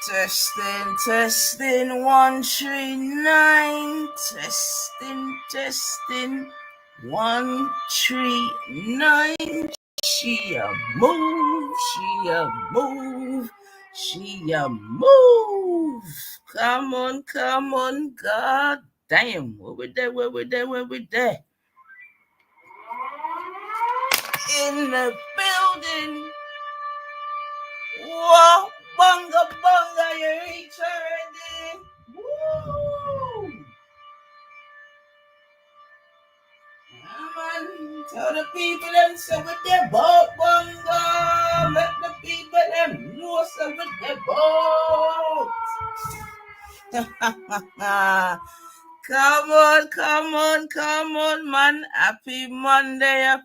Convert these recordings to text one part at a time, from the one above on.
Testing, 139. Testing, 139. She a move. Come on, God damn. Where we there? In the building. Whoa, bunga, you reach already. Woo! Man, tell the people them say with their boat, bunga. Let the people them know say with their boat. Come on, man. Happy Monday.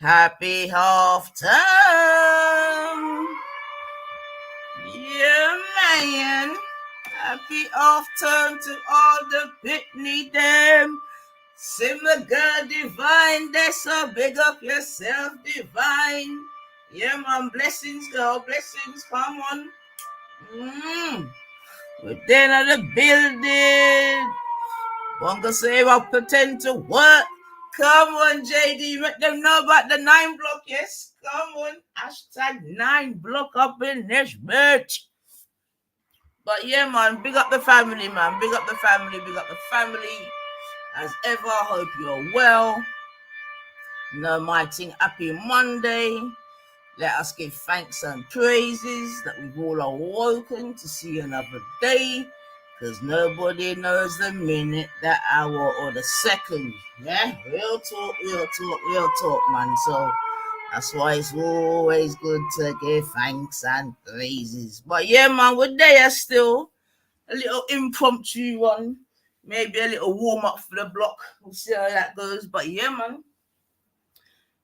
Happy half term. Yeah, man. Happy half term to all the Pitney them. Simmer girl divine. That's so big up yourself, divine. Yeah, man. Blessings, girl. Blessings. Come on. We're then at the building. Bunga say up pretend to work. Come on, JD, let them know about the 9 block, yes? Come on, hashtag 9 block up in this bitch. But yeah, man, big up the family, man. Big up the family. As ever, I hope you're well. No, my thing, happy Monday. Let us give thanks and praises that we've all awoken to see another day. Because nobody knows the minute, the hour, or the second. Yeah? Real talk, man. So that's why it's always good to give thanks and praises. But yeah, man, we're there still. A little impromptu one. Maybe a little warm-up for the block. We'll see how that goes. But yeah, man.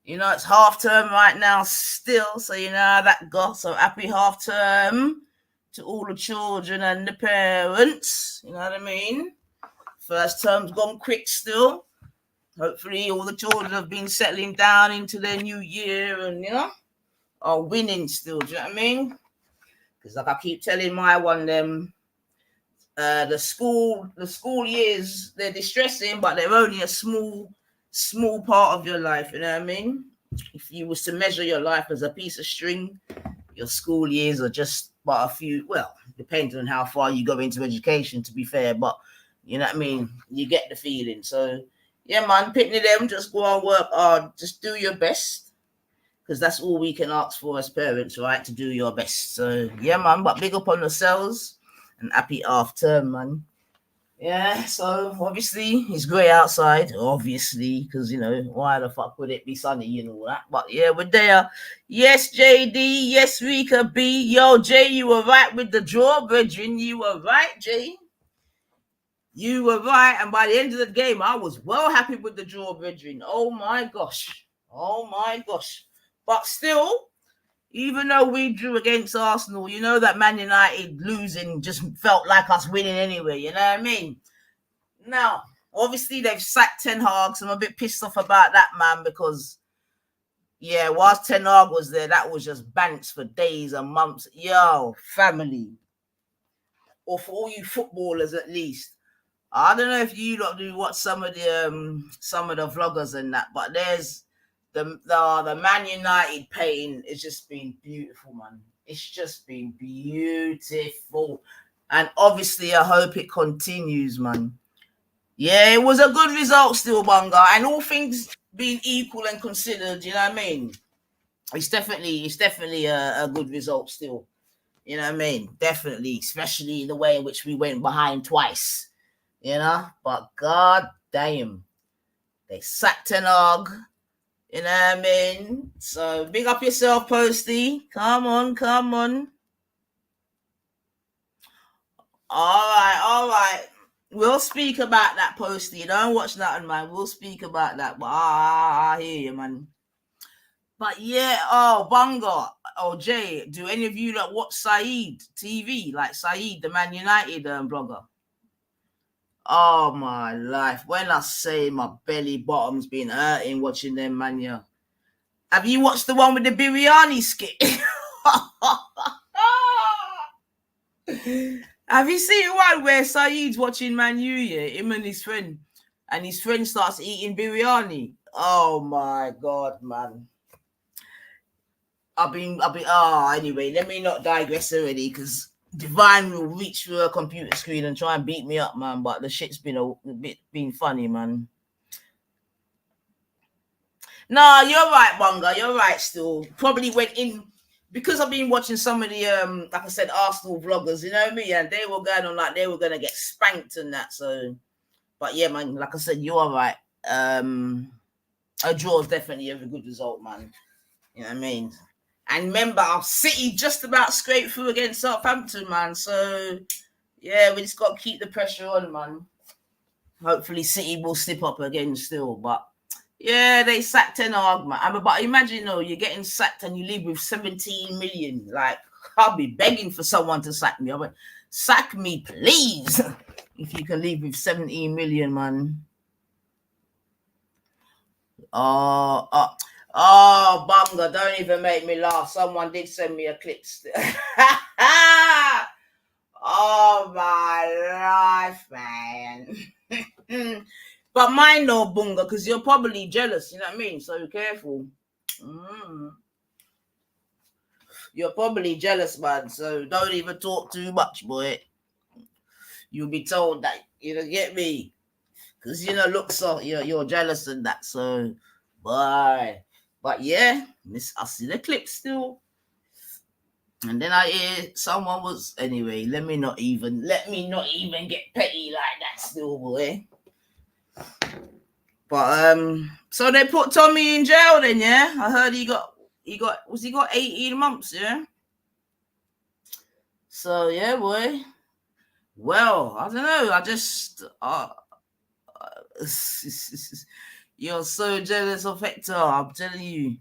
You know, it's half term right now still. So you know how that goes. So happy half term to all the children and the parents, you know what I mean? First term's gone quick still. Hopefully all the children have been settling down into their new year and, you know, are winning still, do you know what I mean? Because like I keep telling my one, them, the school years, they're distressing, but they're only a small part of your life, you know what I mean? If you was to measure your life as a piece of string, your school years are just but a few, well, depends on how far you go into education, to be fair, but you know what I mean? You get the feeling. So, yeah, man, Pitney them, just go and work hard. Just do your best, because that's all we can ask for as parents, right? To do your best. So, yeah, man, but big up on yourselves and happy half term, man. Yeah, so obviously it's grey outside, obviously, because, you know, why the fuck would it be sunny and all that? But yeah, we're there. Yes, JD. Yes, Rika B. Yo, Jay, you were right with the draw, brethren. You were right, Jay. You were right. And by the end of the game, I was well happy with the draw, brethren. Oh my gosh. But still, even though we drew against Arsenal, you know that Man United losing just felt like us winning anyway, you know what I mean? Now, obviously they've sacked Ten Hag, so I'm a bit pissed off about that, man, because, yeah, whilst Ten Hag was there, that was just banks for days and months. Yo, family, or for all you footballers at least. I don't know if you lot do watch some of the vloggers and that, but there's the Man United pain. It's just been beautiful, man. It's just been beautiful, and obviously I hope it continues, man. Yeah, it was a good result still, Bunga, and all things being equal and considered, you know what I mean? It's definitely a good result still. You know what I mean? Definitely, especially the way in which we went behind twice. You know? But god damn. They sacked Ten Hag. You know what I mean? So big up yourself, Posty. Come on. All right. We'll speak about that, Posty. Don't watch nothing, man. We'll speak about that. But I hear you, man. But yeah, Bunga, Jay, do any of you that watch Saeed TV, like Saeed, the Man United blogger? Oh my life. When I say my belly bottom's been hurting watching them, man, yeah. Have you watched the one with the biryani skit? Have you seen one where Saeed's watching Man U, yeah, him and his friend starts eating biryani? Oh my god, man. Anyway, let me not digress already, because Divine will reach through a computer screen and try and beat me up, man, but the shit's been a bit funny, man. No, you're right, Bunga. You're right. Still, probably went in because I've been watching some of the like I said, Arsenal vloggers. You know me, and they were going on like they were gonna get spanked and that. So, but yeah, man. Like I said, you are right. A draw is definitely a good result, man. You know what I mean? And remember, our City just about scraped through against Southampton, man. So, yeah, we just got to keep the pressure on, man. Hopefully, City will slip up again still, but. Yeah, they sacked Ten Hag, man. But imagine, you're getting sacked and you leave with 17 million. Like, I'll be begging for someone to sack me. I went, sack me, please. If you can leave with 17 million, man. Oh, Bunga, don't even make me laugh. Someone did send me a clip. Oh, my life, man. But mine no Bunga, because you're probably jealous, you know what I mean? So careful. You're probably jealous, man. So don't even talk too much, boy. You'll be told that, get me. Because, look, so you're jealous and that. So, bye. But yeah, I see the clip still. And then I hear someone was, anyway, let me not even get petty like that still, boy. But so they put Tommy in jail then, yeah? I heard he got 18 months, yeah? So yeah, boy. Well, I don't know. I just you're so jealous of Hector, I'm telling you.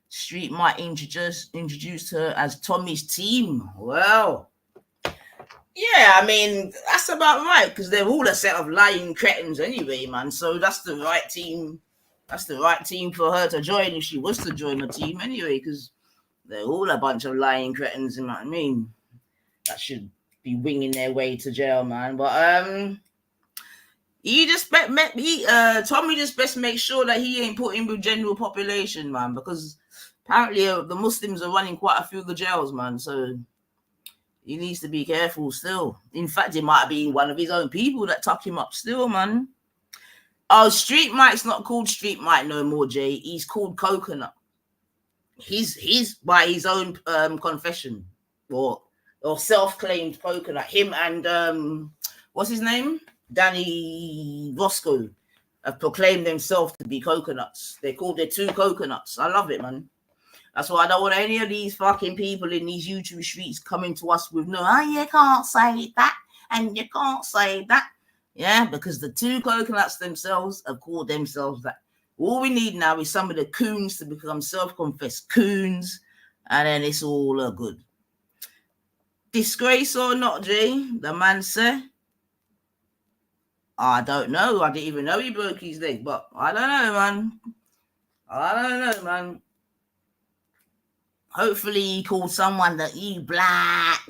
Street might introduce her as Tommy's team. Well, yeah, I mean, that's about right, because they're all a set of lying cretins anyway, man. So that's the right team. That's the right team for her to join if she was to join the team anyway, because they're all a bunch of lying cretins, you know what I mean? That should be winging their way to jail, man. But Tommy just best make sure that he ain't put in with general population, man, because apparently the Muslims are running quite a few of the jails, man. So he needs to be careful still. In fact, it might be one of his own people that tuck him up still, man. Oh, Street Mike's not called Street Mike no more, Jay. He's called Coconut. He's by his own confession or self-claimed Coconut. Him and what's his name? Danny Roscoe have proclaimed themselves to be coconuts. They're two coconuts. I love it, man. That's why I don't want any of these fucking people in these YouTube streets coming to us with you can't say that and you can't say that. Yeah, because the two coconuts themselves have called themselves that. All we need now is some of the coons to become self-confessed coons, and then it's all good. Disgrace or not, Jay? The man said. I don't know. I didn't even know he broke his leg, but I don't know, man. Hopefully he called someone that you black.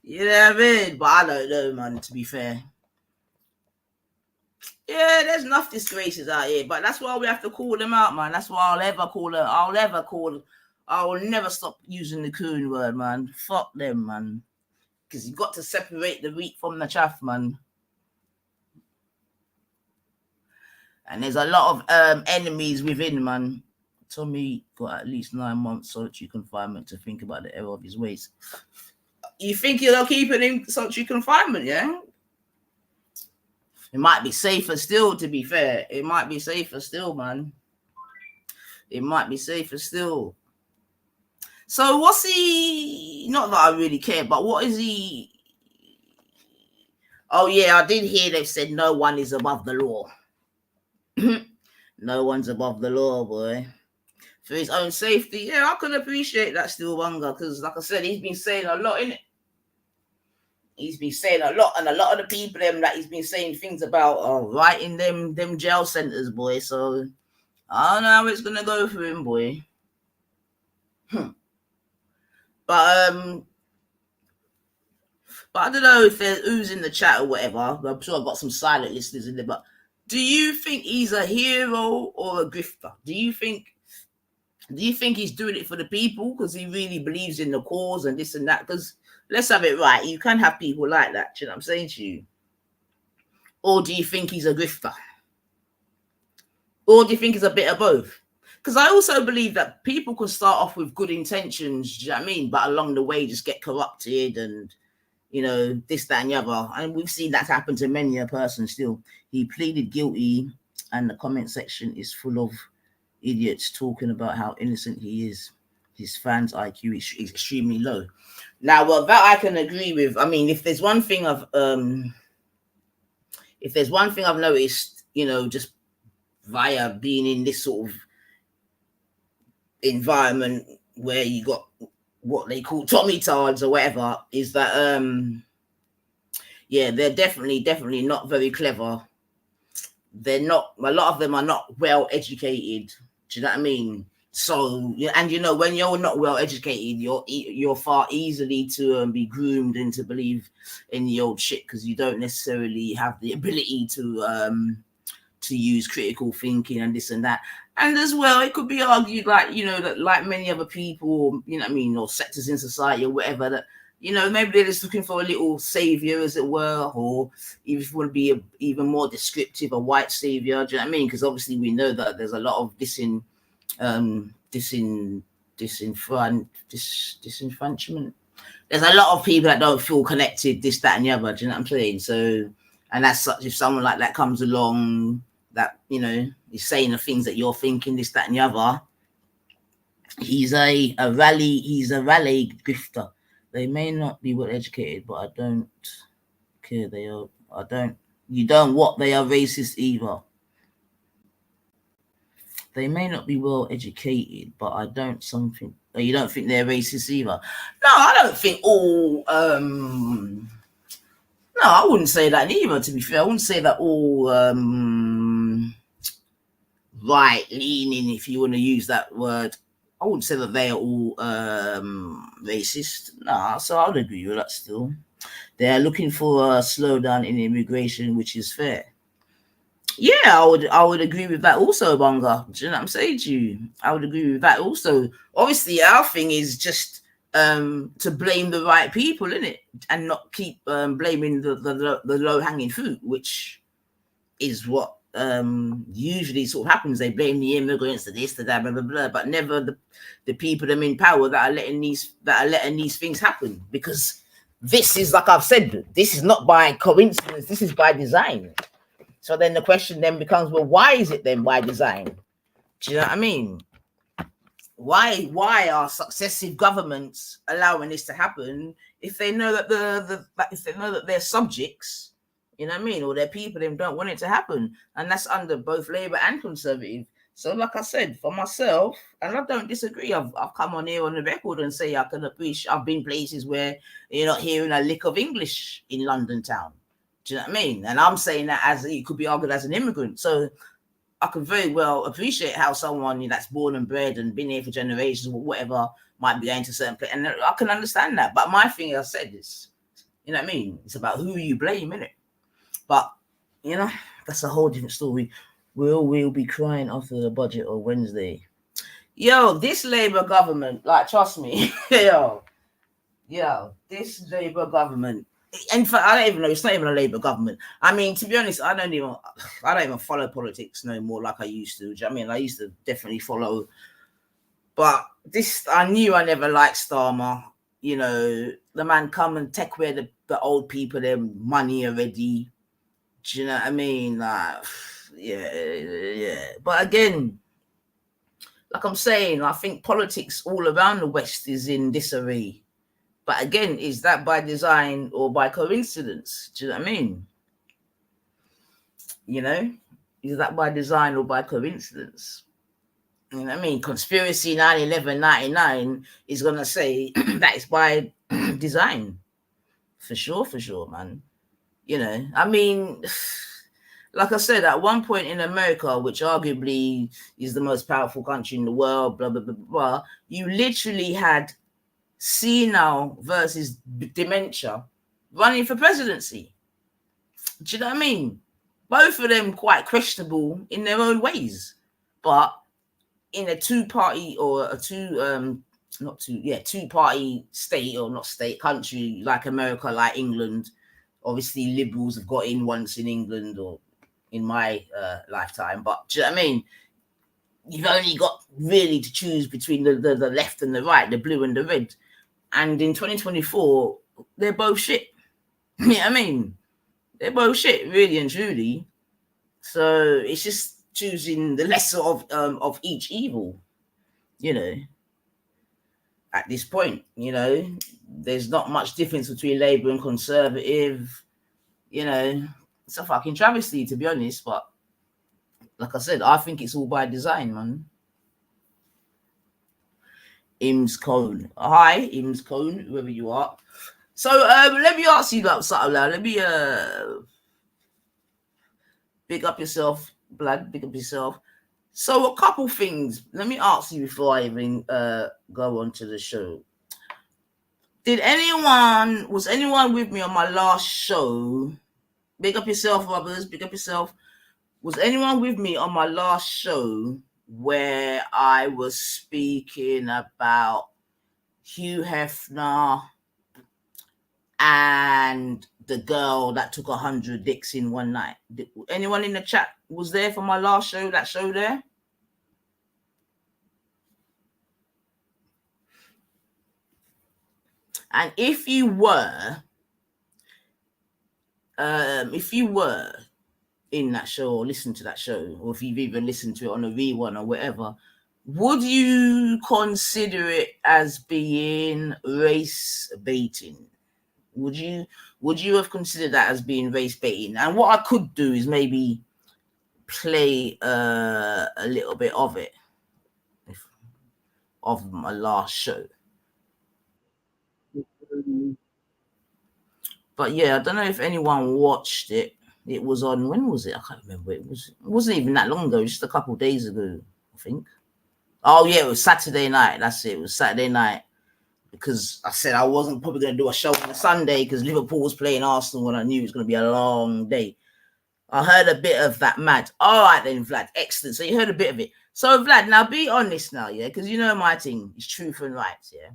You know what I mean? But I don't know, man, to be fair. Yeah, there's enough disgraces out here, but that's why we have to call them out, man. That's why I will never stop using the coon word, man. Fuck them, man. Because you've got to separate the wheat from the chaff, man. And there's a lot of enemies within, man. Tommy got at least 9 months solitary confinement to think about the error of his ways. You think you'll keep him in solitary confinement, yeah? It might be safer still, to be fair. It might be safer still, man. It might be safer still. So what's he... Not that I really care, but what is he... Oh, yeah, I did hear they said no one is above the law. No one's above the law, boy. For his own safety. Yeah, I can appreciate that still, Bunga, because like I said, he's been saying a lot, innit? He's been saying a lot, and a lot of the people that he's been saying things about right in them jail centers, boy. So I don't know how it's gonna go for him, boy. But I don't know if there's who's in the chat or whatever. I'm sure I've got some silent listeners in there. But do you think he's a hero or a grifter? Do you think he's doing it for the people because he really believes in the cause and this and that? Because let's have it right. You can have people like that. Do you know what I'm saying to you? Or do you think he's a grifter? Or do you think it's a bit of both? Because I also believe that people can start off with good intentions, do you know what I mean? But along the way, just get corrupted and, you know, this, that, and the other. And we've seen that happen to many a person still. He pleaded guilty, and the comment section is full of idiots talking about how innocent he is. His fans' IQ is extremely low. Now, well, that I can agree with. I mean, if there's one thing I've noticed, you know, just via being in this sort of environment where you got what they call Tommy Tards or whatever, is that yeah, they're definitely not very clever. They're not, a lot of them are not well educated. Do you know what I mean? So, and you know, when you're not well educated, you're far easily to be groomed into believe in the old shit because you don't necessarily have the ability to use critical thinking and this and that. And as well, it could be argued, like, you know, that like many other people, you know what I mean, or sectors in society or whatever, that, you know, maybe they're just looking for a little savior, as it were, or if you want to be even more descriptive, a white savior. Do you know what I mean? Because obviously we know that there's a lot of disenfranchisement. There's a lot of people that don't feel connected, this, that, and the other. Do you know what I'm saying? So, and that's such, if someone like that comes along, that, you know, is saying the things that you're thinking, this, that, and the other, he's a rally grifter. They may not be well educated, but I don't care. They are. You don't what? They are racist either. They may not be well educated, but I don't something. You don't think they're racist either? No, I don't think all. No, I wouldn't say that either. To be fair, I wouldn't say that all right leaning, if you want to use that word. I wouldn't say that they are all racist. Nah, so I would agree with that still. They're looking for a slowdown in immigration, which is fair. Yeah, I would agree with that also, Bunga. Do you know what I'm saying to you? I would agree with that also. Obviously, our thing is just to blame the right people, innit? And not keep blaming the low-hanging fruit, which is what usually sort of happens. They blame the immigrants, the this, the that, blah blah blah, but never the people that are in power that are letting these things happen. Because this is, like I've said, this is not by coincidence. This is by design. So then the question then becomes, well, why is it then by design? Do you know what I mean? Why are successive governments allowing this to happen if they know that if they know that their subjects, you know what I mean, or their people, them don't want it to happen? And that's under both Labour and Conservative. So like I said, for myself, and I don't disagree, I've come on here on the record and say I can appreciate, I've been places where you're not hearing a lick of English in London town. Do you know what I mean? And I'm saying that as it could be argued as an immigrant. So I can very well appreciate how someone that's born and bred and been here for generations or whatever might be going to certain place. And I can understand that. But my thing, I said, is, you know what I mean? It's about who you blame, innit? But, you know, that's a whole different story. We'll be crying after the budget on Wednesday. Yo, this Labour government, like, trust me, yo, this Labour government, in fact, I don't even know. It's not even a Labour government. I mean, to be honest, I don't even follow politics no more like I used to. Do you know what I mean? I used to definitely follow, but this, I knew I never liked Starmer. You know, the man come and take away the old people their money already. Do you know what I mean? Like, yeah. But again, like I'm saying, I think politics all around the West is in disarray. But again, is that by design or by coincidence? Do you know what I mean? You know, is that by design or by coincidence? You know what I mean? Conspiracy 9/11/99 is going to say that it's by design. For sure, man. You know, I mean, like I said, at one point in America, which arguably is the most powerful country in the world, blah, blah, blah, blah, you literally had senile versus dementia running for presidency. Do you know what I mean? Both of them quite questionable in their own ways. But in a two-party or a two-party state, or not state, country like America, like England, obviously liberals have got in once in England or in my lifetime. But do you know what I mean? You've only got really to choose between the left and the right, the blue and the red. And in 2024, they're both shit. You know what I mean? They're both shit, really and truly. So it's just choosing the lesser of each evil, you know. At this point, you know, there's not much difference between Labour and Conservative. You know, it's a fucking travesty, to be honest. But like I said, I think it's all by design, man. Ims Cone. Hi, Ims Cone, whoever you are. So let me ask you something now. Let me big up yourself, blood, big up yourself. So a couple things. Let me ask you before I even go on to the show. Was anyone with me on my last show? Big up yourself, brothers, big up yourself. Was anyone with me on my last show where I was speaking about Hugh Hefner and the girl that took 100 dicks in one night? Anyone in the chat was there for my last show, that show there? And if you were in that show or listened to that show, or if you've even listened to it on a rerun or whatever, would you consider it as being race baiting? Would you have considered that as being race baiting? And what I could do is maybe play a little bit of it of my last show. But yeah, I don't know if anyone watched it. It was on, when was it? I can't remember. It wasn't even that long ago, just a couple of days ago, I think. Oh yeah, it was Saturday night. That's it. It was Saturday night. Because I said I wasn't probably going to do a show on a Sunday because Liverpool was playing Arsenal and I knew it was going to be a long day. I heard a bit of that mad. All right then, Vlad. Excellent. So you heard a bit of it. So Vlad, now be honest now, yeah? Because you know my thing is truth and rights, yeah?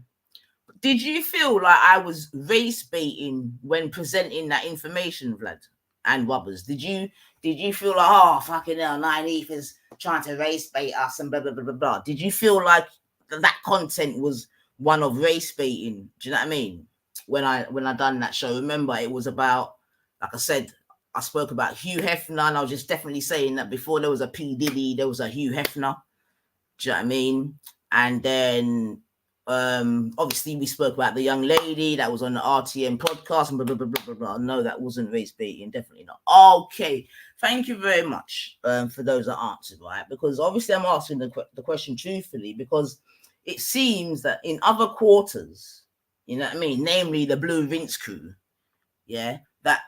Did you feel like I was race baiting when presenting that information, Vlad and Rubbers? Did you feel like, oh, fucking hell, 9th is trying to race bait us and blah, blah, blah, blah, blah? Did you feel like that content was one of race baiting? Do you know what I mean? When I done that show, remember it was about, like I said, I spoke about Hugh Hefner, and I was just definitely saying that before there was a P. Diddy, there was a Hugh Hefner. Do you know what I mean? And then obviously we spoke about the young lady that was on the RTM podcast and blah, blah, blah, blah, blah, blah. No, that wasn't race baiting, definitely not. Okay, thank you very much for those that answered, right? Because obviously I'm asking the question truthfully, because it seems that in other quarters, you know what I mean, namely the Blue Vince crew, yeah, that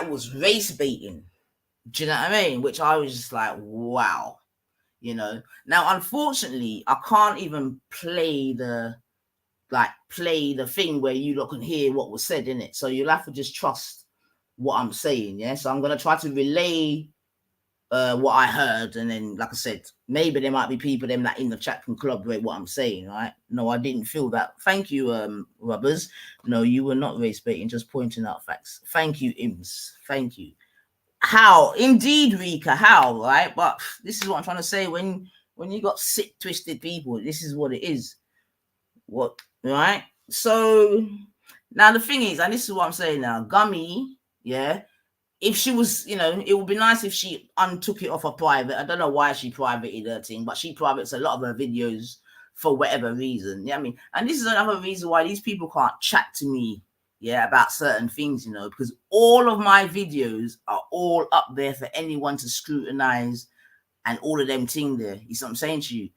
was race baiting. Do you know what I mean? Which I was just like, wow. You know, now unfortunately I can't even play the thing where you lot can hear what was said in it, so you'll have to just trust what I'm saying. Yeah, so I'm gonna try to relay what I heard, and then like I said, maybe there might be people them that in the chat can corroborate what I'm saying, right? No, I didn't feel that. Thank you, Rubbers. No, you were not race baiting, just pointing out facts. Thank you, Ims. Thank you. How? Indeed, Rika, how, right? But this is what I'm trying to say. When you got sick, twisted people, this is what it is. What, right? So now the thing is, and this is what I'm saying now, Gummy, yeah, if she was, you know, it would be nice if she untook it off her private. I don't know why she privated her thing, but she privates a lot of her videos for whatever reason. Yeah, I mean, and this is another reason why these people can't chat to me, yeah, about certain things, you know, because all of my videos are all up there for anyone to scrutinize, and all of them thing there. You see what I'm saying to you?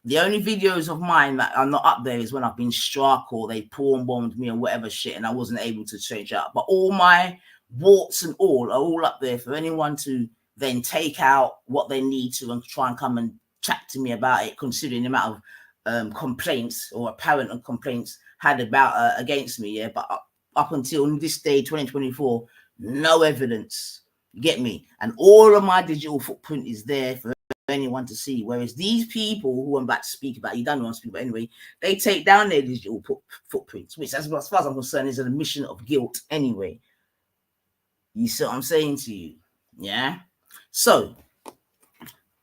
The only videos of mine that are not up there is when I've been struck or they porn bombed me or whatever shit, and I wasn't able to change out. But all my warts and all are all up there for anyone to then take out what they need to and try and come and chat to me about it, considering the amount of complaints or apparent complaints had about against me. Yeah, but up until this day, 2024, no evidence. You get me? And all of my digital footprint is there for anyone to see. Whereas these people who I'm about to speak about, you don't want to speak about anyway, they take down their digital footprints, which, as far as I'm concerned, is an admission of guilt anyway. You see what I'm saying to you? Yeah. So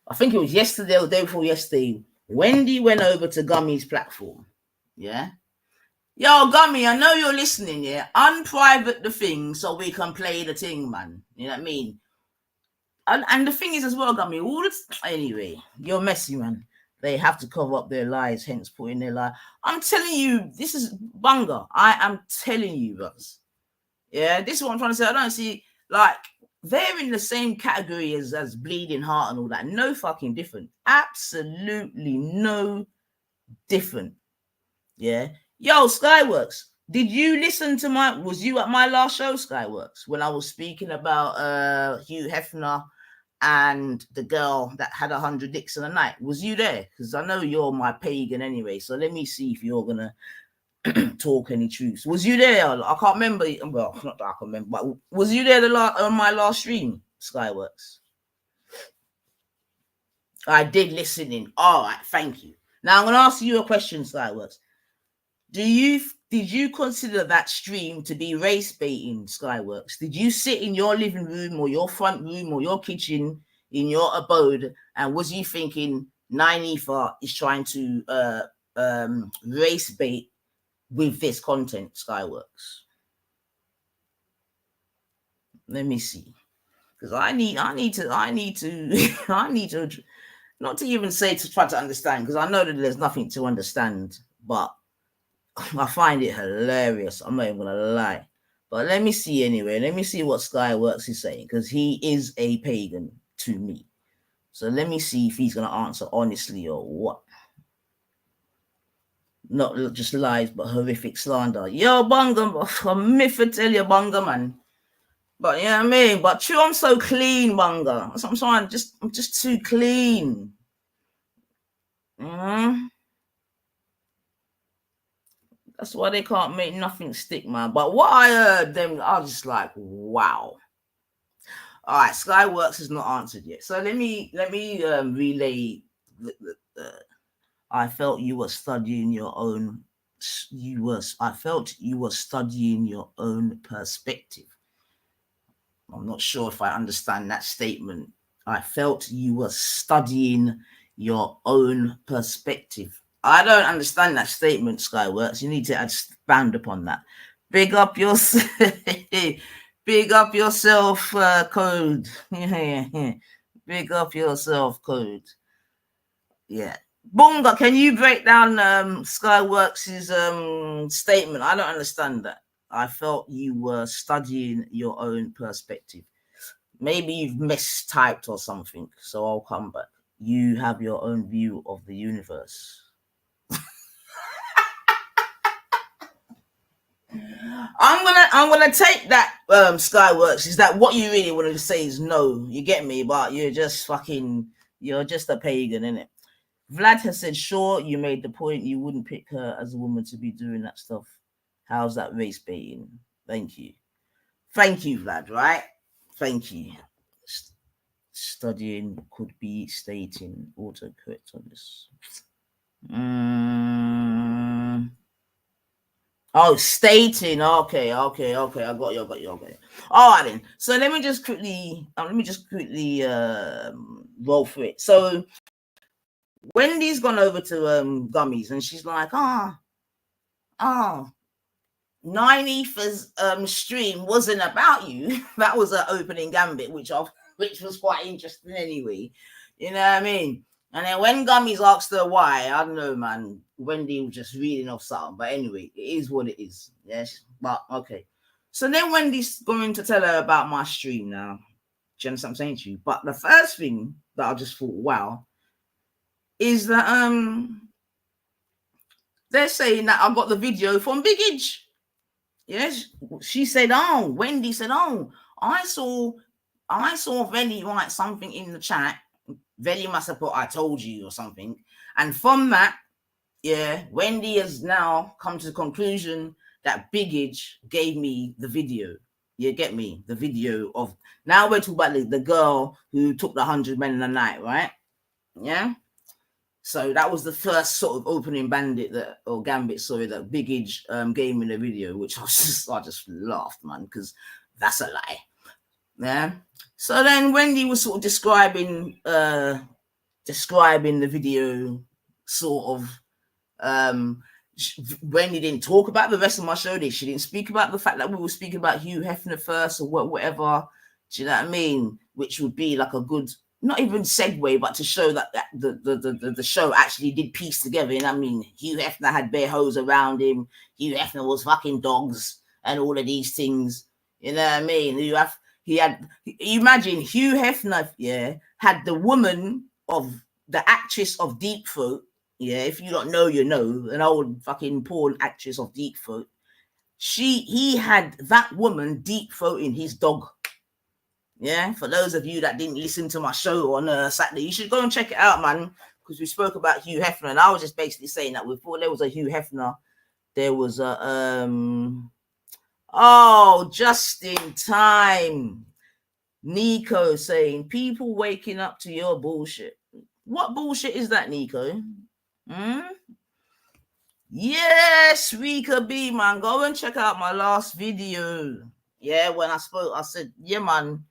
I think it was yesterday or the day before yesterday, Wendy went over to Gummy's platform. Yeah. Yo, Gummy, I know you're listening, yeah? Unprivate the thing so we can play the thing, man. You know what I mean? And the thing is as well, Gummy, anyway, you're messy, man. They have to cover up their lies, hence put in their lie. I'm telling you, this is bunga. I am telling you, guys. Yeah, this is what I'm trying to say. I don't see, like, they're in the same category as Bleeding Heart and all that. No fucking different. Absolutely no different. Yeah. Yo, Skyworks, did you listen to was you at my last show, Skyworks, when I was speaking about Hugh Hefner and the girl that had 100 dicks in a night? Was you there? Because I know you're my pagan anyway, so let me see if you're gonna talk any truths. Was you there? I can't remember. Well, not that I can remember, but was you there on my last stream, Skyworks? I did listen in. All right, thank you. Now I'm gonna ask you a question, Skyworks. Did you consider that stream to be race baiting, Skyworks? Did you sit in your living room or your front room or your kitchen in your abode and was you thinking Nynefa is trying to race bait with this content, Skyworks? Let me see, because I need to not to even say to try to understand, because I know that there's nothing to understand, but I find it hilarious. I'm not even gonna lie. But let me see anyway. Let me see what Skyworks is saying, because he is a pagan to me. So let me see if he's gonna answer honestly or what. Not just lies, but horrific slander. Yo, Bunga, I'm myth to tell you, Bunga, man. But yeah, you know what I mean. But true, I'm so clean, Bunga. That's what I'm saying. I'm just too clean. That's why they can't make nothing stick, man. But what I heard them, I was just like, wow. All right, Skyworks has not answered yet. So let me relay. I felt you were studying your own. I felt you were studying your own perspective. I'm not sure if I understand that statement. I felt you were studying your own perspective. I don't understand that statement, Skyworks. You need to expand upon that. Big up yourself. Big up yourself, Code. Big up yourself, Code. Yeah. Bunga, can you break down Skyworks' statement? I don't understand that. I felt you were studying your own perspective. Maybe you've mistyped or something, so I'll come back. You have your own view of the universe. I'm gonna take that, Skyworks. Is that what you really wanted to say? Is no, you get me, but you're just a pagan, innit? Vlad has said, sure, you made the point. You wouldn't pick her as a woman to be doing that stuff. How's that race baiting? Thank you, Vlad. Right? Thank you. Studying could be stating autocorrect on this. Oh, stating. Okay. I got you. Okay. All right then. So let me just quickly roll through it. So Wendy's gone over to Gummies and she's like, Nynefa's stream wasn't about you. That was an opening gambit, which was quite interesting anyway. You know what I mean? And then when Gummies asked her why, I don't know, man. Wendy was just reading off something. But anyway, it is what it is. Yes. But okay. So then Wendy's going to tell her about my stream now. Do you understand what I'm saying to you? But the first thing that I just thought, wow, is that they're saying that I got the video from Big Idge. Yes, she said, "Oh, Wendy said, oh, I saw Veli write something in the chat. Veli must have put, I told you or something. And from that, yeah, Wendy has now come to the conclusion that Biggage gave me the video. You get me? The video of, now we're talking about the girl who took the 100 men in a night, right? Yeah. So that was the first sort of opening gambit that Biggage gave me the video, which I just laughed, man, because that's a lie. Yeah. So then Wendy was sort of describing the video, sort of. Wendy didn't talk about the rest of my show. She didn't speak about the fact that we were speaking about Hugh Hefner first or whatever. Do you know what I mean? Which would be like a good, not even segue, but to show that the show actually did piece together. You know what I mean? Hugh Hefner had bare hoes around him. Hugh Hefner was fucking dogs and all of these things. You know what I mean? Imagine Hugh Hefner, yeah, had the woman of the actress of Deep Throat. Yeah, if you don't know, you know, an old fucking porn actress of Deep Throat. He had that woman deep throating his dog. Yeah, for those of you that didn't listen to my show on Saturday, you should go and check it out, man, because we spoke about Hugh Hefner, and I was just basically saying that before there was a Hugh Hefner, there was a just in time. Nico saying people waking up to your bullshit. What bullshit is that, Nico? Yes, Rika B, man. Go and check out my last video. Yeah, when I spoke, I said, yeah, man,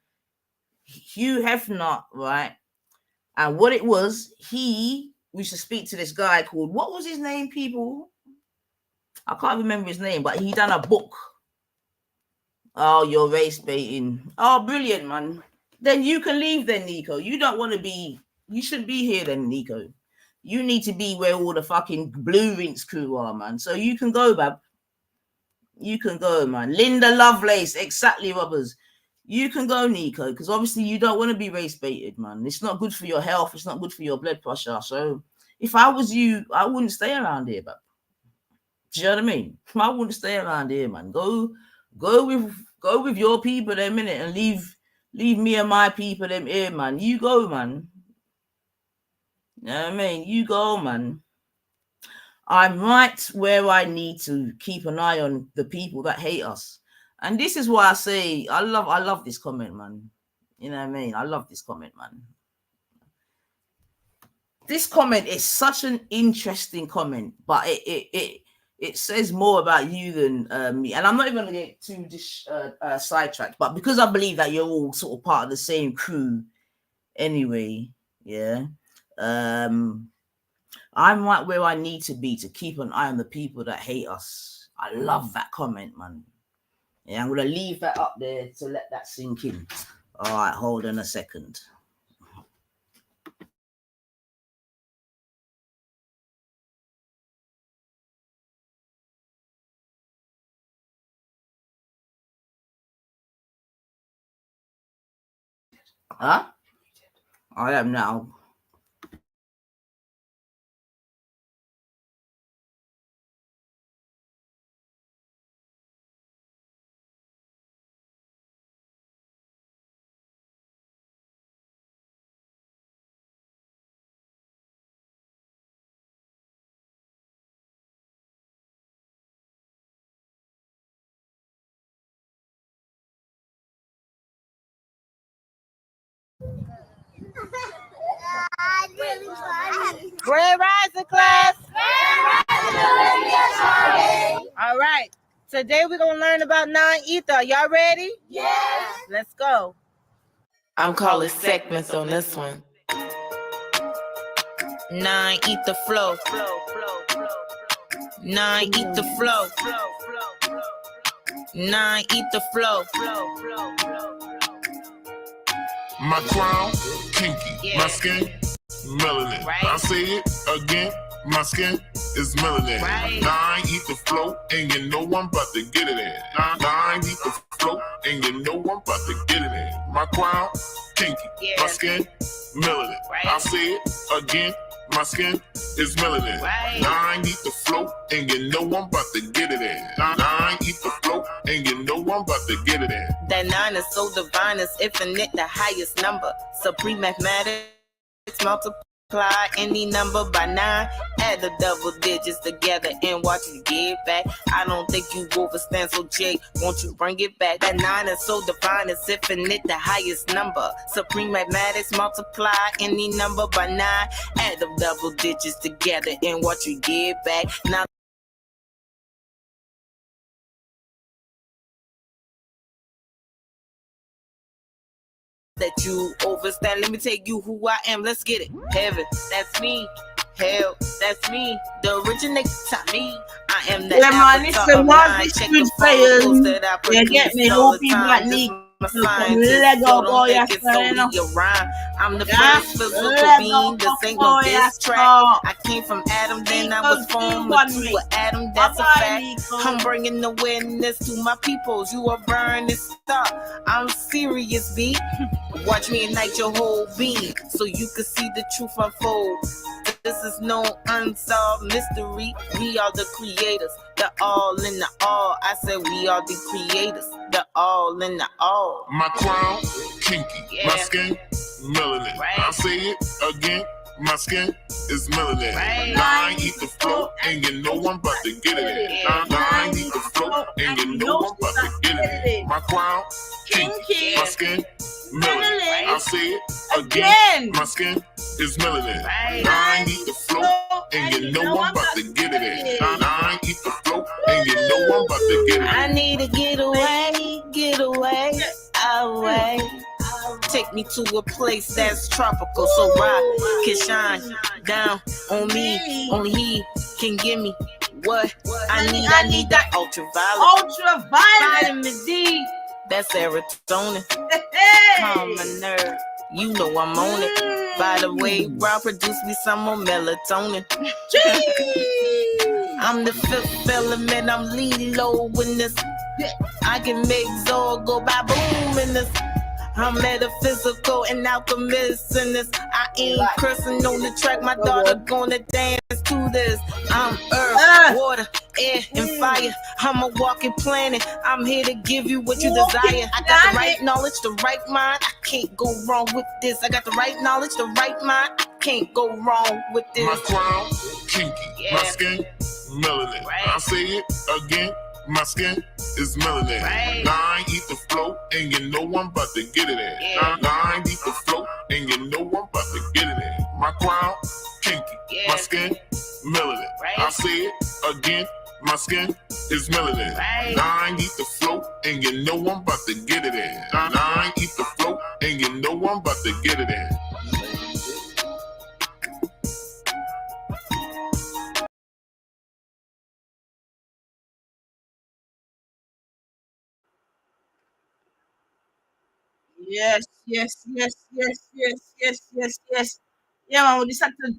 Hugh Hefner, right? And what it was, we should speak to this guy called, what was his name, people? I can't remember his name, but he done a book. Oh, you're race baiting. Oh, brilliant, man. Then you can leave then, Nico. You don't want to be, you shouldn't be here then, Nico. You need to be where all the fucking Blue Rinse crew are, man. So you can go, Bab. You can go, man. Linda Lovelace, exactly, Robbers. You can go, Nico, because obviously you don't want to be race baited, man. It's not good for your health. It's not good for your blood pressure. So if I was you, I wouldn't stay around here, Bab. Do you know what I mean? I wouldn't stay around here, man. Go with your people in a minute and leave me and my people them here, man. You go, man. You know what I mean? You go, man. I'm right where I need to keep an eye on the people that hate us. And this is why I say I love this comment, man. You know what I mean? I love this comment, man. This comment is such an interesting comment, but it says more about you than me. And I'm not even going to get too sidetracked, but because I believe that you're all sort of part of the same crew anyway, yeah. I'm right where I need to be to keep an eye on the people that hate us. I love that comment, man. Yeah, I'm going to leave that up there to let that sink in. All right, hold on a second. Huh? I am now. Grand Rising class. All right. Today we're going to learn about non-ether. Y'all ready? Yes. Let's go. I'm calling segments on this one. Non-ether flow. Non-ether flow. Non-ether flow. My crown, kinky. Yeah. My skin, melanin. Right. I say it again, my skin is melanin. Right. Nine eat the flow, and you know I'm about to get it in. Nine eat the flow, and you know I'm about to get it in. My crown, kinky. Yeah. My skin, melanin. Right. I say it again, my skin is melanin. Right. 9 eat the float, and you know I'm about to get it in. 9 eat the float, and you know I'm about to get it in. That 9 is so divine, it's infinite, the highest number. Supreme mathematics, multiply any number by 9. Add the double digits together and watch you get back. I don't think you overstand, so Jake, won't you bring it back? That 9 is so divine, it's infinite, the highest number. Supreme mathematics, multiply any number by 9. Add the double digits together and watch you get back. Now that you overstand, let me tell you who I am. Let's get it. Heaven, that's me. Hell, that's me. The originator, me. I am the Yeah, man, avatar listen, of what mine. this Check good the photos saying, that I you produce get me, all all the people time. that This need my some scientist, Lego so don't boy, think it's you know. only a rhyme. I'm the Yeah, first physical Lego being. This ain't no boy, diss track. so I came from Adam, then I Nico, was do formed one to me. an atom. That's a Bye-bye, fact. Nico. I'm bringing awareness to my peoples. You are burning star. I'm serious, B. Watch me ignite your whole being so you can see the truth unfold. This is no unsolved mystery. We are the creators, the all in the all. I said we are the creators, the all in the all. My crown, kinky. Yeah. My skin, melanin. Right. I'll say it again. My skin is melanin. Right. 9 eat the float, and you know I'm about to get it in. Yeah. 9 eat the float, and you know I'm about to get it in. My crown, kinky. Kinky. My skin, melanin. Melanin. I'll say it again. Again. My skin is melanin. Right. 9 eat the float, and you know I'm about to get it in. 9 eat the float, and you know I'm about to get it in. I need to get away, away. Take me to a place that's tropical so I can shine down on me. Only he can give me what I need. I need that ultraviolet, Ultraviolet. vitamin D, that serotonin. Hey. Calm my nerve, you know I'm on it. By the way, bro, produce me some more melatonin. I'm the fifth element, I'm lean low in this. I can make Zor go by boom in this. I'm metaphysical and alchemist in this. I ain't cursing on the track, my daughter gonna dance to this. I'm earth, water, air, and fire. I'm a walking planet, I'm here to give you what you desire. I got the right knowledge, the right mind, I can't go wrong with this. I got the right knowledge, the right mind, I can't go wrong with this. My crown, kinky. Yeah. My skin, melanin. Right. I'll say it again. My skin is melanin. Right. 9 eat the float, and you know I'm about to get it in. Yeah. 9 eat the float, and you know I'm about to get it in. My crown, kinky. Yeah. My skin, melanin. Right. I'll say it again. My skin is melanin. Right. 9 eat the float, and you know I'm about to get it in. 9 eat the float, and you know I'm about to get it in. Yes. Yeah, man, we just have to,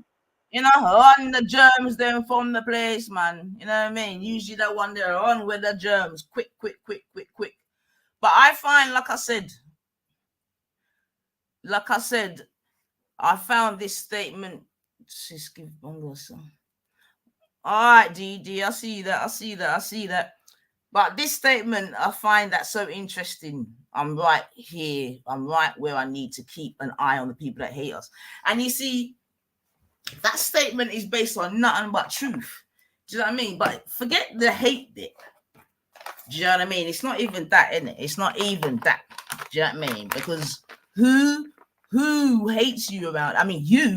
run the germs then from the place, man. You know what I mean? Usually that one there, run with the germs. Quick. But I find, like I said, I found this statement. Just give Bongo some. All right, DD, I see that. But this statement, I find that so interesting. I'm right here. I'm right where I need to keep an eye on the people that hate us. And you see, that statement is based on nothing but truth. Do you know what I mean? But forget the hate bit. Do you know what I mean? It's not even that, innit? It's not even that. Do you know what I mean? Because who hates you about? I mean, you're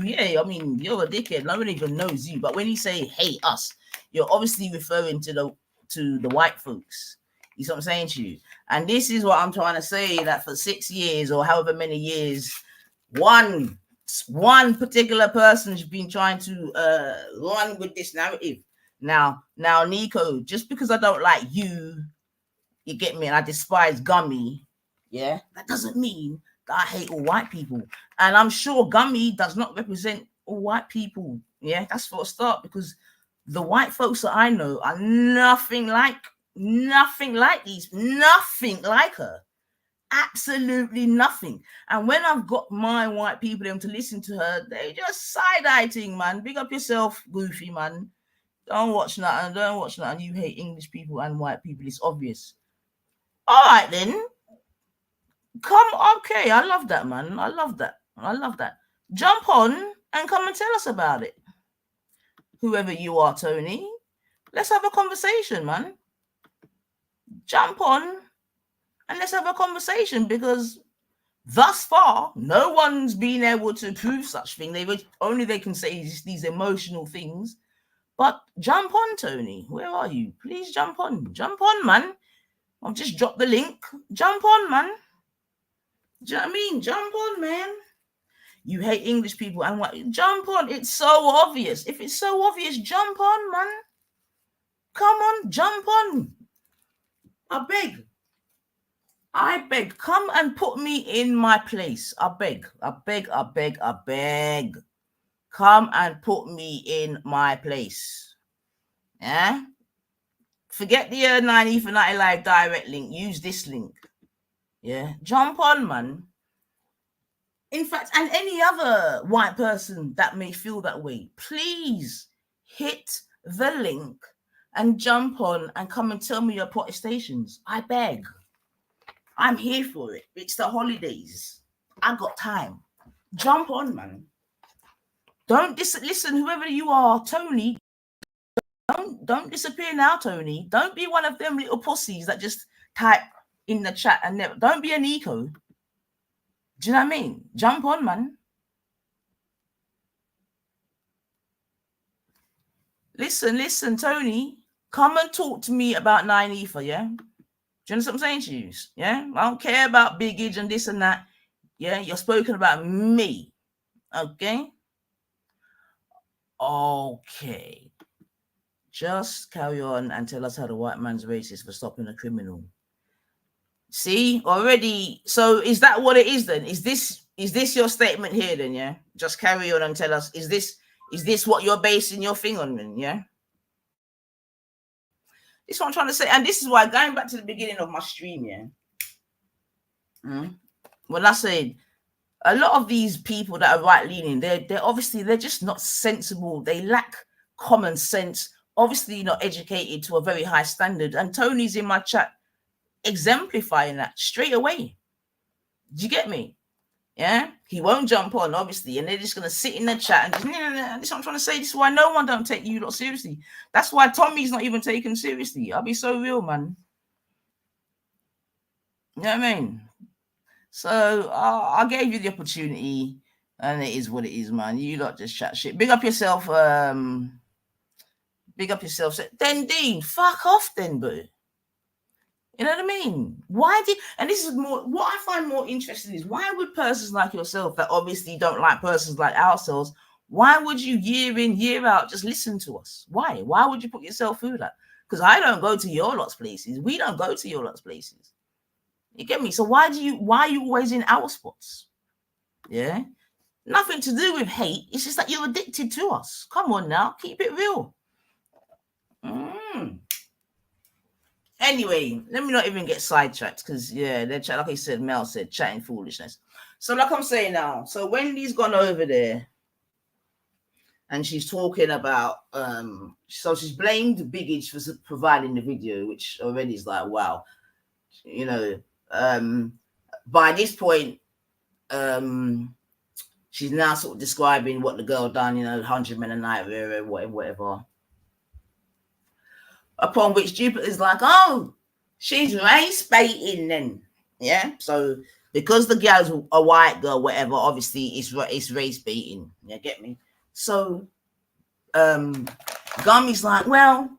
a dickhead. No one even knows you. But when you say hate us, you're obviously referring to the white folks. You see what I'm saying to you? And this is what I'm trying to say, that for 6 years or however many years, one particular person's been trying to run with this narrative. Now, Nico, just because I don't like you get me, and I despise Gummy, yeah, that doesn't mean that I hate all white people. And I'm sure Gummy does not represent all white people. Yeah, that's for a start, because the white folks that I know are nothing like her. absolutely nothing. And when I've got my white people them to listen to her, they just side-eyeing, man. Big up yourself, goofy, man. Don't watch nothing. You hate English people and white people. It's obvious. All right, then. Okay. I love that, man. I love that. Jump on and come and tell us about it. Whoever you are, Tony. Let's have a conversation, man. Jump on and let's have a conversation, because thus far, no one's been able to prove such thing. They can say these emotional things. But jump on, Tony. Where are you? Please jump on. Jump on, man. I've just dropped the link. Jump on, man. Do you know what I mean? Jump on, man. You hate English people and what? Jump on. It's so obvious. If it's so obvious, jump on, man. Come on, jump on. I beg. Come and put me in my place. I beg. Come and put me in my place. Yeah? Forget the 90 for 90 Live direct link. Use this link. Yeah? Jump on, man. In fact, and any other white person that may feel that way, please hit the link and jump on and come and tell me your protestations. I beg. I'm here for it. It's the holidays. I got time. Jump on, man. Don't listen, whoever you are, Tony. Don't disappear now, Tony. Don't be one of them little pussies that just type in the chat and never. Don't be an eco. Do you know what I mean? Jump on, man. Listen, Tony. Come and talk to me about 9EFA, yeah? Do you understand what I'm saying to you? Yeah? I don't care about Biggage and this and that. Yeah? You're spoken about me. Okay? Okay. Just carry on and tell us how the white man's racist for stopping a criminal. See? Already. So is that what it is then? Is this your statement here then, yeah? Just carry on and tell us, is this what you're basing your thing on then, yeah? This is what I'm trying to say. And this is why, going back to the beginning of my stream, yeah? When I said a lot of these people that are right-leaning, they're just not sensible. They lack common sense, obviously not educated to a very high standard. And Tony's in my chat exemplifying that straight away. Do you get me? Yeah, he won't jump on, obviously, and they're just gonna sit in the chat and just, this is what I'm trying to say. This is why no one don't take you lot seriously. That's why Tommy's not even taken seriously. I'll be so real, man. You know what I mean? So I gave you the opportunity, and it is what it is, man. You lot just chat shit. Big up yourself. Big up yourself. Then Dean, fuck off, then, boo. You know what I mean? And this is more, what I find more interesting is, why would persons like yourself that obviously don't like persons like ourselves, why would you year in, year out just listen to us? Why? Why would you put yourself through that? Because I don't go to your lot's places. We don't go to your lot's places. You get me? So why are you always in our spots? Yeah? Nothing to do with hate. It's just that you're addicted to us. Come on now. Keep it real. Anyway, let me not even get sidetracked, because they're like I said, Mel said, chatting foolishness. So like I'm saying now, so Wendy's gone over there and she's talking about so she's blamed Biggage for providing the video, which already is like, wow. You know, by this point, she's now sort of describing what the girl done, 100 men a night, whatever. Upon which Jupiter's like, oh, she's race baiting then. Yeah. So because the girl's a white girl, whatever, obviously it's race baiting. You get me? So Gummy's like, well,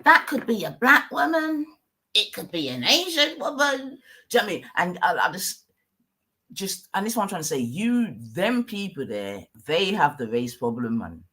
that could be a black woman. It could be an Asian woman. Do you know what I mean? And I just, and this is what I'm trying to say. Them people there, they have the race problem, man.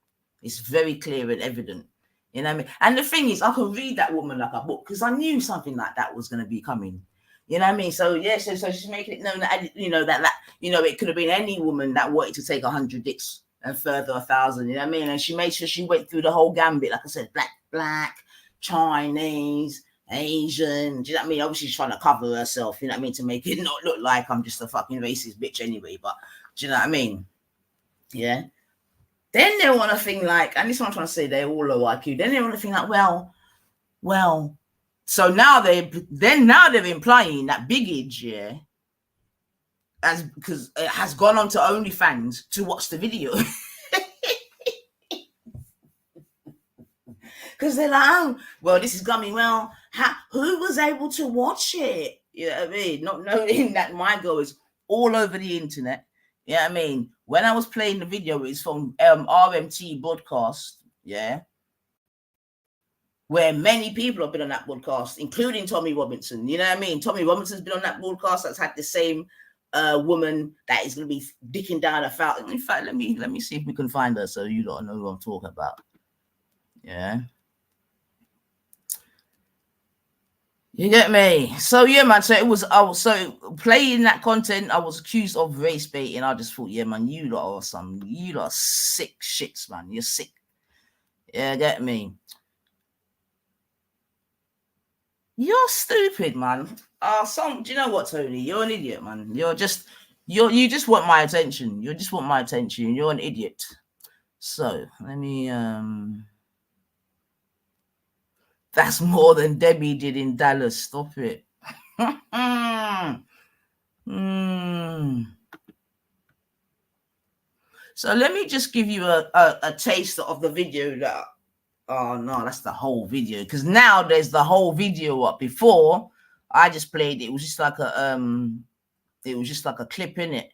It's very clear and evident. You know what I mean? And the thing is, I could read that woman like a book, because I knew something like that was going to be coming. You know what I mean? So, yeah, so she's making it known that, it could have been any woman that wanted to take 100 dicks and further 1,000. You know what I mean? And she made sure she went through the whole gambit. Like I said, black, Chinese, Asian. Do you know what I mean? Obviously, she's trying to cover herself, you know what I mean, to make it not look like I'm just a fucking racist bitch anyway. But do you know what I mean? Yeah. Then they want to think like, and this is what I'm trying to say, they're all low IQ. Then they want to think like, well. So now they're implying that Biggage, yeah, because it has gone on to OnlyFans to watch the video. Because they're like, oh, well, this is gummy. Well, who was able to watch it? You know what I mean? Not knowing that my girl is all over the internet. You know what I mean? When I was playing the video, it's from RMT broadcast, yeah, where many people have been on that broadcast, including Tommy Robinson. You know what I mean? Tommy Robinson's been on that broadcast. That's had the same woman that is going to be dicking down a fountain. In fact, let me see if we can find her so you don't know who I'm talking about. Yeah. You get me? So yeah, man. So I was playing that content. I was accused of race baiting. I just thought, yeah, man, you lot are sick shits, man. You're sick. Yeah, get me? You're stupid, man. Do you know what, Tony? You're an idiot, man. You just want my attention. You just want my attention. You're an idiot. So let me That's more than Debbie did in Dallas. Stop it. So let me just give you a taste of the video that. Oh no, that's the whole video. Because now there's the whole video up. Before I just played it was just like a clip in it.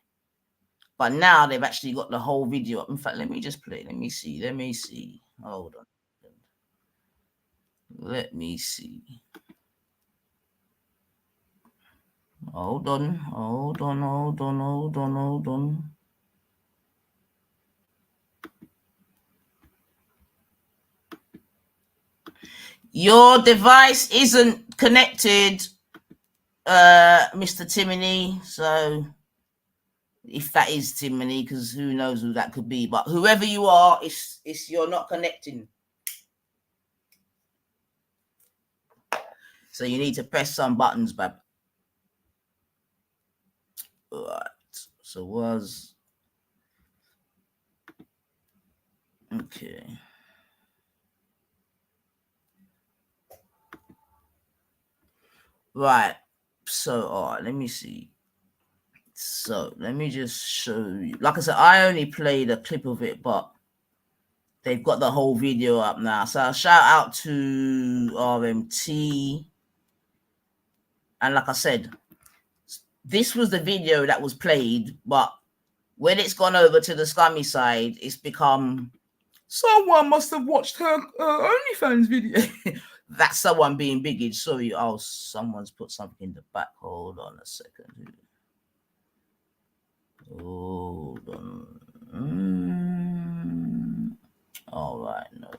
But now they've actually got the whole video up. In fact, let me just play. Let me see. Hold on. Let me see. Hold on. Your device isn't connected, Mr. Timony. So if that is Timony, because who knows who that could be, but whoever you are, it's you're not connecting. So you need to press some buttons, bab. All right. So okay. Right. So, all right, let me see. So let me just show you. Like I said, I only played a clip of it, but they've got the whole video up now. So shout out to RMT. And like I said, this was the video that was played, but when it's gone over to the scummy side, it's become someone must have watched her OnlyFans video. That's someone being Biggage. Sorry, someone's put something in the back. Hold on a second. Hold on. All right, no.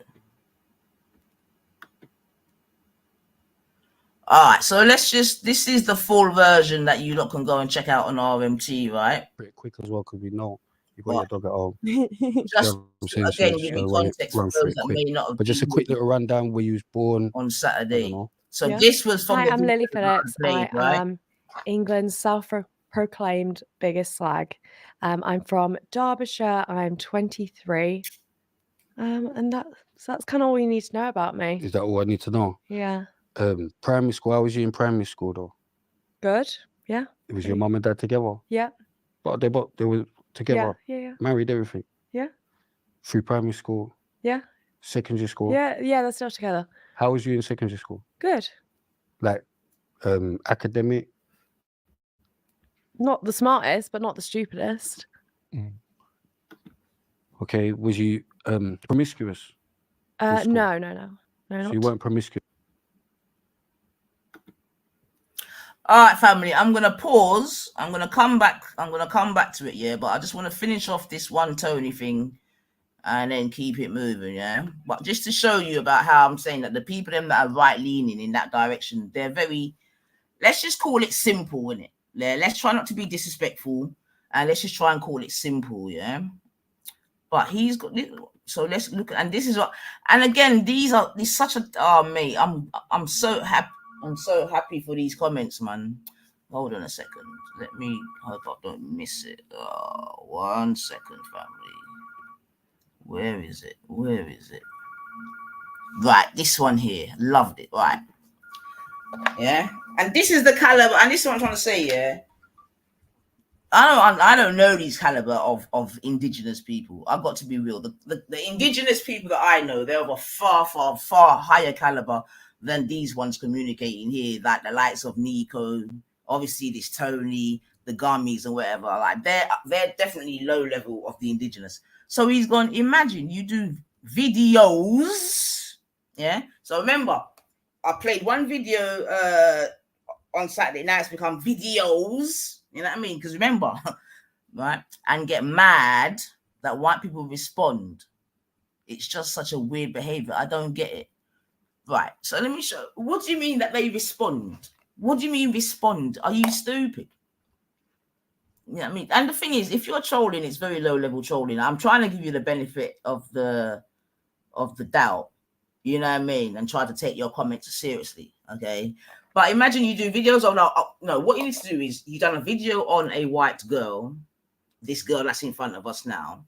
All right, so this is the full version that you lot can go and check out on RMT, right? Pretty quick as well, because we know you got your dog at home. Just again, give me context for those that may not have. But just a quick little rundown where you was born on Saturday. So this was from. Hi, I'm Lily Phillips. I am England's self-proclaimed biggest slag. I'm from Derbyshire. I'm 23. And that's kind of all you need to know about me. Is that all I need to know? Yeah. Primary school. How was you in primary school though? Good. Yeah. It was your mum and dad together? Yeah. But they were together. Yeah. Married, everything. Yeah. Through primary school. Yeah. Secondary school. Yeah. They're still together. How was you in secondary school? Good. Like academic? Not the smartest, but not the stupidest. Okay. Was you promiscuous? No. So not. you weren't promiscuous? All right, family. I'm gonna pause. I'm gonna come back to it, yeah. But I just want to finish off this one Tony thing, and then keep it moving, yeah. But just to show you about how I'm saying that the people them that are right leaning in that direction, they're very. Let's just call it simple, innit? Yeah. Let's try not to be disrespectful, and let's just try and call it simple, yeah. But he's got. So let's look, and this is what. And again, these such a. Oh mate, I'm so happy. I'm so happy for these comments, man. Hold on a second. Let me hope I don't miss it. 1 second, family. Where is it? Where is it? Right, this one here. Loved it. Right. Yeah. And this is the caliber, and this is what I'm trying to say, yeah. I don't know these caliber of indigenous people. I've got to be real. The indigenous people that I know, they're of a far higher caliber than these ones communicating here, like the likes of Nico, obviously this Tony, the Gummies and whatever. Like they're definitely low level of the indigenous. So he's gone, imagine you do videos. Yeah. So remember, I played one video on Saturday night. It's become videos. You know what I mean? Because remember, right? And get mad that white people respond. It's just such a weird behavior. I don't get it. Right. So let me show. What do you mean that they respond? What do you mean respond? Are you stupid? You know what I mean? And the thing is, if you're trolling, it's very low level trolling. I'm trying to give you the benefit of the doubt. You know what I mean? And try to take your comments seriously. Okay. But imagine you do videos on no, what you need to do is you done a video on a white girl, this girl that's in front of us now,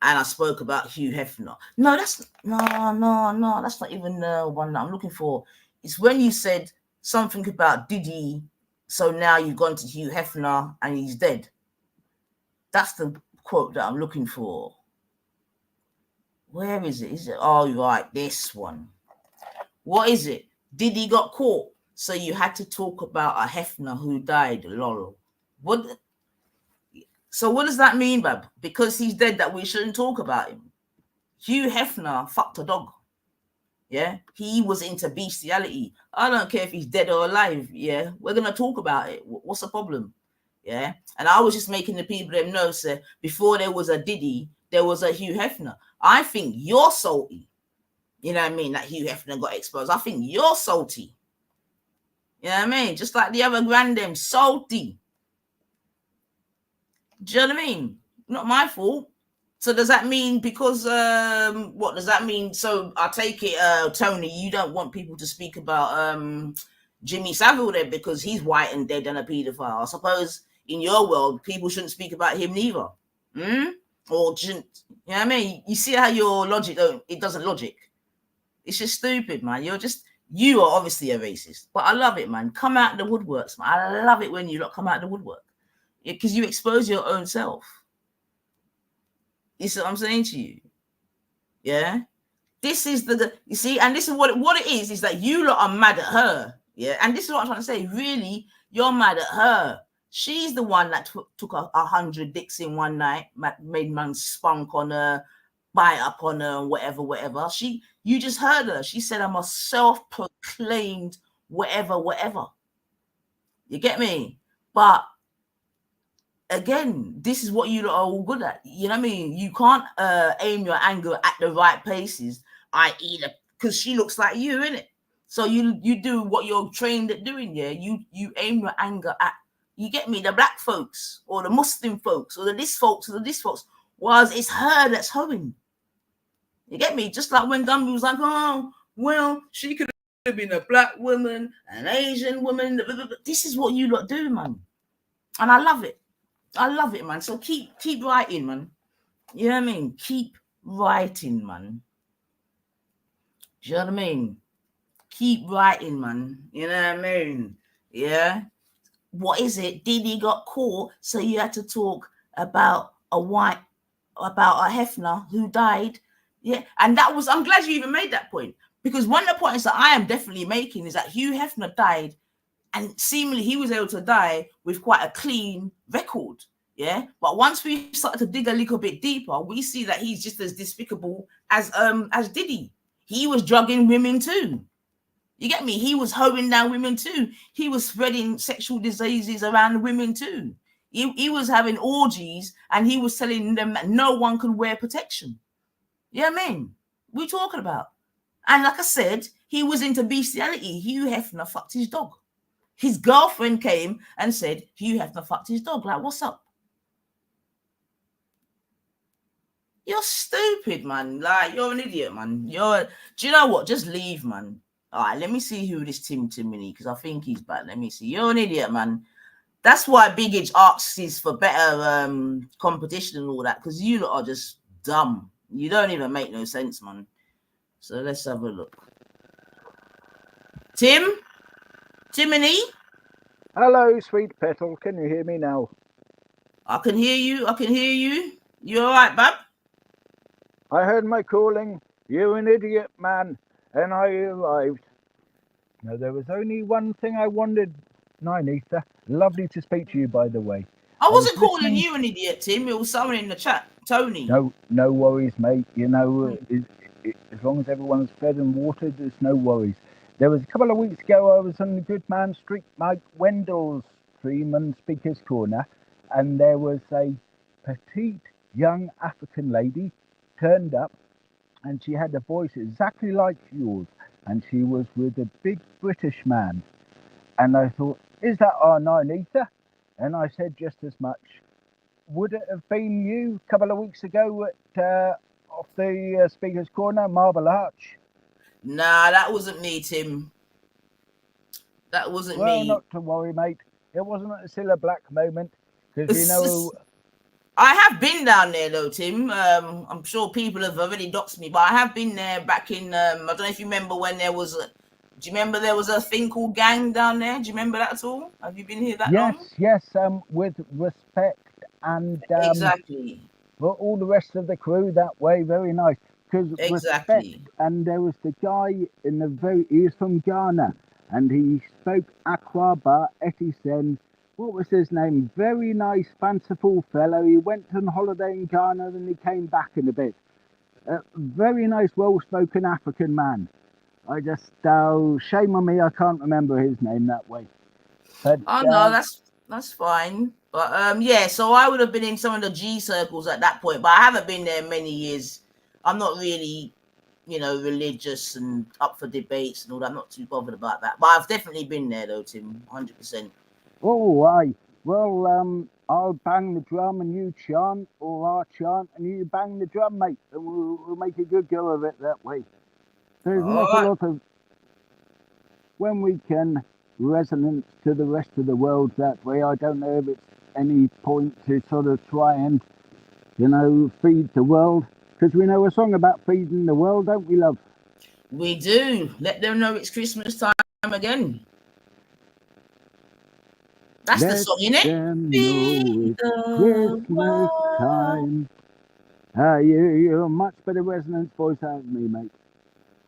and I spoke about Hugh Hefner. No, that's not even the one that I'm looking for. It's when you said something about Diddy, so now you've gone to Hugh Hefner and he's dead. That's the quote that I'm looking for. Where is it? Is it? Oh, right, this one. What is it? Diddy got caught. So you had to talk about a Hefner who died, lol. What? So what does that mean, Bab? Because he's dead that we shouldn't talk about him. Hugh Hefner fucked a dog. Yeah? He was into bestiality. I don't care if he's dead or alive. Yeah? We're going to talk about it. What's the problem? Yeah? And I was just making the people them know, sir, before there was a Diddy, there was a Hugh Hefner. I think you're salty. You know what I mean? That Hugh Hefner got exposed. I think you're salty. You know what I mean? Just like the other grandam, salty. Do you know what I mean? Not my fault. So does that mean because, what does that mean? So I take it, Tony, you don't want people to speak about Jimmy Savile then because he's white and dead and a paedophile. I suppose in your world, people shouldn't speak about him neither. Or shouldn't, you know what I mean? You see how your logic, it doesn't logic. It's just stupid, man. You are obviously a racist, but I love it, man. Come out the woodworks, man. I love it when you lot come out the woodwork because you expose your own self. You see what I'm saying to you? Yeah. This is you see, and this is what it is that you lot are mad at her. Yeah. And this is what I'm trying to say. Really, you're mad at her. She's the one that took 100 dicks in one night, made man spunk on her, bite up on her, and whatever. You just heard her. She said, I'm a self-proclaimed whatever. You get me? But again, this is what you are all good at. You know what I mean? You can't aim your anger at the right places, i.e. because she looks like you, innit? So you do what you're trained at doing, yeah? You aim your anger at, you get me, the black folks, or the Muslim folks, or the this folks, or the this folks, whilst it's her that's hoeing. You get me? Just like when Gumby was like, oh, well, she could have been a black woman, an Asian woman. This is what you lot do, man. And I love it. I love it, man. So keep writing, man. You know what I mean? Keep writing, man. Do you know what I mean? Keep writing, man. You know what I mean? Yeah. What is it? Diddy got caught, so you had to talk about a Hefner who died. Yeah, and I'm glad you even made that point, because one of the points that I am definitely making is that Hugh Hefner died, and seemingly he was able to die with quite a clean record. Yeah, but once we started to dig a little bit deeper, we see that he's just as despicable as Diddy. He was drugging women too. You get me? He was hoeing down women too. He was spreading sexual diseases around women too. He was having orgies, and he was telling them that no one could wear protection. You know what I mean? We're talking about. And like I said, he was into bestiality. Hugh Hefner fucked his dog. His girlfriend came and said, Hugh Hefner fucked his dog. Like, what's up? You're stupid, man. Like, you're an idiot, man. Do you know what? Just leave, man. All right, let me see who this Tim Timony, because I think he's back. Let me see. You're an idiot, man. That's why Big Age asks is for better competition and all that, because you lot are just dumb. You don't even make no sense, man. So let's have a look. Timony? Hello, sweet petal. Can you hear me now? I can hear you. You all right, bub? I heard my calling. You're an idiot, man. And I arrived. Now, there was only one thing I wanted, Nine Ether. Lovely to speak to you, by the way. I wasn't calling you an idiot, Tim. It was someone in the chat, Tony. No worries, mate. You know, as long as everyone's fed and watered, there's no worries. There was a couple of weeks ago, I was on the Good Man Street, Mike Wendell's stream and Speaker's Corner, and there was a petite young African lady turned up, and she had a voice exactly like yours, and she was with a big British man. And I thought, is that our Nine Ether? And I said just as much. Would it have been you a couple of weeks ago at off the Speaker's Corner, Marble Arch? Nah, that wasn't me, Tim. That wasn't me. Well, not to worry, mate. It wasn't a Cilla Black moment, because you know... I have been down there, though, Tim. I'm sure people have already doxed me, but I have been there back in... I don't know if you remember when there was... Do you remember there was a thing called Gang down there? Do you remember that at all? Have you been here that long? Yes, with respect and... exactly. For all the rest of the crew that way, very nice. Because respect, and there was the guy in the he was from Ghana, and he spoke Akwaba Etisen. What was his name? Very nice, fanciful fellow. He went on holiday in Ghana, and he came back in a bit. Very nice, well-spoken African man. I just, shame on me, I can't remember his name that way. But, no, that's fine. But yeah, so I would have been in some of the G circles at that point, but I haven't been there many years. I'm not really, religious and up for debates and all that. I'm not too bothered about that. But I've definitely been there though, Tim, 100%. Oh, aye. Well, I'll bang the drum and you chant, or I'll chant and you bang the drum, mate, and we'll make a good go of it that way. There's not a lot of, when we can, resonance to the rest of the world that way. I don't know if it's any point to sort of try and, feed the world. Because we know a song about feeding the world, don't we, love? We do. Let them know it's Christmas time again. That's the song, innit? Feed the Christmas time. You're a much better resonance voice out of me, mate.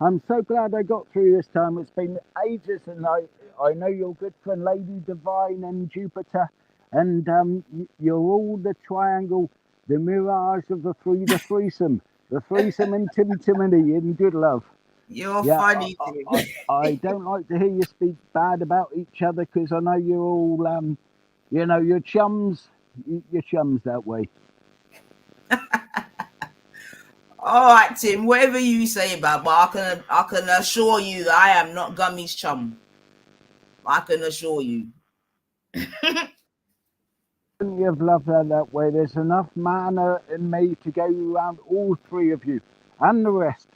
I'm so glad I got through this time. It's been ages, and I know your good friend Lady Divine and Jupiter, and you're all the triangle, the mirage of the threesome, the threesome in Timothy in good love. You're funny. I don't like to hear you speak bad about each other, because I know you're all, you're chums. You're chums that way. All right, Tim, whatever you say about, but I can assure you that I am not Gummy's chum. I can assure you. Plenty of love that way. There's enough manner in me to go around all three of you and the rest.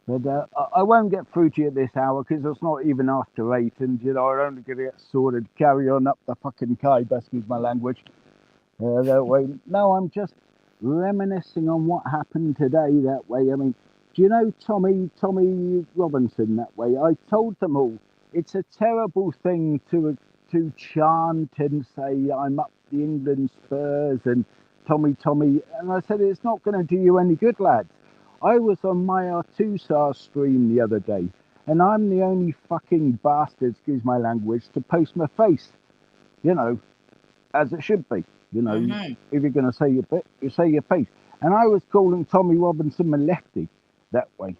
But I won't get through to you at this hour, because it's not even after 8, and I'm only going to get sorted. Carry on up the fucking Khyber, excuse my language. That way. No, I'm just reminiscing on what happened today that way. I mean, do you know Tommy Robinson that way? I told them all, it's a terrible thing to chant and say, I'm up the England Spurs and Tommy. And I said, it's not going to do you any good, lads. I was on my Artusa stream the other day, and I'm the only fucking bastard, excuse my language, to post my face, as it should be. If you're going to say your bit, you say your piece. And I was calling Tommy Robinson my lefty that way,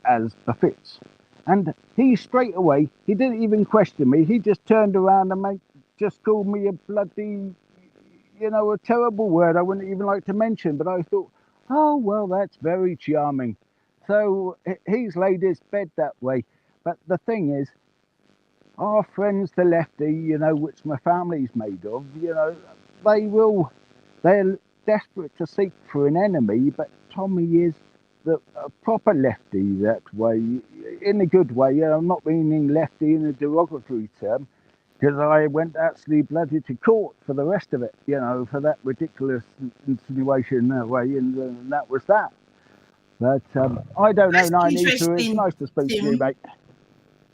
as befits. And he straight away, he didn't even question me. He just turned around and just called me a bloody, a terrible word I wouldn't even like to mention. But I thought, oh, well, that's very charming. So he's laid his bed that way. But the thing is, our friends, the lefty, which my family's made of, they're desperate to seek for an enemy, but Tommy is a proper lefty that way, in a good way. I'm not meaning lefty in a derogatory term, because I went actually bloody to court for the rest of it, for that ridiculous insinuation that way, and that was that. But I don't know, Nine-Eater. It's nice to speak to you, mate.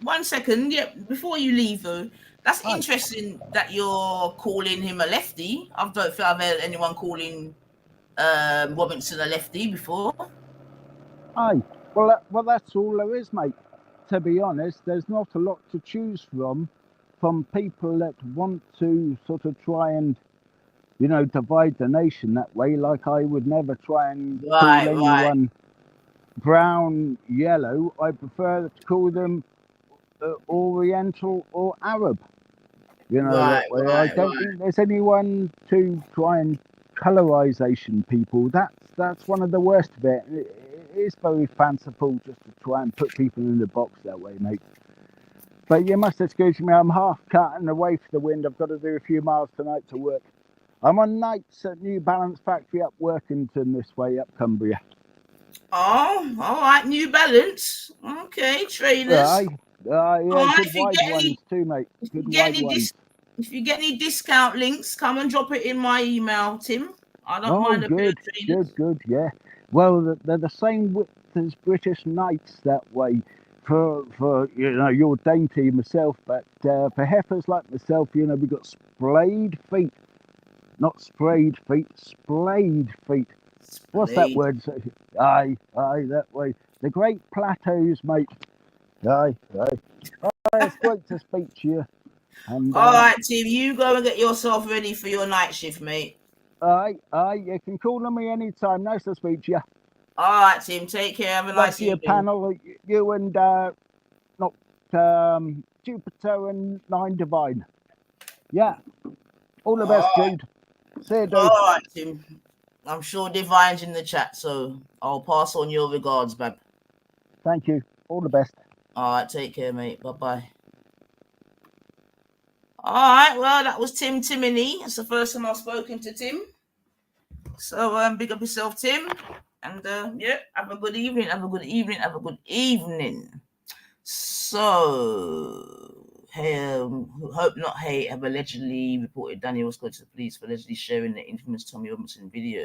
1 second, before you leave though, that's interesting that you're calling him a lefty. I don't think I've heard anyone calling Robinson a lefty before. Aye, well, that's all there is, mate. To be honest, there's not a lot to choose from people that want to sort of try and, divide the nation that way. Like I would never try and call anyone brown, yellow. I prefer to call them Oriental or Arab. That way. I don't think there's anyone to try and colorise Asian people. That's one of the worst of it. It is very fanciful just to try and put people in the box that way, mate. But you must excuse me, I'm half cutting away for the wind. I've got to do a few miles tonight to work. I'm on nights at New Balance factory up Workington this way, up Cumbria. Oh, all right, New Balance. Okay, trainers. Aye, good If you wide get ones any, too, mate. if Good you get wide any ones. if you get any discount links, come and drop it in my email, Tim. I don't mind a bit Good, of trainers. good, yeah. Well, they're the same width as British Knights that way. For your dainty myself, but for heifers like myself, we've got splayed feet. Not sprayed feet, splayed feet. What's that word? Aye, that way. The Great Plateaus, mate. Aye. It's great to speak to you. And, all right, Tim, you go and get yourself ready for your night shift, mate. Aye, you can call on me anytime. Nice to speak to you. All right, Tim, take care. Have a nice your evening. panel, you and Jupiter and Nine Divine. Yeah. All the best, Jude. See you, dude. All right, Tim. I'm sure Divine's in the chat, so I'll pass on your regards, bab. Thank you. All the best. All right, take care, mate. Bye-bye. All right, well, that was Tim Timony. It's the first time I've spoken to Tim. So big up yourself, Tim. And have a good evening. Have a good evening. So, Hope Not Hate have allegedly reported Daniel Scott to the police for allegedly sharing the infamous Tommy Robinson video.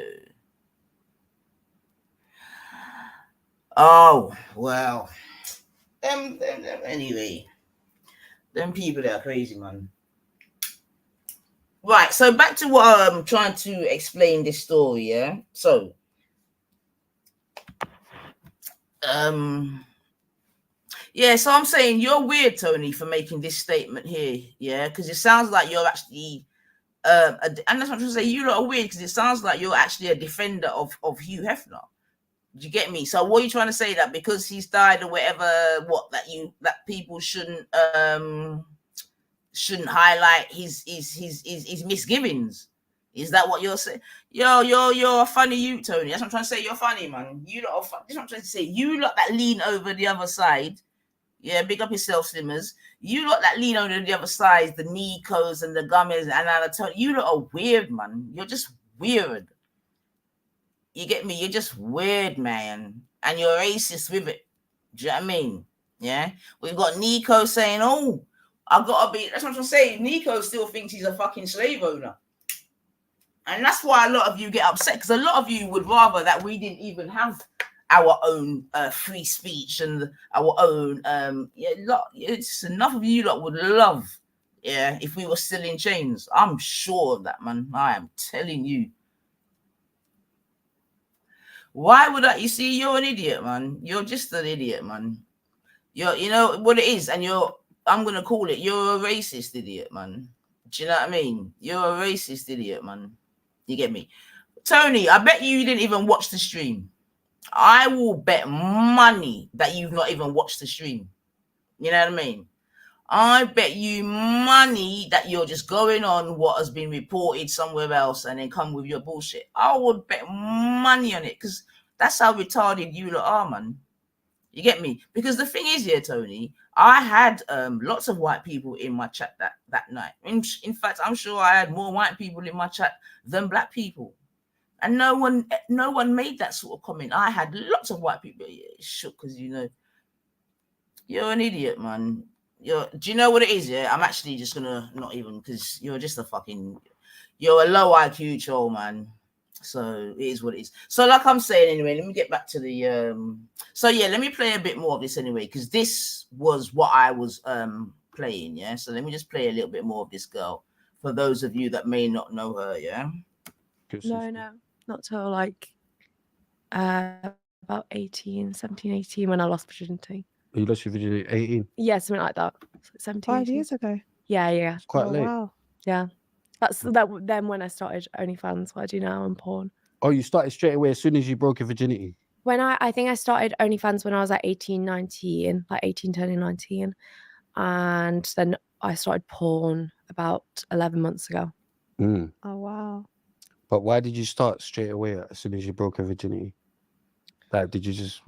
Oh, well. Anyway, them people that are crazy, man. Right, so back to what I'm trying to explain this story, yeah? So, so I'm saying you're weird, Tony, for making this statement here, yeah? Because it sounds like you're actually, and that's what I'm trying to say, you lot are weird because it sounds like you're actually a defender of Hugh Hefner. Do you get me? So what are you trying to say, that because he's died or whatever, that people shouldn't highlight his misgivings? Is that what you're saying? You're a funny you, Tony. That's what I'm trying to say. You're funny, man. You lot are funny. That's what I'm trying to say. You lot that lean over the other side. Yeah, big up yourself, Slimmers. You lot that lean over the other side, the Nikos and the Gummies and Anatole. You lot are weird, man. You're just weird. You get me? You're just weird, man. And you're racist with it. Do you know what I mean? Yeah? We've got Nico saying, oh, I've got to be... That's what I'm saying. Nico still thinks he's a fucking slave owner. And that's why a lot of you get upset, because a lot of you would rather that we didn't even have our own free speech and our own... it's enough of you lot would love, if we were still in chains. I'm sure of that, man. I am telling you. Why would I? You see, you're an idiot, man. You're just an idiot, man. You know what it is, and I'm gonna call it, you're a racist idiot, man. Do you know what I mean? You're a racist idiot, man. You get me? Tony, I bet you didn't even watch the stream. I will bet money that you've not even watched the stream. You know what I mean? I bet you money that you're just going on what has been reported somewhere else and then come with your bullshit. I would bet money on it, because that's how retarded you lot are, man. You get me? Because the thing is here, Tony, I had lots of white people in my chat that night. In fact, I'm sure I had more white people in my chat than black people. And no one made that sort of comment. I had lots of white people shook because you're an idiot, man. Do you know what it is? Yeah, I'm actually just gonna not even, because you're just you're a low IQ troll, man. So it is what it is. So like I'm saying anyway, let me get back to the so yeah, let me play a bit more of this anyway, because this was what I was playing. Yeah, so let me just play a little bit more of this girl for those of you that may not know her. Yeah. No, not till like about 17, 18 when I lost virginity. You lost your virginity at 18? Yeah, something like that. 17, 5 18. years ago. Yeah. It's quite late. Wow. Yeah. Then when I started OnlyFans, what I do now, and porn. Oh, you started straight away as soon as you broke your virginity? When I think I started OnlyFans when I was like 18, 19, like 18 turning 19. And then I started porn about 11 months ago. Mm. Oh, wow. But why did you start straight away as soon as you broke your virginity? Like, did you just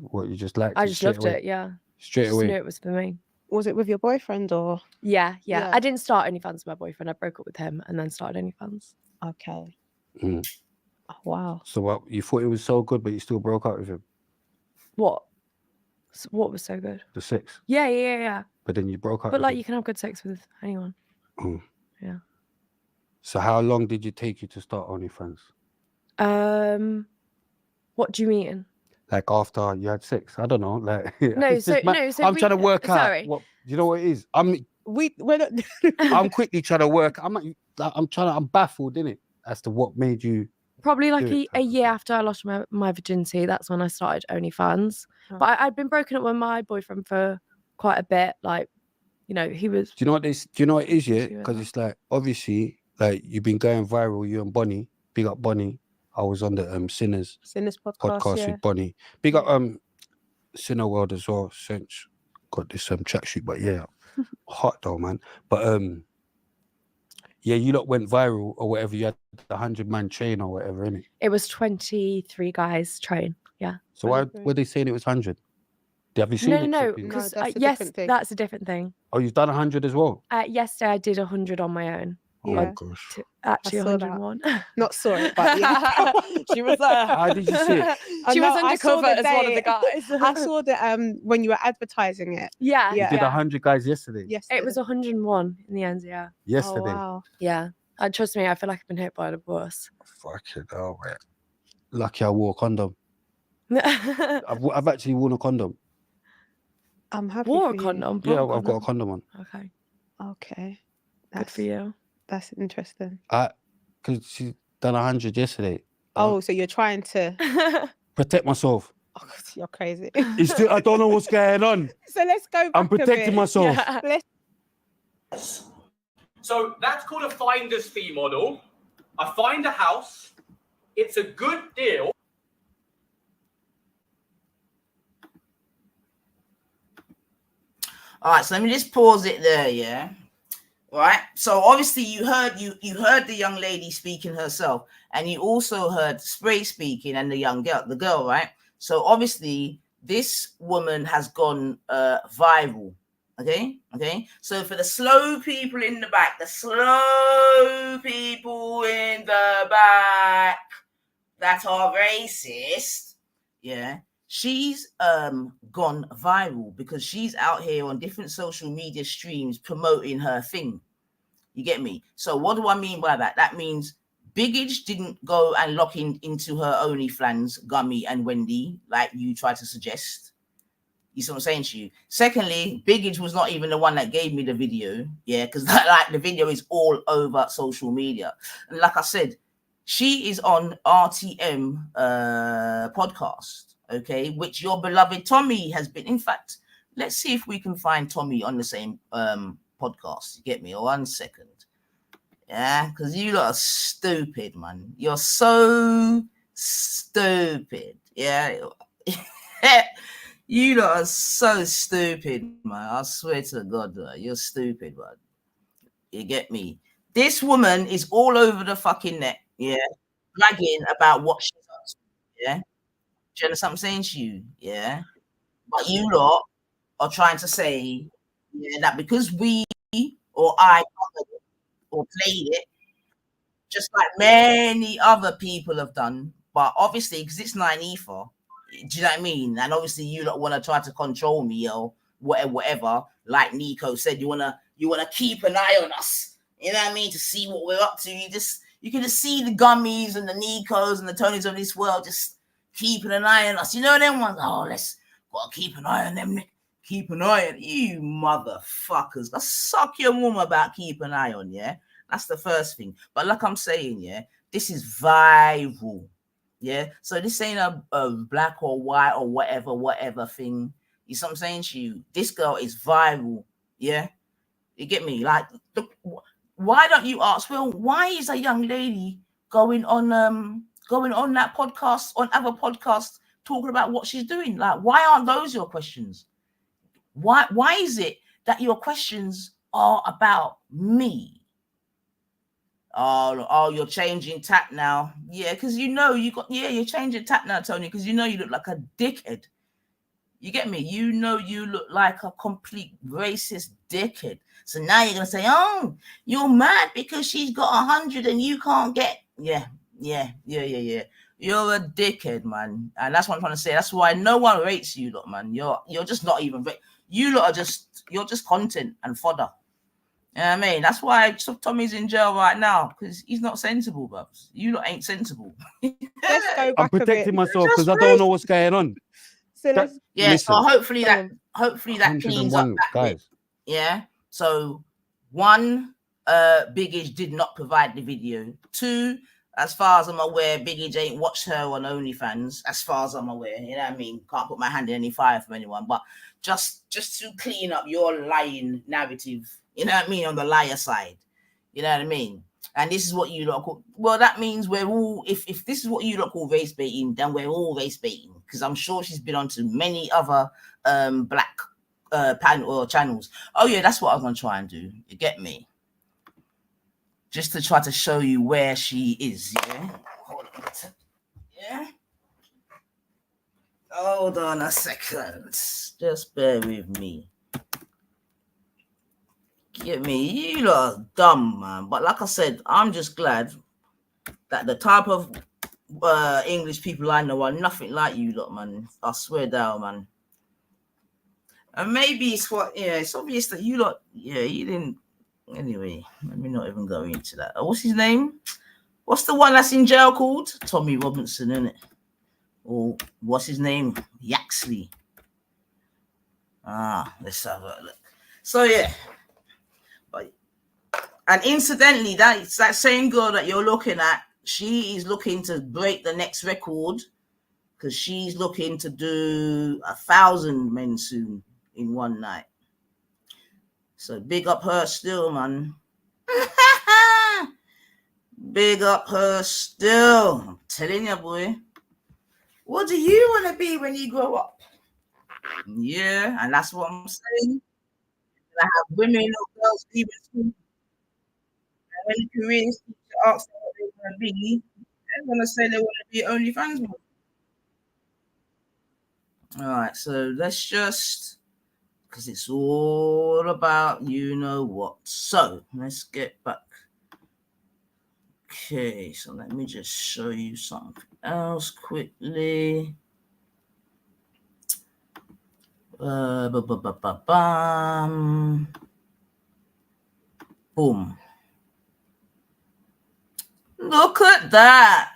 liked I it just straight loved away? it, yeah. Straight Just away? knew it was for me. Was it with your boyfriend or? Yeah. Yeah. I didn't start OnlyFans with my boyfriend. I broke up with him and then started OnlyFans. Okay. Mm. Oh, wow. So what, you thought it was so good, but you still broke up with him? What was so good? The sex? Yeah. But then you broke up But with like him? you can have good sex with anyone. Mm. Yeah. So how long did it take you to start OnlyFans? What do you mean? Like after you had sex? I don't know. Like No, it's just I'm trying to work out. sorry. What, you know what it is? We're not. I'm quickly trying to work. I'm baffled, innit, as to what made you. Probably like Do it. a year after I lost my virginity. That's when I started OnlyFans. But I'd been broken up with my boyfriend for quite a bit. Like, he was. Do you know what this? Do you know what it is? Yeah, See what because that- it's like obviously like you've been going viral. You and Bonnie, big up Bonnie. I was on the Sinners Sinners podcast. podcast Yeah. with Bonnie. Big up Sinner World as well. Since got this tracksuit, but yeah, hot though, man. But yeah, you lot went viral or whatever. You had the 100-man train or whatever, innit? It was 23 guys train. Yeah. So why 23. were they saying it was 100? Have you seen it? No, Sophie? because that's a yes, different thing. that's a different thing. Oh, you've done 100 as well. Yesterday I did 100 on my own. Oh Yeah. gosh. Actually, I saw that. 101. Not saw it, but yeah. She was there. How did you see it? She was I saw undercover the as one of the day. guys. I saw that when you were advertising it. Yeah. You Yeah. did 100 guys yesterday. Yes. It was 101 in the end. Yeah. Yesterday. Oh, wow. Yeah. Trust me, I feel like I've been hit by the bus. Fucking hell, man. Lucky I wore a condom. Wore I've actually worn a condom. I'm happy. a for you. condom. Yeah, bought I've got a condom on. Okay. Okay. Good for you. That's interesting. Because she done 100 yesterday. Oh, so you're trying to. Protect myself. Oh, God, you're crazy. I don't know what's going on. So let's go back I'm a bit. protecting myself. Let's So that's called a finder's fee model. I find a house. It's a good deal. All right, so let me just pause it there, yeah. Right. So obviously you heard the young lady speaking herself, and you also heard Spray speaking and the girl, right? So obviously this woman has gone viral. Okay. So for the slow people in the back, that are racist, yeah. She's gone viral because she's out here on different social media streams promoting her thing. You get me? So what do I mean by that? That means Biggage didn't go and lock into her OnlyFans, Gummy and Wendy, like you tried to suggest. You see what I'm saying to you? Secondly, Biggage was not even the one that gave me the video. Yeah, because like the video is all over social media. And like I said, she is on RTM podcast. Okay, which your beloved Tommy has been. In fact, let's see if we can find Tommy on the same podcast. You get me? 1 second. Yeah, because you lot are stupid, man. You're so stupid. Yeah. You lot are so stupid, man. I swear to God, you're stupid, man. You get me? This woman is all over the fucking net, yeah, bragging about what she's up to, yeah. Do you understand what I'm saying to you? Yeah. But you lot are trying to say, yeah, that because we or I covered it or played it, just like many other people have done, But obviously, because it's 9 ether, do you know what I mean? And obviously, you don't want to try to control me or whatever. Like Nico said, you wanna keep an eye on us. You know what I mean? To see what we're up to. You can just see the Gummies and the Nicos and the Tonys of this world just keeping an eye on us. You know them ones? Oh, gotta keep an eye on them. Keep an eye on you, motherfuckers. Let's suck your mum about keep an eye on, yeah? That's the first thing. But like I'm saying, yeah, this is viral. Yeah, so this ain't a black or white or whatever thing. You see what I'm saying to you? This girl is viral. Yeah, you get me? Like, why don't you ask? Well, why is a young lady going on that podcast, on other podcasts, talking about what she's doing? Like, why aren't those your questions? Why is it that your questions are about me? Oh, you're changing tack now. Yeah, because you're changing tack now, Tony, because you look like a dickhead. You get me? You look like a complete racist dickhead. So now you're gonna say, oh, you're mad because she's got 100 and you can't get. Yeah. You're a dickhead, man. And that's what I'm trying to say. That's why no one rates you, look, man. You're just not even you lot you're just content and fodder. You know what I mean? That's why Tommy's in jail right now, because he's not sensible, bubs. You lot ain't sensible. Let's go back I'm protecting myself because I don't know what's going on. So let's So hopefully that cleans up that guys. bit. Yeah. So 1, Big Age did not provide the video. 2, as far as I'm aware, Big Age ain't watched her on OnlyFans. As far as I'm aware, you know what I mean. Can't put my hand in any fire from anyone, but just to clean up your lying narrative. You know what I mean? On the liar side. You know what I mean? And this is what you lot call, well, that means we're all, if this is what you lot call race baiting, then we're all race baiting. Because I'm sure she's been on to many other black channels. Oh yeah, that's what I'm going to try and do. You get me? Just to try to show you where she is, yeah? Hold on a second. Yeah? Hold on a second. Just bear with me. Get me? You lot are dumb, man. But like I said, I'm just glad that the type of English people I know are nothing like you lot, man. I swear down, man. And maybe it's obvious that you lot, you didn't. Anyway, let me not even go into that. What's his name? What's the one that's in jail called? Tommy Robinson, innit? Or what's his name? Yaxley. Let's have a look. So yeah. And incidentally, that's that same girl that you're looking at, she is looking to break the next record because she's looking to do 1,000 men soon in one night. So big up her still, man. Big up her still. I'm telling you, boy. What do you want to be when you grow up? Yeah, and that's what I'm saying. I have women or girls leaving school. When the Korean teacher asks them what they want to be, they're going to say they want to be OnlyFans model. All right, so let's just, because it's all about you know what. So let's get back. Okay, so let me just show you something else quickly. Boom. Look at that.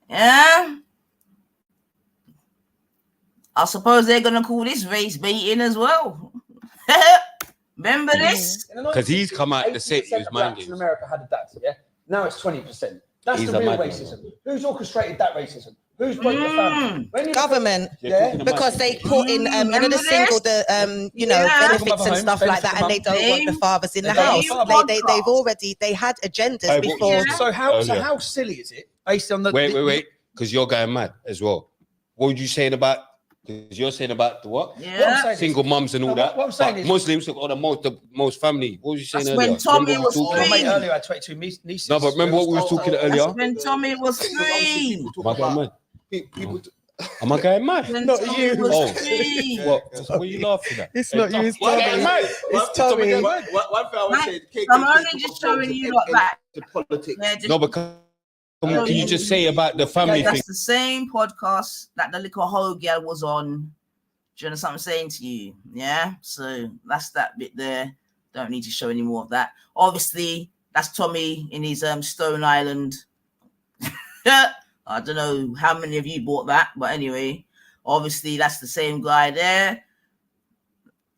Yeah. I suppose they're going to call this race baiting as well. Remember this? Because he's come out to say his mind in America had a dad, yeah? Now it's 20%. That's the real racism. Who's orchestrated that racism? Who's broke the family? Government, because they put in another single benefits and stuff like that, and they don't want the fathers in the house. They had agendas before. So how silly is it based on the wait, because you're going mad as well. What were you saying about? Because you're saying about the what? Yeah. Single mums and all that. What I'm saying is Muslims have got the most family. What was you saying earlier? When Tommy was free. Earlier, I had 22 nieces. No, but remember what we were talking earlier? That's when Tommy was free. Am I going mad? Am I going mad? Not you. What are you laughing at? It's not you. It's Tommy. It's Tommy. One thing I would say, I'm only just showing you like that. The politics. Yeah, just, No, because Can you just say about the family that's thing? the same podcast that the little hoe girl was on. Do you understand what I'm saying to you? Yeah. So that's that bit there. Don't need to show any more of that. Obviously, that's Tommy in his Stone Island. I don't know how many of you bought that, but anyway, obviously that's the same guy there.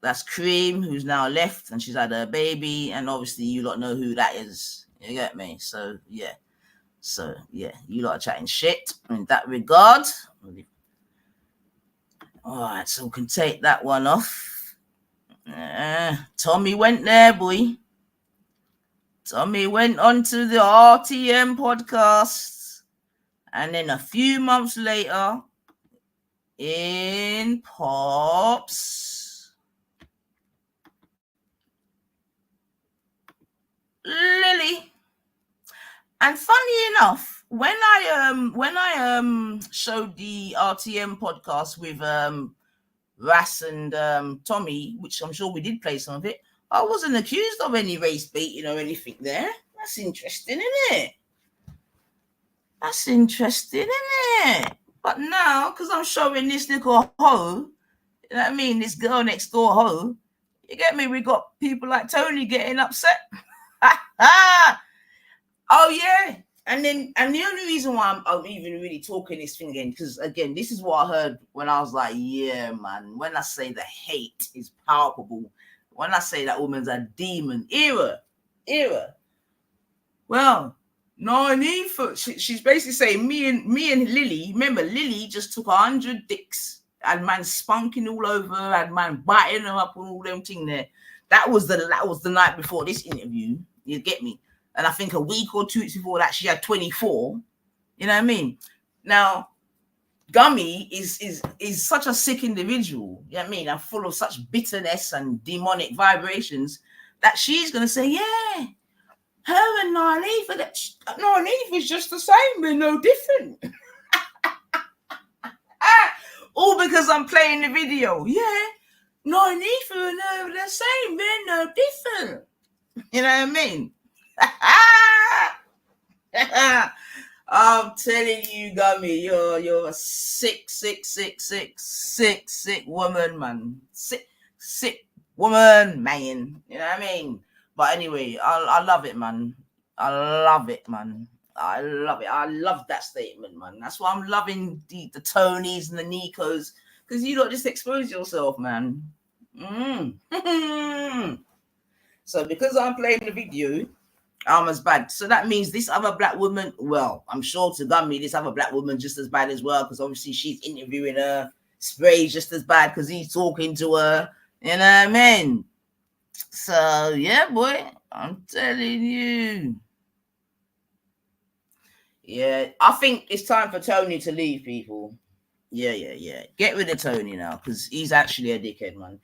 That's Cream, who's now left, and she's had a baby, and obviously you lot know who that is. You get me? So yeah, you lot are chatting shit in that regard. All right, so we can take that one off. Tommy went there, boy. Tommy went on to the RTM podcast. And then a few months later, in pops Lily. And funny enough, when I showed the RTM podcast with Ras and Tommy, which I'm sure we did play some of it, I wasn't accused of any race baiting or anything there. That's interesting, isn't it? That's interesting, isn't it? But now, because I'm showing this little hoe, you know what I mean, this girl next door hoe, you get me? We got people like Tony getting upset. Oh yeah. And the only reason why I'm even really talking this thing again, because again, this is what I heard when I was like, yeah, man, when I say the hate is palpable, when I say that woman's a demon, era. Well, no need for. She's basically saying me and Lily. Remember, Lily just took 100 dicks, had man spunking all over, had man biting her up and all them thing there. That was the night before this interview. You get me? And I think a week or 2 weeks before that, she had 24. You know what I mean? Now, Gummy is such a sick individual. You know what I mean? And full of such bitterness and demonic vibrations that she's gonna say, yeah. Her and Narleaf is just the same. They're no different. All because I'm playing the video. Yeah, Narleaf and her are the same. They're no different. You know what I mean? I'm telling you, Gummy, you're a sick woman, man. Sick woman, man. You know what I mean? But anyway, I love it, man. I love it. I love that statement, man. That's why I'm loving the Tonys and the Nikos, because you don't just expose yourself, man. So because I'm playing the video, I'm as bad. So that means this other black woman, well, I'm sure to Gummy, this other black woman just as bad as well, because obviously she's interviewing her. Spray's just as bad because he's talking to her. You know what I mean? So, yeah, boy, I'm telling you. Yeah, I think it's time for Tony to leave, people. Yeah. Get rid of Tony now, because he's actually a dickhead, man.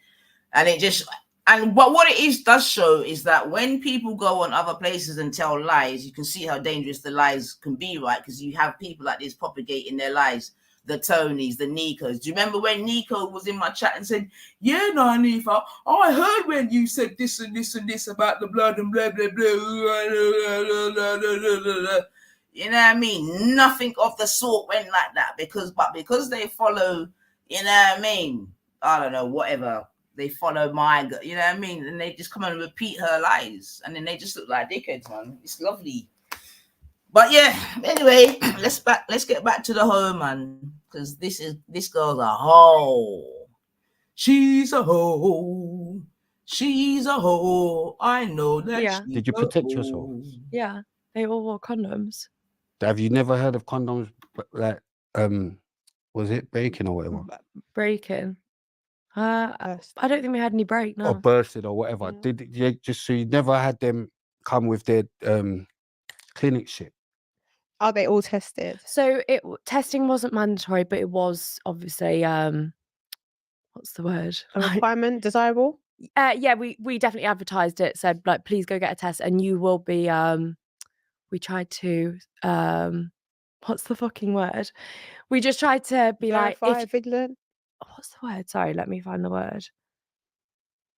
But what it does show is that when people go on other places and tell lies, you can see how dangerous the lies can be, right? Because you have people like this propagating their lies. The Tonys, the Nikos. Do you remember when Nico was in my chat and said, yeah, Nanifa, I heard when you said this and this and this about the blood and blah, blah, blah. You know what I mean? Nothing of the sort went like that because they follow, you know what I mean? I don't know, whatever. They follow my, you know what I mean? And they just come and repeat her lies. And then they just look like dickheads, man. It's lovely. But yeah, anyway, let's get back to the hoe, man, because this girl's a hoe. She's a hoe. I know that. Yeah. Did you protect yourself? Yeah, they all wore condoms. Have you never heard of condoms like was it breaking or whatever? Breaking. I don't think we had any break. No. Or bursted or whatever. Did you just so you never had them come with their clinic shit? Are they all tested? So testing wasn't mandatory, but it was obviously what's the word? A requirement, desirable? Yeah, we definitely advertised it, said like please go get a test and you will be we tried to what's the fucking word? We just tried to be Verify, vigilant. What's the word? Sorry, let me find the word.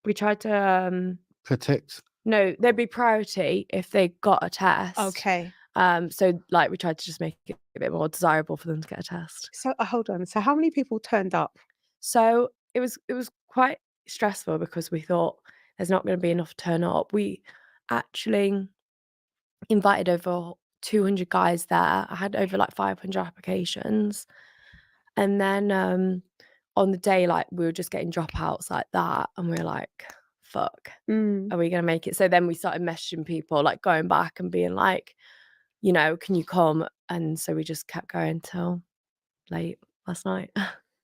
We tried to protect. No, there'd be priority if they got a test. Okay. So like we tried to just make it a bit more desirable for them to get a test. So hold on. So how many people turned up? So it was quite stressful because we thought there's not going to be enough to turn up. We actually invited over 200 guys there. I had over like 500 applications. And then on the day, like we were just getting dropouts like that. And we were like, fuck, are we going to make it? So then we started messaging people, like going back and being like, you know, can you come? And so we just kept going till late last night.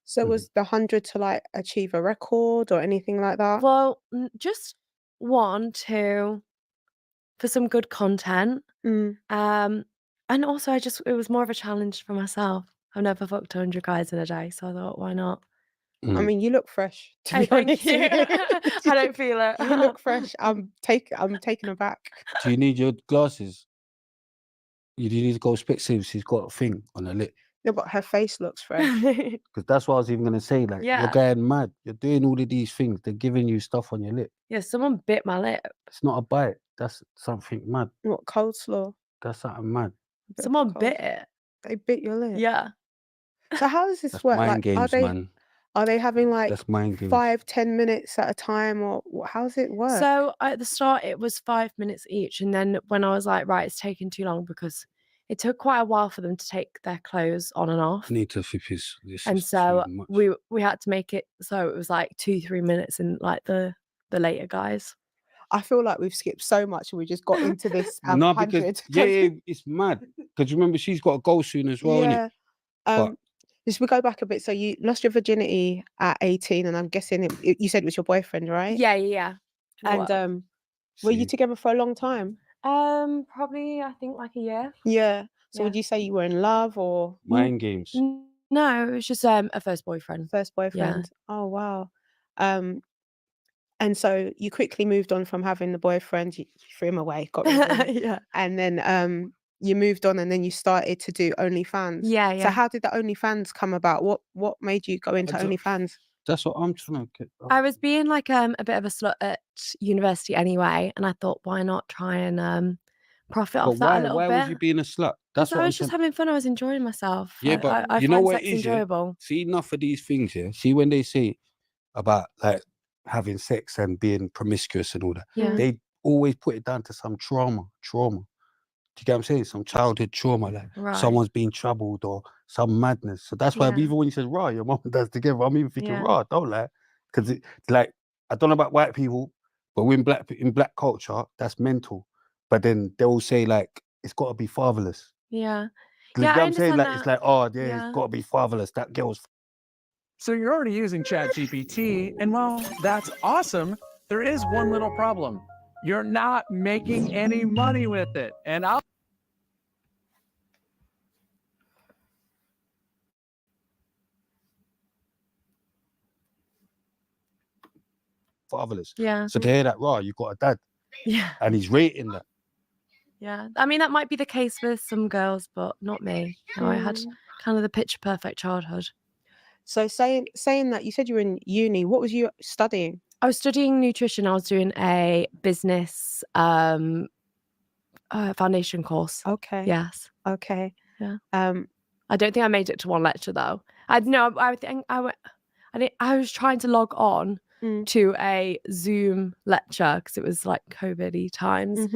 So was the 100 to like achieve a record or anything like that? Well, just for some good content. And also it was more of a challenge for myself. I've never fucked 100 guys in a day, so I thought, why not? I mean, you look fresh. To be Thank honest, you. I don't feel it. you look fresh. I'm taken aback. Do you need your glasses? You do need to go Specsavers. She's got a thing on her lip. No, but her face looks fresh. Because that's what I was even going to say. Like, Yeah. you're going mad. You're doing all of these things. They're giving you stuff on your lip. Yeah, someone bit my lip. It's not a bite. That's something mad. What, coleslaw? That's something mad. Someone bit it. They bit your lip. Yeah. So how does this That's work? mind Like, games, man. are they having like That's mind games. 5-10 minutes at a time, or how does it work? So at the start, it was 5 minutes each. And then when I was like, right, it's taking too long because it took quite a while for them to take their clothes on and off. I need to flip this. And so we had to make it so it was like 2-3 minutes in like the later guys. I feel like we've skipped so much and we just got into this. No, 100. because it's mad. Because remember, she's got to go soon as well. Yeah. But Just we go back a bit. So you lost your virginity at 18, and I'm guessing you said it was your boyfriend, right? Yeah. And were you together for a long time? Probably I think like a year. Yeah. So Yeah. would you say you were in love or mind games. No, it was just a first boyfriend. First boyfriend. Oh wow. And so you quickly moved on from having the boyfriend. You threw him away, got rid of him. Yeah. And then you moved on, and then you started to do OnlyFans. Yeah. So how did the OnlyFans come about? What made you go into OnlyFans? That's what I'm trying to get. I was being like a bit of a slut at university anyway, and I thought, why not try and profit off that a little bit? Why was you being a slut? That's what I was just having fun. I was enjoying myself. Yeah, but I you know find what sex it is, yeah? enjoyable. See, enough of these things, yeah. See, when they say about like having sex and being promiscuous and all that, Yeah. they always put it down to some trauma. Do you get what I'm saying? Some childhood trauma, like Right. someone's been troubled or some madness. So that's why Yeah. even when you said, "Raw, your mom and dad's together," I'm even thinking, Yeah. "Raw, don't lie," because it's like I don't know about white people, but in black culture, that's mental. But then they'll say like it's got to be fatherless. Yeah. You Yeah, get I what I'm saying? understand Like it's that. like, oh yeah, Yeah. it's got to be fatherless. That girl's. So you're already using ChatGPT, and while that's awesome, there is one little problem. You're not making any money with it. And I'll fatherless. Yeah. So to hear that, Raw, you got a dad, Yeah. and he's rating that. Yeah. I mean, that might be the case with some girls, but not me. No, I had kind of the picture perfect childhood. So saying that, you said you were in uni. What was you studying? I was studying nutrition. I was doing a business foundation course. Okay. Yes. Okay. Yeah. I don't think I made it to one lecture though. I think I was trying to log on to a Zoom lecture because it was like COVID-y times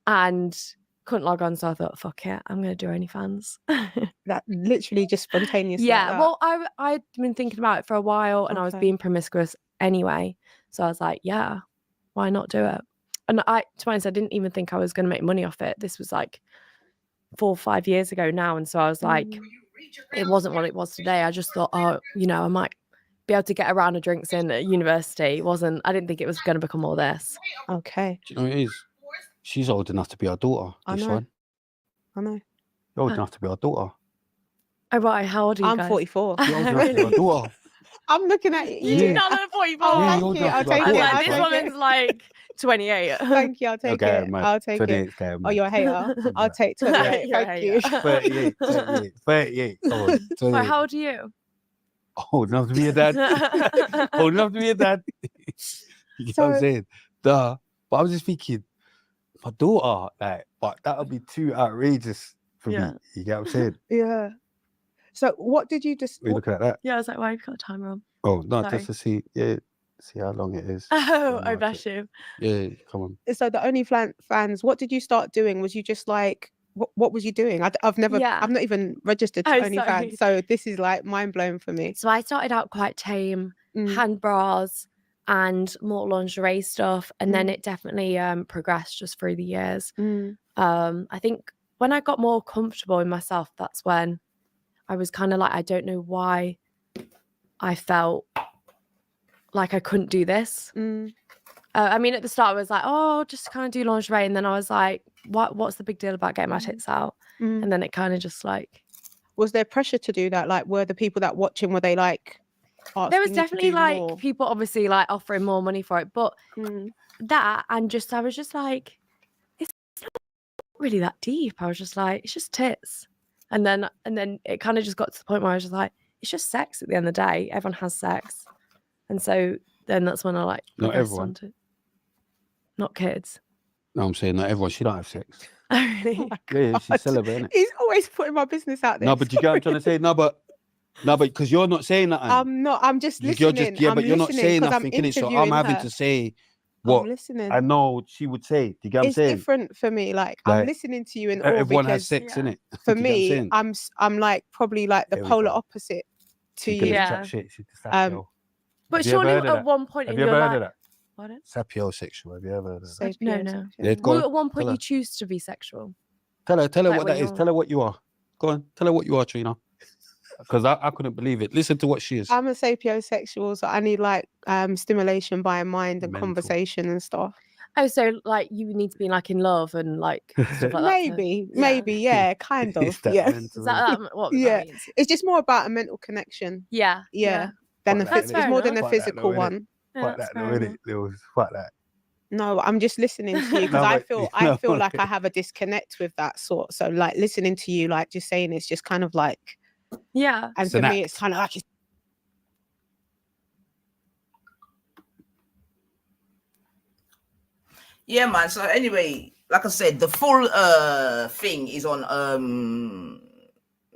and couldn't log on. So I thought, fuck it, I'm going to do OnlyFans. That literally just spontaneous. Yeah. Well, I'd been thinking about it for a while and I was being promiscuous anyway. So I was like, yeah, why not do it? And to be honest, I didn't even think I was going to make money off it. This was like 4 or 5 years ago now. And so I was like, it wasn't what it was today. I just thought, I might be able to get a round of drinks in at university. I didn't think it was going to become all this. Okay. Do you know what it is? She's old enough to be our daughter. I This know. one. I know. You're old enough to be our daughter. Oh, right. How old are you I'm guys? 44. You're old enough to be our daughter. I'm looking at you. Yeah. No, I'm 44. Oh, Yeah, thank you're you. old I'll enough to be take our it. daughter. I'll This take it. woman's like 28. Thank you. I'll take Okay, it. man. I'll take 28, it. okay, Oh, man. you're a hater. I'll take 28. You're a Thank you. hater. 38. Come on, 28. Right, how old are you? Old enough to be a dad. Old enough to be a dad. You know what I'm saying? Duh. But I was just thinking, my daughter, like, but that would be too outrageous for me. You get what I'm saying? Yeah. So what did you just? We're looking at that. Yeah, I was like, why have you got a timer on? Oh no, Sorry. just to see, see how long it is. Oh, bless you. Yeah, come on. So the OnlyFans, what did you start doing? Was you just like, what was you doing? I've never, I'm not even registered to OnlyFans, so this is like mind blowing for me. So I started out quite tame, hand bras and more lingerie stuff, and then it definitely progressed just through the years. I think when I got more comfortable in myself, that's when I was kind of like, I don't know why I felt like I couldn't do this. I mean, at the start, I was like, oh, just kind of do lingerie. And then I was like, what's the big deal about getting my tits out? And then it kind of just like... Was there pressure to do that? Like, were the people that watching, were they like... There was definitely like people obviously like offering more money for it. But that, and just, I was just like, it's not really that deep. I was just like, it's just tits. And then it kind of just got to the point where I was just like, it's just sex at the end of the day. Everyone has sex. And so then that's when I like... Not everyone. Not kids. No, I'm saying not everyone. She don't have sex. Oh, really? Yeah, she's celebrating it. He's always putting my business out there. No, but you get what I'm trying to say? No, but because you're not saying that. I'm not. I'm just listening. But you're not saying nothing, innit? So I'm having to say what I know she would say. Do you get what I'm saying? It's different for me. Like I'm listening to you in awe. Everyone has sex, innit? For me, I'm like probably like the polar opposite to you. But surely at one point in your life... Sapiosexual. Have you ever heard of that? No. Yeah, Well, at one point you choose to be sexual. Tell her Like what that is. Tell her what you are. Go on. Tell her what you are, Trina. Because I couldn't believe it. Listen to what she is. I'm a sapiosexual, so I need like stimulation by mind and conversation and stuff. Oh, so like you need to be like in love and like stuff like maybe, yeah, kind of. Yeah. Is that what that means? It's just more about a mental connection. Yeah. Than it's more than a physical one. Fuck that, though, innit? Fuck that. No, I'm just listening to you because I feel like I have a disconnect with that sort. So like listening to you, like just saying it's just kind of like, yeah. And for me, it's kind of like. Yeah, man. So anyway, like I said, the full thing is on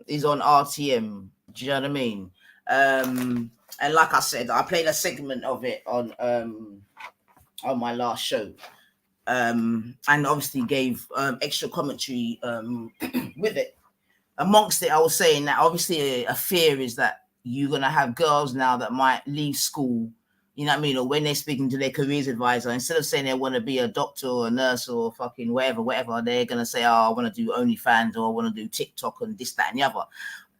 RTM. Do you know what I mean? And like I said, I played a segment of it on my last show, and obviously gave extra commentary with it. Amongst it, I was saying that obviously a fear is that you're gonna have girls now that might leave school, you know what I mean, or when they're speaking to their careers advisor, instead of saying they want to be a doctor or a nurse or fucking whatever, they're gonna say, oh, I want to do OnlyFans or I want to do TikTok and this, that, and the other.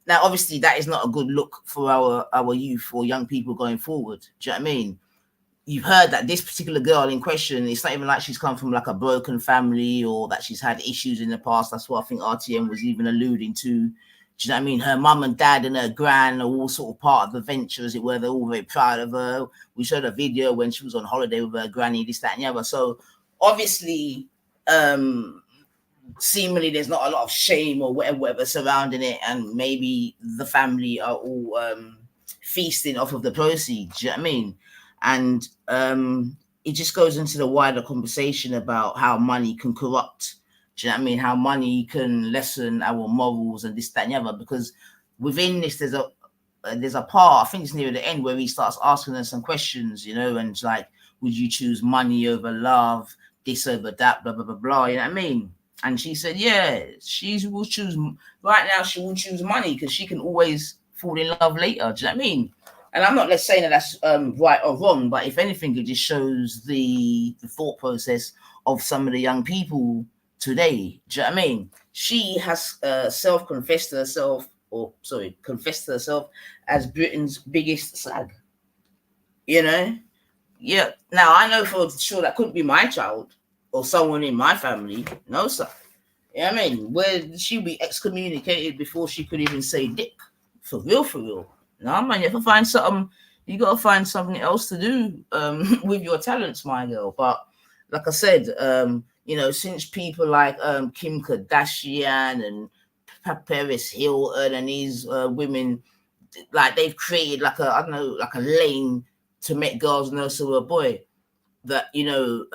Now, obviously, that is not a good look for our youth or young people going forward. Do you know what I mean? You've heard that this particular girl in question, it's not even like she's come from like a broken family or that she's had issues in the past. That's what I think RTM was even alluding to. Do you know what I mean? Her mum and dad and her gran are all sort of part of the venture, as it were. They're all very proud of her. We showed a video when she was on holiday with her granny, this, that, and the other. So obviously, seemingly there's not a lot of shame or whatever surrounding it, and maybe the family are all feasting off of the proceeds. Do you know what I mean? And it just goes into the wider conversation about how money can corrupt. Do you know what I mean? How money can lessen our morals and this, that, and the other. Because within this, there's a part, I think it's near the end, where he starts asking us some questions, you know, and it's like, would you choose money over love, this over that, blah, blah, blah, blah, you know what I mean? And she said, yeah, she will choose, right now she will choose money because she can always fall in love later. Do you know what I mean? And I'm not saying that that's right or wrong, but if anything, it just shows the thought process of some of the young people today. Do you know what I mean? She has confessed to herself as Britain's biggest slag. You know? Yeah. Now, I know for sure that couldn't be my child or someone in my family. No, sir. You know what I mean? Where she'd be excommunicated before she could even say dick. For real. No, man, you have to find something. You got to find something else to do with your talents, my girl. But like I said, you know, since people like Kim Kardashian and Paris Hilton and these women, like they've created like a lane to make girls nurse to a boy. that, you know,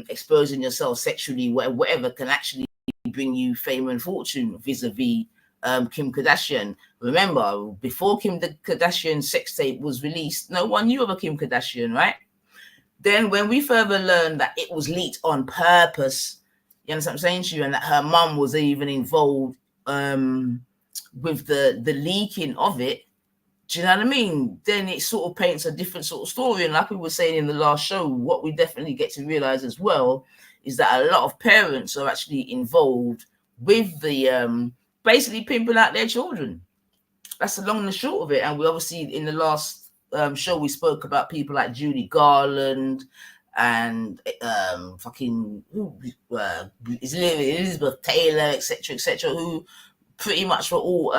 exposing yourself sexually, whatever, can actually bring you fame and fortune vis-a-vis Kim Kardashian. Remember, before Kim Kardashian sex tape was released, no one knew of a Kim Kardashian, right? Then when we further learned that it was leaked on purpose, you understand what I'm saying to you, and that her mum was even involved with the leaking of it, do you know what I mean? Then it sort of paints a different sort of story. And like we were saying in the last show, what we definitely get to realize as well is that a lot of parents are actually involved with the basically pimping out their children. That's the long and the short of it. And we obviously, in the last show, we spoke about people like Judy Garland and Elizabeth Taylor, etc., who pretty much were all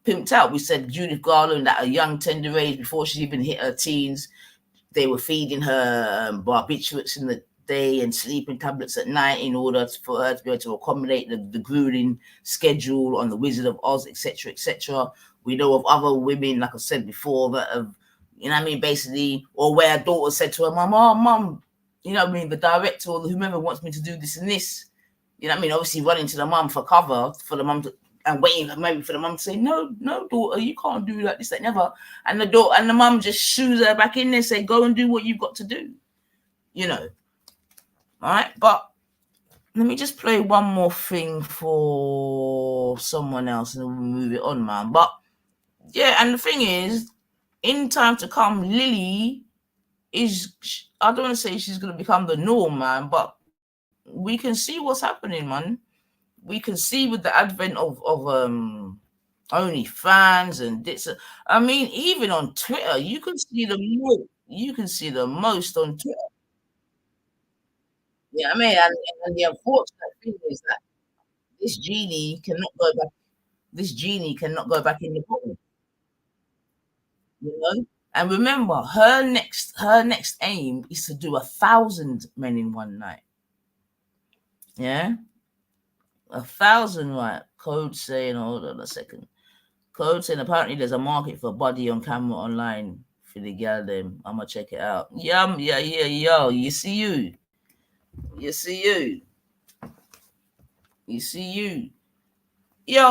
pimped out. We said Judith Garland at a young, tender age, before she even hit her teens, they were feeding her barbiturates in the day and sleeping tablets at night in order for her to be able to accommodate the grueling schedule on The Wizard of Oz, etc., etc. We know of other women, like I said before, that have, you know what I mean, basically, or where a daughter said to her mum, "Oh, mum, you know what I mean, the director or whomever wants me to do this and this." You know what I mean? Obviously running to the mum for cover, for the mum to, and waiting maybe for the mum to say, no, daughter, you can't do that, this, that, never. And the daughter and the mum just shoos her back in there, say, go and do what you've got to do. You know. All right, but let me just play one more thing for someone else and then we'll move it on, man. But yeah, and the thing is, in time to come, Lily is, I don't want to say she's going to become the norm, man, but we can see what's happening, man. We can see with the advent of OnlyFans and this. I mean, even on Twitter, you can see the most. You can see the most on Twitter. Yeah, I mean, and the unfortunate thing is that this genie cannot go back. This genie cannot go back in the bottle. You know, and remember, her next aim is to do 1,000 men in one night. Yeah. 1,000, right? Code saying, hold on a second. Code saying apparently there's a market for body on camera online for the girl them. I'ma check it out. Yeah, yo. You see you. Yo,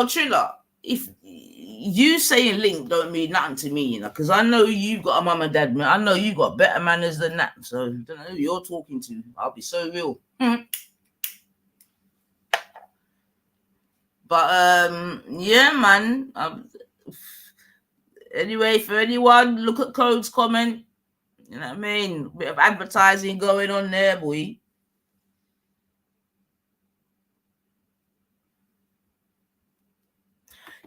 Trilla, if you saying link don't mean nothing to me, you know, because I know you got a mum and dad, man. I know you got better manners than that. So I don't know who you're talking to. I'll be so real. But yeah, man. Anyway, for anyone, look at Code's comment. You know what I mean? Bit of advertising going on there, boy.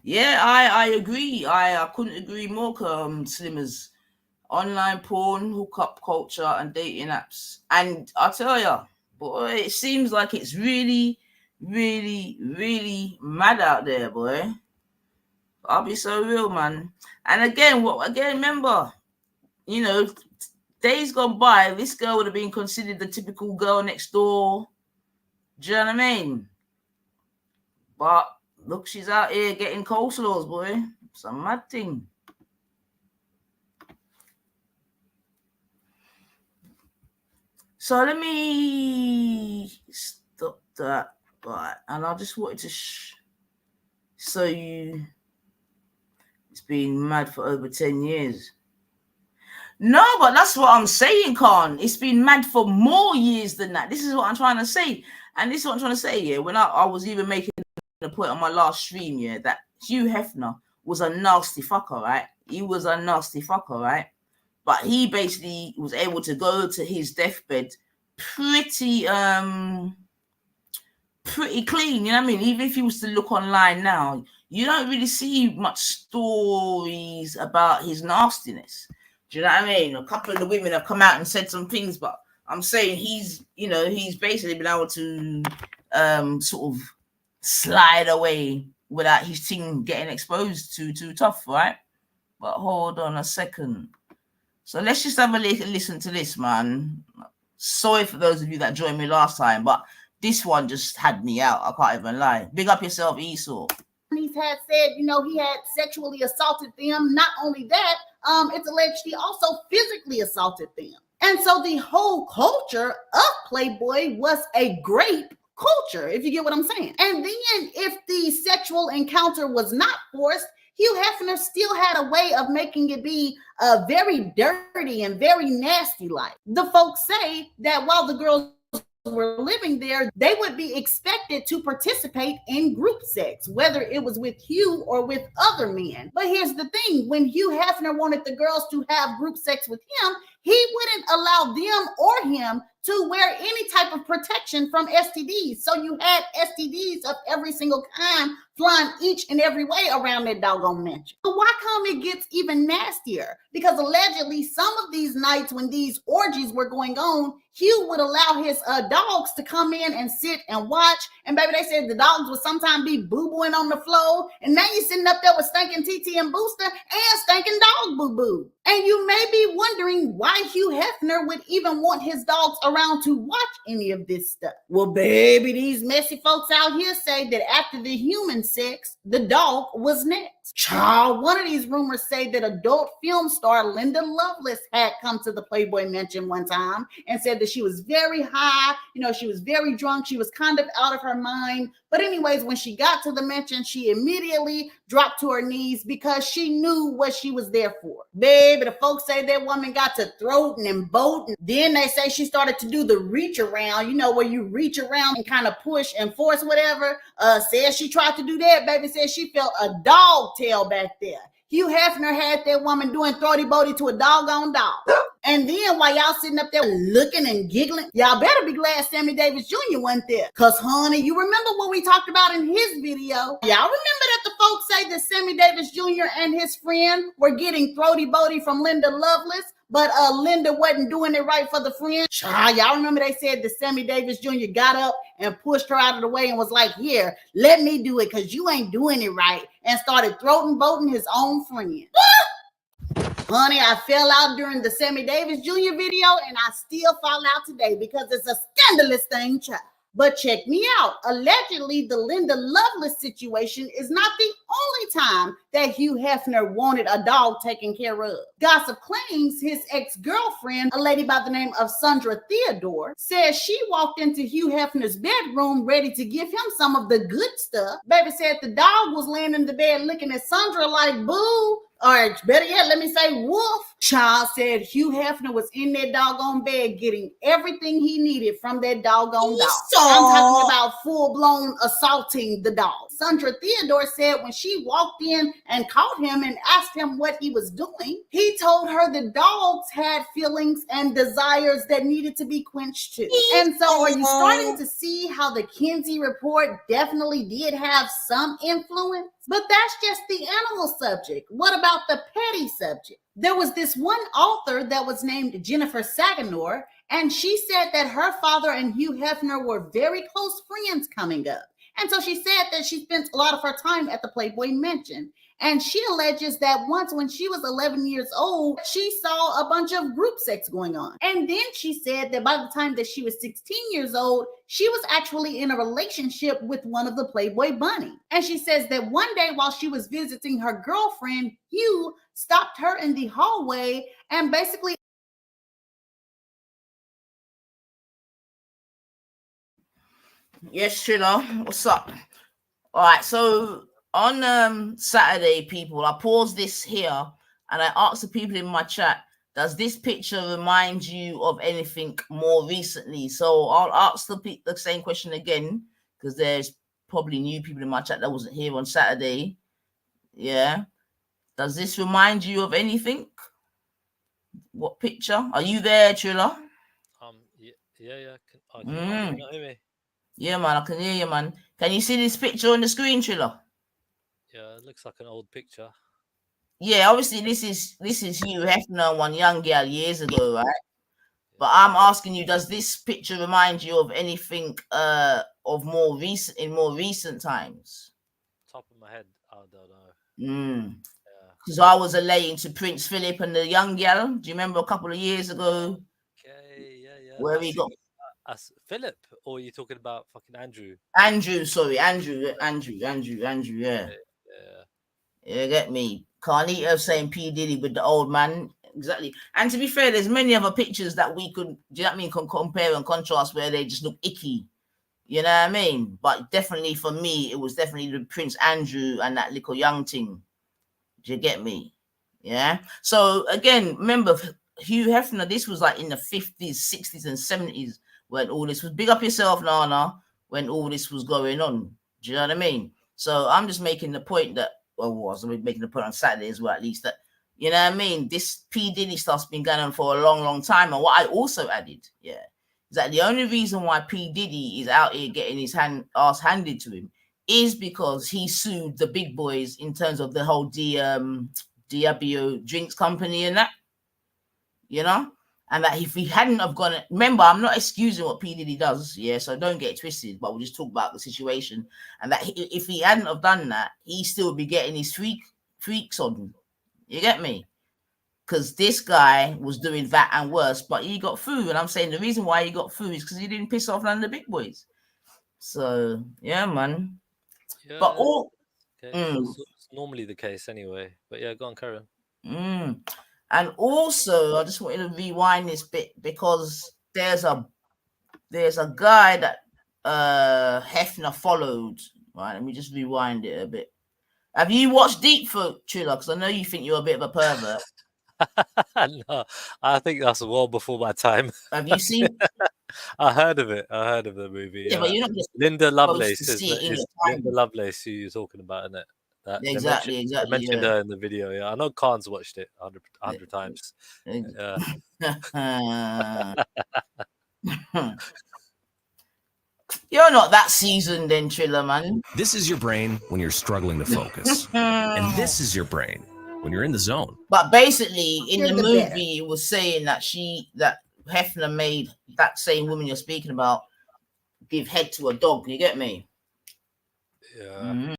Yeah, I agree. I couldn't agree more. Slimmers, online porn, hookup culture, and dating apps. And I tell you, boy, it seems like it's really, really, really mad out there, boy. I'll be so real, man. And again, remember, you know, days gone by, this girl would have been considered the typical girl next door. Do you know what I mean? But look, she's out here getting coleslaws, boy. It's a mad thing. So let me stop that. Right, and I just wanted to show you it's been mad for over 10 years. No, but that's what I'm saying, Khan. It's been mad for more years than that. This is what I'm trying to say. And this is what I'm trying to say, yeah. When I was even making the point on my last stream, yeah, that Hugh Hefner was a nasty fucker, right? He was a nasty fucker, right? But he basically was able to go to his deathbed pretty clean, you know what I mean? Even if you was to look online now, you don't really see much stories about his nastiness. Do you know what I mean? A couple of the women have come out and said some things, but I'm saying he's basically been able to sort of slide away without his team getting exposed too tough, right? But hold on a second. So let's just have a listen to this, man. Sorry for those of you that joined me last time, but this one just had me out. I can't even lie. Big up yourself, Esau. He's had said, you know, he had sexually assaulted them. Not only that, it's alleged he also physically assaulted them. And so the whole culture of Playboy was a grape culture, if you get what I'm saying. And then if the sexual encounter was not forced, Hugh Hefner still had a way of making it be very dirty and very nasty like. The folks say that while the girls were living there, they would be expected to participate in group sex, whether it was with Hugh or with other men. But here's the thing, when Hugh Hefner wanted the girls to have group sex with him, he wouldn't allow them or him to wear any type of protection from STDs. So you had STDs of every single kind flying each and every way around that doggone mansion. But why come it gets even nastier? Because allegedly some of these nights when these orgies were going on, Hugh would allow his dogs to come in and sit and watch. And baby, they said the dogs would sometimes be boo-booing on the floor. And now you're sitting up there with stinking TT and Booster and stinking dog boo-boo. And you may be wondering why Hugh Hefner would even want his dogs around to watch any of this stuff. Well, baby, these messy folks out here say that after the human sex, the dog was next. Child, one of these rumors say that adult film star Linda Lovelace had come to the Playboy Mansion one time and said that she was very high, she was very drunk, she was kind of out of her mind. But anyways, when she got to the mansion, she immediately dropped to her knees because she knew what she was there for. Baby, the folks say that woman got to throating and boating. Then they say she started to do the reach around, where you reach around and kind of push and force whatever. Says she tried to do that, baby, said she felt a dog tail back there. Hugh Hefner had that woman doing throaty boaty to a doggone dog. And then while y'all sitting up there looking and giggling, y'all better be glad Sammy Davis Jr. wasn't there. Because, honey, you remember what we talked about in his video? Y'all remember that the folks say that Sammy Davis Jr. and his friend were getting throaty boaty from Linda Lovelace, but Linda wasn't doing it right for the friend? Y'all remember they said that Sammy Davis Jr. got up and pushed her out of the way and was like, here, let me do it because you ain't doing it right, and started throating boating his own friend. Honey, I fell out during the Sammy Davis Jr. video, and I still fall out today because it's a scandalous thing, child. But check me out. Allegedly, the Linda Lovelace situation is not the only time that Hugh Hefner wanted a dog taken care of. Gossip claims his ex-girlfriend, a lady by the name of Sandra Theodore, says she walked into Hugh Hefner's bedroom ready to give him some of the good stuff. Baby said the dog was laying in the bed looking at Sandra like, boo. Or better yet, let me say wolf. Child said Hugh Hefner was in that doggone bed getting everything he needed from that doggone dog. I'm talking about full-blown assaulting the dog. Sandra Theodore said when she walked in and caught him and asked him what he was doing, he told her the dogs had feelings and desires that needed to be quenched too. And so are you starting to see how the Kinsey report definitely did have some influence? But that's just the animal subject. What about the petty subject? There was this one author that was named Jennifer Saganor, and she said that her father and Hugh Hefner were very close friends coming up. And so she said that she spent a lot of her time at the Playboy Mansion. And she alleges that once when she was 11 years old, she saw a bunch of group sex going on. And then she said that by the time that she was 16 years old, she was actually in a relationship with one of the Playboy bunnies. And she says that one day while she was visiting her girlfriend, Hugh stopped her in the hallway and basically... Yes, Triller, what's up? All right, so on Saturday, people, I paused this here and I asked the people in my chat, does this picture remind you of anything more recently? So I'll ask the same question again because there's probably new people in my chat that wasn't here on Saturday. Yeah. Does this remind you of anything? What picture? Are you there, Triller? Yeah. Can you not hear me? Yeah, man, I can hear you, man. Can you see this picture on the screen, Triller? Yeah, it looks like an old picture. Yeah, obviously this is Hugh Hefner, one young girl years ago, right? But I'm asking you, does this picture remind you of anything of more recent times? Top of my head, I don't know. Because I was relating to Prince Philip and the young girl. Do you remember a couple of years ago? Okay, yeah. Where we got Philip, or are you talking about fucking Andrew? Andrew, yeah. Yeah, get me. Carnita saying P. Diddy with the old man. exactly. And to be fair, there's many other pictures that we could, do you know what I mean, can compare and contrast where they just look icky. You know what I mean? But definitely for me, it was definitely the Prince Andrew and that little young thing. Do you get me? Yeah. So again, remember Hugh Hefner, this was like in the 50s, 60s, and 70s when all this was. Big up yourself, Nana, when all this was going on. Do you know what I mean? So I'm just making the point that, well, I was making the point on Saturday as well, at least, that, you know what I mean? This P. Diddy stuff's been going on for a long, long time. And what I also added, yeah, is that the only reason why P. Diddy is out here getting his ass handed to him is because he sued the big boys in terms of the whole Diablo drinks company and that, you know? And that if he hadn't have gone, remember, I'm not excusing what P. Diddy does, yeah, so don't get it twisted, but we'll just talk about the situation. And that if he hadn't have done that, he still would be getting his freaks on. You get me? Because this guy was doing that and worse, but he got through. And I'm saying the reason why he got through is because he didn't piss off none of the big boys. So, yeah, man. Yeah, but all... It's normally the case anyway. But yeah, go on, carry on. And also, I just wanted to rewind this bit because there's a guy that Hefner followed. Right, let me just rewind it a bit. Have you watched Deep Throat, Trilla? Because I know you think you're a bit of a pervert. No, I think that's well before my time. Have you seen? I heard of it. I heard of the movie. Yeah, but you're not just Linda Lovelace is Linda Lovelace who you're talking about, isn't it? Exactly. I mentioned her in the video. Yeah, I know Khan's watched it 100 times. You're not that seasoned then, Trilla, man. This is your brain when you're struggling to focus. And this is your brain when you're in the zone. But basically, in the movie, it was saying that Hefner made that same woman you're speaking about give head to a dog. You get me? Yeah.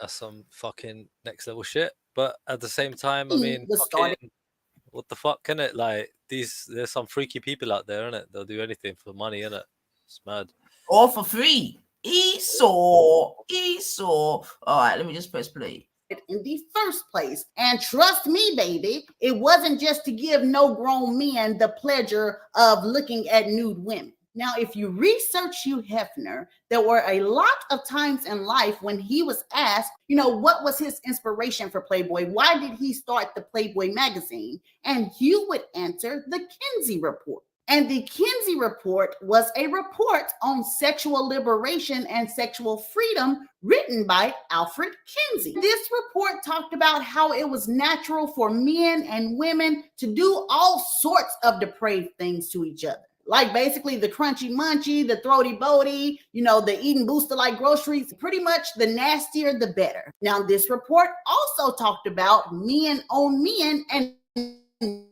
That's some fucking next level shit. But at the same time, I mean, what the fuck, innit? Like, there's some freaky people out there, innit? They'll do anything for money, innit? It's mad. Or for free. Esau. All right, let me just press play. In the first place. And trust me, baby, it wasn't just to give no grown men the pleasure of looking at nude women. Now, if you research Hugh Hefner, there were a lot of times in life when he was asked, what was his inspiration for Playboy? Why did he start the Playboy magazine? And Hugh would answer the Kinsey Report. And the Kinsey Report was a report on sexual liberation and sexual freedom written by Alfred Kinsey. This report talked about how it was natural for men and women to do all sorts of depraved things to each other. Like basically the crunchy munchy, the throaty boaty, the eating booster like groceries, pretty much the nastier, the better. Now, this report also talked about men on men and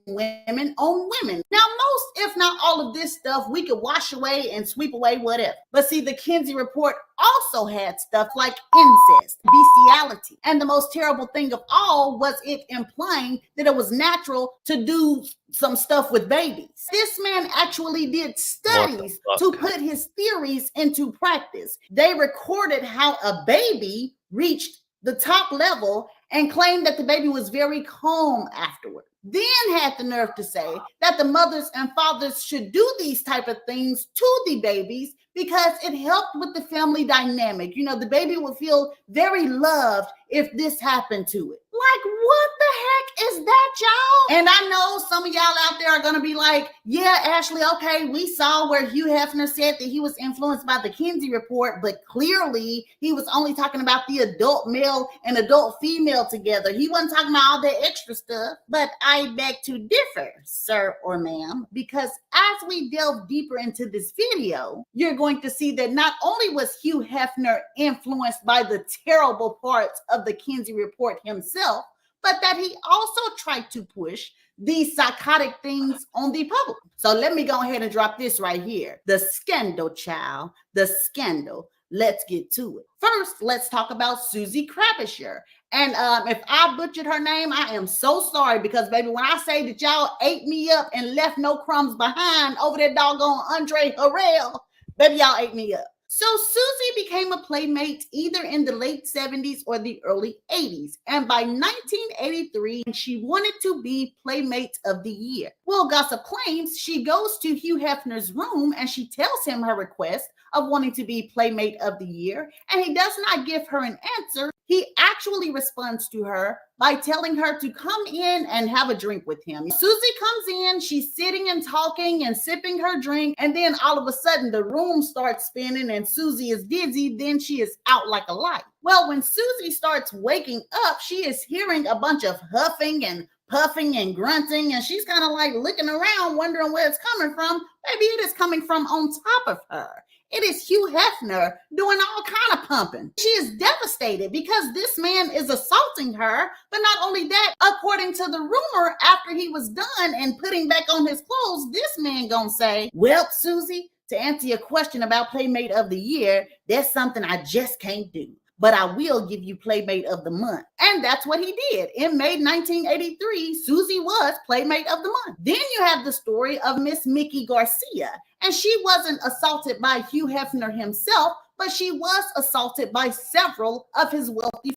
women on women. Now, most, if not all of this stuff, we could wash away and sweep away whatever. But see, the Kinsey Report also had stuff like incest, bestiality. And the most terrible thing of all was it implying that it was natural to do some stuff with babies. This man actually did studies to put his theories into practice. They recorded how a baby reached the top level and claimed that the baby was very calm afterward. Then had the nerve to say that the mothers and fathers should do these type of things to the babies because it helped with the family dynamic. The baby would feel very loved if this happened to it. Like, what the heck is that, y'all? And I know some of y'all out there are going to be like, yeah, Ashley, okay, we saw where Hugh Hefner said that he was influenced by the Kinsey Report, but clearly he was only talking about the adult male and adult female together. He wasn't talking about all that extra stuff. But I beg to differ, sir or ma'am, because as we delve deeper into this video, you're going to see that not only was Hugh Hefner influenced by the terrible parts of the Kinsey Report himself, but that he also tried to push these psychotic things on the public. So let me go ahead and drop this right here. The scandal, child. The scandal. Let's get to it. First, let's talk about Susie Crabisher. And if I butchered her name, I am so sorry because, baby, when I say that y'all ate me up and left no crumbs behind over that doggone Andre Harrell, baby, y'all ate me up. So Susie became a playmate either in the late 70s or the early 80s. And by 1983, she wanted to be Playmate of the Year. Well, gossip claims she goes to Hugh Hefner's room and she tells him her request of wanting to be Playmate of the Year, and he does not give her an answer. He actually responds to her by telling her to come in and have a drink with him. Susie comes in, she's sitting and talking and sipping her drink, and then all of a sudden the room starts spinning and Susie is dizzy, then she is out like a light. Well, when Susie starts waking up, she is hearing a bunch of huffing and puffing and grunting, and she's kind of like looking around wondering where it's coming from. Maybe it is coming from on top of her. It is Hugh Hefner doing all kind of pumping. She is devastated because this man is assaulting her. But not only that, according to the rumor, after he was done and putting back on his clothes, this man gonna say, well, Susie, to answer your question about Playmate of the Year, that's something I just can't do. But I will give you Playmate of the Month. And that's what he did. In May 1983, Susie was Playmate of the Month. Then you have the story of Miss Mickey Garcia. And she wasn't assaulted by Hugh Hefner himself, but she was assaulted by several of his wealthy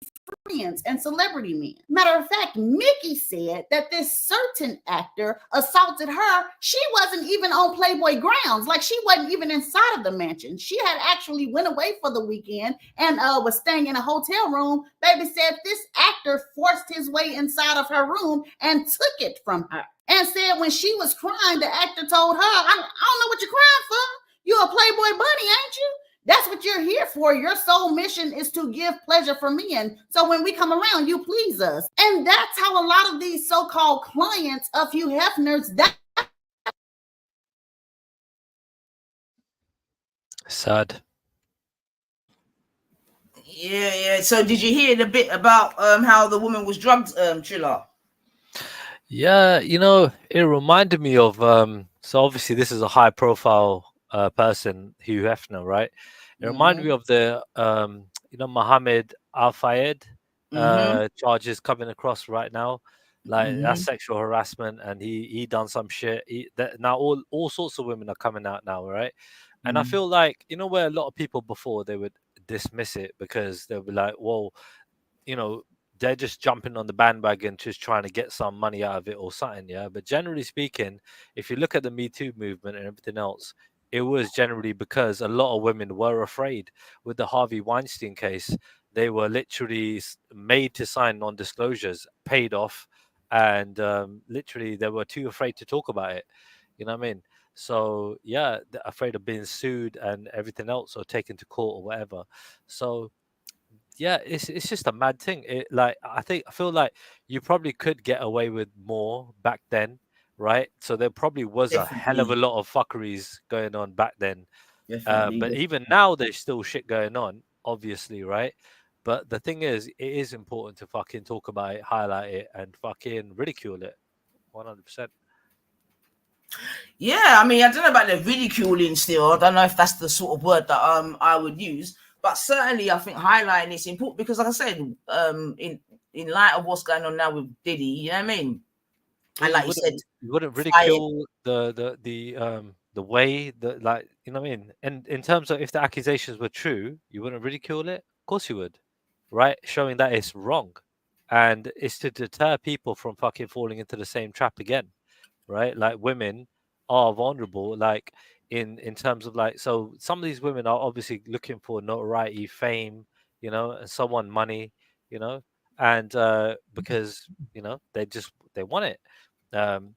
friends and celebrity men. Matter of fact, Mickey said that this certain actor assaulted her. She wasn't even on Playboy grounds. Like, she wasn't even inside of the mansion. She had actually went away for the weekend and was staying in a hotel room. Baby said this actor forced his way inside of her room and took it from her. And said when she was crying, the actor told her, I don't know what you're crying for. You're a Playboy bunny, ain't you? That's what you're here for. Your sole mission is to give pleasure for men. So when we come around, you please us. And that's how a lot of these so-called clients of Hugh Hefner's sad. Yeah. So did you hear the bit about how the woman was drugged, Trilla? Yeah, you know, it reminded me of so obviously this is a high profile person, Hugh Hefner, right? It reminded me of the Mohammed Al Fayed charges coming across right now. Like that's sexual harassment, and he done some shit. Now all sorts of women are coming out now, right? And I feel like, you know, where a lot of people before they would dismiss it because they'll be like, well, you know, they're just jumping on the bandwagon, just trying to get some money out of it or something, yeah. But generally speaking, if you look at the Me Too movement and everything else, it was generally because a lot of women were afraid. With the Harvey Weinstein case, they were literally made to sign non-disclosures, paid off, and literally they were too afraid to talk about it. You know what I mean? So yeah, they're afraid of being sued and everything else, or taken to court or whatever. So yeah, it's just a mad thing. I feel like you probably could get away with more back then, right? So there probably was a hell of a lot of fuckeries going on back then. But even now, there's still shit going on, obviously, right? But the thing is, it is important to fucking talk about it, highlight it, and fucking ridicule it, 100%. Yeah, I mean, I don't know about the ridiculing still. I don't know if that's the sort of word that I would use. But certainly, I think highlighting is important because, like I said, in light of what's going on now with Diddy, you know what I mean. And like you said, you wouldn't ridicule the way that, like, you know what I mean. And in terms of if the accusations were true, you wouldn't ridicule it. Of course you would, right? Showing that it's wrong, and it's to deter people from fucking falling into the same trap again, right? Like, women are vulnerable, like. In terms of, like, so some of these women are obviously looking for notoriety, fame, you know, and someone money, you know, and because, you know, they want it.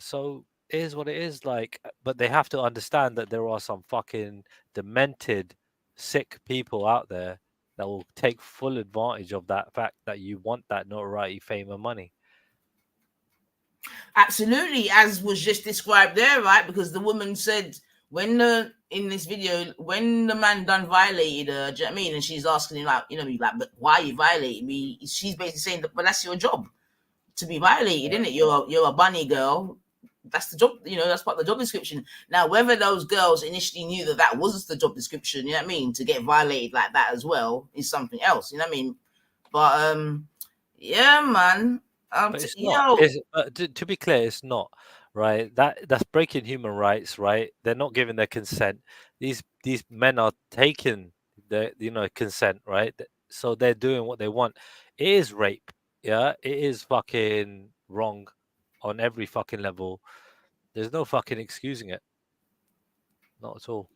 So it is what it is, like, but they have to understand that there are some fucking demented, sick people out there that will take full advantage of that fact that you want that notoriety, fame, and money. Absolutely, as was just described there, right? Because the woman said, in this video, when the man done violated her, do you know what I mean? And she's asking him, like, you know, like, but why are you violating me? She's basically saying that, but that's your job to be violated, isn't it? You're a bunny girl. That's the job, you know, that's part of the job description. Now, whether those girls initially knew that that was the job description, you know what I mean, to get violated like that as well is something else, you know what I mean? But yeah, man. But it's not. To be clear, it's not. Right, that's breaking human rights. Right, they're not giving their consent. These men are taking the consent, right? So they're doing what they want. It is rape, yeah. It is fucking wrong on every fucking level. There's no fucking excusing it. Not at all.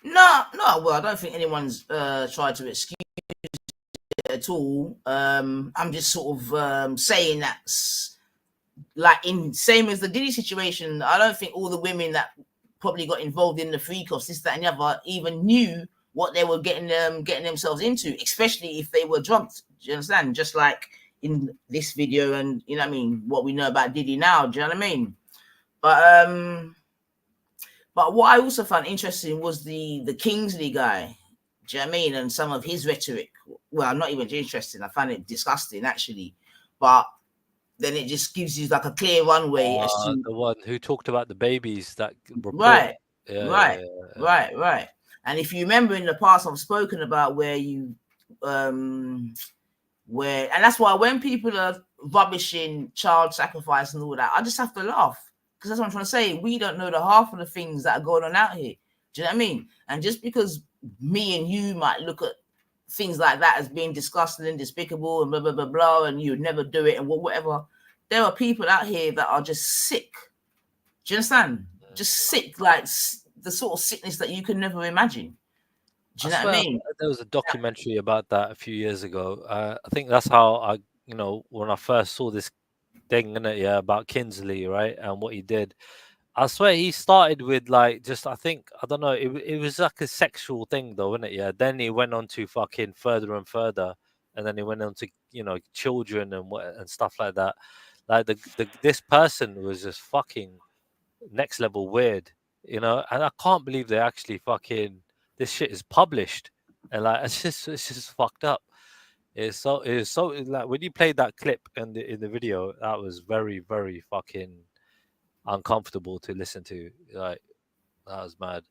No, well, I don't think anyone's tried to excuse it at all. I'm just sort of saying that, like, in same as the Diddy situation, I don't think all the women that probably got involved in the freak-offs, this, that, and the other, even knew what they were getting themselves into, especially if they were drunk. Do you understand? Just like in this video, and you know what I mean, what we know about Diddy now. Do you know what I mean? But what I also found interesting was the Kingsley guy. Do you know what I mean? And some of his rhetoric. Well, not even interesting. I find it disgusting, actually. But then it just gives you like a clear runway as to the one who talked about the babies that report. Right. Yeah. Right. And if you remember in the past, I've spoken about where and that's why when people are rubbishing child sacrifice and all that, I just have to laugh, because that's what I'm trying to say. We don't know the half of the things that are going on out here. Do you know what I mean? And just because me and you might look at things like that as being disgusting and despicable and blah, blah, blah, blah, and you would never do it and whatever, there are people out here that are just sick. Do you understand? Just sick, like the sort of sickness that you can never imagine. Do you know what I mean? There was a documentary about that a few years ago. I think that's how I, when I first saw this thing in it, about Kingsley, right, and what he did. I swear he started with like just, I don't know, it was like a sexual thing though, wasn't it? Yeah. Then he went on to fucking further and further, and then he went on to children and stuff like that. Like this person was just fucking next level weird, and I can't believe they actually fucking, this shit is published, and like it's just fucked up. It's so like when you played that clip in the video, that was very, very fucking uncomfortable to listen to. Like, that was mad.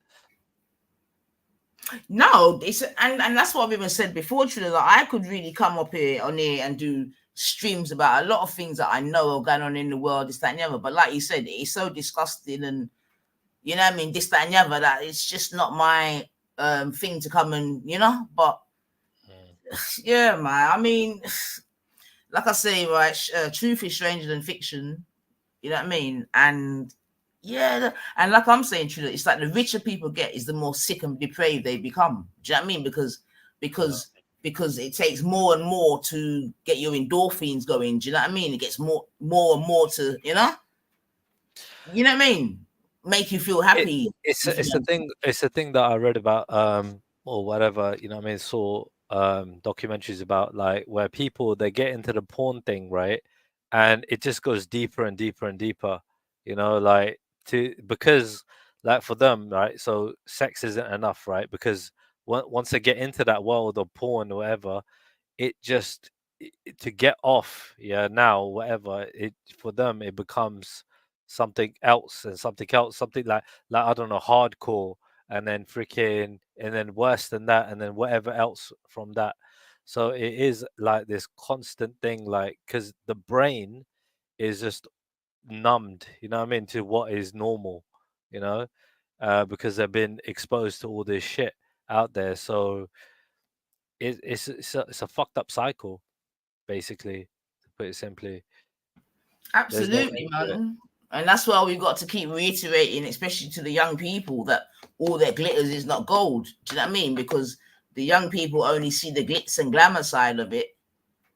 No, and that's what I've even said before, Trina, that I could really come up here and do streams about a lot of things that I know are going on in the world, this, that, and the other. But like you said, it's so disgusting, and you know what I mean, this, that, and the other, that it's just not my thing to come and but yeah, man. I mean, like I say, right, truth is stranger than fiction. You know what I mean? And yeah, and like I'm saying, Trina, it's like the richer people get, is the more sick and depraved they become. Do you know what I mean? Because it takes more and more to get your endorphins going. Do you know what I mean? It gets more and more to, you know what I mean? Make you feel happy. It's a thing that I read about or whatever, you know what I mean, saw documentaries about, like, where people, they get into the porn thing, right, and it just goes deeper and deeper and deeper, like, because like for them, right, so sex isn't enough, right, because once they get into that world of porn or whatever, it just to get off, now whatever, it for them it becomes something else and something like I don't know, hardcore, and then freaking, and then worse than that, and then whatever else from that. So it is like this constant thing, like, because the brain is just numbed, you know what I mean, to what is normal, because they've been exposed to all this shit out there. So it's a fucked up cycle, basically, to put it simply. Absolutely, man. And that's why we've got to keep reiterating, especially to the young people, that all that glitters is not gold. Do you know what I mean? Because the young people only see the glitz and glamour side of it,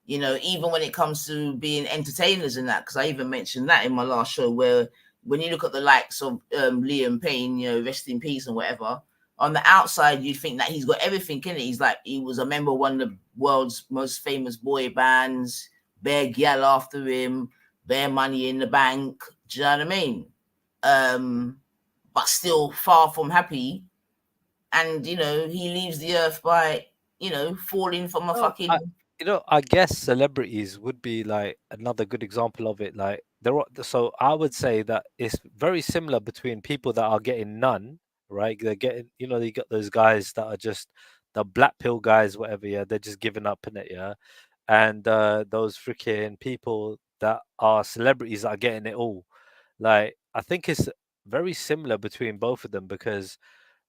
even when it comes to being entertainers and that. Because I even mentioned that in my last show, where when you look at the likes of Liam Payne, rest in peace and whatever, on the outside, you think that he's got everything in it. He's like, he was a member of one of the world's most famous boy bands, bare gal after him, bare money in the bank. Do you know what I mean? But still far from happy. And, he leaves the earth by, falling from a fucking... I guess celebrities would be like another good example of it. Like, so I would say that it's very similar between people that are getting none, right? They're getting, you got those guys that are just the black pill guys, whatever, they're just giving up in it, and those freaking people that are celebrities that are getting it all. Like, I think it's very similar between both of them, because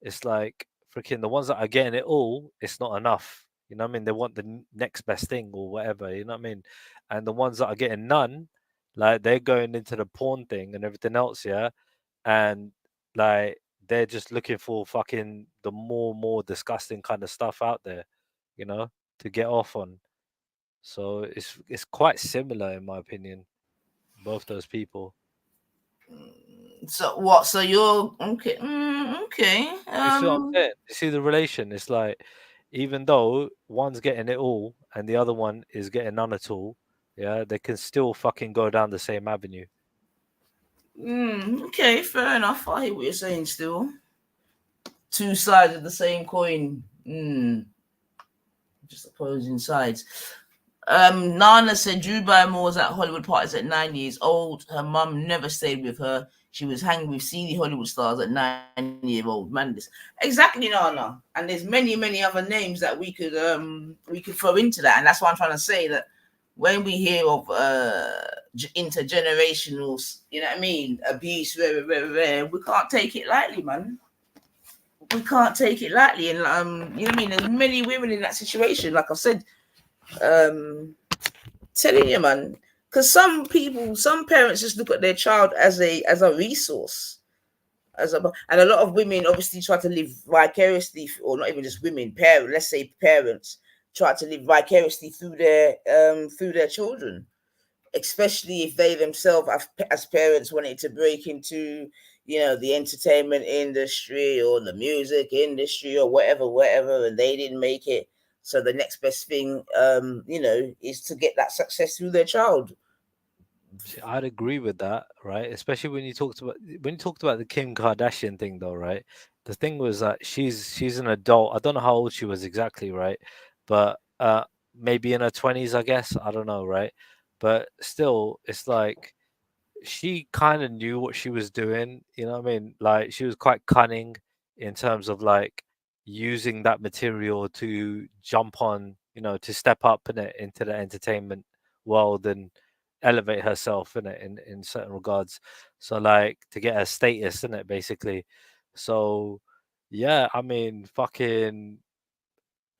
it's like freaking the ones that are getting it all, it's not enough. You know what I mean? They want the next best thing or whatever. You know what I mean? And the ones that are getting none, like they're going into the porn thing and everything else, yeah. And like they're just looking for fucking the more disgusting kind of stuff out there, you know, to get off on. So it's quite similar in my opinion, both those people. So what? So you're okay? Okay. You see what I'm saying? You see the relation? It's like even though one's getting it all and the other one is getting none at all, yeah, they can still fucking go down the same avenue. Okay, fair enough. I hear what you're saying. Still, two sides of the same coin. Just opposing sides. Nana said Drew Barrymore was at Hollywood parties at 9 years old. Her mum never stayed with her. She was hanging with seedy Hollywood stars at 9-year-old. Man, this exactly, Nana. And there's many other names that we could throw into that. And that's why I'm trying to say that when we hear of intergenerational, you know what I mean, abuse, we can't take it lightly, man. We can't take it lightly. And you know what I mean? There's many women in that situation, like I said. Telling you, man, because some parents just look at their child as a resource, and a lot of women obviously try to live vicariously, or not even just women, parents try to live vicariously through their children, especially if they themselves as parents wanted to break into, you know, the entertainment industry or the music industry or whatever, and they didn't make it. So the next best thing, you know, is to get that success through their child. I'd agree with that, right? Especially when you talked about the Kim Kardashian thing, though, right? The thing was that she's an adult. I don't know how old she was exactly, right? But maybe in her 20s, I guess. I don't know, right? But still, it's like she kind of knew what she was doing. You know what I mean? Like she was quite cunning in terms of like using that material to jump on, you know, to step up into the entertainment world and elevate herself in certain regards. So like to get her status in it, basically. So yeah, I mean, fucking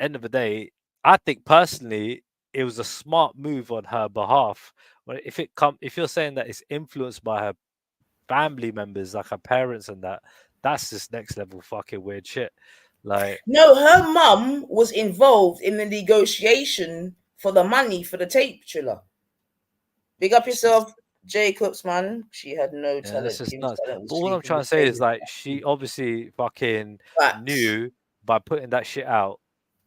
end of the day, I think personally it was a smart move on her behalf. But if you're saying that it's influenced by her family members, like her parents and that's just next level fucking weird shit. Like, no, her mum was involved in the negotiation for the money for the tape trailer. Big up yourself, Jacobs, man. She had no talent. But what I'm trying to say is like she obviously fucking knew by putting that shit out,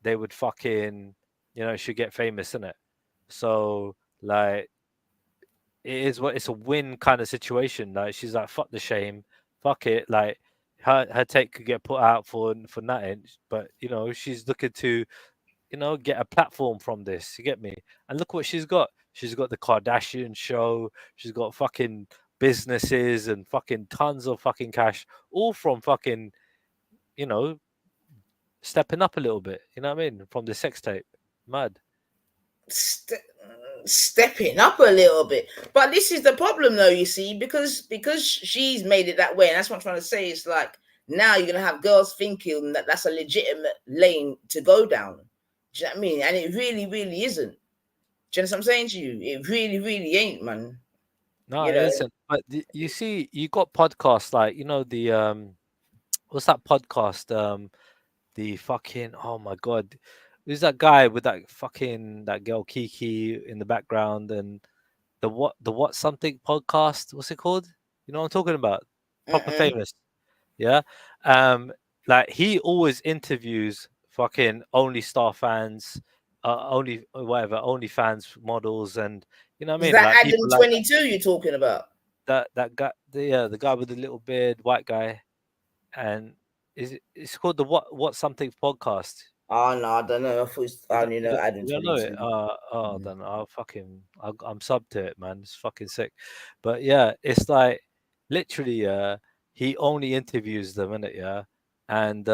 they would fucking, you know, she'd get famous, innit? So like it's a win kind of situation. Like she's like, fuck the shame, fuck it, like her take could get put out for nothing, but you know she's looking to, you know, get a platform from this. You get me? And look what she's got. She's got the Kardashian show. She's got fucking businesses and fucking tons of fucking cash, all from fucking, you know, stepping up a little bit. You know what I mean? From the sex tape. Mad. Stepping up a little bit, but this is the problem though, you see, because she's made it that way, and that's what I'm trying to say. It's like now you're gonna have girls thinking that that's a legitimate lane to go down. Do you know what I mean? And it really isn't. Do you know what I'm saying to you? It really ain't, man. No, it isn't. But you see, you got podcasts like, you know, the what's that podcast? The fucking, oh my god. Who's that guy with that girl Kiki in the background, and the what something podcast? What's it called? You know what I'm talking about? Proper Famous. Yeah. Like he always interviews fucking OnlyStar fans, OnlyFans models, and you know what I mean? Is that like Adam 22 you're talking about? That guy, the guy with the little beard, white guy, and it's called the what something podcast. Oh no, I don't know. I only know Adam 22. You know it? I don't know. I'm sub to it, man. It's fucking sick. But yeah, it's like literally, he only interviews them, innit? Yeah, and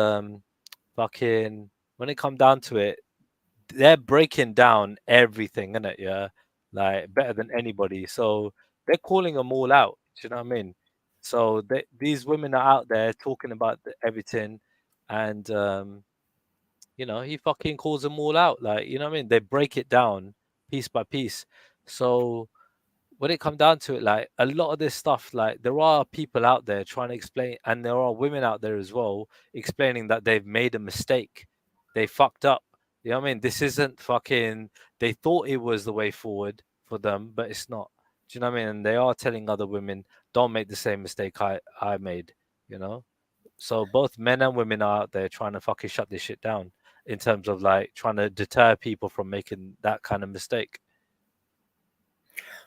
fucking when it come down to it, they're breaking down everything, innit? Yeah, like better than anybody. So they're calling them all out. Do you know what I mean? So these women are out there talking about everything. and you know, he fucking calls them all out. Like, you know what I mean? They break it down piece by piece. So when it comes down to it, like a lot of this stuff, like there are people out there trying to explain, and there are women out there as well explaining that they've made a mistake, they fucked up. You know what I mean? This isn't fucking. They thought it was the way forward for them, but it's not. Do you know what I mean? And they are telling other women, don't make the same mistake I made. You know, so both men and women are out there trying to fucking shut this shit down in terms of like trying to deter people from making that kind of mistake.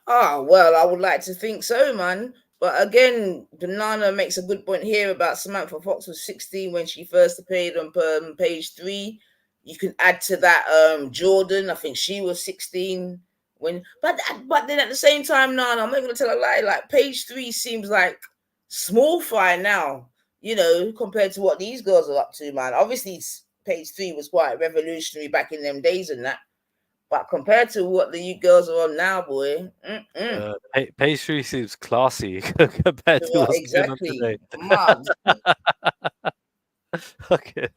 Ah, well, I would like to think so, man. But again, Banana makes a good point here about Samantha Fox was 16 when she first appeared on page 3. You can add to that Jordan. I think she was 16 when. But then at the same time, Nana, I'm not going to tell a lie. Like page 3 seems like small fry now, you know, compared to what these girls are up to, man. Obviously, page 3 was quite revolutionary back in them days and that. But compared to what the you girls are on now, boy, page 3 seems classy compared to what's exactly today. mad. Okay.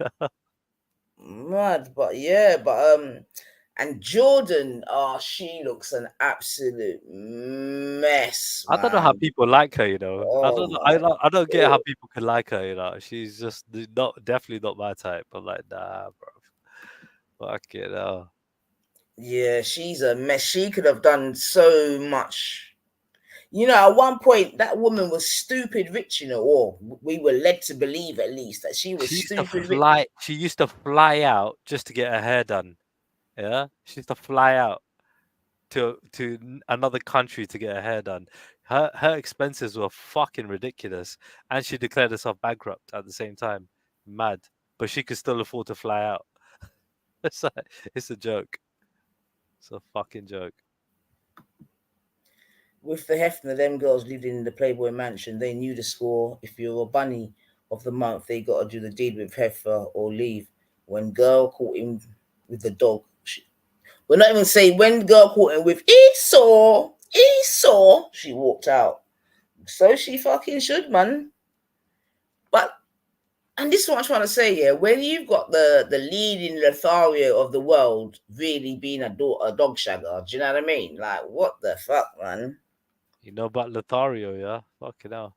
Mad, but and Jordan, she looks an absolute mess. I don't know how people like her, you know. I don't get how people can like her, you know. She's just definitely not my type. I'm like, nah, bro. Fuck it, no. Yeah, she's a mess. She could have done so much. You know, at one point, that woman was stupid rich, you know, or we were led to believe at least that she was stupid rich. She used to fly out just to get her hair done. Yeah, she used to fly out to another country to get her hair done. Her expenses were fucking ridiculous, and she declared herself bankrupt at the same time. Mad, but she could still afford to fly out. It's a joke. It's a fucking joke. With the Hefner, them girls lived in the Playboy Mansion. They knew the score. If you're a bunny of the month, they got to do the deed with Hefner or leave. When girl caught him with the dog, we're not even saying when girl caught him with Esau, she walked out. So she fucking should, man. And this is what I'm trying to say, yeah. When you've got the leading Lothario of the world really being a dog shagger, do you know what I mean? Like, what the fuck, man? You know about Lothario, yeah? Fucking hell.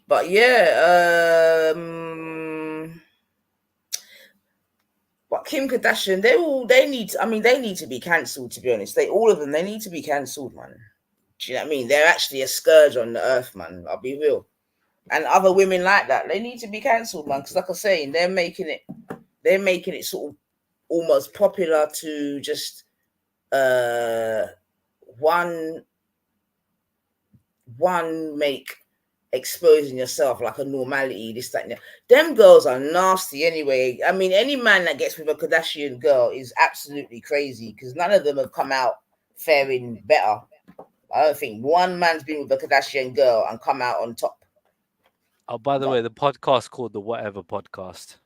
But yeah, but Kim Kardashian, they need to be cancelled, to be honest. They need to be cancelled, man. Do you know what I mean? They're actually a scourge on the earth, man. I'll be real. And other women like that, they need to be cancelled, man. Because like I was saying, they're making it sort of almost popular to just one make exposing yourself like a normality, this, that, and that. Them girls are nasty anyway. I mean, any man that gets with a Kardashian girl is absolutely crazy because none of them have come out faring better. I don't think one man's been with a Kardashian girl and come out on top. Oh, by the way, the podcast called the Whatever Podcast.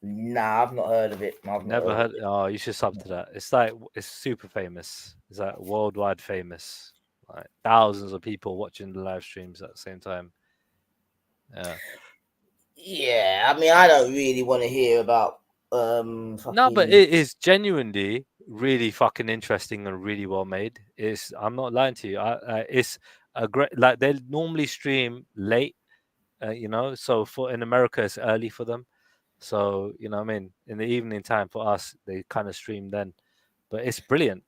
Nah, I've not heard of it. I've never heard. Oh, you should sub to that. It's super famous. It's like worldwide famous. Like thousands of people watching the live streams at the same time. Yeah, I mean, I don't really want to hear about No, but it is genuinely really fucking interesting and really well made. I'm not lying to you. It's a great, like they normally stream late, you know, so in America it's early for them. So, you know what I mean? In the evening time for us, they kind of stream then. But it's brilliant.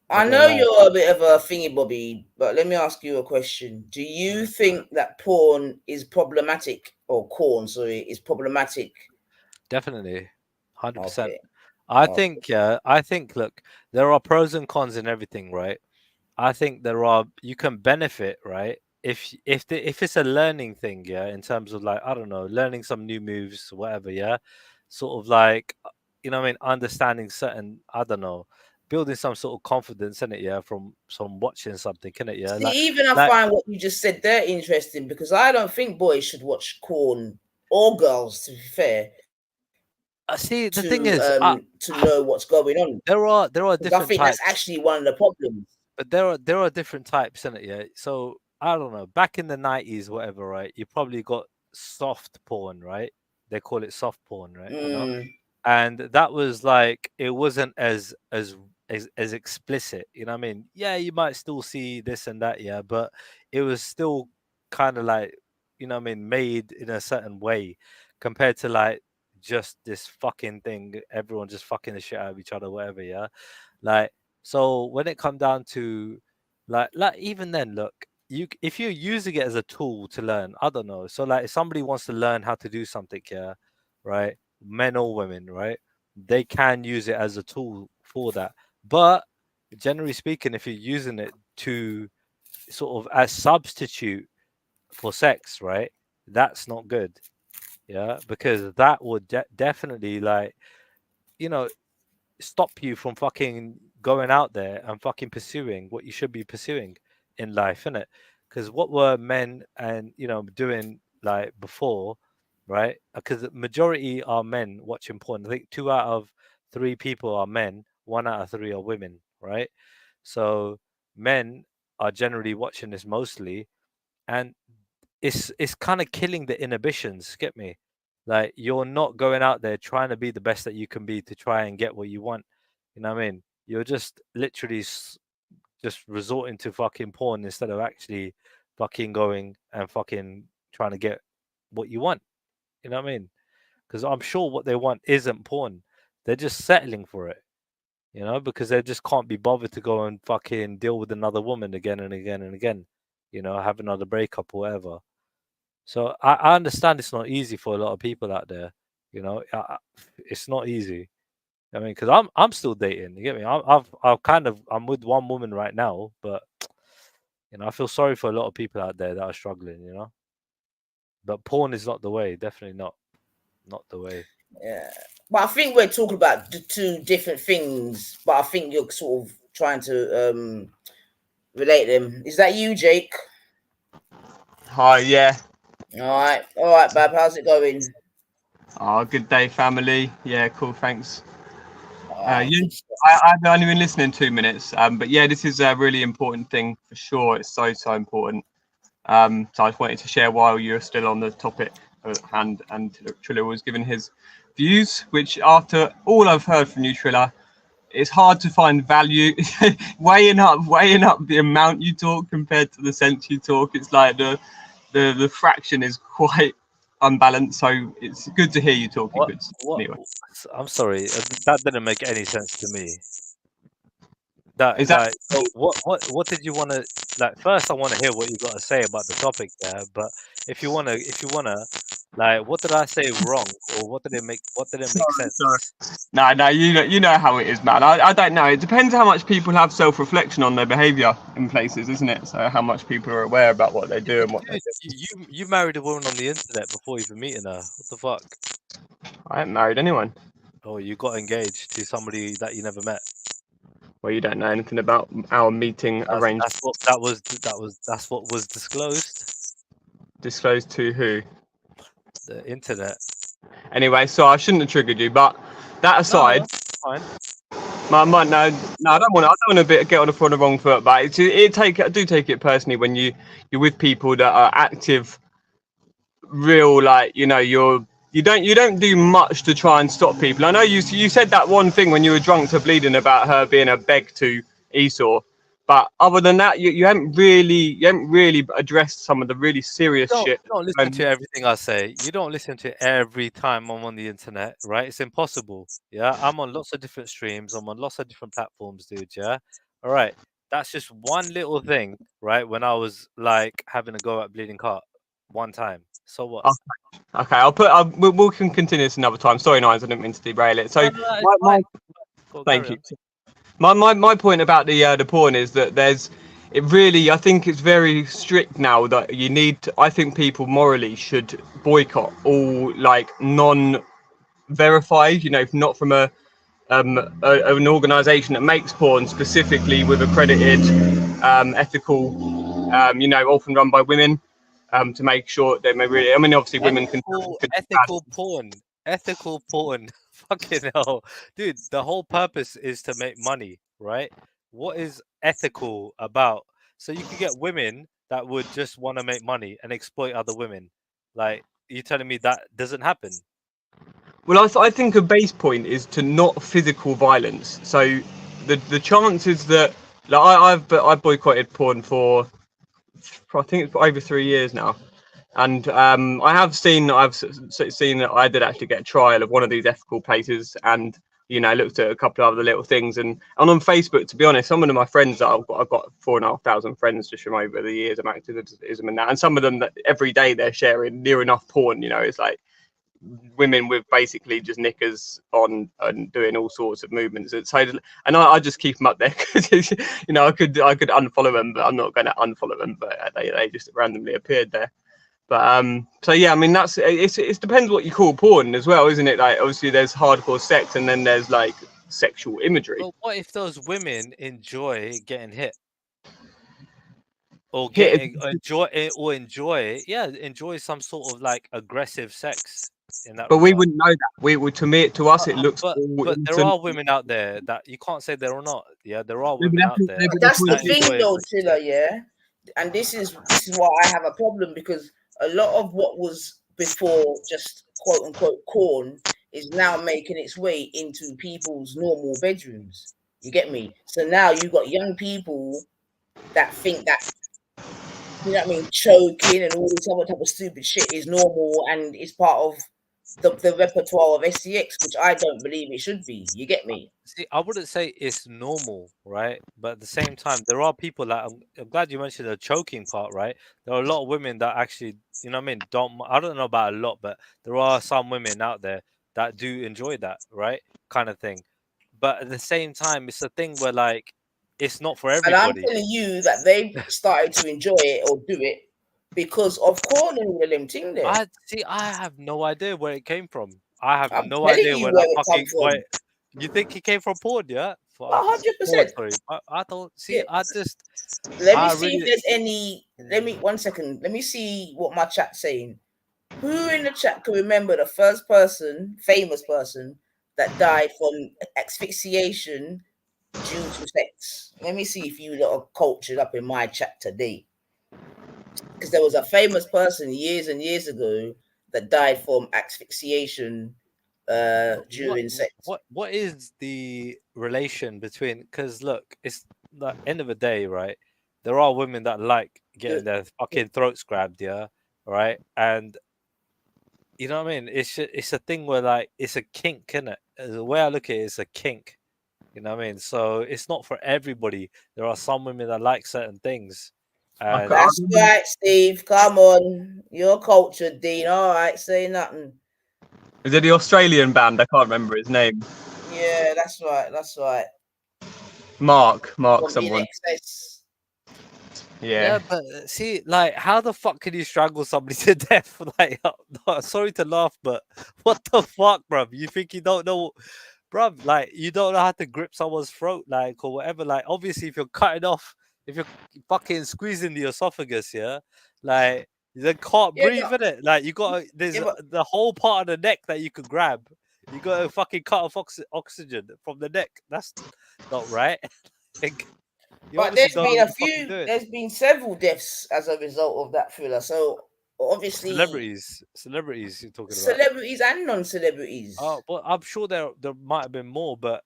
I know you're a bit of a thingy bobby, but let me ask you a question. Do you think that porn is problematic, or corn, sorry, is problematic? Definitely. 100%. Okay. I think, look, there are pros and cons in everything, right? I think you can benefit, right? If it's a learning thing, yeah, in terms of like, I don't know, learning some new moves, whatever, yeah, sort of like, you know what I mean, understanding certain, I don't know, building some sort of confidence in it, yeah, from watching something, can it, yeah? See, I find what you just said there interesting because I don't think boys should watch corn or girls, to be fair. See, the thing is, to know what's going on. There are different I think types. that's actually one of the problems. But there are different types in it, yeah. So I don't know. Back in the 90s, whatever, right? You probably got soft porn, right? They call it soft porn, right? You know? And that was like, it wasn't as explicit, you know what I mean? Yeah, you might still see this and that, yeah, but it was still kind of like, you know what I mean, made in a certain way compared to like just this fucking thing, everyone just fucking the shit out of each other, whatever, yeah. Like, so when it come down to like even then, look, if you're using it as a tool to learn, I don't know. So like if somebody wants to learn how to do something, yeah, right? Men or women, right? They can use it as a tool for that. But generally speaking, if you're using it to sort of as substitute for sex, right? That's not good. Yeah, because that would definitely, like, you know, stop you from fucking going out there and fucking pursuing what you should be pursuing in life, innit? Because what were men and, you know, doing like before, right? Because the majority are men watching porn. I think 2 out of 3 people are men, 1 out of 3 are women, right? So men are generally watching this mostly, and it's kind of killing the inhibitions. Get me? Like, you're not going out there trying to be the best that you can be to try and get what you want. You know what I mean? You're just literally just resorting to fucking porn instead of actually fucking going and fucking trying to get what you want. You know what I mean? Because I'm sure what they want isn't porn. They're just settling for it. You know, because they just can't be bothered to go and fucking deal with another woman again and again and again. You know, have another breakup or whatever. So I understand it's not easy for a lot of people out there. You know, it's not easy. I mean, because I'm still dating. You get me? I'm with one woman right now, but you know, I feel sorry for a lot of people out there that are struggling. You know, but porn is not the way. Definitely not the way. Yeah, but I think we're talking about the 2 different things. But I think you're sort of trying to relate them. Is that you, Jake? Hi, yeah. All right, Bab. How's it going? Oh, good day, family. Yeah, cool. Thanks. I've only been listening 2 minutes, but yeah, this is a really important thing for sure. It's so important. So I just wanted to share while you're still on the topic at hand, and Triller was giving his views, which after all I've heard from you, Triller, it's hard to find value. weighing up the amount you talk compared to the sense you talk. It's like the fraction is quite unbalanced, so it's good to hear you talking. Anyway, I'm sorry, that didn't make any sense to me. That is that. Like, what did you want to like? First, I want to hear what you got to say about the topic there. But if you wanna, like, what did I say wrong, or what didn't make sense? Sorry. No, you know how it is, man. I don't know. It depends how much people have self-reflection on their behaviour in places, isn't it? So how much people are aware about what they do and what they do. You married a woman on the internet before even meeting her. What the fuck? I haven't married anyone. Oh, you got engaged to somebody that you never met. Well, you don't know anything about our meeting arrangement. That's what was disclosed. Disclosed to who? The internet. Anyway, so I shouldn't have triggered you, but that aside, fine. I don't want to get on the wrong foot, but I do take it personally when you're with people that are active, real, like, you know, you don't do much to try and stop people. I know you said that one thing when you were drunk to bleeding about her being a beg to Esau, but other than that, you haven't really addressed some of the really serious shit. You don't listen to everything I say. You don't listen to every time I'm on the internet, right? It's impossible. Yeah, I'm on lots of different streams. I'm on lots of different platforms, dude. Yeah, all right. That's just one little thing, right? When I was like having a go at Bleeding Heart one time. So what? Okay, we can continue this another time. Sorry, Nines, I didn't mean to derail it. So, thank you. My point about the porn is that I think it's very strict now that you need to, I think people morally should boycott all like non-verified, you know, not from an organization that makes porn specifically with accredited ethical, you know, often run by women. To make sure they may really, I mean, obviously women can ethical porn. Fucking hell, dude. The whole purpose is to make money, right? What is ethical about? So you could get women that would just want to make money and exploit other women. Like, you telling me that doesn't happen? Well, I think a base point is to not physical violence. So the chances that like I boycotted porn for I think it's over 3 years now, and I've seen that I did actually get a trial of one of these ethical places, and looked at a couple of other little things, and on Facebook, to be honest, some of my friends that I've got 4,500 friends just from over the years of activism and that, and some of them that every day they're sharing near enough porn. It's like women with basically just knickers on and doing all sorts of movements. And I just keep them up there because I could unfollow them, but I'm not going to unfollow them. But they just randomly appeared there. But so yeah, I mean it depends what you call porn as well, isn't it? Like obviously there's hardcore sex and then there's like sexual imagery. Well, what if those women enjoy getting hit? Or enjoy some sort of like aggressive sex in that. But regard. We wouldn't know that. We would to us it looks. But there are women out there that you can't say there are not. Yeah, there are women out there. But that's the thing, though, Chilla. Yeah, and this is why I have a problem, because a lot of what was before just quote unquote porn is now making its way into people's normal bedrooms. You get me? So now you got young people that think that, you know what I mean, choking and all this other type of stupid shit is normal and is part of the repertoire of SCX, which I don't believe it should be. You get me? See, I wouldn't say it's normal, right? But at the same time, there are people that I'm glad you mentioned the choking part, right? There are a lot of women that actually, you know what I mean, I don't know about a lot, but there are some women out there that do enjoy that, right? Kind of thing. But at the same time, it's a thing where like it's not for everybody. And I'm telling you that they started to enjoy it or do it because of porn and all of them thing there. I have no idea where it came from. I have no idea where that fucking where. You think it came from porn, yeah? 100%. I don't see. I just let me see if there's any. Let me 1 second. Let me see what my chat's saying. Who in the chat can remember the first famous person that died from asphyxiation due to sex? Let me see if you lot are cultured up in my chat today. Because there was a famous person years and years ago that died from asphyxiation during sex. What is the relation between? Because look, it's the end of the day, right? There are women that like getting their fucking throats grabbed, yeah, right? And you know what I mean? It's a thing where like it's a kink, isn't it? The way I look at it, it's a kink. You know what I mean? So it's not for everybody. There are some women that like certain things. That's right, Steve. Come on. You're cultured, Dean. All right, say nothing. Is it the Australian band? I can't remember his name. Yeah, that's right. That's right. Mark, someone. Yeah, but see, like, how the fuck can you strangle somebody to death? Like, sorry to laugh, but what the fuck, bruv? You think you don't know, bruv? Like, you don't know how to grip someone's throat, like, or whatever. Like, obviously, if you're cutting off, if you're fucking squeezing the esophagus, yeah, like, you can't breathe, innit? Like, you got there's the whole part of the neck that you could grab. You got to fucking cut off oxygen from the neck. That's not right. But there's been there's been several deaths as a result of that thriller. So obviously, celebrities you're talking about. Celebrities and non-celebrities. Oh, but I'm sure there might have been more, but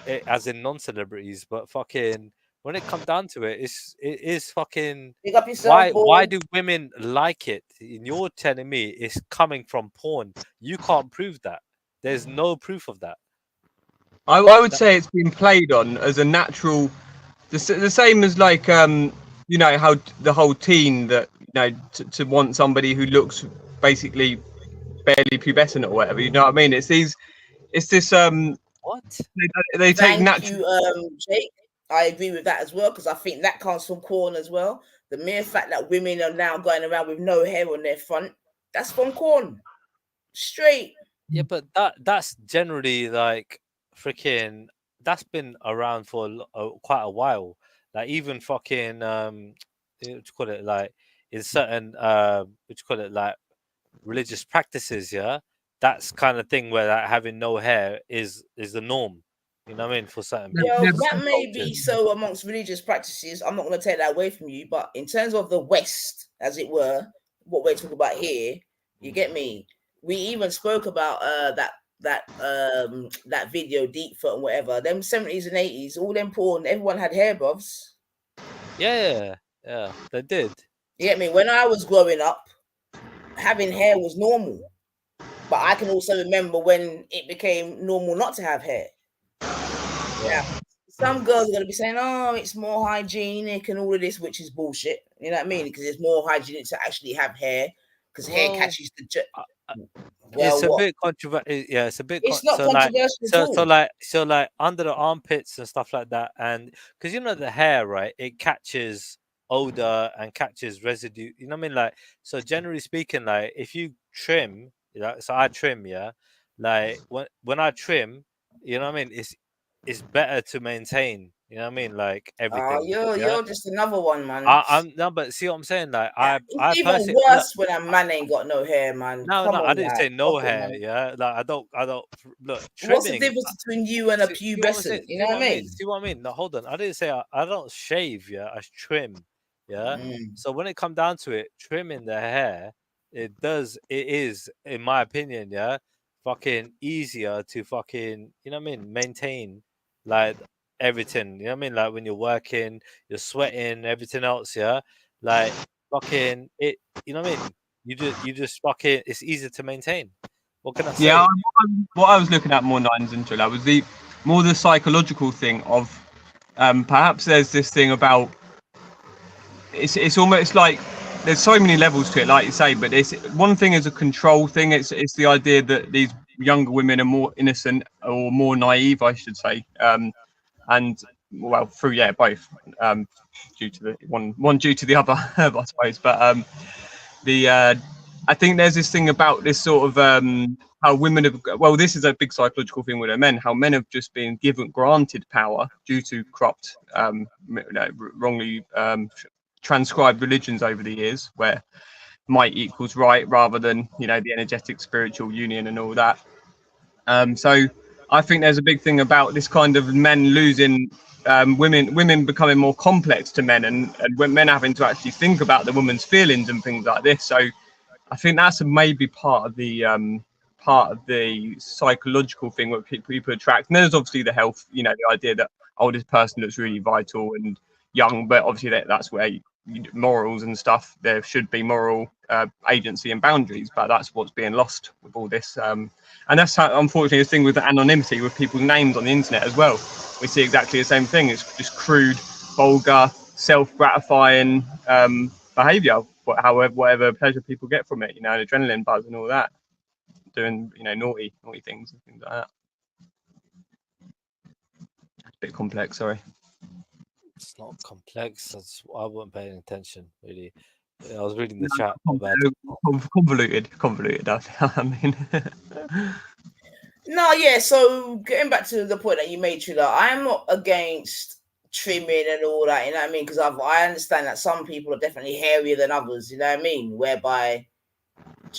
as in non-celebrities. But fucking, when it comes down to it, it is fucking. Why do women like it? And you're telling me it's coming from porn. You can't prove that. There's no proof of that. I would say it's been played on as a natural. The same as like you know how the whole teen that to want somebody who looks basically barely pubescent or whatever, you know what I mean? It's this what they take natural. Jake, I agree with that as well, because I think that comes from corn as well. The mere fact that women are now going around with no hair on their front, that's from corn, straight. Yeah, but that's generally like freaking. That's been around for quite a while. Like even fucking what you call it, like in certain what you call it, like religious practices, yeah, that's kind of thing where like, having no hair is the norm. You know what I mean? For certain people. Well, that may be so amongst religious practices. I'm not going to take that away from you, but in terms of the West, as it were, what we're talking about here, you get me? We even spoke about that video, Deep Foot and whatever. Them 70s and 80s, all them porn, everyone had hair, brovs. Yeah, they did. You get me? When I was growing up, having hair was normal. But I can also remember when it became normal not to have hair. Yeah. Some girls are going to be saying, oh, it's more hygienic and all of this, which is bullshit. You know what I mean? Because it's more hygienic to actually have hair, because hair catches the... It's a bit controversial. Yeah, it's a bit. It's not controversial at all. So like under the armpits and stuff like that, and because you know the hair, right? It catches odor and catches residue. You know what I mean? Like, so generally speaking, like if you trim, so I trim, like when I trim, you know what I mean? It's better to maintain. You know what I mean? Like everything. You're just another one, man. I'm no, but see what I'm saying? Like I even worse when a man ain't got no hair, man. No, I didn't say no hair. Man. Yeah, like I don't look. Trimming, what's the difference between you and a pubescent? You know what I mean? See what I mean? No, hold on. I didn't say I don't shave. Yeah, I trim. Yeah. So when it comes down to it, trimming the hair, it is, in my opinion, fucking easier to fucking, you know what I mean, maintain like everything, you know what I mean, like when you're working, you're sweating, everything else, like fucking it, you know what I mean, you just fucking, it's easier to maintain. What can I say? Yeah, what I was looking at more Nines into that was the psychological thing of perhaps there's this thing about it's almost like there's so many levels to it, like you say, but it's one thing is a control thing. It's the idea that these younger women are more innocent or more naive, I should say, and well, through both, due to the one due to the other, I suppose. But I think there's this thing about this sort of how women have. Well, this is a big psychological thing with men. How men have just been granted power due to corrupt, wrongly transcribed religions over the years, where might equals right rather than the energetic spiritual union and all that. So I think there's a big thing about this kind of men losing, women becoming more complex to men, and when men having to actually think about the woman's feelings and things like this. So I think that's maybe part of the psychological thing what people attract. And there's obviously the health, the idea that this person looks really vital and young, but obviously that's where morals and stuff, there should be moral agency and boundaries, but that's what's being lost with all this, and that's how, unfortunately, the thing with the anonymity with people's names on the internet as well. We see exactly the same thing. It's just crude, vulgar, self-gratifying behavior, whatever pleasure people get from it, an adrenaline buzz and all that, doing naughty things and things like that. It's a bit complex, sorry. It's not complex. I wasn't paying attention really. I was reading the chat. Convoluted. I mean, no, yeah. So getting back to the point that you made, Trilla, I'm not against trimming and all that. You know what I mean? Because I understand that some people are definitely hairier than others. You know what I mean? Whereby,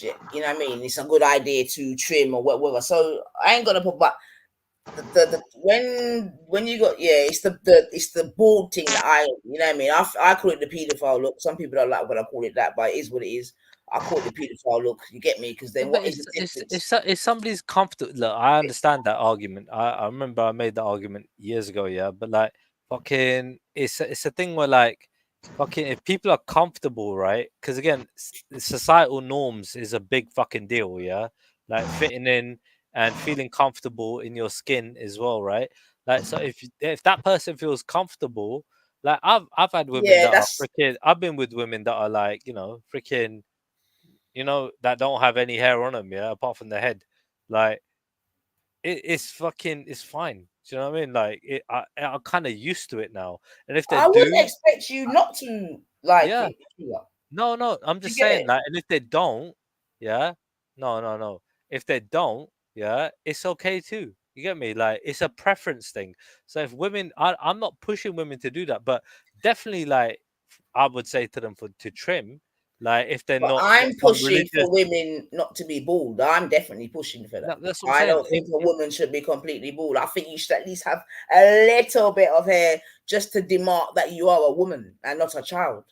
you know what I mean? It's a good idea to trim or whatever. So I ain't gonna put back. When you got it's the bald thing that you know what I mean, I call it the pedophile look. Some people don't like when I call it that, but it is what it is. I call it the pedophile look. You get me? Because then if somebody's comfortable, look, I understand that argument. I remember I made that argument years ago, but like fucking it's a thing where like fucking if people are comfortable, right? Because again, societal norms is a big fucking deal, like fitting in and feeling comfortable in your skin as well, right? Like, so if that person feels comfortable, like I've had women that are freaking. I've been with women that are like, freaking, that don't have any hair on them, apart from their head. Like, it's fine. Do you know what I mean? Like, I'm kind of used to it now. And if they wouldn't expect you not to like. No, I'm just saying, like, and if they don't, no. If they don't, it's okay too. You get me? Like, it's a preference thing. So if women, I'm not pushing women to do that, but definitely, like, I would say to them to trim, Like if they're But not, I'm pushing religious. for women not to be bald. I'm definitely pushing for that. That's what I'm I saying. don't think a woman should be completely bald. I think you should at least have a little bit of hair just to demark that you are a woman and not a child.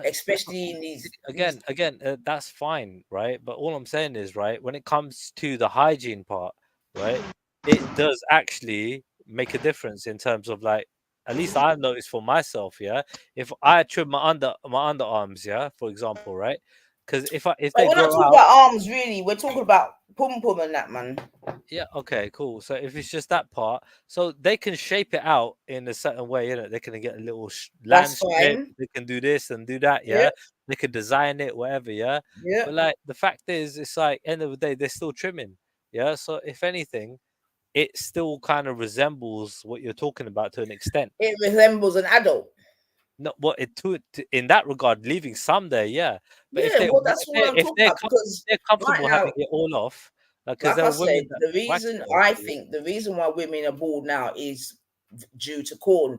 Especially in these again, that's fine, right? But all I'm saying is, right, when it comes to the hygiene part, right, it does actually make a difference in terms of like, at least I've noticed for myself, yeah. If I trim my underarms, yeah, for example, right, because if they we're not talking about arms, really. We're talking about pum and that, man. Yeah. Okay. Cool. So if it's just that part, so they can shape it out in a certain way, you know. They can get a little landscape. They can do this and do that. Yeah. They could design it, whatever. Yeah. Yeah. But like the fact is, it's like end of the day, they're still trimming. Yeah. So if anything, it still kind of resembles what you're talking about to an extent. It resembles an adult. No, what in that regard, leaving some there, yeah. But yeah, that's what I'm talking about. Because they're comfortable having it all off. Like I said, the reason why women are bald now is due to corn.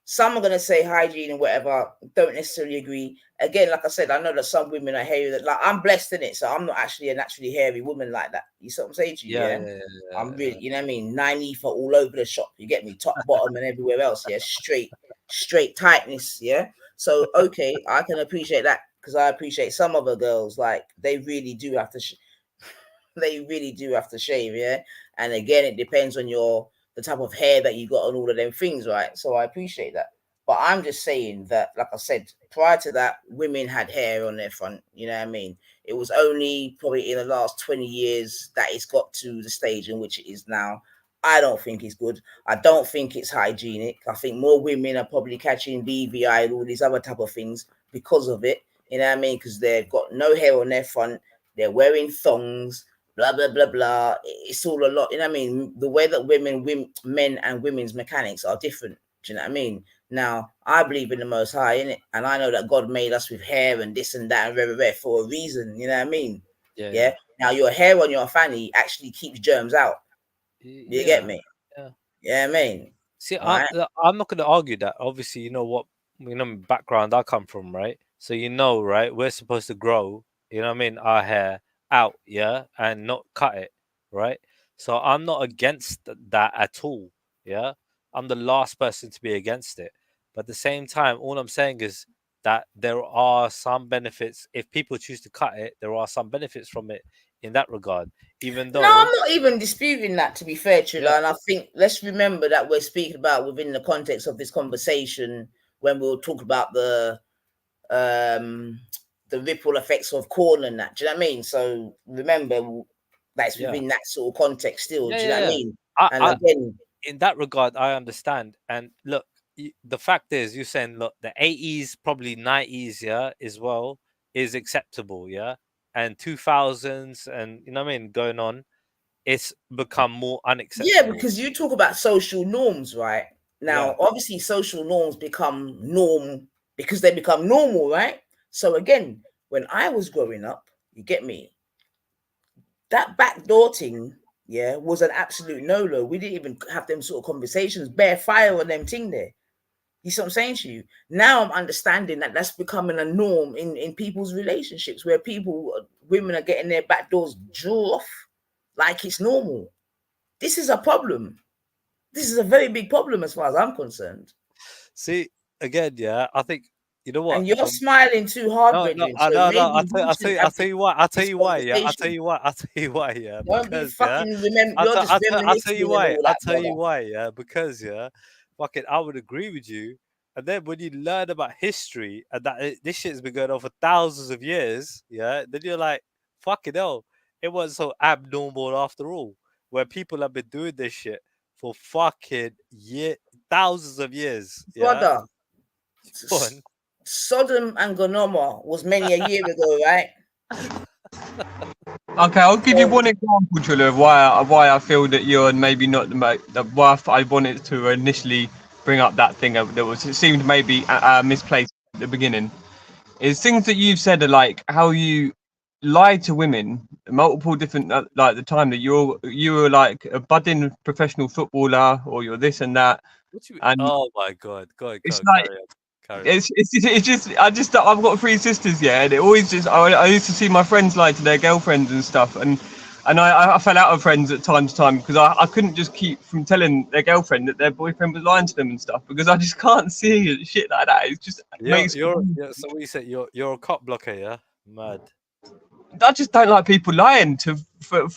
Some are going to say hygiene and whatever. Don't necessarily agree. Again, like I said, I know that some women are hairy. Like I'm blessed in it, so I'm not actually a naturally hairy woman like that. You see what I'm saying to you? Yeah. I'm really, you know what I mean. 90 for all over the shop. You get me, top, bottom, and everywhere else. Yeah, straight tightness. Yeah. So okay, I can appreciate that because I appreciate some other girls. Like they really do have to. They really do have to shave. Yeah. And again, it depends on the type of hair that you got on all of them things, right? So I appreciate that. But I'm just saying that, like I said, prior to that, women had hair on their front. You know what I mean? It was only probably in the last 20 years that it's got to the stage in which it is now. I don't think it's good. I don't think it's hygienic. I think more women are probably catching BVI and all these other type of things because of it. You know what I mean? Because they've got no hair on their front. They're wearing thongs. Blah blah blah blah. It's all a lot. You know what I mean? The way that men and women's mechanics are different. Do you know what I mean? Now I believe in the Most High, innit? And I know that God made us with hair and this and that and rare for a reason. You know what I mean? Yeah. Now your hair on your fanny actually keeps germs out. You get me? Yeah, I mean. See, I'm not going to argue that. Obviously, you know what background I come from, right? So right? We're supposed to grow. You know what I mean? Our hair out, yeah, and not cut it, right? So I'm not against that at all, yeah. I'm the last person to be against it, but at the same time, all I'm saying is that there are some benefits if people choose to cut it. There are some benefits from it in that regard, even though. No, I'm not even disputing that. To be fair, Trilla, and I think let's remember that we're speaking about within the context of this conversation when we'll talk about the ripple effects of corn and that. Do you know what I mean? So remember that's within that sort of context still. Do you know what I mean? And again, in that regard, I understand. And look, the fact is, you're saying, look, the 80s, probably 90s, yeah, as well, is acceptable, yeah, and 2000s, and you know what I mean, going on, it's become more unacceptable. Yeah, because you talk about social norms, right? Now, obviously, social norms become norm because they become normal, right? So again, when I was growing up, you get me, that backdoor thing, was an absolute no-no. We didn't even have them sort of conversations, bare fire on them thing there. You see what I'm saying to you? Now I'm understanding that that's becoming a norm in people's relationships where women are getting their back doors drawn off like it's normal. This is a problem. This is a very big problem as far as I'm concerned. See, again, I think, you know what? And you're smiling too hard, No. I'll tell you why. Yeah. Don't be fucking I'll tell you why. Yeah. Because fucking, I would agree with you. And then when you learn about history and that this shit's been going on for thousands of years, then you're like, fucking hell, it wasn't so abnormal after all. Where people have been doing this shit for fucking thousands of years. Brother. Sodom and Gomorrah was many a year ago, right? Okay, I'll give you one example, Trilla, of why I feel that you're maybe not why I wanted to initially bring up that thing it seemed maybe misplaced at the beginning. Is things that you've said are like how you lied to women multiple different like the time that you were like a budding professional footballer or you're this and that. Oh my god, go it's like It's just I've got 3 sisters, yeah, and it always just I used to see my friends lie to their girlfriends and stuff, and I fell out of friends at time to time because I couldn't just keep from telling their girlfriend that their boyfriend was lying to them and stuff, because I just can't see shit like that. It's just So what you said, you're a cop blocker, yeah? Mad. I just don't like people lying for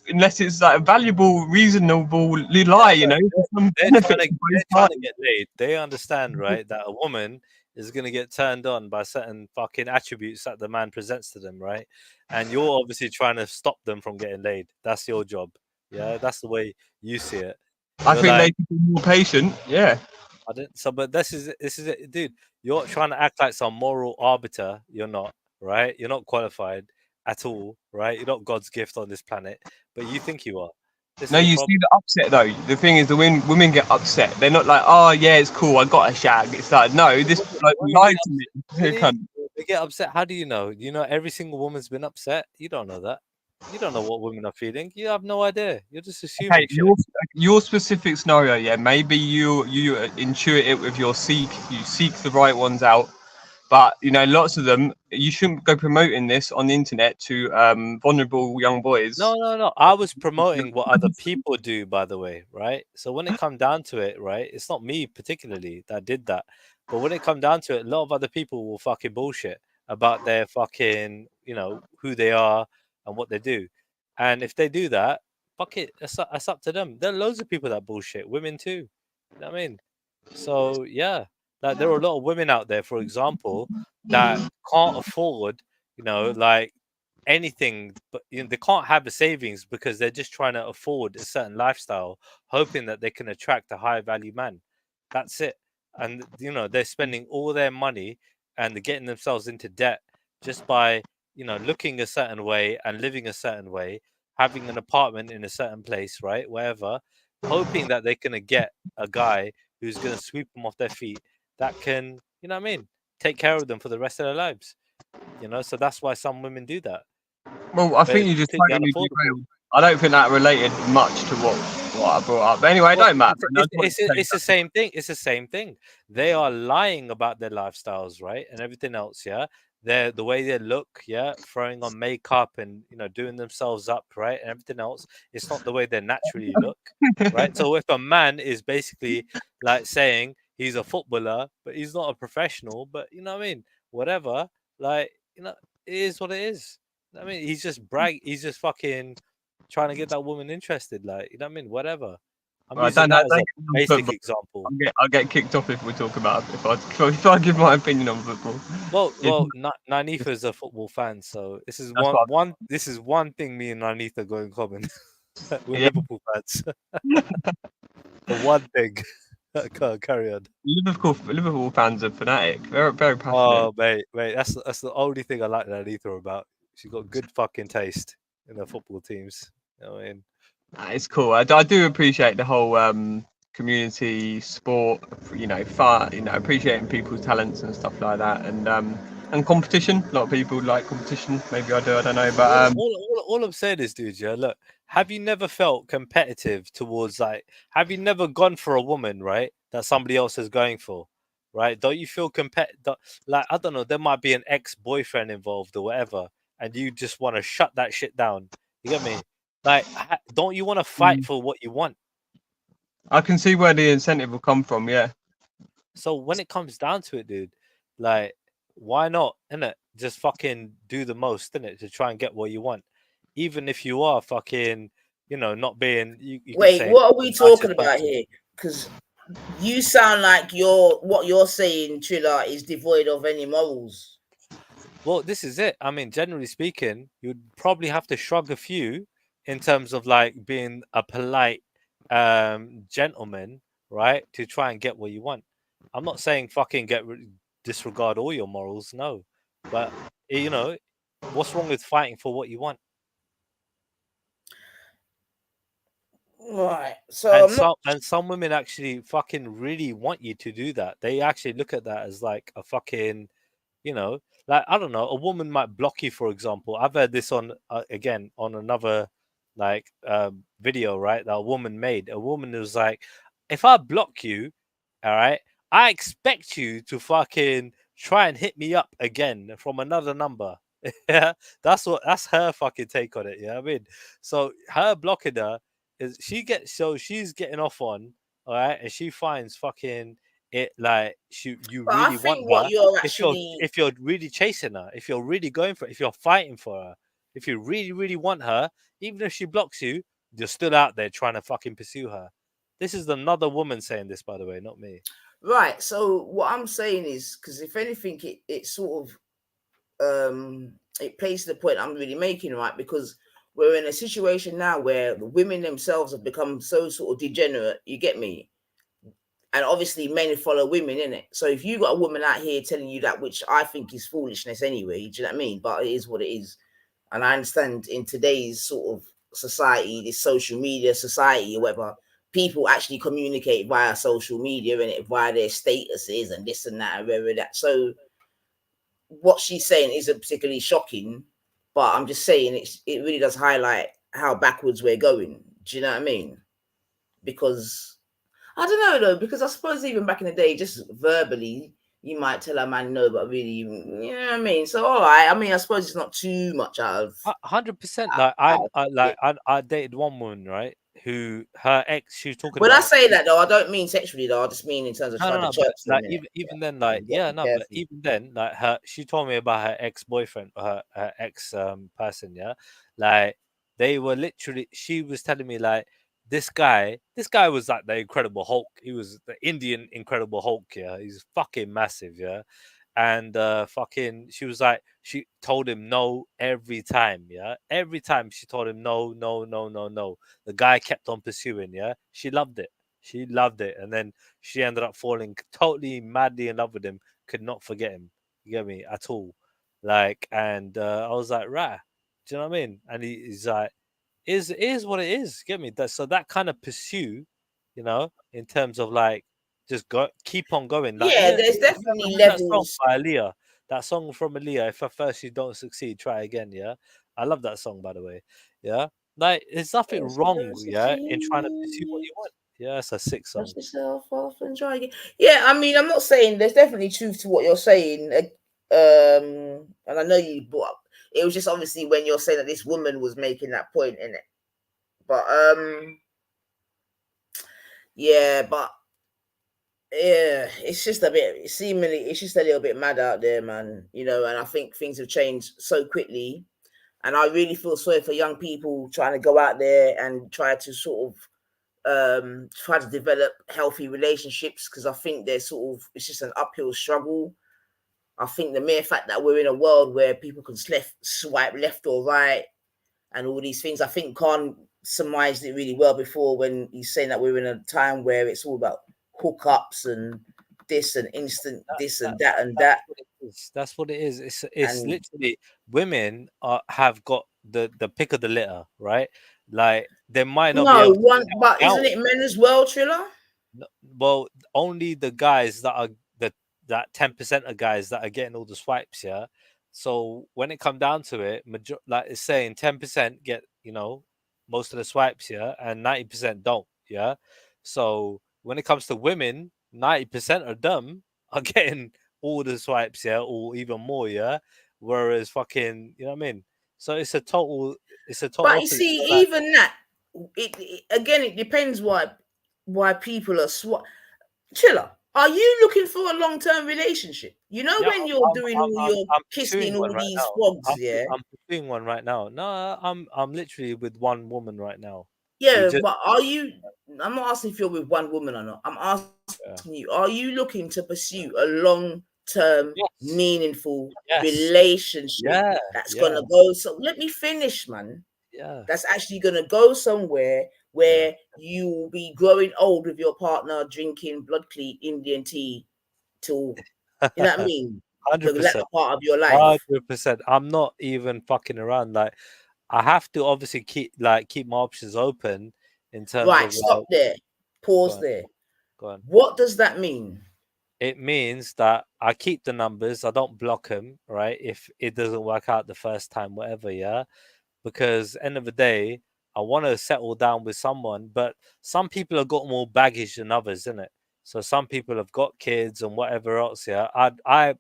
unless it's like a valuable, reasonable lie, you know. They're trying to get laid. They understand, right, that a woman is going to get turned on by certain fucking attributes that the man presents to them, right? And you're obviously trying to stop them from getting laid. That's your job. Yeah, that's the way you see it. I think they can be more patient. Yeah. But this is it, dude. You're trying to act like some moral arbiter. You're not, right? You're not qualified at all, right? You're not God's gift on this planet, but you think you are. No, you see the upset though. The thing is, the women get upset. They're not like, oh yeah, it's cool, I got a shag. It's like, no, this like lied to me. They get upset. How do you know? You know every single woman's been upset? You don't know that. You don't know what women are feeling. You have no idea. You're just assuming. Okay, your specific scenario, yeah. Maybe you intuit it with your seek. You seek the right ones out. But you know, lots of them, you shouldn't go promoting this on the internet to vulnerable young boys. No. I was promoting what other people do, by the way, right? So when it comes down to it, right, it's not me particularly that did that. But when it comes down to it, a lot of other people will fucking bullshit about their fucking, you know, who they are and what they do. And if they do that, fuck it, that's up to them. There are loads of people that bullshit, women too. You know what I mean? So yeah. Like there are a lot of women out there, for example, that can't afford, you know, like anything, but you know, they can't have a savings because they're just trying to afford a certain lifestyle, hoping that they can attract a higher value man. That's it. And you know, they're spending all their money and they're getting themselves into debt just by, you know, looking a certain way and living a certain way, having an apartment in a certain place, right? Wherever, hoping that they're gonna get a guy who's gonna sweep them off their feet, that can, you know what I mean, take care of them for the rest of their lives. You know, so that's why some women do that. Well, I think you just totally derailed. I don't think that related much to what I brought up. But anyway, it don't matter. It's the same thing. It's the same thing. They are lying about their lifestyles, right? And everything else, yeah. They're the way they look, yeah, throwing on makeup and, you know, doing themselves up, right? And everything else. It's not the way they naturally look, right? So if a man is basically like saying he's a footballer, but he's not a professional, but you know what I mean? Whatever, like, you know, it is what it is. I mean, he's just he's just fucking trying to get that woman interested, like, you know what I mean? Whatever. I'm using that as a basic example. I'll get kicked off if we talk about if I give my opinion on football. Well, Nanitha is a football fan, so this is one thing me and Nanitha go in common. We're Liverpool fans. The one thing. Carry on. Liverpool fans are fanatic. Very, very passionate. Oh, mate, that's the only thing I like Nanitha about. She's got good fucking taste in her football teams. You know what I mean? It's cool. I do appreciate the whole community sport. You know, appreciating people's talents and stuff like that, and competition. A lot of people like competition. Maybe I do. I don't know. But all I'm saying is, dude, yeah, look. Have you never felt competitive towards, like, have you never gone for a woman, right, that somebody else is going for, right? Don't you feel like, I don't know, there might be an ex-boyfriend involved or whatever, and you just want to shut that shit down. You get me? Like, don't you want to fight for what you want? I can see where the incentive will come from, yeah. So when it comes down to it, dude, like, why not, innit? Just fucking do the most, innit, to try and get what you want. Even if you are fucking, you know, not being. You Wait, what are we talking about here? Because you sound like what you're saying, Trilla, is devoid of any morals. Well, this is it. I mean, generally speaking, you'd probably have to shrug a few in terms of like being a polite gentleman, right? To try and get what you want. I'm not saying fucking disregard all your morals, no. But, you know, what's wrong with fighting for what you want? Right. So some women actually fucking really want you to do that. They actually look at that as like a fucking, you know, like, I don't know, a woman might block you, for example. I've heard this on again on another like video, right, that a woman made. A woman was like, if I block you, all right, I expect you to fucking try and hit me up again from another number. Yeah, that's her fucking take on it. Yeah, I mean, so her blocking her is she's getting off on, all right, and she finds fucking it like you But really I want think what her. you're actually If you're really chasing her, if you're really going for it, if you're fighting for her, if you really want her, even if she blocks you, you're still out there trying to fucking pursue her. This is another woman saying this, by the way, not me. right. So what I'm saying is, because if anything, it sort of it plays to the point I'm really making, right? Because we're in a situation now where the women themselves have become so sort of degenerate. You get me? And obviously men follow women, in it. So if you got a woman out here telling you that, which I think is foolishness anyway, do you know what I mean? But it is what it is. And I understand in today's sort of society, this social media society or whatever, people actually communicate via social media and it via their statuses and this and that and whatever that. So what she's saying isn't particularly shocking, but I'm just saying it really does highlight how backwards we're going. Do you know what I mean? Because I don't know though, because I suppose even back in the day, just verbally, you might tell a man no, but really, you know what I mean? So all right, I mean, I suppose it's not too much out of 100%. Like I dated one woman, right? Who her ex, she was talking when about. I say that though, I don't mean sexually though. I just mean in terms of No, church. like even then, like but even then, like she told me about her ex-boyfriend, her ex person, yeah, like they were literally. She was telling me like this guy was like the Incredible Hulk. He was the Indian Incredible Hulk, yeah. He's fucking massive, yeah. And fucking, she was like, she told him no every time, yeah. Every time she told him no. The guy kept on pursuing, yeah. She loved it. And then she ended up falling totally madly in love with him. Could not forget him. You get me? At all. Like, and I was like, right. Do you know what I mean? And he's like, it is what it is. Get me? So that kind of pursue, you know, in terms of like just keep on going. Like, yeah, there's definitely levels. That song by Aaliyah. That song from Aaliyah. If at first you don't succeed, try again. Yeah, I love that song, by the way. Yeah, like there's nothing wrong. Yeah, in trying to pursue what you want. Yeah, it's a sick song. Dust yourself off and try again. Yeah, I mean, I'm not saying there's definitely truth to what you're saying. And I know you brought up. It was just obviously when you're saying that this woman was making that point in it. But yeah, it's just a bit seemingly it's just a little bit mad out there, man. You know, and I think things have changed so quickly. And I really feel sorry for young people trying to go out there and try to sort of try to develop healthy relationships, because I think there's sort of it's just an uphill struggle. I think the mere fact that we're in a world where people can swipe left or right and all these things, I think Khan surmised it really well before when he's saying that we're in a time where it's all about hookups and this and instant this and that and that. That's what it is. It's literally women have got the pick of the litter, right? Like they might not be able to but isn't it men as well, Triller? Well, only the guys that are that 10% of guys that are getting all the swipes, yeah. So when it come down to it, like it's saying 10% get, you know, most of the swipes, yeah, and 90% don't, yeah. So when it comes to women, 90% of them are getting all the swipes, yeah, or even more, yeah. Whereas fucking, you know what I mean? So it's a total. But you see, even that, it depends why people are Chiller. Are you looking for a long-term relationship? You know, when you're doing all your kissing all these frogs, yeah. I'm pursuing one right now. No, I'm literally with one woman right now. Yeah, but are you? I'm not asking if you're with one woman or not. I'm asking you: are you looking to pursue a long-term, meaningful relationship that's gonna go? So let me finish, man. Yeah, that's actually gonna go somewhere where you will be growing old with your partner, drinking blood clean Indian tea till you know what I mean. 100% part of your life. 100%. I'm not even fucking around. Like, I have to obviously keep my options open in terms of. Stop there. Pause there. Go on. What does that mean? It means that I keep the numbers. I don't block them, right? If it doesn't work out the first time, whatever, yeah. Because end of the day, I want to settle down with someone, but some people have got more baggage than others, isn't it? So some people have got kids and whatever else. Yeah,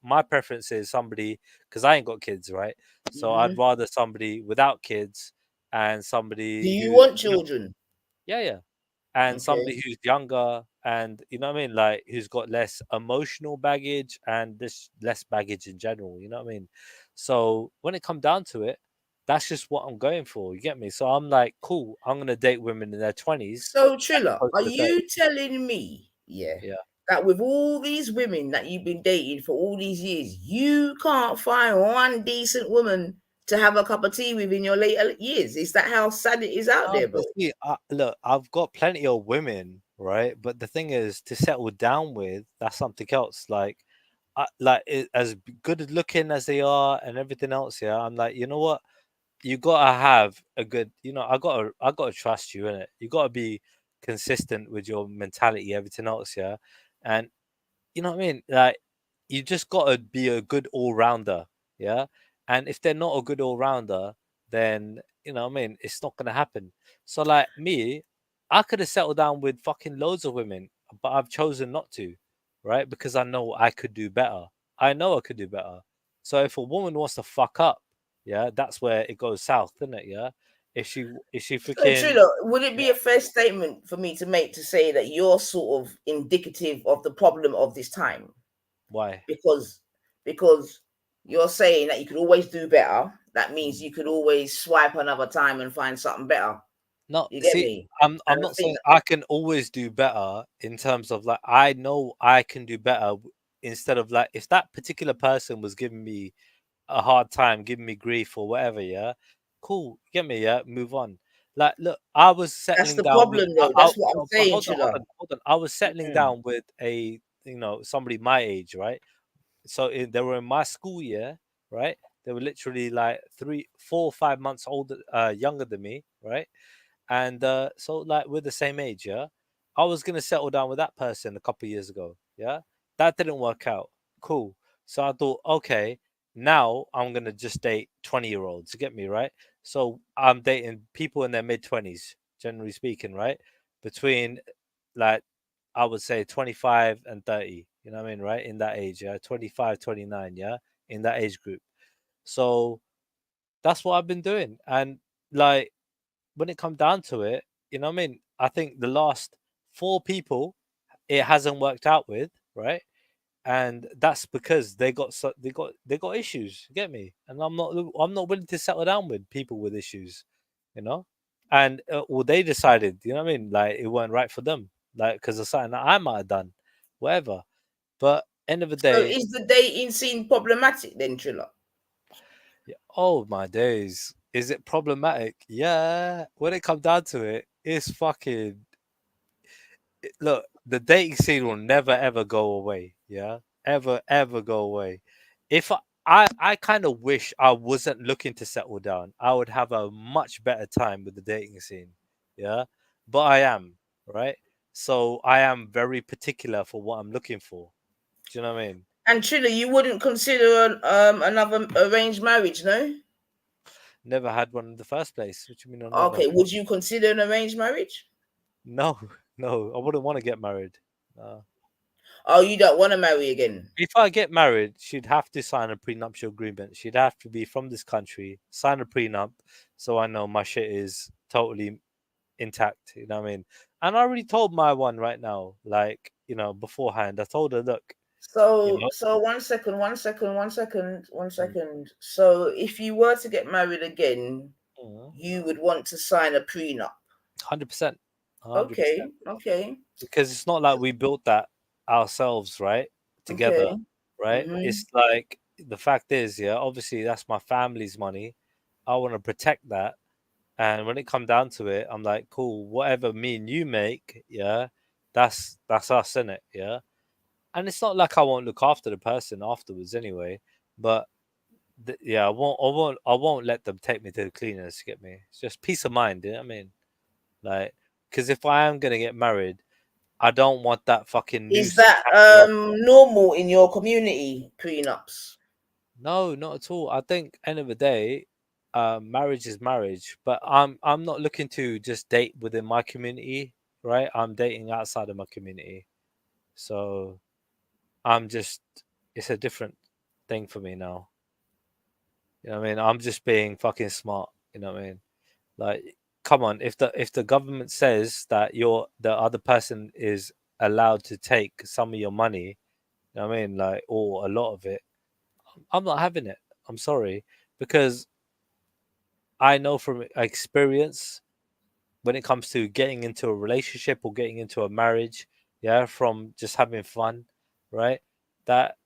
my preference is somebody, because I ain't got kids, right? So I'd rather somebody without kids and somebody. Do you want children? Yeah. And Okay. somebody who's younger, and you know what I mean, like who's got less emotional baggage and this less baggage in general. You know what I mean? So when it comes down to it, that's just what I'm going for. You get me? So I'm like, cool. I'm gonna date women in their 20s. So Trilla, are you telling me, that with all these women that you've been dating for all these years, you can't find one decent woman to have a cup of tea with in your later years? Is that how sad it is out there, bro? See, look, I've got plenty of women, right? But the thing is, to settle down with, that's something else. Like, as good looking as they are and everything else, yeah. I'm like, you know what? You gotta have a good, I gotta trust you, innit? You gotta be consistent with your mentality, everything else, yeah. And you know what I mean? Like, you just gotta be a good all-rounder, yeah. And if they're not a good all-rounder, then you know what I mean, it's not gonna happen. So like me, I could have settled down with fucking loads of women, but I've chosen not to, right? Because I know I could do better. I know I could do better. So if a woman wants to fuck up, yeah, that's where it goes south, isn't it? Yeah. If she freaking, Trilla, would it be a fair statement for me to make to say that you're sort of indicative of the problem of this time? Why? Because you're saying that you could always do better. That means you could always swipe another time and find something better. No, you get see, me? I'm not saying I can always do better in terms of like I know I can do better instead of like if that particular person was giving me a hard time, giving me grief or whatever, yeah, cool, get me, yeah, move on. Like, look, I was settling That's the down problem, with, though. That's what I'm saying, hold Trilla. on. I was settling down with a somebody my age, right? So they were in my school year, right? They were literally like 3, 4, 5 months older, younger than me, right? And so like we're the same age, yeah. I was gonna settle down with that person a couple of years ago, yeah. That didn't work out. Cool. So I thought, okay, now I'm gonna just date 20-year-olds. You get me, right? So I'm dating people in their mid-20s, generally speaking, right? Between like I would say 25 and 30. You know what I mean, right? In that age, yeah, 25, 29, yeah, in that age group. So that's what I've been doing, and like when it comes down to it, you know what I mean? I think the last 4 people it hasn't worked out with, right? And that's because they got issues. You get me? And I'm not willing to settle down with people with issues, you know. And well, they decided, you know what I mean? Like it weren't right for them, like because of something that I might have done, whatever. But end of the day, so is the dating scene problematic then, Trilla? Yeah. Oh my days. Is it problematic? Yeah. When it comes down to it, it's fucking. Look, the dating scene will never ever go away. Yeah, ever go away. If I kind of wish I wasn't looking to settle down, I would have a much better time with the dating scene. Yeah, but I am, right. So I am very particular for what I'm looking for. Do you know what I mean? And Trilla, you wouldn't consider another arranged marriage, no? Never had one in the first place. What do you mean? Okay, would you consider an arranged marriage? No, I wouldn't want to get married. Oh, you don't want to marry again? If I get married, she'd have to sign a prenuptial agreement. She'd have to be from this country, sign a prenup, so I know my shit is totally intact. You know what I mean? And I already told my one right now, like, beforehand. I told her, look. So, so one second. So if you were to get married again, you would want to sign a prenup? 100%. Okay. Because it's not like we built that ourselves, right? Together, right? It's like the fact is, yeah, obviously that's my family's money. I want to protect that. And when it comes down to it, I'm like, cool, whatever me and you make, yeah, that's us, innit? Yeah. And it's not like I won't look after the person afterwards anyway, but I won't let them take me to the cleaners. Get me? It's just peace of mind. You know what I mean? Like, because if I am gonna get married, I don't want that fucking. Is that normal in your community, prenups? No, not at all. I think end of the day, marriage is marriage. But I'm not looking to just date within my community, right? I'm dating outside of my community. So it's a different thing for me now. You know what I mean? I'm just being fucking smart. You know what I mean? Like, come on, if the government says that the other person is allowed to take some of your money, you know what I mean, like, or a lot of it, I'm not having it. I'm sorry, because I know from experience when it comes to getting into a relationship or getting into a marriage, yeah, from just having fun, right? That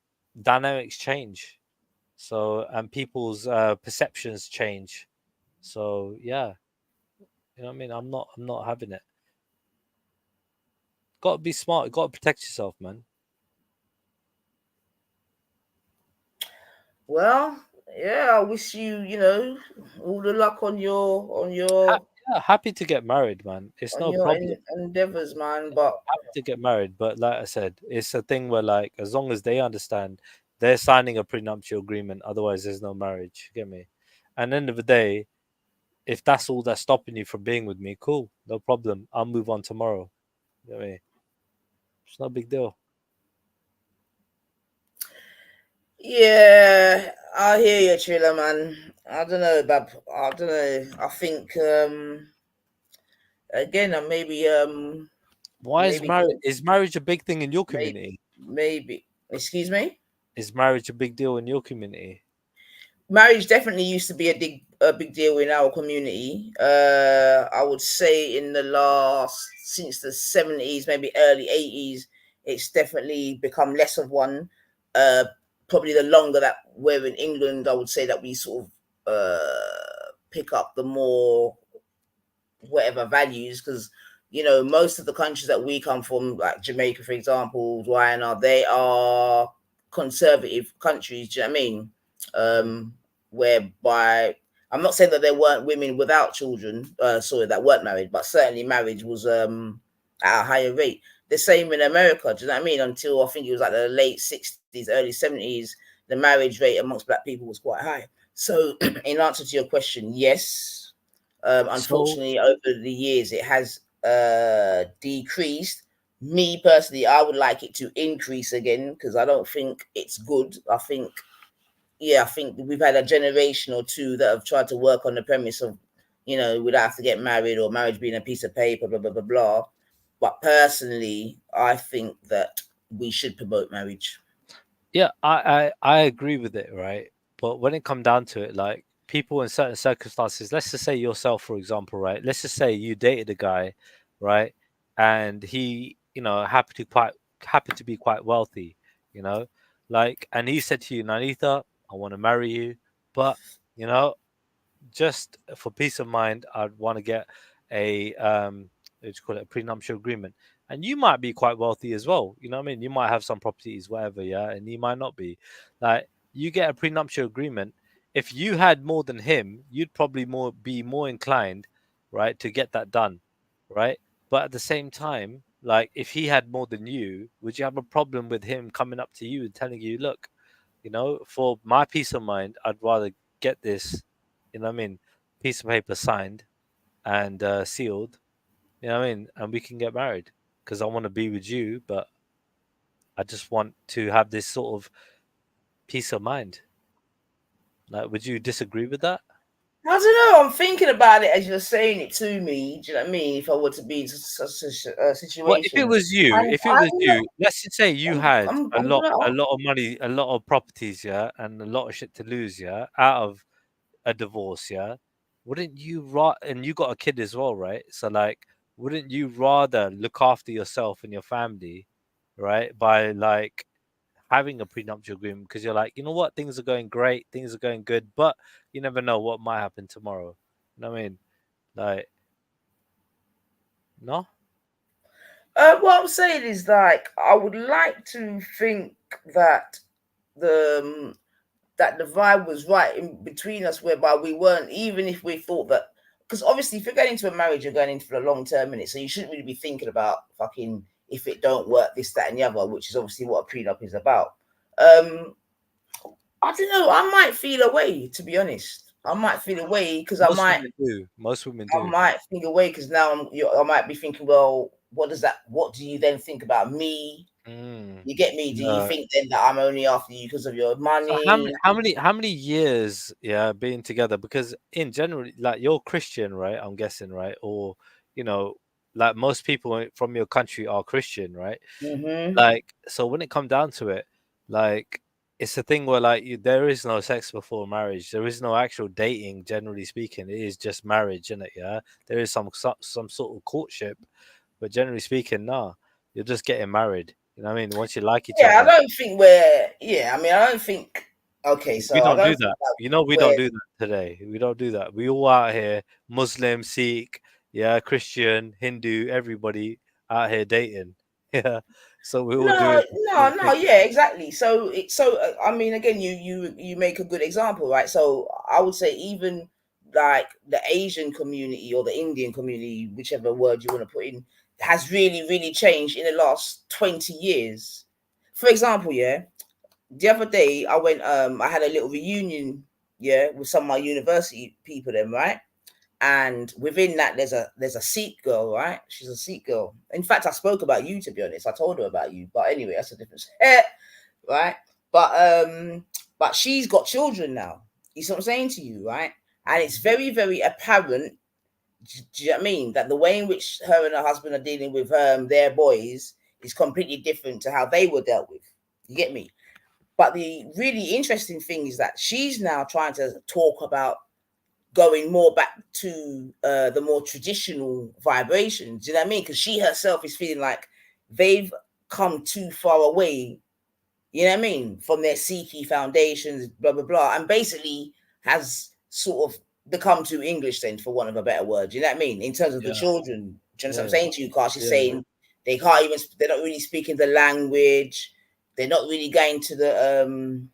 dynamics change. So, and people's perceptions change. So, yeah. You know what I mean? I'm not having it. Got to be smart. Got to protect yourself, man. Well, yeah, I wish you, all the luck on your. Happy to get married, man. It's no problem. Endeavors, man. But happy to get married, but like I said, it's a thing where, like, as long as they understand, they're signing a prenuptial agreement. Otherwise, there's no marriage. You get me? And at the end of the day, if that's all that's stopping you from being with me, cool, no problem. I'll move on tomorrow. You know what I mean? It's no big deal. Yeah, I hear you, Triller, man. I don't know, Bab. I don't know. I think again, maybe why is marriage a big thing in your community? Maybe. Excuse me? Is marriage a big deal in your community? Marriage definitely used to be a big deal in our community. I would say since the 70s, maybe early 80s, it's definitely become less of one. Probably the longer that we're in England, I would say that we sort of pick up the more whatever values, because most of the countries that we come from, like Jamaica, for example, Guyana, they are conservative countries. Do you know what I mean? Whereby I'm not saying that there weren't women without children, that weren't married, but certainly marriage was at a higher rate. The same in America, do you know what I mean? Until I think it was like the late 60s, early 70s, the marriage rate amongst Black people was quite high. So in answer to your question, yes. Unfortunately, over the years, it has decreased. Me personally, I would like it to increase again, because I don't think it's good. I think we've had a generation or two that have tried to work on the premise of, we don't have to get married, or marriage being a piece of paper, blah, blah, blah, blah. But personally, I think that we should promote marriage. Yeah, I agree with it, right? But when it comes down to it, like, people in certain circumstances, let's just say yourself, for example, right? Let's just say you dated a guy, right? And he, happened to be quite wealthy, like, and he said to you, Nanita, I want to marry you, but just for peace of mind, I'd want to get a a prenuptial agreement. And you might be quite wealthy as well, you know what I mean? You might have some properties, whatever, yeah, and he might not be. Like, you get a prenuptial agreement. If you had more than him, you'd probably be more inclined, right, to get that done, right? But at the same time, like, if he had more than you, would you have a problem with him coming up to you and telling you, look, for my peace of mind, I'd rather get this, piece of paper signed and sealed, and we can get married, because I want to be with you, but I just want to have this sort of peace of mind. Like, would you disagree with that? I don't know. I'm thinking about it as you're saying it to me. Do you know what I mean? If I were to be in such a situation. Well, if it was you, let's just say you had a lot of money, a lot of properties, yeah, and a lot of shit to lose, yeah, out of a divorce, yeah, wouldn't you and you got a kid as well, right? So, like, wouldn't you rather look after yourself and your family, right, by, like, having a prenuptial agreement, because you're like, you know what, things are going great, things are going good, but you never know what might happen tomorrow. You know what I mean? Like, no? What I'm saying is, like, I would like to think that the vibe was right in between us, whereby we weren't, even if we thought that, because obviously if you're going into a marriage, you're going into the long term in it, so you shouldn't really be thinking about fucking, if it don't work, this, that, and the other, which is obviously what a prenup is about. I don't know. I might feel a way, to be honest. I might feel a way because Most women do. I might think a way because now I might be thinking, well, what do you then think about me? You get me? Do you think then that I'm only after you because of your money? So how many years being together? Because in general, like, you're Christian, right? I'm guessing, right? Or, you know, like most people from your country are Christian, right? Like, so when it comes down to it, like, it's a thing where, like, there is no sex before marriage. There is no actual dating, generally speaking. It is just marriage, isn't it? Yeah, there is some sort of courtship, but generally speaking, nah, you're just getting married. You know what I mean? Once you like each other. Yeah, I don't think we're. Yeah, I mean, I don't think. Okay, so we don't do that. that You know, we don't do that today. We don't do that. We all out here, Muslim, Sikh, Christian, Hindu, everybody out here dating. Yeah. So we all do. No, yeah, exactly. So I mean, again, you make a good example, right? So I would say even like the Asian community or the Indian community, whichever word you want to put in, has really, really changed in the last 20 years. For example, the other day I went, I had a little reunion, with some of my university people then, right? And within that, there's a Sikh girl, right? She's a Sikh girl. In fact, I spoke about you, to be honest. I told her about you. But anyway, that's a difference. Right? But she's got children now. You see what I'm saying to you, right? And it's very, very apparent, do you know what I mean? That the way in which her and her husband are dealing with their boys is completely different to how they were dealt with. You get me? But the really interesting thing is that she's now trying to talk about going more back to the more traditional vibrations. Do you know what I mean? Because she herself is feeling like they've come too far away, you know what I mean, from their Sikhi foundations, blah, blah, blah, and basically has sort of become too English then, for want of a better word. Do you know what I mean? In terms of the children. Do you know what I'm saying to you, Carl? She's saying they're not really speaking the language. They're not really going to the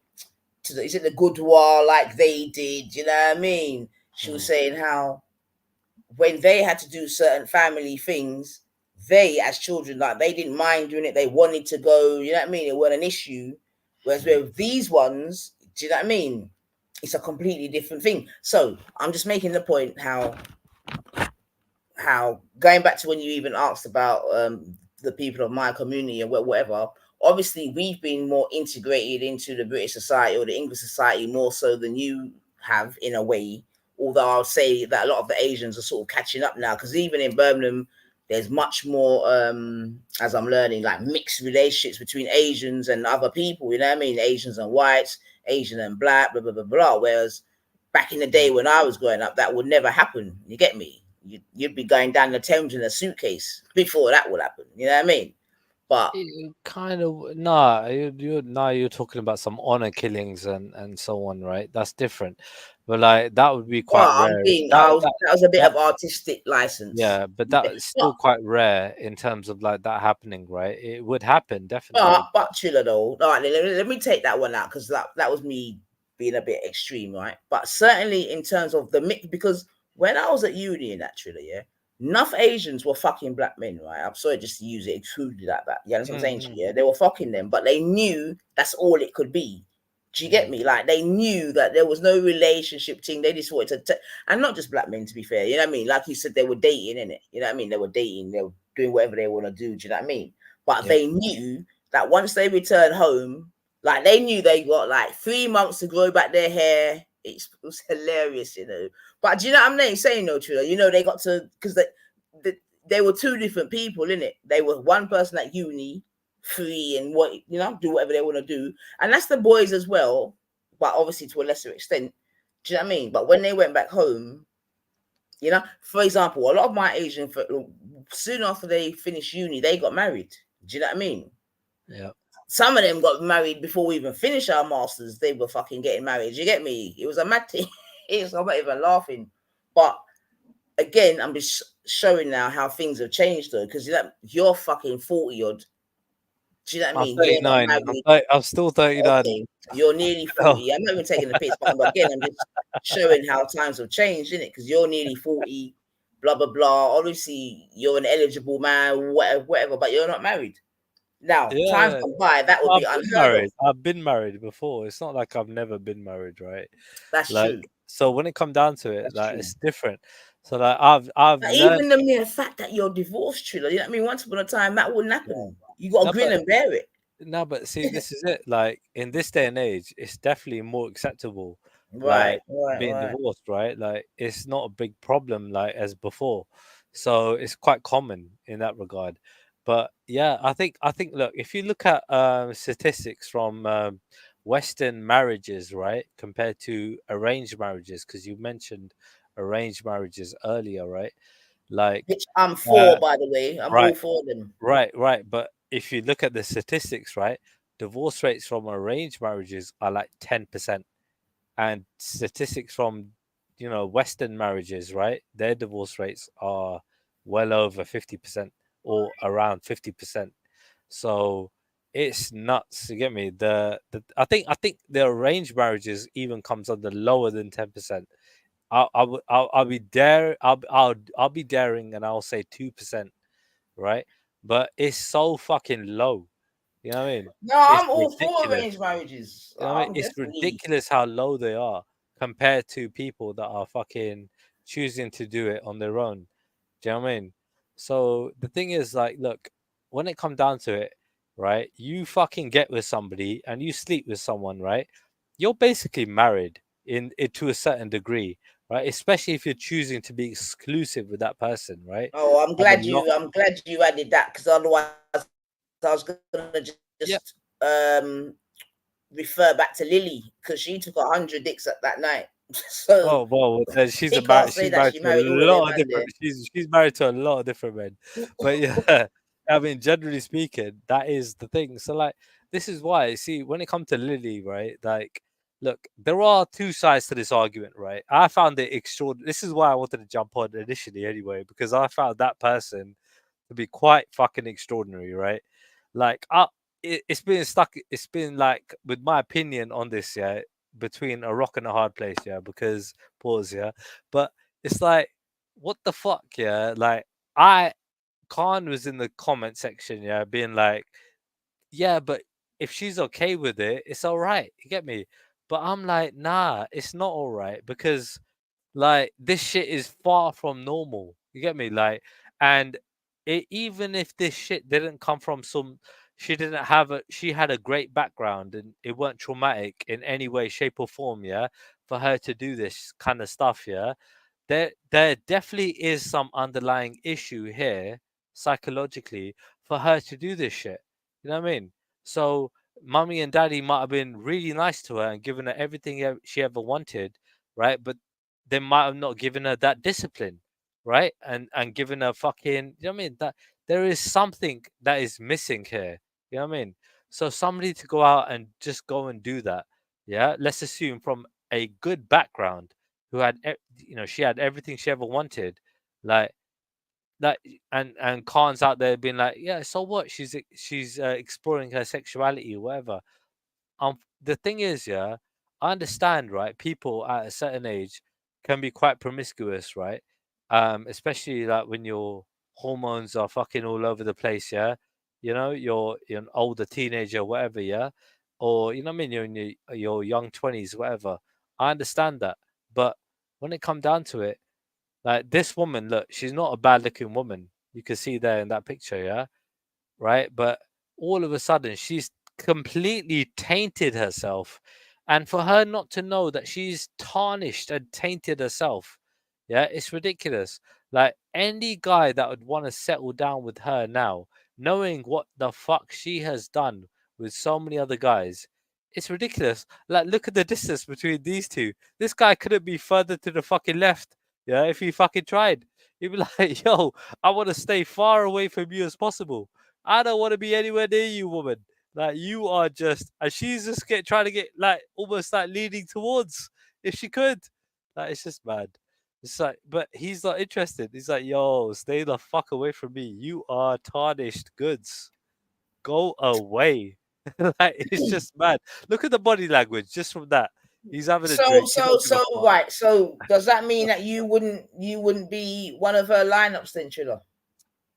is it the Gurdwara like they did? You know what I mean? She was saying how when they had to do certain family things, they as children, like, they didn't mind doing it. They wanted to go, you know what I mean? It wasn't an issue. Whereas with these ones, do you know what I mean? It's a completely different thing. So I'm just making the point how going back to when you even asked about the people of my community and whatever, obviously we've been more integrated into the British society or the English society more so than you have, in a way. Although I'll say that a lot of the Asians are sort of catching up now, because even in Birmingham, there's much more, as I'm learning, like mixed relationships between Asians and other people, you know what I mean? Asians and whites, Asian and black, blah, blah, blah, blah. Whereas back in the day when I was growing up, that would never happen. You get me? You'd be going down the Thames in a suitcase before that would happen. You know what I mean? But kind of you're talking about some honor killings and so on, right? That's different. But like that would be quite rare. That was a bit of artistic license. Yeah, but that's still quite rare in terms of like that happening, right? It would happen definitely. But chiller though. All right, let me take that one out, because that was me being a bit extreme, right? But certainly in terms of the mix, because when I was at uni, actually, enough Asians were fucking black men, right? I'm sorry just to use it crudely like that. Yeah, that's what I'm saying to you. Yeah, they were fucking them, but they knew that's all it could be. Do you get me? Like, they knew that there was no relationship thing. They just wanted to, and not just black men, to be fair. You know what I mean? Like you said, they were dating, innit? You know what I mean? They were dating. They were doing whatever they want to do. Do you know what I mean? But they knew that once they returned home, like, they knew they got like 3 months to grow back their hair. It was hilarious, you know. But do you know what I'm saying, no, Trilla? You know, they got to, because they were two different people, innit? They were one person at uni, free and do whatever they want to do, and that's the boys as well, but obviously to a lesser extent. Do you know what I mean? But when they went back home, you know, for example, a lot of my Asian, soon after they finished uni, they got married. Do you know what I mean? Yeah. Some of them got married before we even finished our masters. They were fucking getting married. You get me? It was a mad thing. I'm not even laughing, but again, I'm just showing now how things have changed though, because you're fucking 40 odd. Do you know what I mean? 39. I'm still 39. Okay. You're nearly 40. I'm not even taking the piss, but again, I'm just showing how times have changed, isn't it? Because you're nearly 40, blah, blah, blah. Obviously, you're an eligible man, whatever, but you're not married. Now, times come by, that would be unheard of. I've been married before. It's not like I've never been married, right? That's true. So when it comes down to it, it's different. So like I've But learned. even the mere fact that you're divorced, Triller, you know what I mean? Once upon a time that wouldn't happen. You got to grin and bear it. No, but see, this is it. Like in this day and age, it's definitely more acceptable. Right, like being divorced, right? Like it's not a big problem like as before. So it's quite common in that regard. But yeah, I think look, if you look at statistics from Western marriages, right, compared to arranged marriages, because you mentioned arranged marriages earlier, right? Like which I'm for, by the way. I'm all for them. Right. But if you look at the statistics, right, divorce rates from arranged marriages are like 10%. And statistics from, Western marriages, right, their divorce rates are well over 50% or around 50%. So it's nuts. You get me? I think the arranged marriages even comes under lower than 10%. I'll be there. I'll be daring, and I'll say 2%, right? But it's so fucking low. You know what I mean? No, I'm all for arranged marriages. You know what I mean? It's ridiculous how low they are compared to people that are fucking choosing to do it on their own. Do you know what I mean? So the thing is, like, look, when it comes down to it, right? You fucking get with somebody and you sleep with someone, right? You're basically married in to a certain degree, right? Especially if you're choosing to be exclusive with that person, right? Oh, I'm glad you added that, because otherwise I was gonna just refer back to Lily, because she took 100 dicks at that night. So she's married to a lot of different men. But yeah, I mean, generally speaking, that is the thing. So like, this is why, see, when it comes to Lily, right, like, look, there are two sides to this argument, right? I found it extraordinary. This is why I wanted to jump on initially anyway, because I found that person to be quite fucking extraordinary, right? Like, it's been like, with my opinion on this, yeah, between a rock and a hard place, yeah, because pause, yeah, but it's like, what the fuck, yeah, like, Khan was in the comment section, yeah, being like, yeah, but if she's okay with it, it's all right, you get me? But I'm like, nah, it's not all right, because like, this shit is far from normal, you get me? Like, and even if this shit didn't come from she had a great background and it weren't traumatic in any way, shape, or form, yeah, for her to do this kind of stuff, yeah, there definitely is some underlying issue here psychologically for her to do this shit. You know what I mean? So mommy and daddy might have been really nice to her and given her everything she ever wanted, right? But they might have not given her that discipline, right? And given her fucking, you know what I mean? That there is something that is missing here. You know what I mean? So somebody to go out and just go and do that, yeah, let's assume from a good background, who had, she had everything she ever wanted, like, and Khan's out there being like, yeah, so what? She's exploring her sexuality or whatever. The thing is, yeah, I understand, right? People at a certain age can be quite promiscuous, right? Especially like when your hormones are fucking all over the place, yeah. You're an older teenager, whatever, yeah, or you know what I mean, you're in your young 20s, whatever. I understand that, but when it comes down to it, like, this woman, look, she's not a bad looking woman. You can see there in that picture, yeah, right? But all of a sudden, she's completely tainted herself, and for her not to know that she's tarnished and tainted herself, yeah, it's ridiculous. Like, any guy that would want to settle down with her now, knowing what the fuck she has done with so many other guys, it's ridiculous. Like, look at the distance between these two. This guy couldn't be further to the fucking left, yeah, if he fucking tried. He'd be like, yo, I want to stay far away from you as possible. I don't want to be anywhere near you, woman. Like, you are just, and she's just trying to get, like, almost like leaning towards, if she could. Like, it's just mad. It's like, but he's not interested. He's like, yo, stay the fuck away from me. You are tarnished goods. Go away. Like, it's just mad. Look at the body language just from that. He's having a drink. Right. So does that mean that you wouldn't be one of her lineups then, Triller?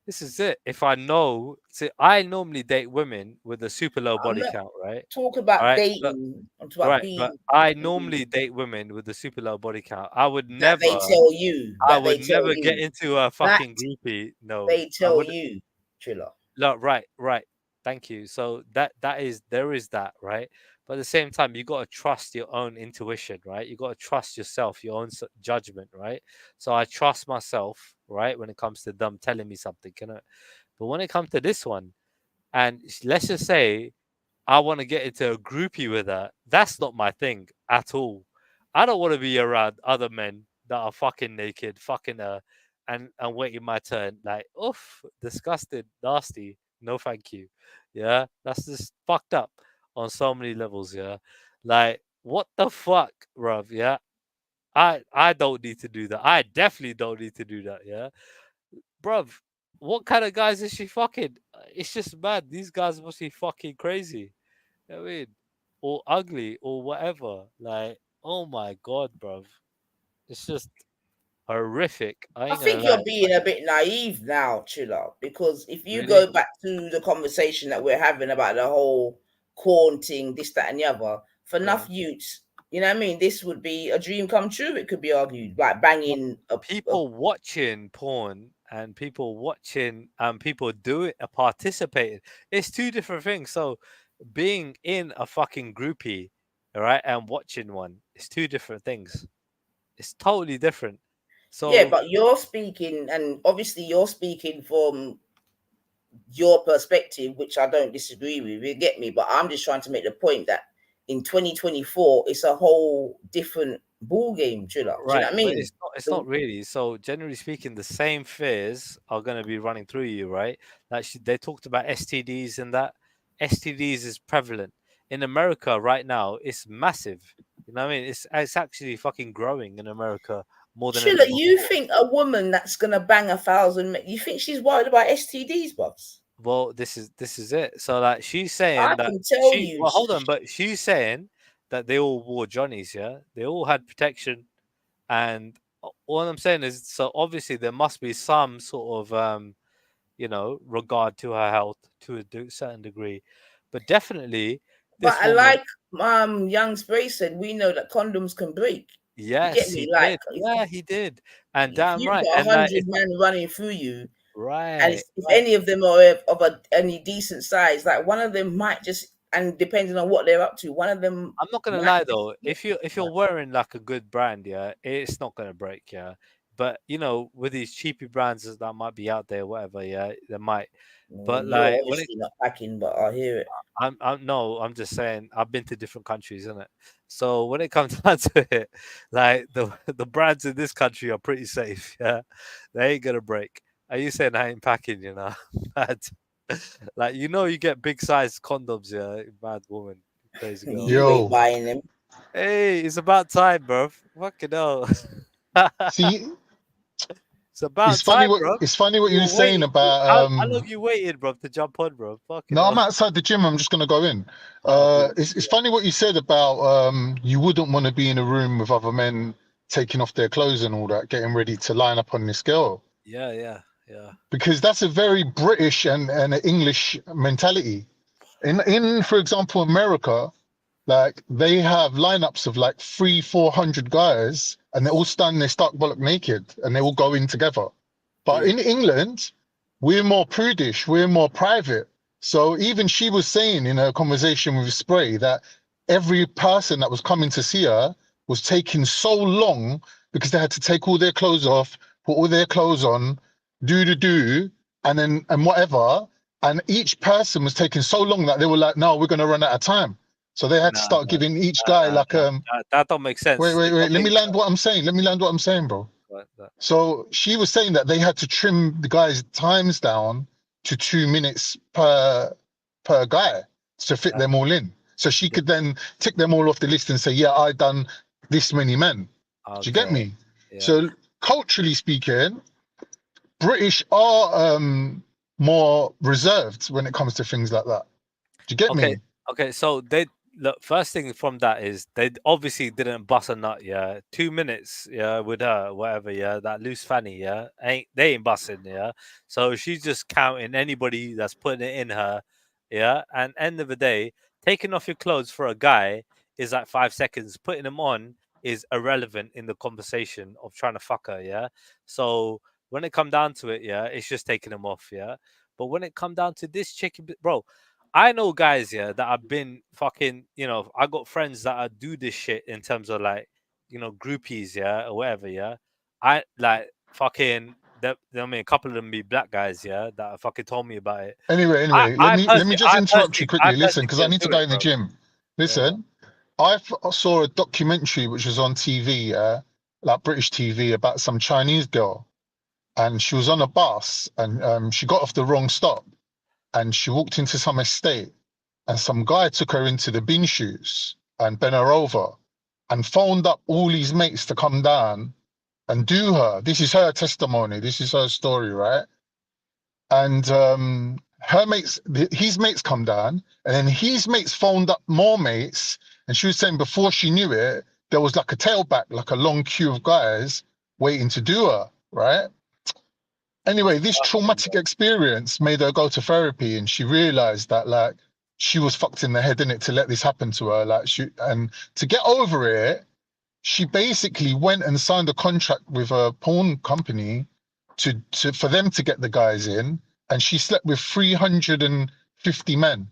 This is it. If I know, see, I normally date women with a super low body count, right? Talk about Right? dating. I'm talking about Right, being. but I normally date women with a super low body count. I would That never. they tell you. I That they would tell never you. get into a That fucking groupie. No, they I tell wouldn't. you, Triller. No, right. Thank you. So there is that, right? But at the same time, you got to trust your own intuition, right? You got to trust yourself, your own judgment, right? So I trust myself, right, when it comes to them telling me something, you know. But when it comes to this one, and let's just say I want to get into a groupie with her, that's not my thing at all. I don't want to be around other men that are fucking naked, fucking her, and waiting my turn. Like, oof, disgusted, nasty. No, thank you. Yeah, that's just fucked up on so many levels. Yeah, like what the fuck, bruv? Yeah, I don't need to do that. I definitely don't need to do that. Yeah, bruv. What kind of guys is she fucking? It's just mad. These guys must be fucking crazy. You know what I mean, or ugly or whatever. Like, oh my god, bruv. It's just horrific. I I ain't think gonna you're lie. being a bit naive now, Chiller, because if you Really? go back to the conversation that we're having about the whole corn thing, this, that, and the other, for enough youths, you know what I mean? This would be a dream come true, it could be argued, like banging People watching porn and people watching people do it, participating. It's two different things. So being in a fucking groupie, all right, and watching one, it's two different things. It's totally different. So yeah, but you're speaking, and obviously you're speaking from your perspective, which I don't disagree with. You get me? But I'm just trying to make the point that in 2024, it's a whole different ball game, Triller. Do you know what I mean? It's not really. So generally speaking, the same fears are going to be running through you, right? Like they talked about STDs and that. STDs is prevalent in America right now. It's massive. You know what I mean? It's actually fucking growing in America more than. Triller, you think a woman that's gonna bang 1,000? You think she's worried about STDs, Bobs? Well, this is it. So like she's saying I that can tell you. Well, hold on, but she's saying that they all wore Johnnies, yeah? They all had protection, and all I'm saying is, so obviously there must be some sort of regard to her health to a certain degree, but definitely. But I like Young Spray said, we know that condoms can break. Yes, you get me? He did. Yeah, he did, and damn right. You've got 100 men running through you. Right. And if any of them are of any decent size, like one of them might just, and depending on what they're up to, one of them. I'm not gonna lie though, if you're wearing like a good brand, yeah, it's not gonna break, yeah. But with these cheapy brands that might be out there, whatever, yeah, they might. But like, obviously not packing, but I hear it. I'm just saying, I've been to different countries, isn't it? So when it comes down to it, like the brands in this country are pretty safe, yeah. They ain't gonna break. Are you saying I ain't packing? Mad. Like you get big size condoms, yeah. Mad woman, crazy girl. You ain't buying them. Hey, it's about time, bro. Fucking hell. See, it's about it's funny time, bro. It's funny what you were saying about. How long you waited, bro, to jump on, bro? Fucking no, hell. I'm outside the gym. I'm just gonna go in. It's funny what you said about you wouldn't want to be in a room with other men taking off their clothes and all that, getting ready to line up on this girl. Yeah. Because that's a very British and English mentality. In for example, America, like they have lineups of like 300-400 guys, and they all stand there stark bollock naked, and they all go in together. But in England, we're more prudish, we're more private. So even she was saying in her conversation with Spray that every person that was coming to see her was taking so long because they had to take all their clothes off, put all their clothes on, and whatever, and each person was taking so long that they were like, no, we're going to run out of time, so they had to start giving each guy that don't make sense. Wait, let me land what I'm saying, bro. So she was saying that they had to trim the guys' times down to 2 minutes per guy to fit them all in, so she could then tick them all off the list and say, yeah, I done this many men. Do you get me? So culturally speaking, British are more reserved when it comes to things like that. Do you get me? Okay, so look, first thing from that is they obviously didn't bust a nut, yeah. 2 minutes, yeah, with her, whatever, yeah, that loose fanny, yeah, they ain't busting, yeah. So she's just counting anybody that's putting it in her, yeah. And end of the day, taking off your clothes for a guy is like 5 seconds. Putting them on is irrelevant in the conversation of trying to fuck her, yeah. So when it come down to it, yeah, it's just taking them off, yeah. But when it come down to this chick, bro, I know guys, yeah, that have been fucking, you know, I got friends that do this shit in terms of like, you know, groupies, yeah, or whatever, yeah. I like fucking, I mean, a couple of them be black guys, yeah, that fucking told me about it. Anyway, let me just interrupt you quickly. Listen, because I need to go in the gym. Listen, I saw a documentary which was on TV, yeah, like British TV, about some Chinese girl, and she was on a bus, and she got off the wrong stop. And she walked into some estate, and some guy took her into the bin shoes and bent her over and phoned up all his mates to come down and do her. This is her testimony. This is her story, right? And her mates, his mates come down, and then his mates phoned up more mates. And she was saying before she knew it, there was like a tailback, like a long queue of guys waiting to do her, right? Anyway, this traumatic experience made her go to therapy, and she realized that like she was fucked in the head, innit, to let this happen to her. Like and to get over it, she basically went and signed a contract with a porn company for them to get the guys in, and she slept with 350 men.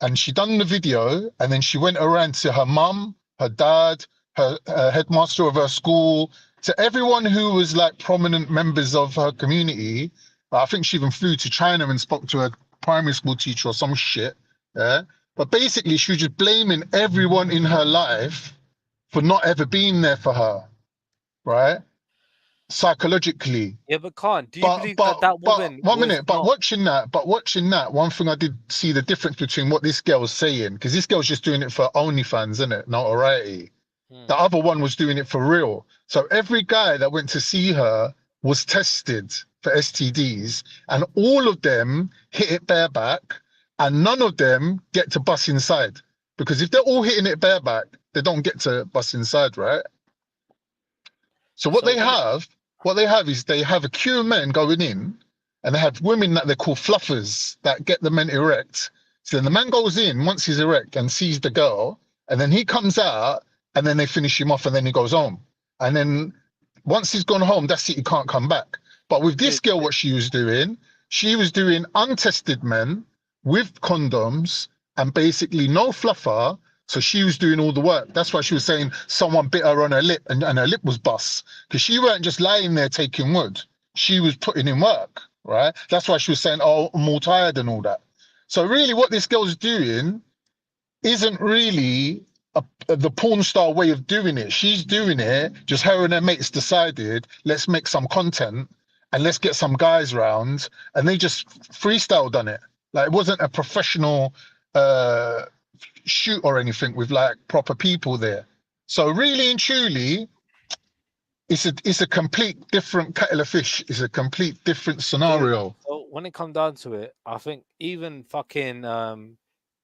And she done the video, and then she went around to her mum, her dad, her headmaster of her school, to everyone who was like prominent members of her community. I think she even flew to China and spoke to her primary school teacher or some shit. Yeah. But basically, she was just blaming everyone in her life for not ever being there for her, right? Psychologically. Yeah, but do you believe that woman? One minute. But watching that, one thing I did see the difference between what this girl was saying, because this girl's just doing it for OnlyFans, isn't it? Notoriety. The other one was doing it for real. So every guy that went to see her was tested for STDs, and all of them hit it bareback, and none of them get to bust inside. Because if they're all hitting it bareback, they don't get to bust inside, right? So what they have is they have a queue of men going in, and they have women that they call fluffers that get the men erect. So then the man goes in once he's erect and sees the girl, and then he comes out, and then they finish him off, and then he goes home. And then once he's gone home, that's it, he can't come back. But with this girl, what she was doing untested men with condoms and basically no fluffer. So she was doing all the work. That's why she was saying someone bit her on her lip and her lip was bust. Because she weren't just lying there taking wood. She was putting in work, right? That's why she was saying, oh, I'm all tired and all that. So really what this girl's doing isn't really the porn star way of doing it. She's doing it, just her and her mates decided, let's make some content and let's get some guys round, and they just freestyle done it. Like it wasn't a professional shoot or anything with like proper people there. So really and truly, it's a complete different kettle of fish. It's a complete different scenario. So when it comes down to it, I think even fucking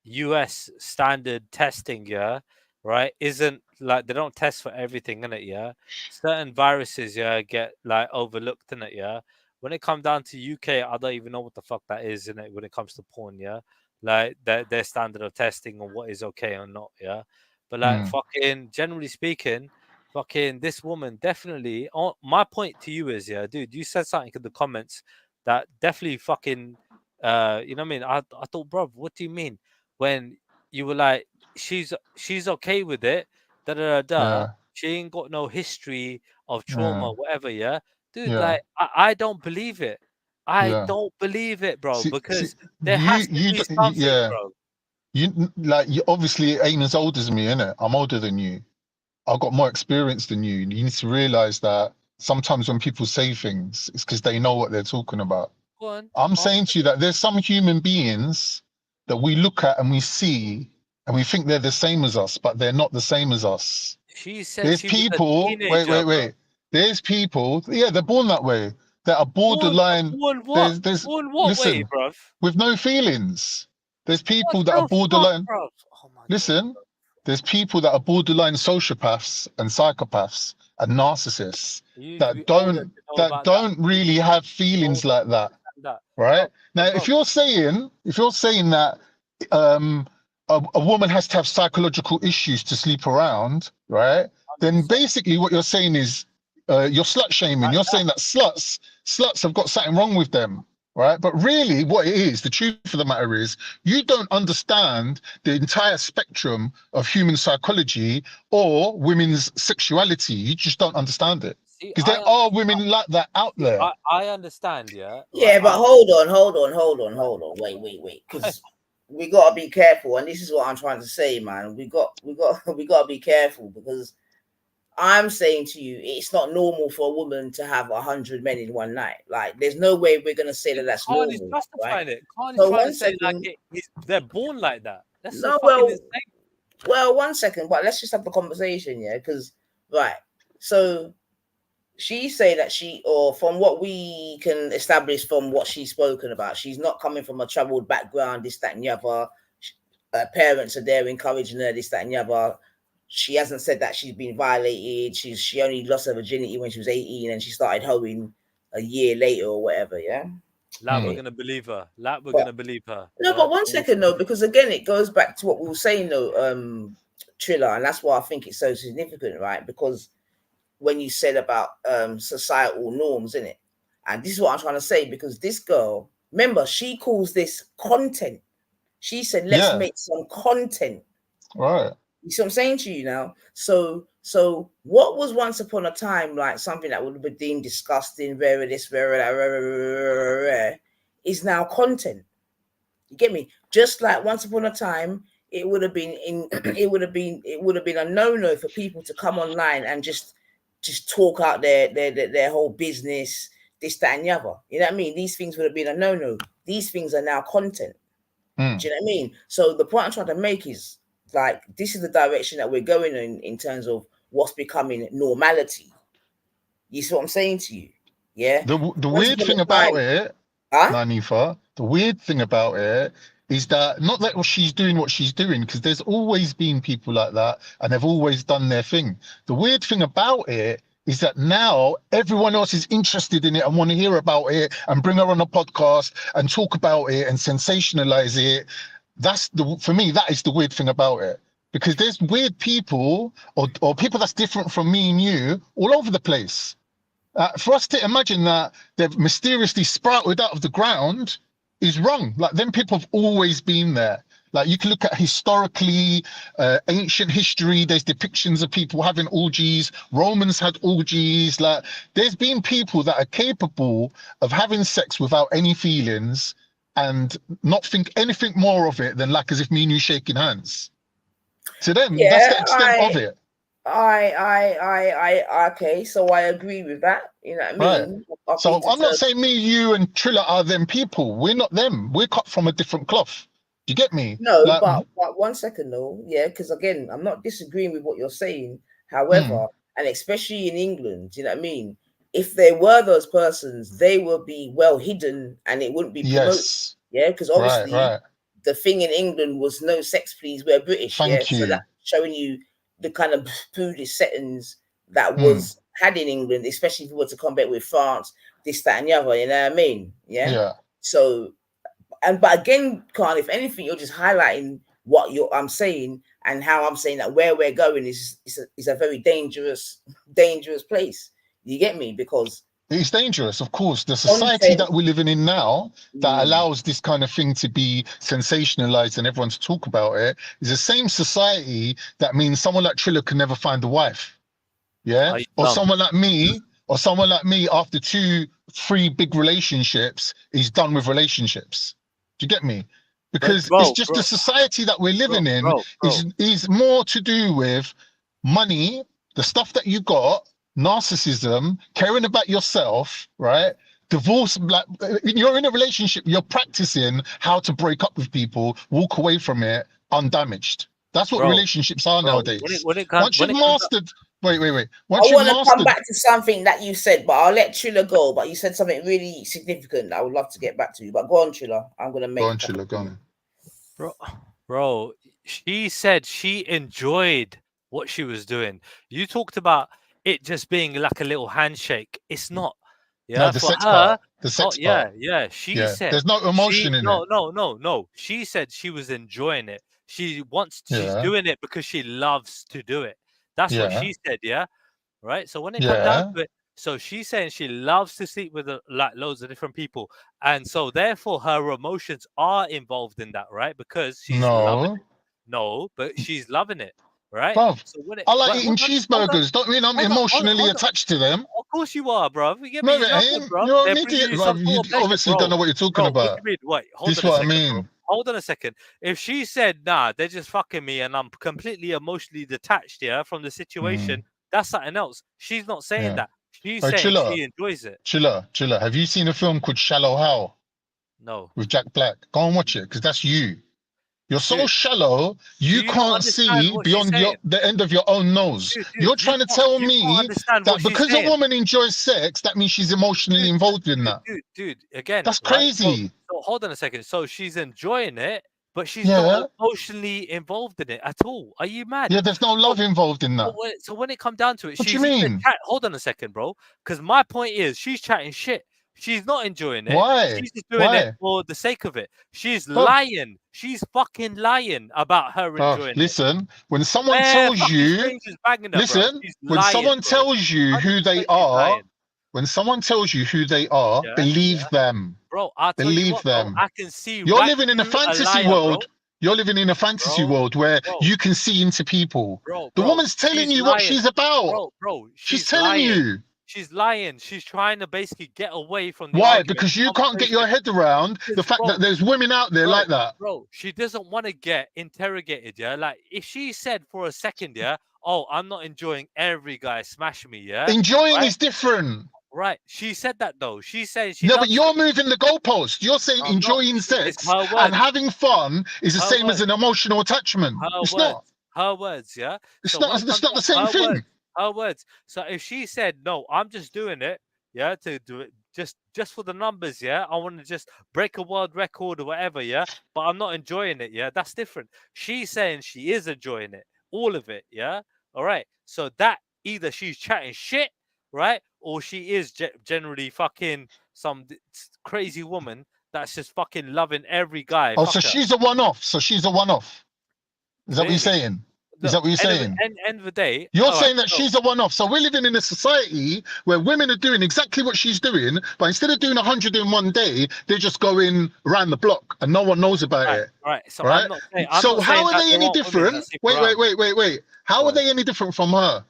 US standard testing, yeah, right, isn't like they don't test for everything in it, yeah. Certain viruses, yeah, get like overlooked in it, yeah. When it comes down to UK, I don't even know what the fuck that is in it when it comes to porn, yeah. Like their standard of testing on what is okay or not, yeah. But like fucking generally speaking, fucking this woman definitely. My point to you is, yeah, dude, you said something in the comments that definitely fucking, you know what I mean? I thought, bro, what do you mean when you were like, she's okay with it, da da da da. She ain't got no history of trauma, whatever, yeah, dude. Like I don't believe it. I don't believe it, bro, because there has to be something, bro. You obviously ain't as old as me, innit? I'm older than you. I've got more experience than you. You need to realize that sometimes when people say things, it's because they know what they're talking about. I'm saying to you that there's some human beings that we look at and we see and we think they're the same as us, but they're not the same as us. She said there's people, wait. There's people, they're born that way. That are borderline. Born what? Listen, way, bruv? With no feelings. There's people that are borderline. Fuck, listen, there's people that are borderline sociopaths and psychopaths and narcissists that don't really have feelings like that, right? Now, if you're saying that a woman has to have psychological issues to sleep around, right? Then basically what you're saying is you're slut shaming. You're saying that sluts have got something wrong with them, right? But really what it is, the truth of the matter is, you don't understand the entire spectrum of human psychology or women's sexuality. You just don't understand it. Because there are women like that out there. I understand, yeah. Yeah, but hold on. Wait. Because we gotta be careful, and this is what I'm trying to say, man. We gotta be careful, because I'm saying to you, it's not normal for a woman to have 100 men in one night. Like, there's no way we're gonna say that that's normal. Khan is justifying it. Khan is So trying one to say second. like they're born like that. That's No, so fucking insane. well, 1 second, but let's just have the conversation, yeah? Because so she say that or from what we can establish from what she's spoken about, she's not coming from a troubled background, this, that, and the other. Her parents are there encouraging her, this, that, and the other. She hasn't said that she's been violated. She only lost her virginity when she was 18 and she started hoeing a year later or whatever, yeah? We're gonna believe her. Gonna believe her. No, but 1 second though, because again, it goes back to what we were saying though, Triller, and that's why I think it's so significant, right? Because when you said about societal norms, innit? And this is what I'm trying to say, because this girl, remember, she calls this content. She said, let's make some content. Right. You see what I'm saying to you now? So what was once upon a time like something that would have been deemed disgusting, very this, very that, is now content. You get me? Just like once upon a time, it would have been a no-no for people to come online and just talk out their whole business, this, that, and the other. You know what I mean? These things would have been a no-no. These things are now content. Do you know what I mean? So the point I'm trying to make is, like, this is the direction that we're going in terms of what's becoming normality. You see what I'm saying to you? Yeah. The weird thing about it, Nanifa, the weird thing about it is that not that she's doing what she's doing, because there's always been people like that and they've always done their thing. The weird thing about it is that now everyone else is interested in it and want to hear about it and bring her on a podcast and talk about it and sensationalize it. For me, that is the weird thing about it, because there's weird people or people that's different from me and you all over the place. For us to imagine that they've mysteriously sprouted out of the ground is wrong. Like, them people have always been there. Like, you can look at historically, ancient history, there's depictions of people having orgies. Romans had orgies. Like, there's been people that are capable of having sex without any feelings and not think anything more of it than like as if me and you shaking hands. To them, that's the extent of it. Okay, so I agree with that. You know what I mean? Right. So I'm not saying me, you, and Triller are them people. We're not them. We're cut from a different cloth. Do you get me? No, but 1 second though, yeah, because again, I'm not disagreeing with what you're saying. However, and especially in England, you know what I mean? If there were those persons, they would be well hidden and it wouldn't be promoted. Yes. Yeah, because obviously the thing in England was no sex, please, we're British. Thank you. So that's showing you the kind of prudish settings that was had in England, especially if you were to compare with France, this, that, and the other. You know what I mean? Yeah. So, but again, Khan, if anything, you're just highlighting what I'm saying and how I'm saying that where we're going is a very dangerous place. You get me? Because it's dangerous, of course. The society that we're living in now that allows this kind of thing to be sensationalized and everyone to talk about it is the same society that means someone like Triller can never find a wife. Yeah? Or someone like me, after 2-3 big relationships is done with relationships. Do you get me? Because it's just the society that we're living in is more to do with money, the stuff that you got, narcissism, caring about yourself, right? Divorce, like, you're in a relationship, you're practicing how to break up with people, walk away from it undamaged. That's what relationships are nowadays. Once you've mastered, wait. I want to come back to something that you said, but I'll let Triller go. But you said something really significant that I would love to get back to you. But go on, Triller. I'm going to make... Go on, Triller, go on. Bro, She said she enjoyed what she was doing. You talked about it just being like a little handshake. It's not. Yeah, No, the for sex her. part. The sex Yeah, part. yeah. She Yeah. said There's no emotion in it. No. She said she was enjoying it. She's Yeah. doing it because she loves to do it. That's what Yeah. she said. Yeah, right. So when it comes down to it, so she's saying she loves to sleep with like loads of different people, and so therefore her emotions are involved in that, right? Because she's loving it. No, but she's loving it, right? Bruv, So when I like wait, eating cheeseburgers. Don't mean I'm emotionally attached to them. Of course you are, bro. You No, mean it nothing, ain't. bro. You're They're an bringing idiot. you Bruv. some You sort of pleasure, obviously bro. don't know what you're talking Bro, what about. do you mean? Wait, hold This on a what I second, bro. mean. Hold on a second. If she said, nah, they're just fucking me and I'm completely emotionally detached, yeah, from the situation, that's something else. She's not saying Yeah. that. She's Hey, saying Chilla. she enjoys it. Chilla. Have you seen a film called Shallow Hal No. with Jack Black? Go and watch it, because that's you. You're so Dude, shallow, you do you not can't understand see what she's beyond saying? the end of your own nose. Dude, You're trying to tell you can't me understand that what she's because a saying. woman enjoys sex, that means she's emotionally involved in that. Dude, again, That's right? crazy. So hold on a second. So she's enjoying it, but she's Yeah. not emotionally involved in it at all. Are you mad? Yeah, there's no love involved in that. So when it comes down to it, What do she's you either mean? hold on a second, bro. Because my point is, she's chatting shit. She's not enjoying it. Why? She's just doing Why? it for the sake of it. She's Bruv. lying. She's fucking lying about her Bruv, enjoying it. listen, when someone Bare tells fucking you, strangers banging her, bro. listen, She's when lying, someone bro. tells you who they 100% she's are, lying. when someone tells you who they are, Yeah, believe yeah. them. Bro, I'll tell you Believe what, bro. them. I can see You're right living in a through fantasy liar, world. bro. You're living in a fantasy Bro, world where bro. you can see into people. Bro, The woman's telling she's you what lying. she's about. Bro, She's telling lying. you. She's lying. She's trying to basically get away from the Why? argument. Because you can't get your head around the fact that there's women out there like that. Bro, she doesn't want to get interrogated, yeah? Like, if she said for a second, yeah, oh, I'm not enjoying every guy smash me, yeah? Enjoying is different. Right. She said that, though. She said she No, but loves you're moving the goalpost. You're saying I'm not. enjoying sex It's her and words. having fun is the Her same as words. an emotional attachment. Her It's words. not. Her words, yeah? It's So not. when it It's comes not the to same her thing. words, her words. So if she said, no, I'm just doing it, yeah, to do it just for the numbers, yeah, I want to just break a world record or whatever, yeah, but I'm not enjoying it, yeah, that's different. She's saying she is enjoying it, all of it, yeah. All right. So that either she's chatting shit, right, or she is generally fucking some crazy woman that's just fucking loving every guy. Oh, Fuck so her. she's a one-off. So she's a one-off. Is that what you're Clearly. saying? Is that what you're saying? End of the day, You're all right, saying that so- she's a one-off. So we're living in a society where women are doing exactly what she's doing, but instead of doing 100 in one day, they're just going around the block and no one knows about it. Right. So Right? I'm not saying. I'm So not how saying are that they there any aren't women different? that stick Wait. around. How are they any different from her?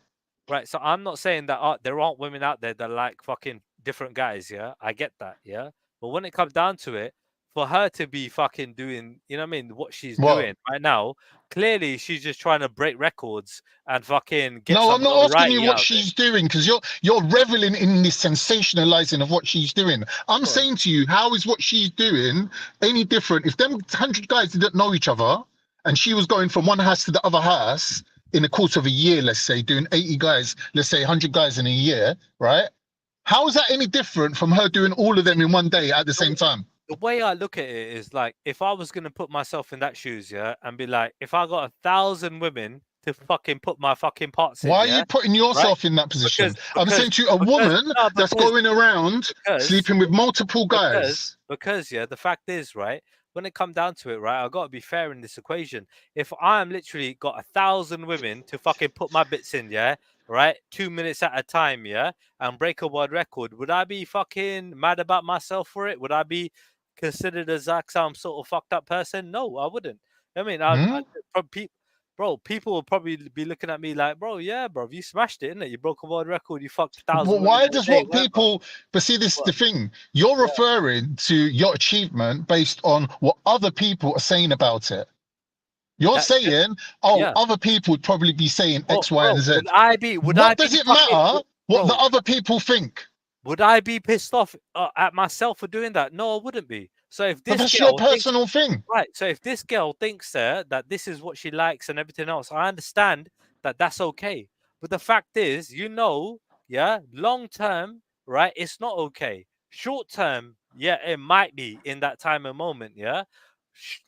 Right. So I'm not saying that there aren't women out there that like fucking different guys. Yeah, I get that. Yeah, but when it comes down to it, for her to be fucking doing, you know what I mean, what she's What? doing right now, clearly she's just trying to break records and fucking get. No, some I'm not asking notoriety you out what of it. she's doing because you're reveling in this sensationalizing of what she's doing. I'm saying to you, how is what she's doing any different? If them 100 guys didn't know each other and she was going from one house to the other house in the course of a year, let's say, doing 80 guys, let's say 100 guys in a year, right? How is that any different from her doing all of them in one day at the same time? The way I look at it is like, if I was gonna put myself in that shoes, yeah, and be like, if I got 1,000 women to fucking put my fucking parts in, Why are yeah, you putting yourself right? in that position? I'm Because- saying to you, a woman no, that's because- going around because- sleeping with multiple guys. Because yeah, the fact is, right, when it comes down to it, right, I've got to be fair in this equation. If I'm literally got 1,000 women to fucking put my bits in, yeah, right, 2 minutes at a time, yeah, and break a world record, would I be fucking mad about myself for it? Would I be considered as like some sort of fucked up person? No, I wouldn't. I mean, people will probably be looking at me like, bro, yeah, bro, you smashed it, innit? You broke a world record, you fucked 1,000 But women why in a does day, what people, but see, this is the thing, you're referring to your achievement based on what other people are saying about it. You're That's saying, oh, yeah. other people would probably be saying X, Y, Bro, and Z. Would I be? Would What I does be it fucking- matter what the bro, other people think? Would I be pissed off at myself for doing that? No, I wouldn't be. So if this But that's girl your personal thing. right? So if this girl thinks that this is what she likes and everything else, I understand that that's okay. But the fact is, yeah, long term, right? It's not okay. Short term, yeah, it might be in that time and moment, yeah.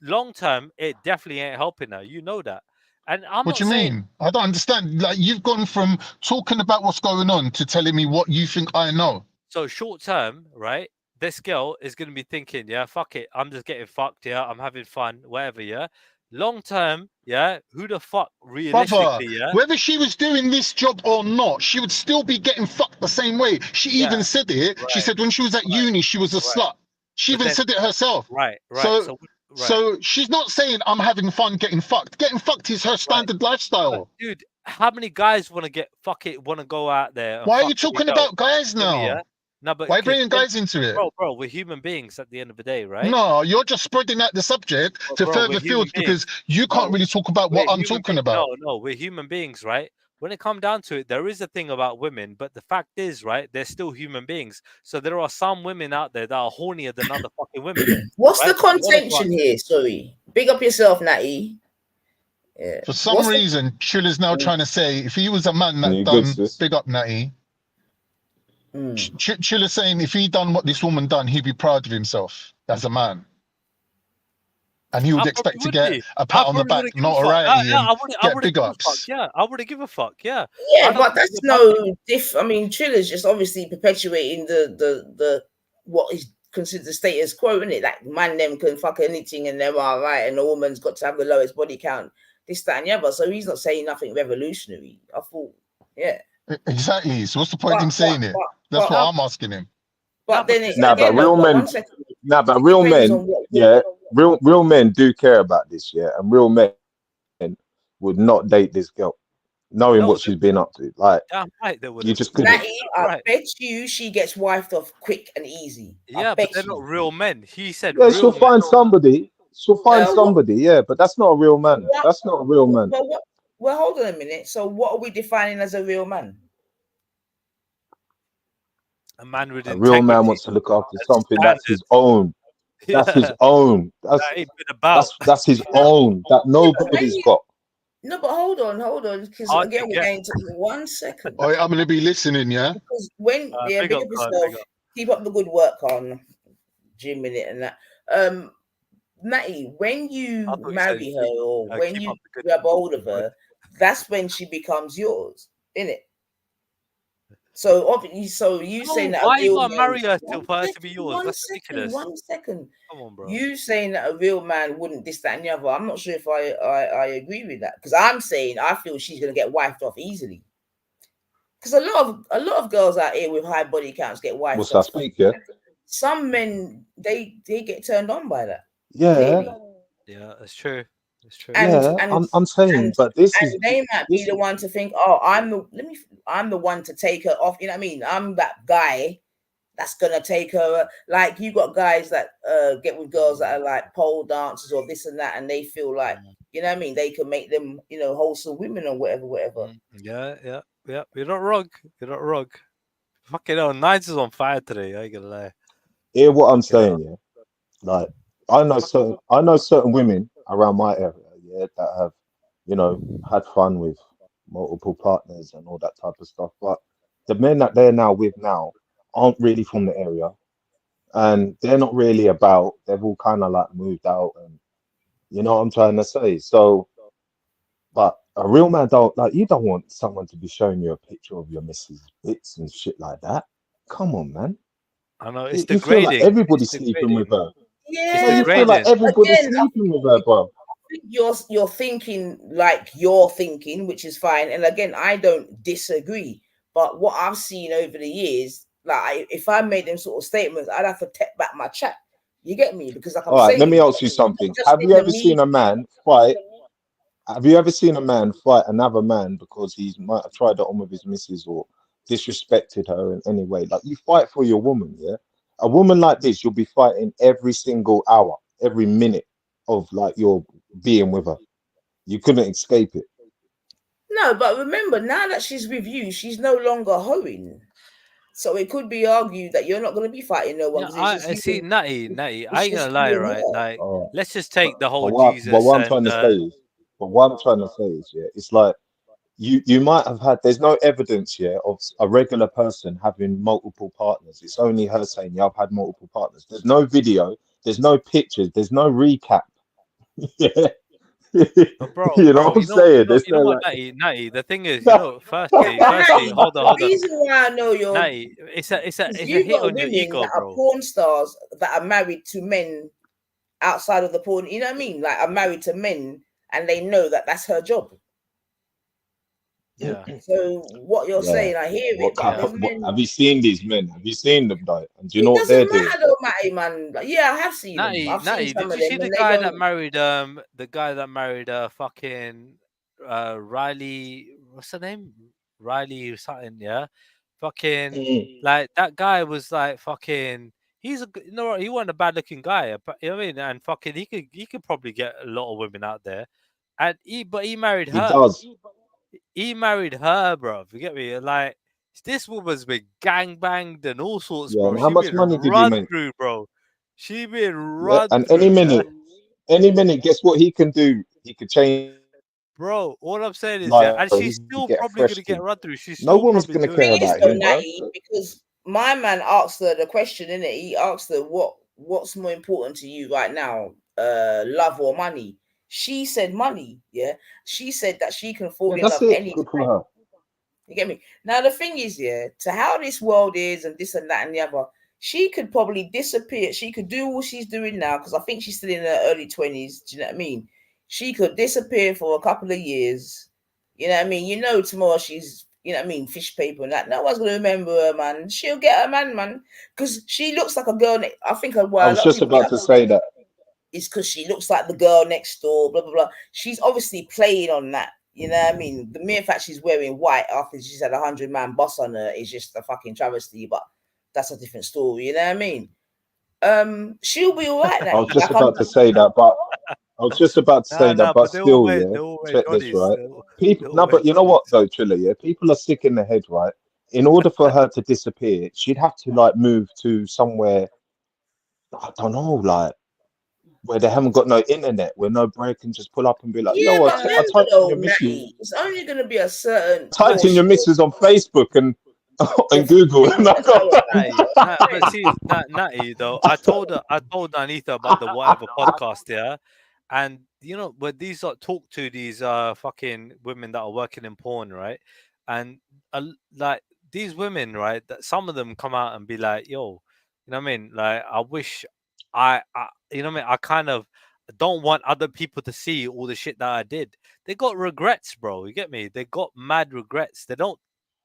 long term, it definitely ain't helping her. You know that. And I'm What not do you saying. mean? I don't understand. Like, you've gone from talking about what's going on to telling me what you think I know. So short term, right? This girl is gonna be thinking, yeah, fuck it, I'm just getting fucked, yeah, I'm having fun, whatever, yeah. Long term, yeah, who the fuck Brother, realistically, yeah? whether she was doing this job or not, she would still be getting fucked the same way. She even Yeah, said it. She right, said when she was at uni, she was a right. slut. She But even then, said it herself. right. So, So, right, so she's not saying I'm having fun getting fucked. Getting fucked is her right. standard But lifestyle. dude, how many guys want to go out there and Why are you fuck any talking girl? about guys Get me, yeah? now? No, but Why are you 'cause bringing guys into it? bro, we're human beings at the end of the day, right? No, you're just spreading out the subject to Bro, we're further human fields because beings. you can't No, really talk about we're what I'm human talking beings. about. No, we're human beings, right? When it comes down to it, there is a thing about women, but the fact is, right, they're still human beings. So there are some women out there that are hornier than other fucking women. What's right? the contention here? Sorry. Big up yourself, Natty. Yeah. For some reason, Chilla's now trying to say if he was a man that done big up Natty, Chilla's saying if he done what this woman done, he'd be proud of himself as a man. And he would expect to get a pat on the back, notoriety, and get big ups. Yeah, I wouldn't give a fuck. Yeah. Yeah, but that's no diff. I mean, Chilla's just obviously perpetuating the what is considered the status quo, isn't it? Like man, them can fuck anything and they're all right, and a woman's got to have the lowest body count, this, that, and the other. So he's not saying nothing revolutionary. I thought, yeah. Exactly. So what's the point of him saying it? That's what I'm asking him. But then it's but real men. But real men. Yeah, real men do care about this. Yeah, and real men would not date this girl, knowing what she's been up to. Like, right, they would. You just couldn't. I bet you she gets wifed off quick and easy. Yeah, but they're not real men. He said. Yeah, she'll find somebody. She'll find somebody. Yeah, but that's not a real man. That's not a real man. Well, hold on a minute. So, what are we defining as a real man? A man with a real man wants to look after something that's his own. That's his own. That's his own. That nobody's got. No, but hold on, because again we're going to 1 second. Oh, I'm gonna be listening, yeah. Because when big up yourself, keep up the good work on Jim in it and that. Matty, when you marry her or when you grab hold of her, that's when she becomes yours, isn't it? So obviously, so you saying that why you gotta marry her for her to be yours? That's ridiculous. 1 second. Come on, bro. You saying that a real man wouldn't this, that, and the other. I'm not sure if I agree with that, because I'm saying I feel she's gonna get wifed off easily. Because a lot of girls out here with high body counts get wifed off. What's that speak? Yeah. Some men they get turned on by that. Yeah. Clearly. Yeah, that's true. It's true. I'm saying, but this is. They might be the one to think, oh, I'm the one to take her off. You know what I mean? I'm that guy that's gonna take her. Like you got guys that get with girls that are like pole dancers or this and that, and they feel like, you know what I mean, they can make them, wholesome women or whatever. Yeah. You're not wrong. Fucking hell, Nines is on fire today. I ain't gonna lie. Hear what I'm saying, yeah. Like I know certain women around my area, yeah, that have, had fun with multiple partners and all that type of stuff. But the men that they're now with now aren't really from the area, and they're not really about. They've all kind of like moved out, and you know what I'm trying to say. So, but a real man you don't want someone to be showing you a picture of your missus' bits and shit like that. Come on, man. I know it's you feel like everybody's sleeping with her. Yeah, you feel like everybody's sleeping with her, bro. You're thinking like you're thinking, which is fine. And again, I don't disagree. But what I've seen over the years, like if I made them sort of statements, I'd have to take back my chat. You get me? Because like I'm saying, let me ask you something. Have you ever seen a man fight? Have you ever seen a man fight another man because he might have tried it on with his missus or disrespected her in any way? Like you fight for your woman, yeah. A woman like this, you'll be fighting every single hour, every minute of like your being with her. You couldn't escape it. No, but remember, now that she's with you, she's no longer hoeing. So it could be argued that you're not going to be fighting no one. I see, Natty. I ain't gonna lie, right? Like, let's just take the whole Jesus. But what I'm trying to say is, yeah, it's like you might have had. There's no evidence here of a regular person having multiple partners. It's only her saying, "Yeah, I've had multiple partners." There's no video. There's no pictures. There's no recap Yeah. But bro, You know what I'm saying? You know what, Natty. The thing is, firstly, hold on. The reason why I know you're Natty, it's a you've hit got on your women ego, that are bro. porn stars that are married to men outside of the porn. You know what I mean? Like, are married to men, and they know that that's her job. Yeah. So what you're saying, I hear it. But Have you seen these men? Have you seen them, though? And do you know it what they're doesn't doing? matter, though, Matty, man. Like, yeah, I have seen them. I've Natty, seen some did of you them. see the guy that married fucking Riley? What's her name? Riley something, yeah. Fucking like that guy was like fucking. He's you know what? He wasn't a bad looking guy, but you know what I mean. And fucking, he could probably get a lot of women out there, and he married her. He does. He married her, bro. You get me? Like, this woman's been gangbanged and all sorts, Yeah, bro. and how much money did he make? Through, bro. She been Yeah, run and through. any minute, guess what he can do? He could change. Bro, all I'm saying is, Like, and he she's could still get probably fresh gonna get team. run through. She's No still woman's probably gonna doing care it. about him, bro. Natty, because my man asked her the question, innit? He asked her what's more important to you right now, love or money? She said money. Yeah, she said that she can fall in That's love it. anytime. Good for her. You get me? Now the thing is, yeah, to how this world is and this and that and the other, she could probably disappear. She could do what she's doing now, because I think she's still in her early 20s. Do you know what I mean? She could disappear for a couple of years. You know what I mean? You know, tomorrow she's, you know what I mean, fish paper and that. No one's gonna remember her, man. She'll get her man, because she looks like a girl. I think I was just about to say that. It's because she looks like the girl next door, blah blah blah. She's obviously playing on that. You know what I mean? The mere fact she's wearing white after she's had 100-man boss on her is just a fucking travesty, but that's a different story. You know what I mean? She'll be all right now. I was just about to say that, but still, check this, right? People, but you know what though, Trilla, yeah, people are sick in the head, right? In order for her to disappear, she'd have to like move to somewhere, I don't know, like where they haven't got no internet, where no break can just pull up and be like, yeah, yo, but I typed in your missus. it's only going to be a certain. Typed in your missus on Facebook and Google, and I got. But see, Natty, though, I told Anita about the whatever podcast, yeah, and you know, when these talk to these fucking women that are working in porn, right, and like these women, right, that some of them come out and be like, yo, you know what I mean, like I wish I you know what I mean, I kind of don't want other people to see all the shit that I did. They got regrets, bro. You get me? They got mad regrets. They don't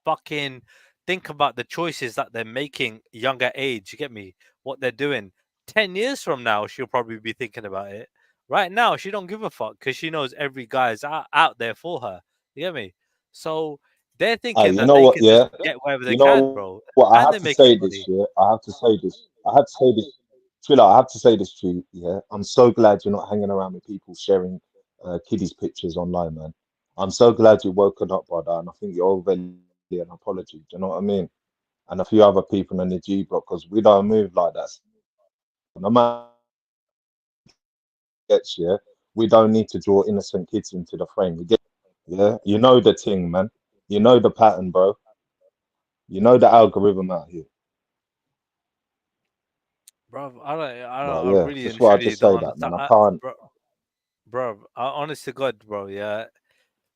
fucking think about the choices that they're making younger age. You get me? What they're doing. 10 years from now, she'll probably be thinking about it. Right now, she don't give a fuck because she knows every guy's out there for her. You get me? So they're thinking that they can just get wherever they can, bro. Well, I have to say this, yeah. I have to say this. Trilla, I have to say this to you, yeah. I'm so glad you're not hanging around with people sharing kiddies' pictures online, man. I'm so glad you're woken up, brother, and I think you're over an apology. Do you know what I mean? And a few other people in the G block, because we don't move like that. No matter gets, yeah, we don't need to draw innocent kids into the frame. We get, yeah, you know the thing, man. You know the pattern, bro. You know the algorithm out here. Bro, I really just wanted to say that, man. I can't. Bro, honest to God, bro, yeah.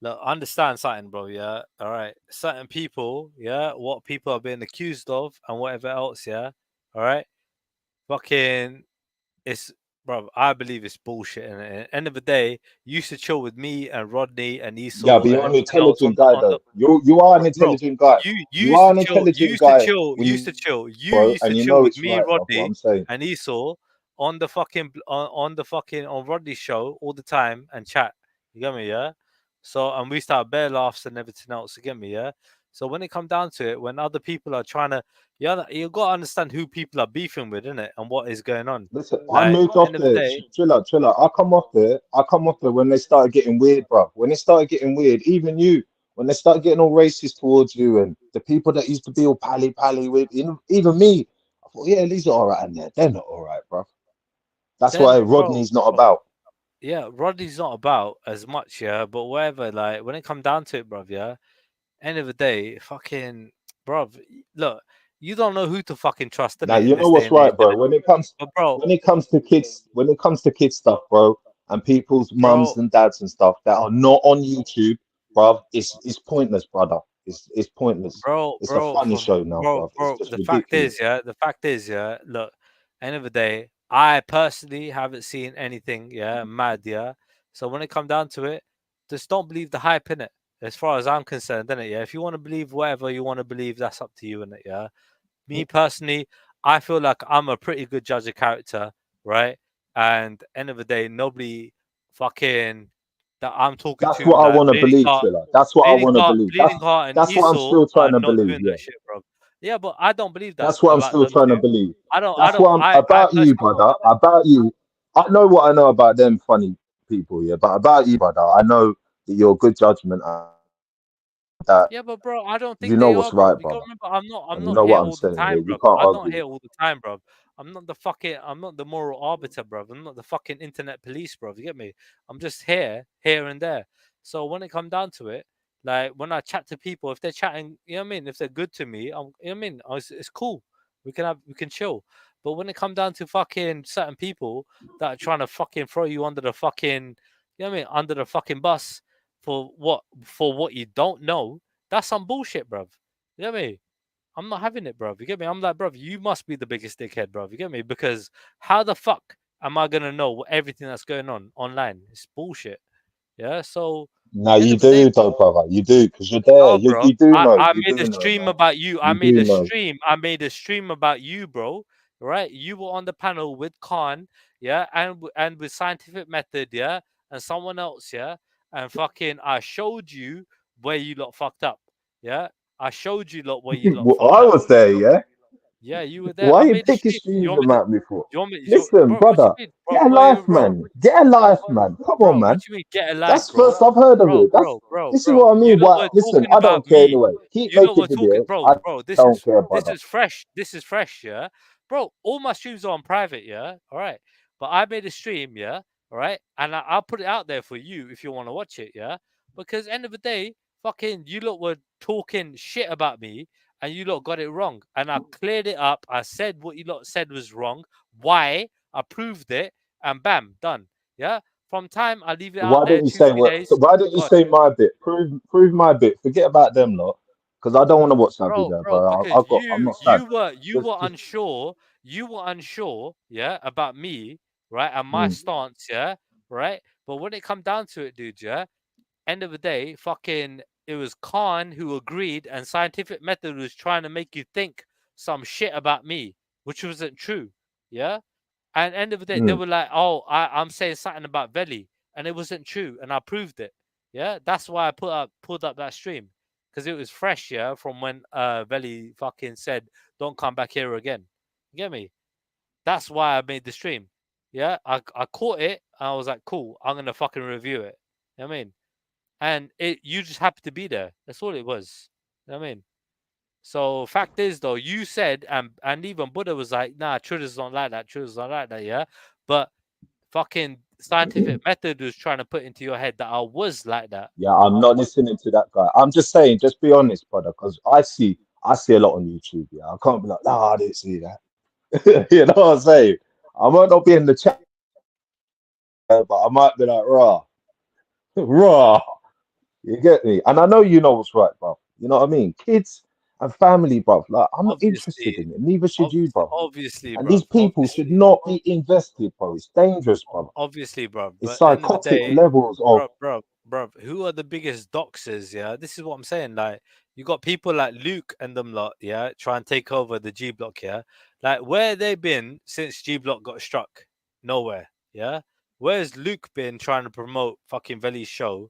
Look, understand something, bro, yeah. All right. Certain people, yeah, what people are being accused of and whatever else, yeah. All right. Fucking, it's, bro, I believe it's bullshit. And at the end of the day, you used to chill with me and Rodney and Esau. Yeah, but you're an intelligent guy, though. You are an intelligent guy. You are an intelligent guy. You used to chill with me, Rodney, and Esau on the fucking on Rodney's show all the time and chat. You get me, yeah? So, and we start bare laughs and everything else. You get me, yeah? So when it comes down to it, when other people are trying to, you got to understand who people are beefing with, innit? And what is going on. Listen, like, I moved off there. Chill out. I come off there when they started getting weird, bro. When it started getting weird, even you, when they started getting all racist towards you and the people that used to be all pally with, even me, I thought, yeah, these are all right in there. They're not all right, bro. That's why Rodney's not about. Yeah, Rodney's not about as much, yeah, but whatever, like, when it come down to it, bruv, yeah, end of the day, fucking, bruv, look, you don't know who to fucking trust. Now, you know what's right, bro. When it comes to kids stuff, bro, and people's mums and dads and stuff that are not on YouTube, bruv, it's pointless, brother. It's pointless. It's a funny show now, bruv. It's just the ridiculous. fact is, look, end of the day, I personally haven't seen anything, mad, So when it comes down to it, just don't believe the hype in it. As far as I'm concerned, innit? If you want to believe whatever you want to believe, that's up to you, innit? Me personally, I feel like I'm a pretty good judge of character, right? And end of the day, nobody fucking that I'm talking That's to. what I want to believe, Trilla. That's what I want to believe. That's what I'm still trying to believe. Yeah. Shit, bro. Yeah, but I don't believe that. That's what I'm still trying to believe. About you, brother. About you. I know what I know about them funny people, but about you, brother, I know that you're a good judgment. Yeah, but bro, I don't think you know what's right, bro. Remember, I'm not here all the time, bro. I'm not here all the time, bro. I'm not the moral arbiter, bro. I'm not the fucking internet police, bro. You get me? I'm just here and there. So when it comes down to it, like when I chat to people, if they're chatting, you know what I mean? If they're good to me, you know what I mean? It's cool. We can chill. But when it comes down to fucking certain people that are trying to fucking throw you under the fucking, you know what I mean? Under the fucking bus for what you don't know, that's some bullshit, bruv. You know what I mean? I'm not having it, bruv. You get me? I'm like, bruv, you must be the biggest dickhead, bruv. You get me? Because how the fuck am I gonna know everything that's going on online? It's bullshit. Yeah, so no, you do though, brother. You do, because you're there. You do know. I made a stream about you. I made a stream about you, bro. Right? You were on the panel with Khan, and with Scientific Method, and someone else, and fucking I showed you where you lot fucked up. I showed you lot where you lot fucked I was there, Yeah, you were there. Why are you picking streams about me for? Listen, brother, get a life, man. Get a life, man. Come on, man. What do you mean, get a life? That's first I've heard of it. This is what I mean. Listen, I don't care anyway. Keep making videos. Bro, this don't care, brother. This is fresh. This is fresh, bro. All my streams are on private, all right. But I made a stream, all right, and I'll put it out there for you if you want to watch it, Because end of the day, fucking you lot were talking shit about me. And you lot got it wrong. And I cleared it up. I said what you lot said was wrong. Why? I proved it. And bam, done. Yeah? From time, I leave it out there. Why don't you say my bit? Prove my bit. Forget about them lot. Because I don't want to watch that video, bro. I'm not sad. You were unsure. You were unsure, about me, right? And my stance, right? But when it come down to it, dude, end of the day, fucking... It was Khan who agreed, and Scientific Method was trying to make you think some shit about me, which wasn't true. And end of the day, they were like, "Oh, I'm saying something about Veli," and it wasn't true, and I proved it. That's why I pulled up that stream, because it was fresh. From when Veli fucking said, "Don't come back here again." You get me? That's why I made the stream. I caught it, and I was like, "Cool, I'm gonna fucking review it." You know what I mean? And you just happened to be there. That's all it was. You know what I mean? So fact is, though, you said, and even Buddha was like, nah, Trilla's not like that. Trilla's not like that, But fucking Scientific Method was trying to put into your head that I was like that. Yeah, I'm not listening to that guy. I'm just saying, just be honest, brother, because I see a lot on YouTube. I can't be like, I didn't see that. You know what I'm saying? I might not be in the chat, but I might be like, raw. You get me? And I know you know what's right, bro. You know what I mean? Kids and family, bro. Like, I'm not interested in it. Neither should you, bro. Obviously, and these people should not be invested, bro. It's dangerous, bro. Obviously, bro. It's psychotic levels of... Bro. Who are the biggest doxers, This is what I'm saying. Like, you got people like Luke and them lot, try and take over the G Block, Like, where they been since G Block got struck? Nowhere, Where's Luke been trying to promote fucking Veli's show,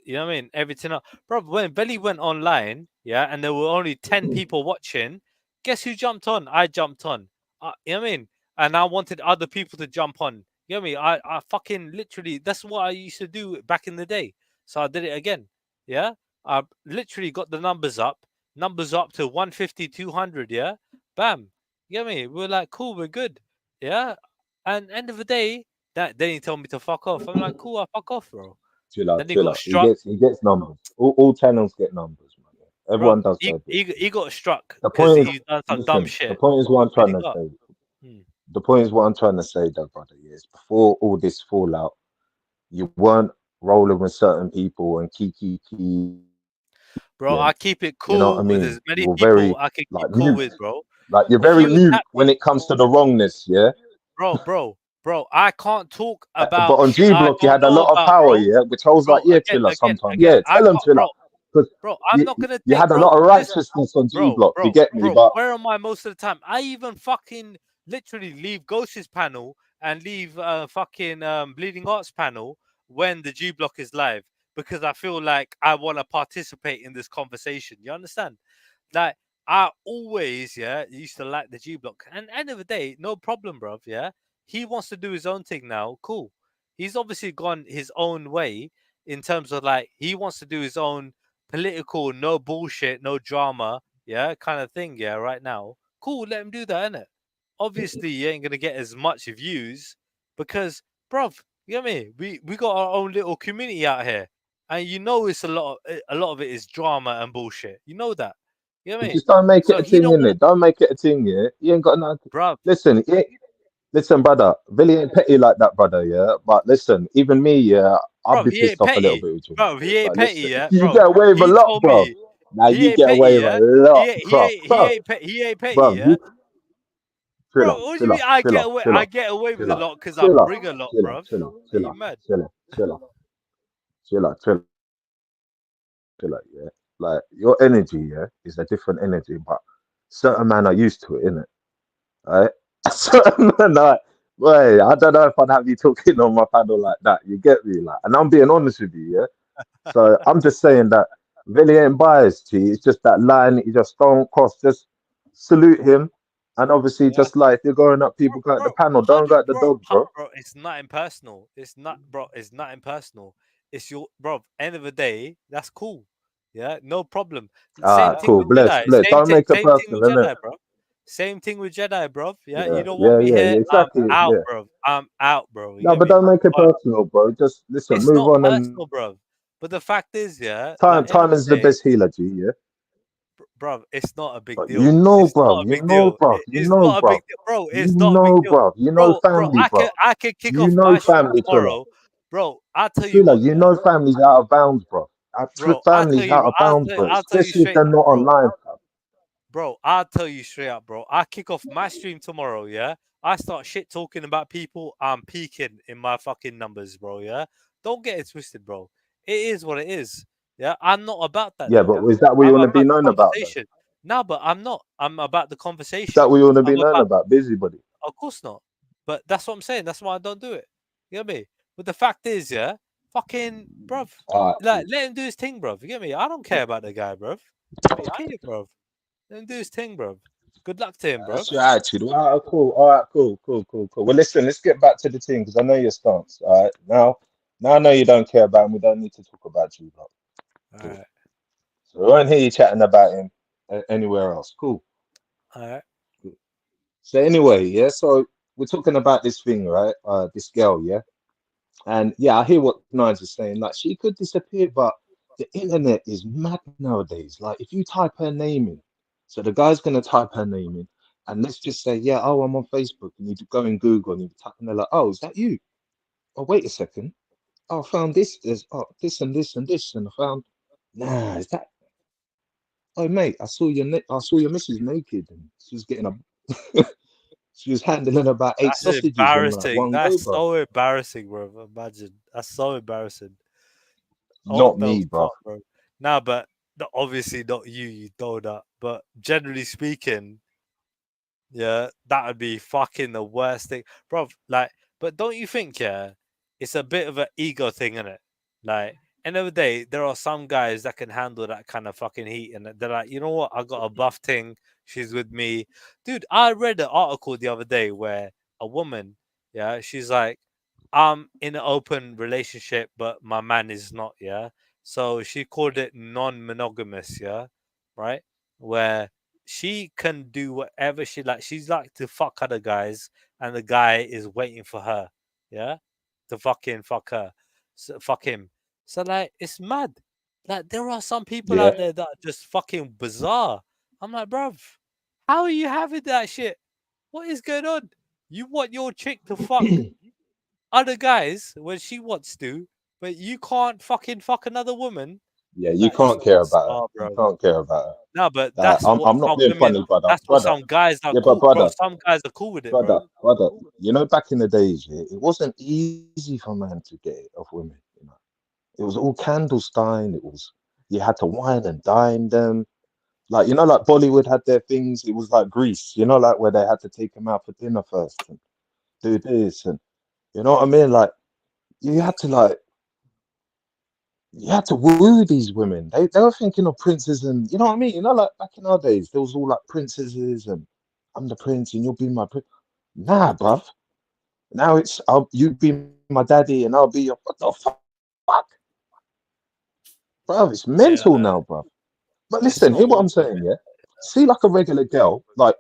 You know what I mean? Everything up. Bro, when Veli went online, and there were only 10 people watching, guess who jumped on? I jumped on. You know what I mean? And I wanted other people to jump on. You know what I mean? I fucking literally, that's what I used to do back in the day. So I did it again. I literally got the numbers up to 150, 200, Bam. You know what I mean? We're like, cool, we're good. And end of the day, then he told me to fuck off. I'm like, cool, I'll fuck off, bro. He gets numbers. All channels get numbers, man. Everyone does. He got struck. The point is, he's done some dumb shit. The point is what I'm trying to say. the point is what I'm trying to say, though, brother, is before all this fallout, you weren't rolling with certain people and key. Bro, Yeah. I keep it cool You know what I with mean? as many You're people very I can keep like cool mute. with, bro. Like you're If very you mute attack when me, it comes to the wrongness, yeah. bro, I can't talk But about on shit G I Block, you don't had a know lot of about, power, bro. yeah. Which I was like, Bro, yeah, chill sometimes. again, Yeah, I tell them got, chill out. Because bro, I'm not gonna you take, had a bro, lot of listen, righteousness on G Block. You get me? bro, But where am I most of the time? I even fucking literally leave Ghost's panel and leave fucking Bleeding Arts panel when the G Block is live because I feel like I want to participate in this conversation. You understand? Like I always, used to like the G Block. And end of the day, no problem, bruv. Yeah, he wants to do his own thing now. Cool. He's obviously gone his own way in terms of like he wants to do his own political, no bullshit, no drama, kind of thing. Yeah, right now. Cool, let him do that, innit? Obviously, you ain't gonna get as much views because, bruv, you know what I mean? We got our own little community out here, and you know it's a lot of it is drama and bullshit. You know that. You know what I mean? just don't make it So a he thing, don't innit? want, Don't make it a thing, yeah. You ain't got nothing. bruv. Listen, listen, brother. Billy ain't petty like that, brother. Yeah, but listen, even me, yeah, I'll be He pissed ain't off a little petty, bit with you. bro. He ain't Like, petty, listen, yeah, you bro. get away with a He lot, told bro. me Now he you ain't get petty, away with yeah. a lot, He bro. ain't petty, Bro, yeah. chill Bro, out, what do you chill mean? out, I chill get out, away. chill I out, get away with chill a out, lot because I chill out, bring a lot, chill bruv. out, chill out, Are chill you out, mad? chill out, chill out, chill out, yeah. Like your energy, yeah, is a different energy, but certain man are used to it, innit? Right? Certain man are, boy, I don't know if I'd have you talking on my panel like that. You get me, like, and I'm being honest with you, yeah. So I'm just saying that Billy ain't biased. G. It's just that line that you just don't cross. Just salute him, and obviously, just like if you're going up, people go at the panel. Don't go at the dogs, bro. Bro, it's not impersonal. It's not, bro. It's not impersonal. It's your, bro. End of the day, that's cool. Yeah, no problem. Same thing Cool. with Bless, Jedi. bless. Don't make it Same thing personal, with innit? Jedi, bro. Same thing with Jedi, bro. Yeah, Yeah, you don't want yeah, me yeah, here. yeah. I'm Exactly. out, Yeah. bro. I'm out, bro. You No, get but me? don't make it But personal, bro. Just listen, it's move not on, and personal, bro. But the fact is, yeah, time, like end of time the is the day, best healer, G. Yeah. bro, it's not a big But you deal. know, It's bro. not a You big know, deal. bro. You It's know, not a big bro. deal, bro. You It's not a big know, deal, bro. You know bro. family, bro. I can kick You off know my stream family, Trilla. tomorrow, bro. I'll tell you Trilla, what, you yeah, know family's out of bounds, bro. bro. Family's out of bounds, bro. I'll tell you Especially if straight they're up, not bro. online. Bro, I'll tell you straight up, bro. I kick off my stream tomorrow, yeah. I start shit talking about people. I'm peaking in my fucking numbers, bro. Yeah, don't get it twisted, bro. It is what it is. Yeah, I'm not about that Yeah, though. but is that what you I'm want to be about the known about, though? conversation. No, but I'm not. I'm about the Is conversation. that what you want to be I'm known about. about? Busybody. Of course not. But that's what I'm saying. That's why I don't do it. You get me? But the fact is, yeah, fucking, bruv, All right, like, let him do his thing, bruv. You get me? I don't care about the guy, bruv. Fuck it, bruv. Let him do his thing, bruv. Good luck to him, bruv. that's your attitude. All right, cool. All right, cool. Well, listen, let's get back to the team because I know your stance. All right, now I know you don't care about him. We don't need to talk about you, bro. All Cool. right. So I won't hear you chatting about him anywhere else. Cool. All right. Cool. So anyway, yeah. So we're talking about this thing, right? This girl, yeah. And yeah, I hear what Nines is saying. Like she could disappear, but the internet is mad nowadays. Like if you type her name in, so the guy's gonna type her name in, and let's just say, yeah, oh, I'm on Facebook, and you go in Google and you type, and they're like, oh, is that you? Oh, wait a second. Oh, I found this. There's this and this and this, and I found, nah, is that? Oh, mate, I saw your missus naked, and she was getting a, she was handling about 8 That's sausages in like embarrassing. one go, That's bro. so embarrassing, bro. Imagine. That's so embarrassing. Oh Not no, me, bro. fuck, bro. Nah, but obviously not you. You know that. But generally speaking, yeah, that would be fucking the worst thing, bro. Like, but don't you think, yeah, it's a bit of an ego thing, isn't it? Like, end of the day, there are some guys that can handle that kind of fucking heat, and they're like, you know what? I got a buff thing. She's with me, dude. I read an article the other day where a woman, yeah, she's like, I'm in an open relationship, but my man is not, yeah. So she called it non-monogamous, yeah, right? Where she can do whatever she like. She's like to fuck other guys, and the guy is waiting for her, yeah, to fucking fuck her, so, fuck him. So like, it's mad. Like there are some people Yeah. out there that are just fucking bizarre. I'm like, bruv, how are you having that shit? What is going on? You want your chick to fuck other guys when she wants to, but you can't fucking fuck another woman. Yeah, you can't care about her. You can't care about her. No, but that's what I'm not some being women. funny, brother. That's what some guys are Yeah, cool, but bro. brother, Some guys are cool with it, bro. brother. You know, back in the days, yeah, it wasn't easy for man to get it off women. You know, it was all Candlestein. It was you had to wine and dine them. Like you know, like Bollywood had their things. It was like Greece. You know, like where they had to take them out for dinner first and do this and you know what I mean. Like you had to woo these women. They were thinking of princes and you know what I mean. You know, like back in our days, there was all like princesses and I'm the prince and you'll be my prince. Nah, bruv. Now it's you be my daddy and I'll be your what the fuck, bruv. It's mental now, bruv. But listen, hear what I'm saying, yeah. See like a regular girl, yeah.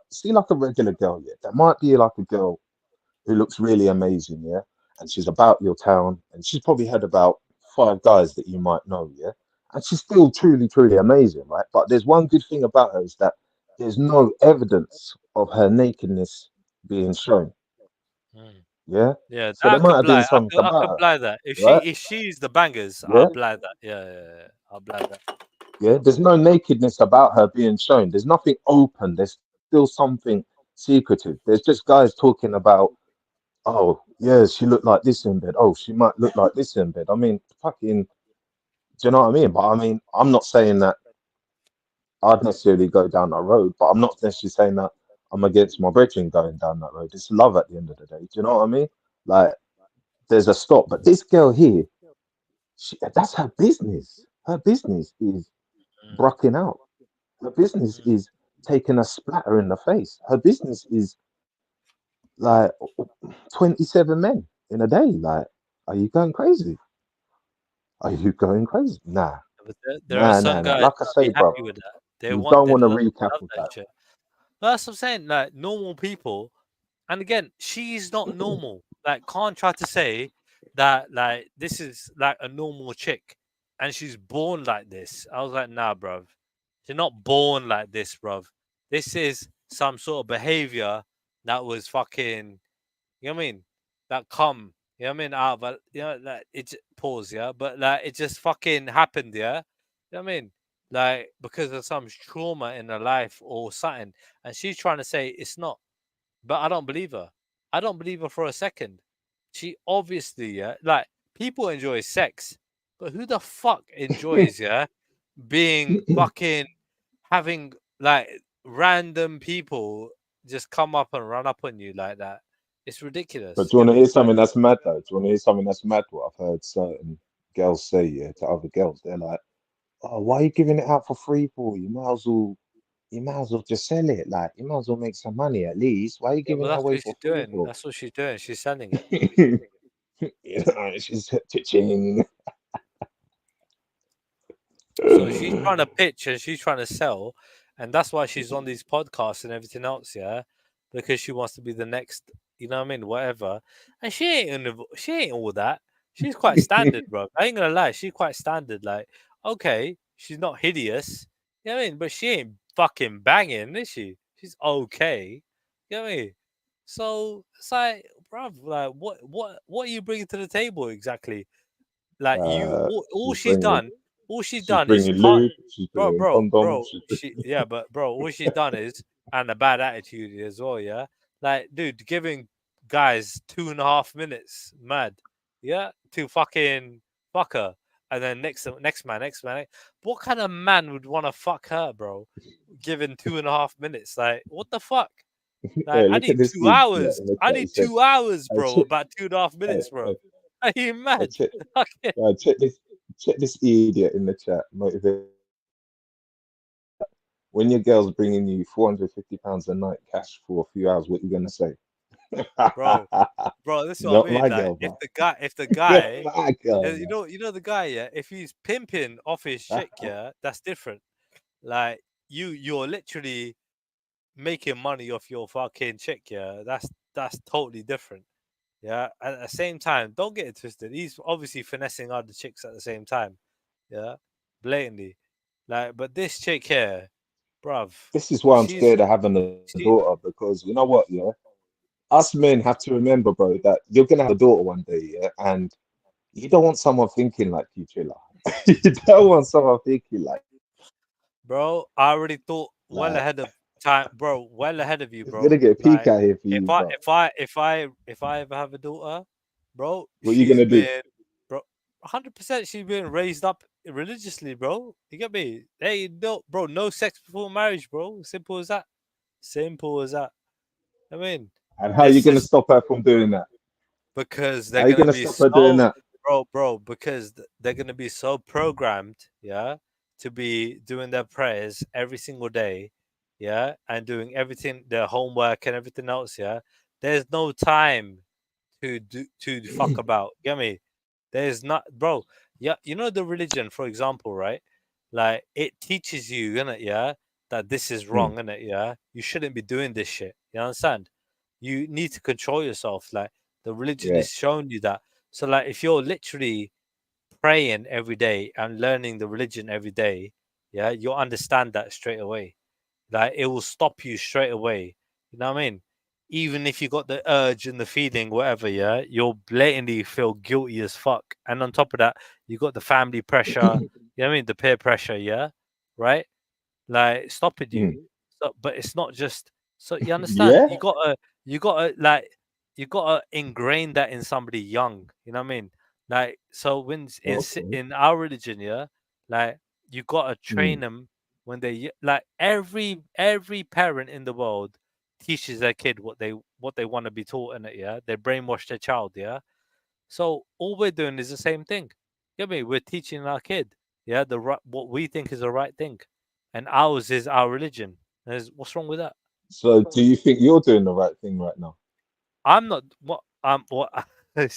That might be like a girl who looks really amazing, yeah, and she's about your town, and she's probably had about 5 guys that you might know, yeah, and she's still truly, truly amazing, right? But there's one good thing about her is that there's no evidence of her nakedness being shown. Yeah. Yeah, So I there might could have been buy. something I about could her, buy that. right? If she's the bangers, Yeah. I'll buy that. Yeah. I'll buy that. Yeah. There's no nakedness about her being shown. There's nothing open. There's still something secretive. There's just guys talking about, oh, yeah, she looked like this in bed. Oh, she might look like this in bed. I mean, fucking, do you know what I mean? But I mean, I'm not saying that I'd necessarily go down that road, but I'm not necessarily saying that I'm against my brethren going down that road. It's love at the end of the day. Do you know what I mean? Like, there's a stop. But this girl here, that's her business. Her business is brocking out. Her business is taking a splatter in the face. Her business is like 27 men in a day. Like, are you going crazy? Are you going crazy? Nah. But there are some guys Like I that say, be bro, happy with that. They you want don't they want to love recap with that that. shit. But that's what I'm saying. Like normal people, and again, she's not normal. Like, can't try to say that like this is like a normal chick, and she's born like this. I was like, nah, bruv. She's not born like this, bruv. This is some sort of behavior that was fucking. You know what I mean? That come. You know what I mean? Out of you know, like it pause, yeah. But like it just fucking happened, yeah. You know what I mean? Like because of some trauma in her life or something, and she's trying to say it's not. But I don't believe her. I don't believe her for a second. She obviously, yeah, like people enjoy sex, but who the fuck enjoys, yeah, being fucking having like random people just come up and run up on you like that? It's ridiculous. But do you want to hear something that's mad though? Do you want to hear something that's mad? What I've heard certain girls say, yeah, to other girls, they're like, "Oh, why are you giving it out for free for? You might as well just sell it. Like, you might as well make some money at least. Why are you Yeah, giving but it that's away what for she's free doing. for?" That's what she's doing. She's selling it. You know, she's pitching. So she's trying to pitch and she's trying to sell, and that's why she's on these podcasts and everything else, yeah, because she wants to be the next, you know what I mean, whatever. And she ain't all that. She's quite standard, bro. I ain't gonna lie, she's quite standard. Like, okay, she's not hideous, you know what I mean, but she ain't fucking banging, is she? She's okay, you know what I mean. So it's like, bro, like, what are you bringing to the table exactly? Like, all she's done. All she's done is bringing lube. She's bringing condoms. bro. All she's done is and a bad attitude as well. Yeah, like, dude, giving guys 2.5 minutes, mad. Yeah, to fucking fuck her, and then next man. What kind of man would want to fuck her, bro? Given 2.5 minutes, like, what the fuck? Like, I need 2 hours. I need 2 hours, bro. About 2.5 minutes, bro. Are you mad? Check this idiot in the chat. Motivate. When your girl's bringing you £450 a night cash for a few hours, what you gonna say? bro, this is what I mean. Like, if the guy, you know the guy, yeah. If he's pimping off his chick, yeah, that's different. Like you're literally making money off your fucking chick, yeah. That's totally different. Yeah. At the same time, don't get it twisted. He's obviously finessing other chicks at the same time. Yeah, blatantly. Like, but this chick here, bruv. This is why I'm scared of having a daughter, because you know what, yeah. us men have to remember, bro, that you're gonna have a daughter one day, yeah, and you don't want someone thinking like you, Trilla. You don't want someone thinking like. Bro, I already thought well ahead of time, bro. Well ahead of you, It's bro. gonna get peak Like, out here for you, bro. if I ever have a daughter, bro, What you gonna do? Bro, 100% she's been raised up religiously, bro. You get me? Hey, no, bro, no sex before marriage, bro. Simple as that. Simple as that. I mean, And how are you gonna stop her from doing that? because How they're are you gonna gonna be stop her doing so, that? bro, because they're gonna be so programmed, yeah, to be doing their prayers every single day, yeah, and doing everything, their homework and everything else, yeah. There's no time to fuck about. Get me? There's not, bro. Yeah, you know the religion, for example, right? Like it teaches you, innit, yeah, that this is wrong, innit, yeah. You shouldn't be doing this shit. You understand? You need to control yourself. Like the religion Yeah. is showing you that. So, like, if you're literally praying every day and learning the religion every day, yeah, you'll understand that straight away. Like it will stop you straight away. You know what I mean? Even if you got the urge and the feeling, whatever, yeah, you'll blatantly feel guilty as fuck. And on top of that, you got the family pressure, you know what I mean? The peer pressure, yeah, right? Like stopping you. So, but it's not just so you understand. Yeah. You gotta ingrain that in somebody young. You know what I mean? Like so when in our religion, yeah, like you gotta train them when they like every parent in the world teaches their kid what they want to be taught in it, yeah. They brainwash their child, yeah. So all we're doing is the same thing. Get me? We're teaching our kid, yeah, what we think is the right thing, and ours is our religion. What's wrong with that? So do you think you're doing the right thing right now? I'm not. What?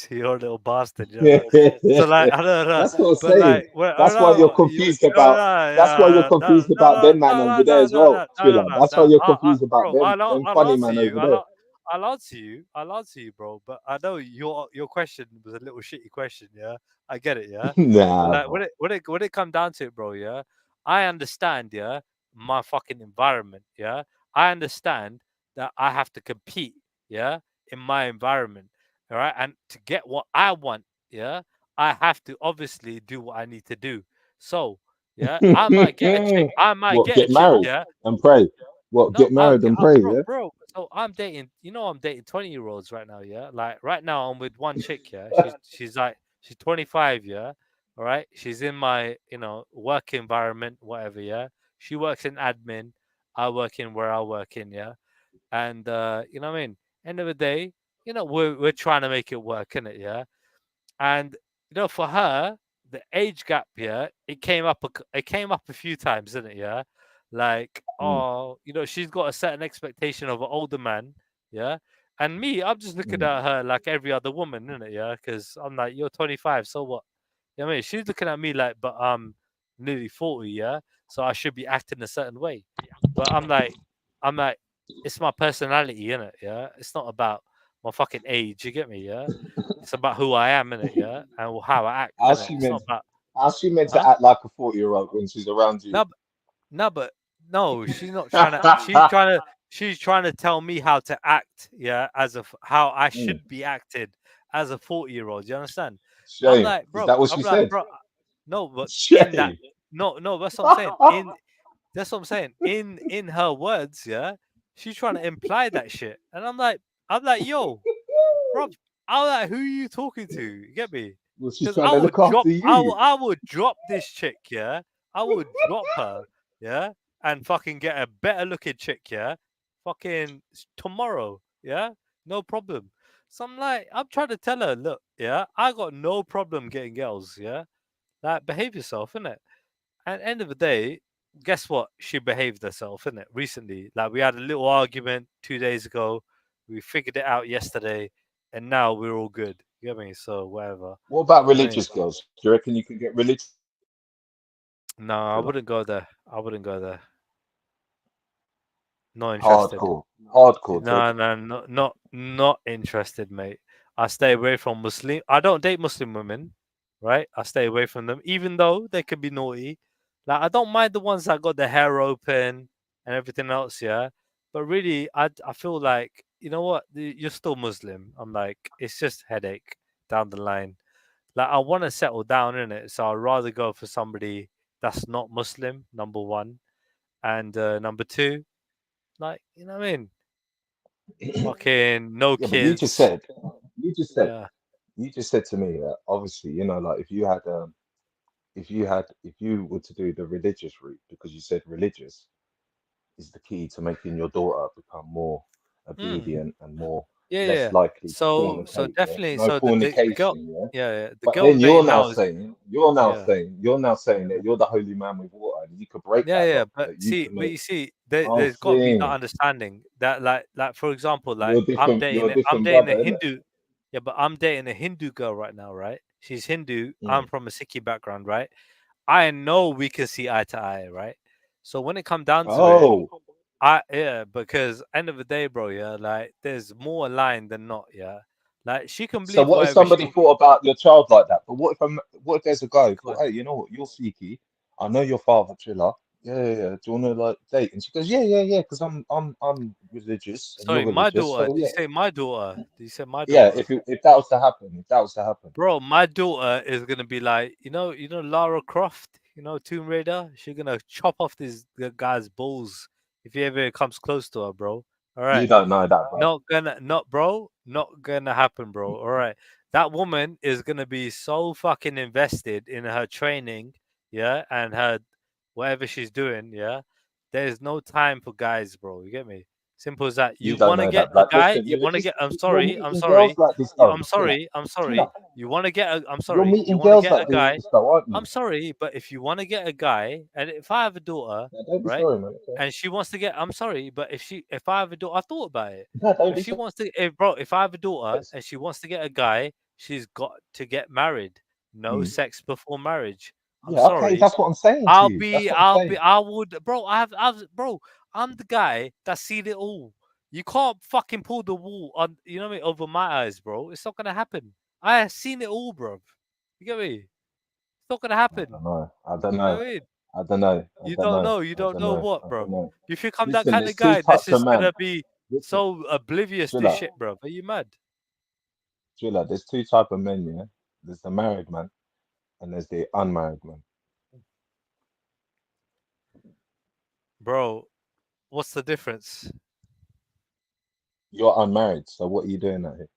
You're a little bastard. You know? So like, I don't know. That's what I'm but saying. like, That's why you're confused about. That's why you're confused about them man over there as well, Trilla. That's why you're confused about them funny man over there. I'll answer you, bro. But I know your question was a little shitty question. Yeah, I get it. Yeah. Nah. But like when it come down to it, bro. Yeah, I understand. Yeah, my fucking environment. Yeah, I understand that I have to compete. Yeah, in my environment. All right, and to get what I want, yeah, I have to obviously do what I need to do. So, yeah, I might get a chick. I might get married, yeah, and pray. Get married and pray, bro, yeah. Bro, so I'm dating. You know, I'm dating 20-year-olds right now. Yeah, like right now I'm with one chick. Yeah, she's 25. Yeah, all right. She's in my work environment, whatever. Yeah, she works in admin. I work in where I work in. Yeah, and you know what I mean. End of the day. We're trying to make it work, innit? Yeah, and for her, the age gap, yeah, it came up a few times, didn't it? Yeah, like she's got a certain expectation of an older man, yeah, and me, I'm just looking at her like every other woman, innit? Yeah, because I'm like, you're 25, so what? You know what I mean? She's looking at me like, but I'm nearly 40, yeah, so I should be acting a certain way, but I'm like, it's my personality, innit? Yeah, it's not about my fucking age, you get me? Yeah, it's about who I am in it, yeah, and how I act. How's she meant to act like a 40-year-old when she's around you? No, she's not trying to. She's trying to tell me how to act, yeah, how I should be acted as a 40-year-old. You understand? Shame. I'm like, bro, is that what she said? Bro, no, but Shame. in that, no, that's what I'm saying. That's what I'm saying. In her words, yeah, she's trying to imply that shit, and I'm like, yo, bro, I'm like, who are you talking to? You get me? Well, she's trying to look after you. I would drop this chick, yeah. I would drop her, yeah, and fucking get a better looking chick, yeah. Fucking tomorrow, yeah, no problem. So I'm trying to tell her, look, yeah, I got no problem getting girls, yeah. Like, behave yourself, innit? And end of the day, guess what? She behaved herself, innit? Recently, like we had a little argument 2 days ago. We figured it out yesterday, and now we're all good. You get me? So whatever. What about religious girls? Do you reckon you can get religious? No, I wouldn't go there. Not interested. Hardcore. No, not interested, mate. I stay away from Muslim. I don't date Muslim women, right? I stay away from them, even though they can be naughty. Like I don't mind the ones that got their hair open and everything else, yeah. But really, I feel like you know what? You're still Muslim. I'm like, it's just headache down the line. Like, I want to settle down in it, so I'd rather go for somebody that's not Muslim. Number one, and number two, like, you know what I mean? Fucking no Yeah, kids. but you just said, Yeah. you just said to me that obviously, you know, like if you were to do the religious route, because you said religious is the key to making your daughter become more obedient and more less likely to So fornicate. definitely, No so the girl, fornication, the But girl then I'm you're dating now now is saying, that you're the holy man with water, and you could break that law. but That you can but make. you see, I'm there's got to be that saying understanding that, like for example, like you're a I'm different dating brother, a innit? Hindu, yeah, but I'm dating a Hindu girl right now, right? She's Hindu. I'm from a Sikhi background, right? I know we can see eye to eye, right? So when it comes down to it, because end of the day, bro, yeah, like there's more aligned than not, yeah. Like she can So believe what if whatever somebody she. thought about your child like that? But what if there's a guy who Go thought, on. hey, you know what, you're Sikhi, I know your father, Triller. Yeah. Do you wanna like date? And she goes, yeah, because I'm religious and you're Sorry, my religious, daughter. so Did you yeah. say my daughter? Did you say my Yeah, daughter? if that was to happen, Bro, my daughter is gonna be like, Lara Croft, Tomb Raider. She's gonna chop off this guy's balls if he ever comes close to her, bro. All you right, don't know that, bro. not gonna happen, bro. All right, that woman is gonna be so fucking invested in her training, yeah, and her whatever she's doing, yeah. There's no time for guys, bro. You get me? Simple as that. You You don't want to know get that. a Like, guy. listen, You want to get. I'm you're sorry. I'm meeting girls sorry. like this, though. I'm sorry. I'm sorry. You want to get a. I'm You're sorry. You meeting want to girls get a like guy. this, though, aren't you? I'm sorry, but if you want to get a guy, and if I have a daughter, No, don't be right, sorry, man. Okay. and she wants to get. I'm sorry, but if I have a daughter, I thought about it. No, don't If be she sorry. wants to, if I have a daughter and she wants to get a guy, she's got to get married. No sex before marriage. I'm Yeah, okay, sorry. that's what I'm saying to you. That's what I'm saying. I would, bro. Bro. I'm the guy that's seen it all. You can't fucking pull the wool on, you know what I mean, over my eyes, bro. It's not gonna happen. I have seen it all, bro. You get me? It's not gonna happen. I don't You know know. what I mean? I don't know. You don't know. You I don't don't know know. what, I bro. don't know. You think I'm that Listen, kind there's of two guy that's types of just man. gonna be Listen, so oblivious to Driller, shit, bro? Are you mad? Driller, there's two type of men, yeah? There's the married man and there's the unmarried man. Bro, what's the difference? You're unmarried, so what are you doing out here?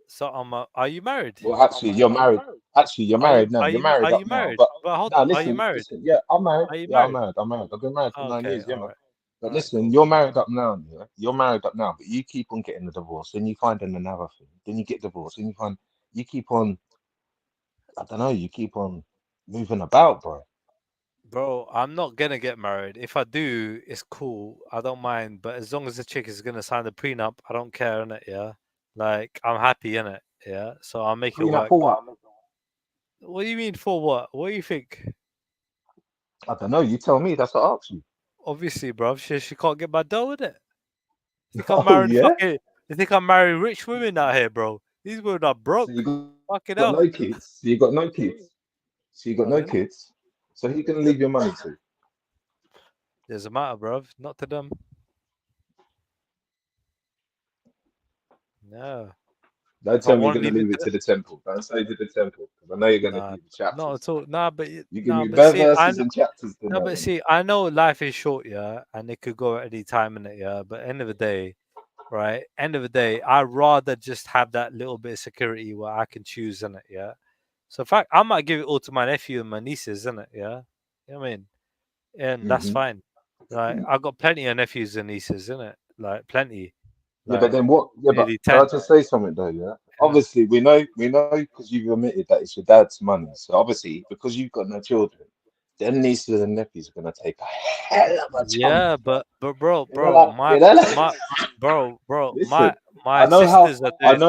So are you married? Well, actually, you're married. Actually, you're married now. You're married up now. But hold no, on. Are you listen, married? listen. Yeah, I'm married. Are you Yeah, I'm married? married. I'm married. I've been married for 9 Okay, years. Yeah, all man. right. But All right, listen, cool. you're married up now. Yeah, you're married up now. But you keep on getting the divorce, then you find another thing. Then you get divorced, and you keep on. I don't know. You keep on moving about, bro. Bro, I'm not gonna get married. If I do, it's cool. I don't mind. But as long as the chick is gonna sign the prenup, I don't care, innit? Yeah. Like, I'm happy, innit? Yeah. So I'll make it work. For what? What do you mean for what? What do you think? I don't know. You tell me. That's what I asked you. Obviously, bro. She can't get my dough, with it. You think Oh, I'm marrying yeah? fucking? You think I'm marrying rich women out here, bro? These women are broke. Fucking got hell. no kids. So you got no kids. So you got no Pardon? kids. So who you gonna leave your money to? Doesn't matter, bro. Not to them. No. Don't If I tell me you're want gonna to leave leave it it to to the temple. Don't say to the temple because I know you're gonna Nah, give me chapters. not at all. Nah, but You give me but bare see, verses and chapters no, tonight. but see, I know life is short, yeah, and it could go at any time in it, yeah. But end of the day, right? End of the day, I'd rather just have that little bit of security where I can choose in it, yeah. So in fact, I might give it all to my nephew and my nieces, in it, yeah. You know what I mean? And that's fine. Like, I got plenty of nephews and nieces, in it, like plenty. Yeah, Like, but then what? Yeah, but nearly can I 10. just say something though? Yeah. Obviously, we know because you've admitted that it's your dad's money. So obviously, because you've got no children, them nieces and nephews are gonna take a hell of a chunk. Yeah, but bro, You know, like, you know, like- my bro, Listen, my I know sisters are I doing.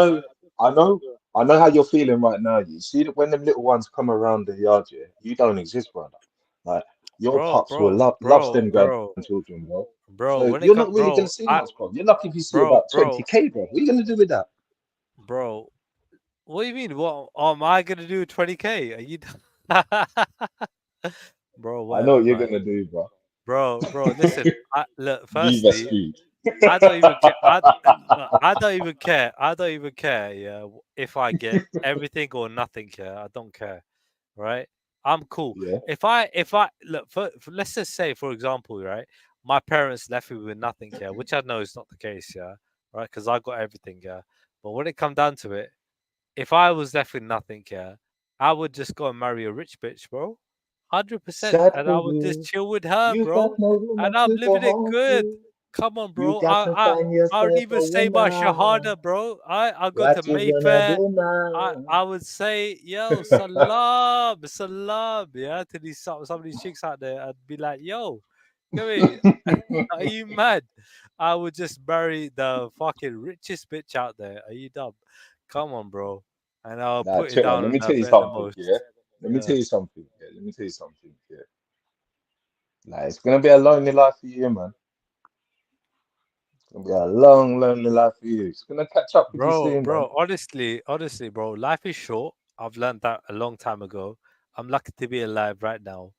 know how you're feeling right now. You see that when them little ones come around the yard, yeah, you don't exist, brother. Like your pops will loves them grandchildren, bro. So When it you're comes, not really gonna see much, bro. You're lucky if you see about 20K, bro. What are you gonna do with that? Bro, what do you mean? What am I gonna do with 20K? Are you? Bro, I know whatever, what you're man. gonna do, bro. Bro, listen. Look, Viva firstly, Street. I don't even care. I don't even care. I don't even care. Yeah, if I get everything or nothing. Yeah, I don't care. Right? I'm cool. Yeah. If I look let's just say, for example, right, my parents left me with nothing. Yeah, which I know is not the case. Yeah, right, because I got everything. Yeah, but when it come down to it, if I was left with nothing, yeah, I would just go and marry a rich bitch, bro. 100%. And I would just chill with her, bro. And I'm living it good. Come on, bro. I would even say my shahada, bro. I go to Mayfair. I would say, yo, salam, salam, yeah, to these some of these chicks out there. I'd be like, yo, come here. Are you mad? I would just marry the fucking richest bitch out there. Are you dumb? Come on, bro. And I'll put it down. Let me tell you something. Yeah. Let me tell you something. Yeah. Let me tell you something. Yeah. Like, it's gonna be a lonely life for you, man. It's gonna be a long, lonely life for you. It's gonna catch up with you soon, bro. man. Honestly, bro. Life is short. I've learned that a long time ago. I'm lucky to be alive right now.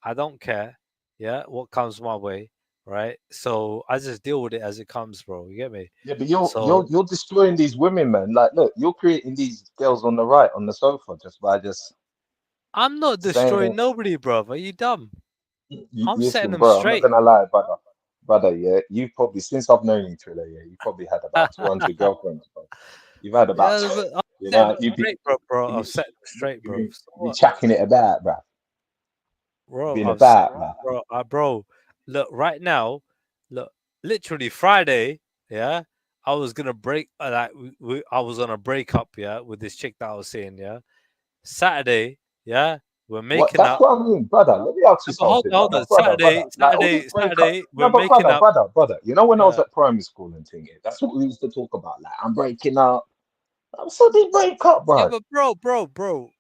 I don't care. Yeah, what comes my way. Right, so I just deal with it as it comes, bro. You get me? Yeah, but you're destroying these women, man. Like, look, you're creating these girls on the right on the sofa just by just. I'm not destroying nobody, bro. Are you dumb? I'm setting them straight. I'm not gonna lie, brother. Yeah, you probably, since I've known you, Triller, yeah, you probably had about 200 girlfriends, bro. You've had about. Yeah, bro. I'm setting them straight, bro. You're chucking it about, bro. Bro. Look, right now, look, literally Friday, yeah, I was gonna break, I was on a breakup, yeah, with this chick that I was seeing, yeah. Saturday, yeah, we're making that's up. What I mean, brother. Let me ask you something. Hold on. Saturday, we're making up. Brother. You know when I was at primary school and thinking, that's what we used to talk about. Like, I'm breaking up. I'm so they break up, bro. Yeah, but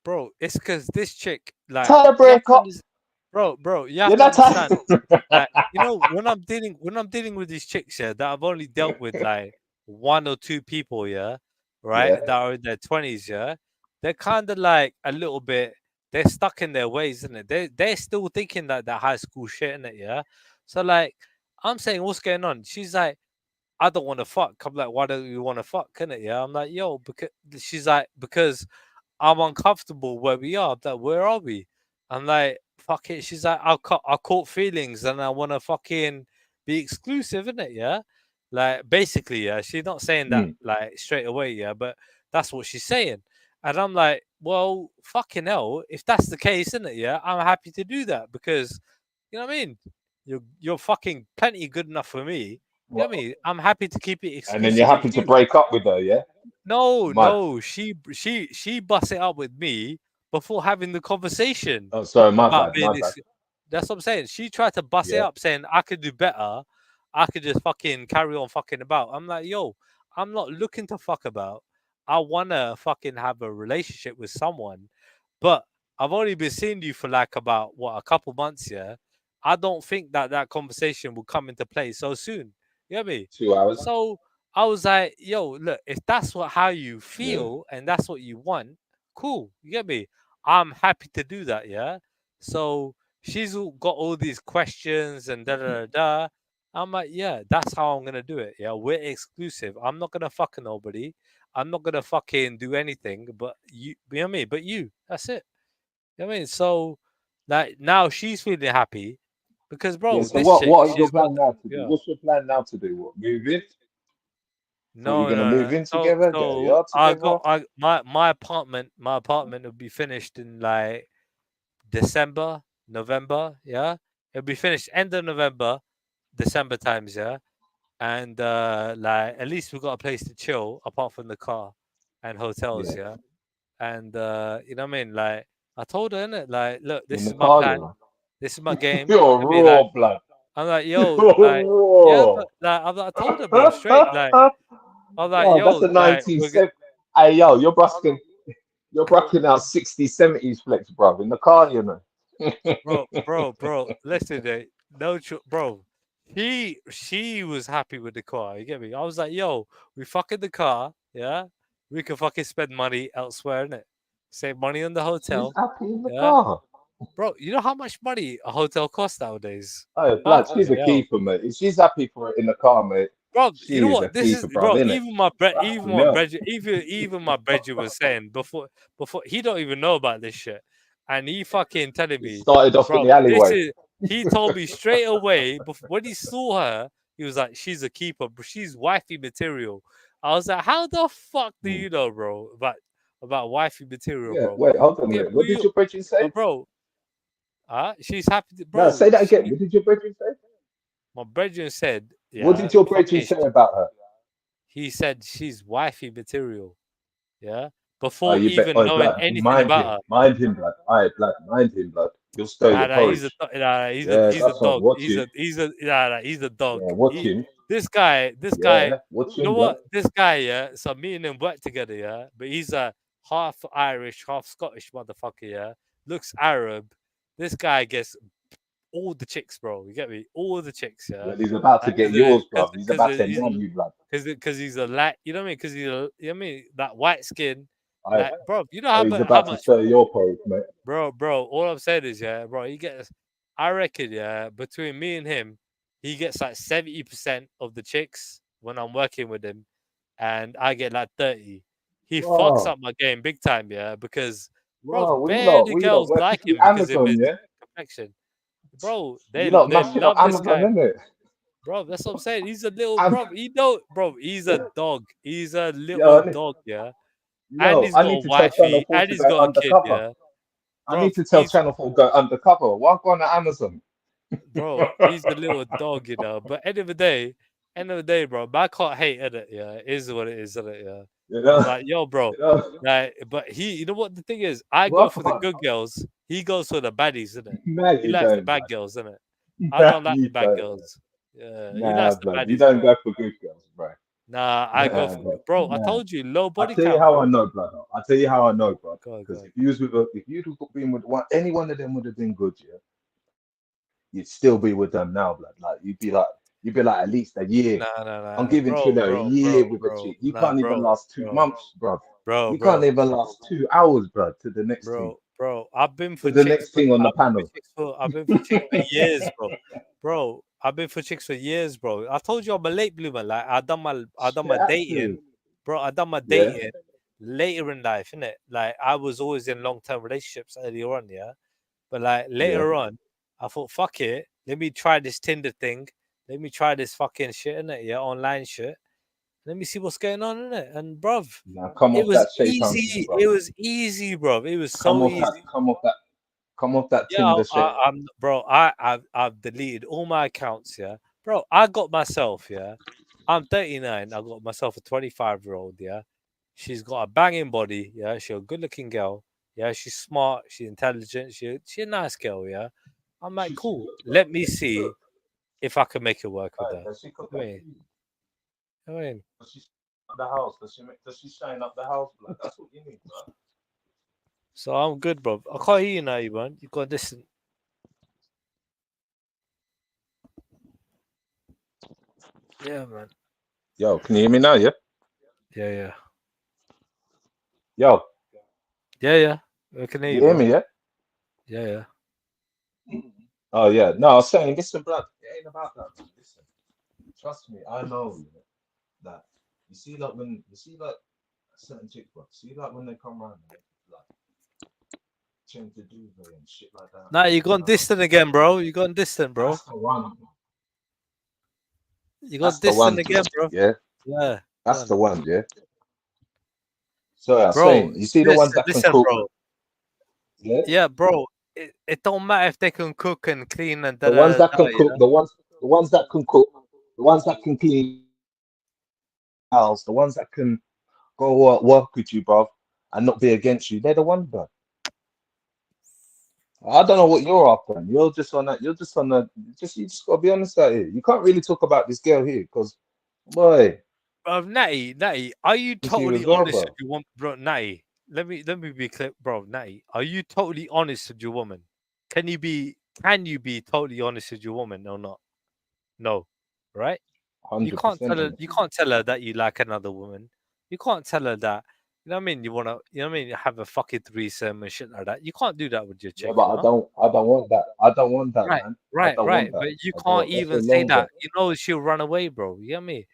bro, it's because this chick, like, tell her break up. Bro, you have to understand. Like, you know, when I'm dealing with these chicks, yeah, that I've only dealt with like 1 or 2 people, yeah, right, that are in their 20s, yeah, they're kind of like a little bit, they're stuck in their ways, isn't it? They're still thinking that high school shit, isn't it? Yeah. So like, I'm saying, what's going on? She's like, I don't want to fuck. I'm like, why don't you want to fuck? Can it? Yeah. I'm like, yo, because she's like, because I'm uncomfortable where we are. I'm like, where are we? I'm like, fuck it. She's like, I caught feelings and I want to fucking be exclusive, isn't it? Yeah. Like, basically, yeah. She's not saying that like straight away, yeah, but that's what she's saying. And I'm like, well, fucking hell, if that's the case, isn't it? Yeah, I'm happy to do that because, you know what I mean? You're fucking plenty good enough for me. You know what I mean? I'm happy to keep it exclusive. And then you're happy to break up with her, yeah? No, she busts it up with me before having the conversation. Oh, sorry, my bad. That's what I'm saying. She tried to bust it up saying I could do better. I could just fucking carry on fucking about. I'm like, yo, I'm not looking to fuck about. I want to fucking have a relationship with someone. But I've only been seeing you for like about, a couple months, yeah? I don't think that conversation will come into play so soon. You get me? 2 hours. So I was like, yo, look, if that's how you feel and that's what you want, cool. You get me? I'm happy to do that, yeah? So she's got all these questions and da-da-da-da. I'm like, yeah, that's how I'm going to do it, yeah? We're exclusive. I'm not going to fuck nobody. I'm not going to fucking do anything, but you know what I mean? But you, that's it. You know what I mean? So, like, now she's feeling happy because, bro, so what are your plan now to do? What's your plan now to do? What, move in? No, you're gonna move in together. My apartment will be finished in like December, November. Yeah, it'll be finished end of November, December times. Yeah, and like at least we've got a place to chill apart from the car and hotels. Yeah, and you know what I mean. Like I told her, innit? Like, look, this is my plan. This is my game. You're raw, blood. I'm like, yo, like, yeah, but, like, I told her, bro, straight, like, I'm like, yo, that's a 1970. Hey, yo, you're brocking out 60s, 70s flex, bro, in the car, you know. bro, listen, bro, she was happy with the car. You get me? I was like, yo, we fucking the car, yeah. We can fucking spend money elsewhere, innit? Save money on the hotel. She's happy in the car. Bro, you know how much money a hotel costs nowadays? Oh, like, she's a keeper, mate. If she's happy for it in the car, mate, bro. You know She is what? a This is keeper, bro. innit? Even my No. brethren, even my brethren was saying before he don't even know about this shit, and he fucking telling me. Started off in Bro, the alleyway. He told me straight away when he saw her. He was like, "She's a keeper, but she's wifey material." I was like, "How the fuck do you know, bro, about wifey material, Yeah, bro?" wait, hold on a minute. What did your brethren say? Bro, she's happy to, No, bro. say that again. What did your brethren say? My brethren said, What did your brethren say about her? He said she's wifey material. Yeah. Oh, Before you bet. even Oh, knowing blood. anything Mind about him. her. Mind him, blood. Aye, blood. Mind him, blood. You'll stir your porridge. He's a dog. dog. He's a dog. Yeah, watch him. This guy, watch you know him, what? blood. This guy, yeah. So me and him work together, yeah. But he's a half Irish, half Scottish motherfucker, yeah. Looks Arab. This guy gets all the chicks, bro. You get me? All the chicks, yeah. Well, he's about to get yours, bro. He's about to nab you, blood. Because he's a light, you know what I mean? Because he's a, you know what I mean? That white skin. Aye. Like, bro, you know how, He's how about to much, stir your porridge, mate. bro. All I'm saying is, yeah, bro, he gets. I reckon, yeah, between me and him, he gets like 70% of the chicks when I'm working with him, and I get like 30. He fucks up my game big time, yeah, because bro, barely girls like him because of his complexion. Bro, they love this guy. Innit? Bro, that's what I'm saying. He's a little bro. He's a dog. He's a little dog, yeah. And he's got a wifey, and he's got a kid, yeah. I need to tell Channel 4 go undercover. Why go on Amazon? Bro, he's a little dog, you know. But end of the day, bro, I can't hate it. Yeah, it is what it is, innit? Yeah. You know? Like, yo, bro. Like, but you know what the thing is? I go for the good girls. He goes for the baddies, isn't it? He likes the bad girls, isn't it? I don't like the bad girls. Yeah, he likes the baddies. You don't go for good girls, bro. Nah, I go for bro. I told you, low body count. I'll tell you how I know, brother. I'll tell you how I know, bro. Because if you'd been with one, any one of them would have been good, yeah. You'd still be with them now, blood. Like you'd be like at least a year. Nah. I'm giving Triller a year with a chick. You can't even last 2 months, bro. You can't even last 2 hours, bro, to the next thing. Bro, I've been for the next thing on the panel. I've been for chicks for years, bro. Bro, I've been for chicks for years, bro. I told you I'm a late bloomer. Like I done my dating, bro. I done my dating later in life, innit? Like I was always in long-term relationships earlier on, yeah. But like later on, I thought, fuck it, let me try this Tinder thing. Let me try this fucking shit, innit? Yeah, online shit. Let me see what's going on, innit? And bruv, it was easy. It was easy, bruv. It was so easy. Come off that Tinder shit. I've deleted all my accounts, yeah. Bro, I got myself, yeah. I'm 39. I got myself a 25-year-old, yeah. She's got a banging body, yeah. She's a good-looking girl, yeah. She's smart, she's intelligent, she's a nice girl, yeah. I'm like, cool. Let me see if I can make it work with her. I mean, does she the house? Does she shine up the house? Like, that's what you need, bro. So I'm good, bro. I can't hear you now, man. You got this. Yeah, man. Yo, can you hear me now? Yeah. Yeah. Yo. Yeah. I can hear you. You hear me? Yeah. Yeah. Oh yeah. No, I was saying, listen, blood. It ain't about that. Listen, trust me. I know that. You see, like when certain chicks, bro. See, like when they come around, like change the duvet and shit like that. Nah, you gone distant again, bro. You gone distant, bro. That's the one. You got distant again, bro. Yeah. That's the one. Yeah. So I was saying, you see the ones that can cook. Bro. Yeah, bro. It don't matter if they can cook and clean and the ones that can cook, the ones that can cook, the ones that can clean house, the ones that can go work with you, bro, and not be against you. They're the ones, bro. I don't know what you're after. You're just on that. You just gotta be honest out here. You can't really talk about this girl here because, boy. Natty, are you totally honest with your woman, bro? Natty, let me be clear, bro. Natty, are you totally honest with your woman? Can you be totally honest with your woman or not? No, right? 100%. You can't tell her that you like another woman. You can't tell her that. You know what I mean? You wanna, have a fucking threesome and shit like that. You can't do that with your chick. Yeah, but I don't want that. I don't want that, man. Right. But you can't even say that. You know she'll run away, bro. You know what I mean?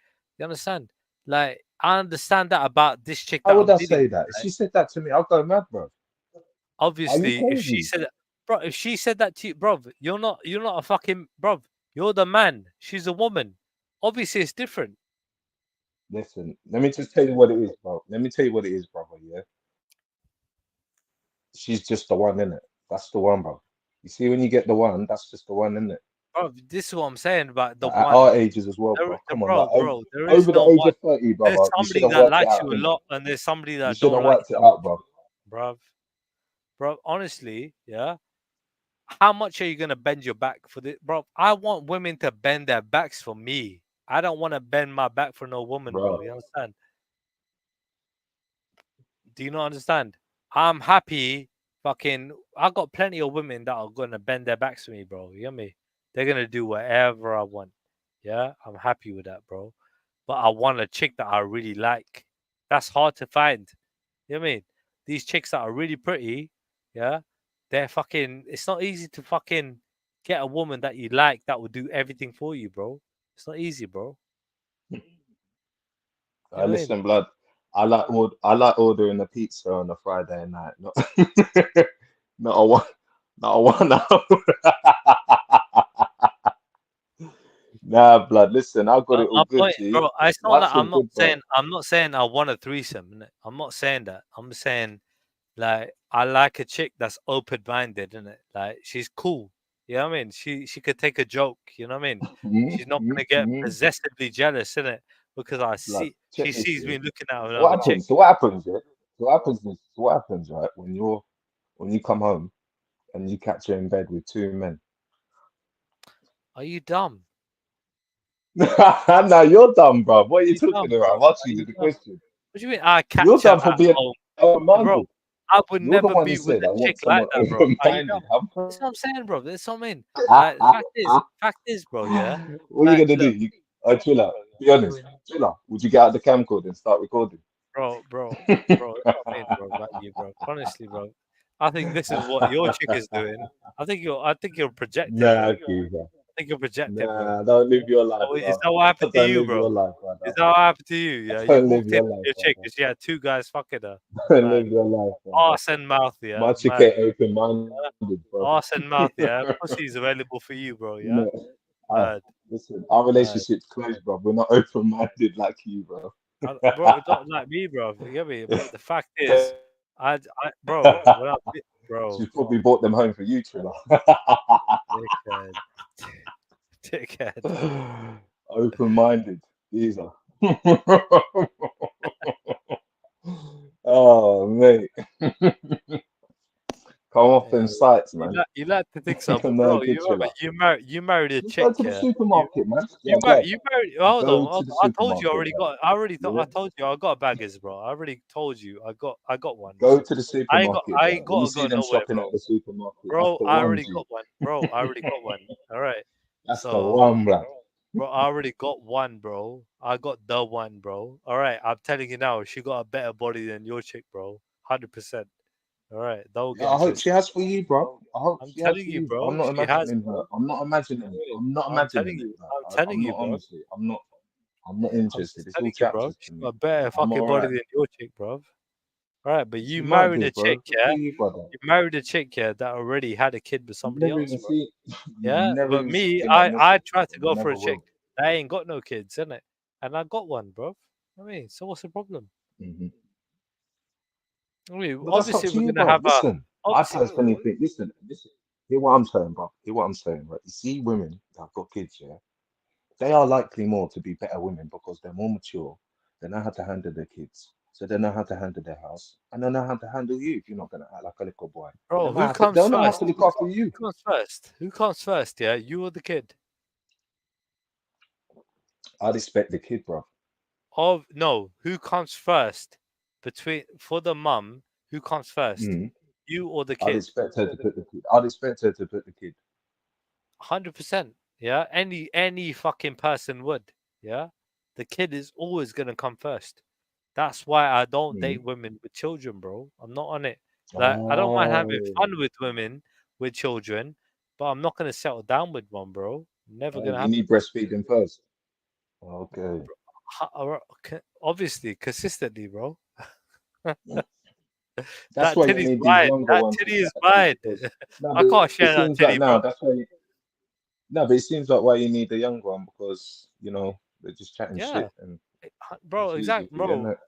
You understand? Like, I understand that about this chick. How That would I'm I dealing say with, that? If right? she said that to me, I'll go mad, bro. Are you Obviously, if she crazy? said that, bro, if she said that to you, bro, you're not a fucking bro. You're the man. She's a woman. Obviously, it's different. Listen, let me just tell you what it is, bro. Let me tell you what it is, brother. Yeah, she's just the one, innit? That's the one, bro. You see, when you get the one, that's just the one, innit? Bro, this is what I'm saying about the Like, at one. our ages as well, There, bro. Come on, bro, like bro, there is over the no age one. of 30, There's brother, you should somebody have that worked it likes out, you a innit? lot, and there's somebody You that should don't have like worked you it that out, much, bro. bro. Honestly, yeah. How much are you gonna bend your back for this, bro? I want women to bend their backs for me. I don't want to bend my back for no woman, bro. You understand? Do you not understand? I'm happy. Fucking, I got plenty of women that are gonna bend their backs for me, bro. You know me? They're gonna do whatever I want. Yeah, I'm happy with that, bro. But I want a chick that I really like. That's hard to find. You know what I mean? These chicks that are really pretty, yeah, they're fucking. It's not easy to fucking get a woman that you like that will do everything for you, bro. It's not easy, bro. You know what I mean? Listen, blood. I like ordering a pizza on a Friday night, not not a one, not a 1 hour. Nah, blood. Listen, I got it all good, G. Bro, it's not Life's like all good, bro. I'm not saying I want a threesome. Innit? I'm not saying that. I'm saying like I like a chick that's open minded, innit? Like she's cool. You know what I mean? She could take a joke. You know what I mean? She's not gonna get possessively jealous, innit? Because Blood, check she this, sees yeah. me looking at So another what chick. happens? So what happens? Yeah. So what happens, right? When you come home and you catch her in bed with 2 men. Are you dumb? No, you're dumb, bro. What are you talking about? I'm Are asking you you the dumb? question. What do you mean? I catch You're her dumb for at being home, open-minded. bro. I would You're the never one be who with said, a I want chick like someone that, bro. Are you open-minded. dumb? That's what I'm saying, bro. That's what I mean. Like, fact is, bro. Yeah. What are you Like, gonna do? Chill out. Be honest. Chill out. Would you get out the camcorder and start recording? Bro. That's what I mean, bro. About you, bro. Honestly, bro. I think this is what your chick is doing. I think you're projecting, Nah, bro. Keezer. I think you're projecting, bro. Nah, don't live your life, Is bro. that what happened to Don't you, live bro? your life, brother. Is that what happened to you? Yeah, you Don't live walked in your with life, your chick brother. and she had 2 guys fucking her. Don't Mad. live your life, brother. Arse and mouth, yeah. My chick Mad. ain't open-minded, bro. Arse and mouth, yeah. Pussy's available for you, bro. Yeah. No. Mad. Listen, our Mad. relationship's closed, bro. We're not open-minded like you, bro. Bro, not like me, bro. You get me? But the fact is, bro, She's probably bought them home for you, Triller. Dickhead. Open-minded. These are. Oh, mate. Come off them sites, man. You like to think so, but No, bro, good you married a Just chick. go to the supermarket, man. You married. Hold Go on. to the I told you supermarket, man. I told you I got baggers, bro. I already told you I got one. Go to the supermarket. I ain't When you got see to go them nowhere, shopping bro. at the supermarket, Bro, that's the I one, already G. got one. Bro, I already got one. All right. That's the So, one, bro. bro, I already got one, bro. I got the one, bro. All right. I'm telling you now, she got a better body than your chick, bro. 100%. All right. Don't Yeah, get I hope twisted. she has for you, bro. I hope I'm she has telling for you, you. bro. I'm not She has, imagining her. bro. I'm not imagining it. I'm not I'm imagining telling it. you. Like, I'm telling I'm you, not bro. honestly. I'm not I'm interested. just It's all telling you, bro. chapters to She me. got a better I'm fucking all body right. than your chick, bro. All right, but She you might married do, a bro. chick, Good yeah? for you, brother. You married a chick, yeah, that already had a kid with You've somebody never else, even bro. seen. You've Yeah, never but even me, seen my missus, I tried to and go for never a chick will. that ain't got no kids, innit? And I got one, bro. I mean, so what's the problem? I mean, But that's up obviously to we're you, gonna bro. have a. Listen, I personally think. Listen. Hear what I'm saying, bro. Hear what I'm saying, right? You see, women that have got kids, yeah, they are likely more to be better women because they're more mature. They know how to handle their kids, so they know how to handle their house, and they know how to handle you if you're not gonna act like a little boy. Bro, They'll who comes know how first? to look after you. Who comes first? Who comes first? Yeah, you or the kid? I'd expect the kid, bro. No, who comes first? For the mum, who comes first? You or the I'd kid? expect her to put the kid. I'd expect her to put the kid. 100%. Yeah, any fucking person would. Yeah, the kid is always gonna come first. That's why I don't date women with children, bro. I'm not on it. Like, I don't mind having fun with women with children, but I'm not gonna settle down with one, bro. Never gonna You happen. need breastfeeding first. Okay. Obviously, consistently, bro. That's That why you titty's need these mine. younger That ones titty like is that, mine. because no, I but can't it share that seems like titty, now bro. that's why. No, but it seems like why you need a young one, because they're just chatting Yeah, shit and bro. it's easy Exactly, for you, isn't bro. it?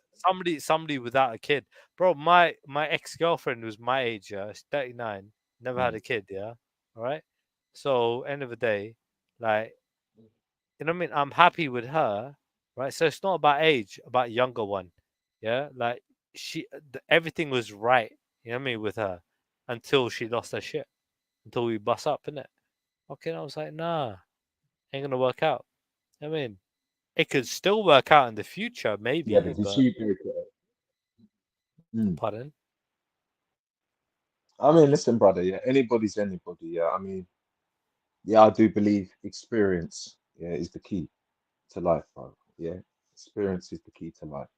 Somebody without a kid, bro. My ex-girlfriend was my age. Yeah, she's 39. Never had a kid. Yeah, all right. So end of the day, like, you know what I mean? I'm happy with her, right? So it's not about age, about younger one. Yeah, like everything was right. You know what I mean with her until she lost her shit. Until we bust up, innit? Okay, I was like, nah, ain't gonna work out. I mean, it could still work out in the future, maybe, Yeah, but did but she break it? Mm. pardon. I mean, listen, brother. Yeah, anybody's anybody. Yeah, I mean, yeah, I do believe experience, yeah, is the key to life, bro. Yeah, experience is the key to life.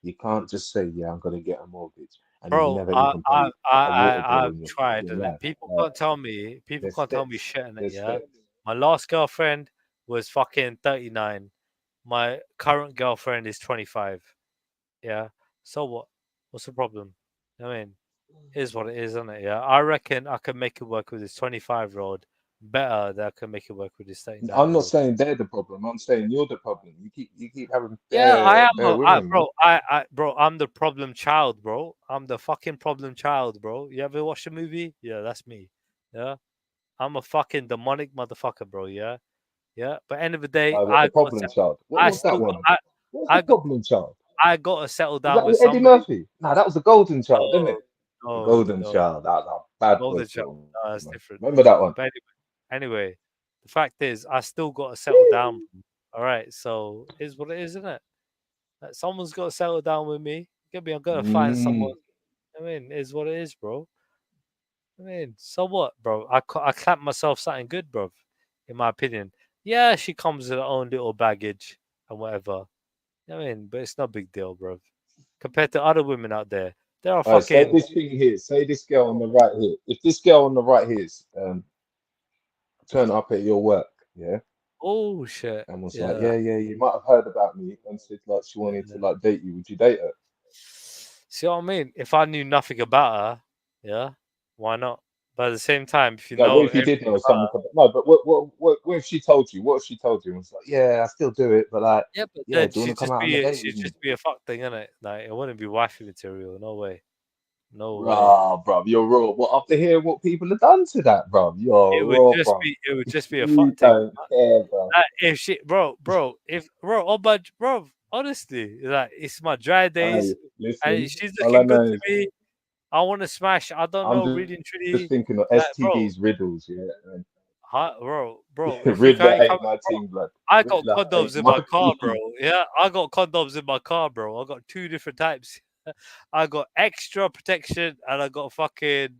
You can't just say, yeah, I'm gonna get a mortgage, and you've Bro, never even paid a water bill I've in your tried, fucking and life. people Like, can't tell me, there's shit in it. there's Yeah, steps. my last girlfriend was fucking 39. My current girlfriend is 25. Yeah, so what? What's the problem? I mean, it is what it is, isn't it? Yeah, I reckon I can make it work with this 25-year-old better than I can make it work with this I'm not 39-year-old. saying they're the problem. I'm saying you're the problem. You keep having Yeah, I am, bare women, man. bro. I'm the problem child, bro. I'm the fucking problem child, bro. You ever watch the movie? Yeah, that's me. Yeah, I'm a fucking demonic motherfucker, bro. Yeah, yeah. But end of the day, What the problem child? I What's that still got, one? What's the I got, problem child? I got to settle Is down that with with Eddie somebody. Murphy? No, that was the golden child, isn't No, it? The golden no. child. That was a bad boy Golden child. film. No, that's Man. different. Remember that one? But anyway, the fact is, I still got to settle down. All right, so it is what it is, isn't it? Like, someone's got to settle down with me. Get me? I'm gonna find someone. I mean, it is what it is, bro. I mean, so what, bro? I clap myself something good, bro. In my opinion, yeah, she comes with her own little baggage and whatever. I mean, but it's no big deal, bro. Compared to other women out there, there are All right, say fucking. this thing here. Say this girl on the right here. If this girl on the right here is turn up at your work, yeah, Oh shit. and was Yeah. like, yeah, you might have heard about me, and said like she wanted to like date you, would you date her? See what I mean? If I knew nothing about her, yeah, why not? But at the same time, if you No, know what if you did everything know about something? No, but what if she told you? What if she told you and was like, yeah, I still do it, but like, yeah, but yeah, then do you want to come out on a date she'd with me? just be a fuck thing, innit? Like it wouldn't be wifey material. No way. No way. Raw, bruv, you're raw. What after hearing what people have done to that, bruv? You're It raw, would just bruv. be a You fuck thing. don't care, bruv. Like, if she, bro, oh but bro, honestly, like it's my dry days, Hey, and listen, she's all I looking good know to is me. I want to smash. I don't I'm know, really and just truly, thinking of like, bro. STDs, riddles, yeah. And Bro, if you Riddler can't ain't come, my bro, team, blood. I got Riddler condoms ain't in my my car, bro. team. Yeah, I got condoms in my car, bro. I got 2 different types. I got extra protection, and I got fucking.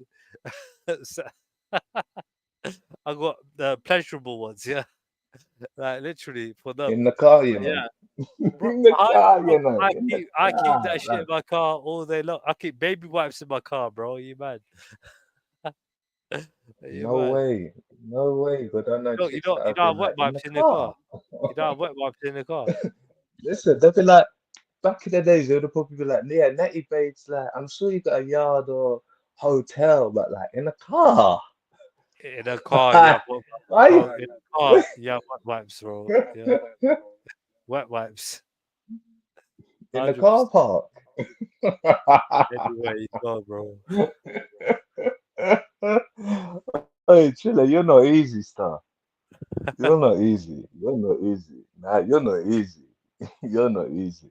I got the pleasurable ones, yeah. Like literally for them. In the car, you But know. yeah, bro, In the car, you know. I In the keep that shit car. in my car all day long. I keep baby wipes in my car, bro. You mad? You No mad? way. No way. But I know chicks that You have don't have been wet like in the wipes in the car. car. You don't have wet wipes in the car. Listen, they'll be like, back in the days, they would probably be like, yeah, Nettie babes, like, I'm sure you got a yard or hotel, but like in a car. In a car, yeah, Why? bro. In a car, yeah, wet wipes, bro. Yeah, wet wipes. In the 100%. car park. Anywhere you go, bro. Hey, Chilla, you're not easy, star. You're not easy. You're not easy. Nah, you're not easy. You're not easy.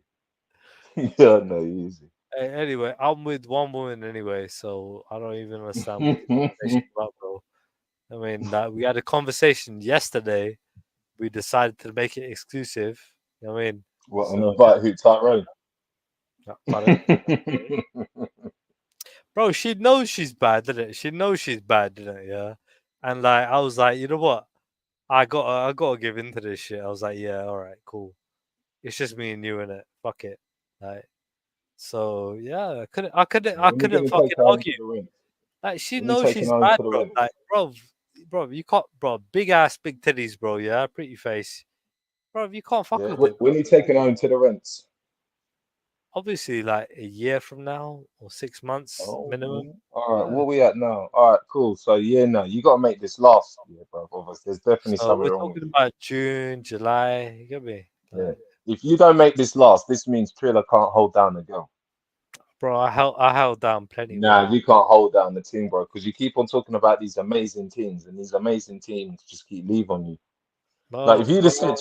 You're not easy. Anyway, I'm with one woman anyway, so I don't even understand what the conversation about, bro. I mean, we had a conversation yesterday. We decided to make it exclusive. You know what I mean? What, So, invite who? Tyrone? pardon? Bro, she knows she's bad, didn't it? She knows she's bad, didn't it? Yeah. And like, I was like, you know what? I gotta give into this shit. I was like, yeah, all right, cool. It's just me and you in it. Fuck it. Like, so yeah, I couldn't fucking argue. Like, she knows she's bad, bro. Like, bro, you can't, bro. Big ass, big titties, bro. Yeah, pretty face. bro. You can't fuck with When, it. when you taking home to the rents? Obviously, like a year from now or 6 months minimum. All right, what we at now? All right, cool. So yeah, no, you got to make this last year, bro. Obviously, there's definitely So something we're wrong with talking you. about June, July. You get me? Yeah. If you don't make this last, this means Triller can't hold down the girl. Bro, I held down plenty. Nah, you can't hold down the team, bro, because you keep on talking about these amazing teams, and these amazing teams just keep leave on you. Like if you'd have said,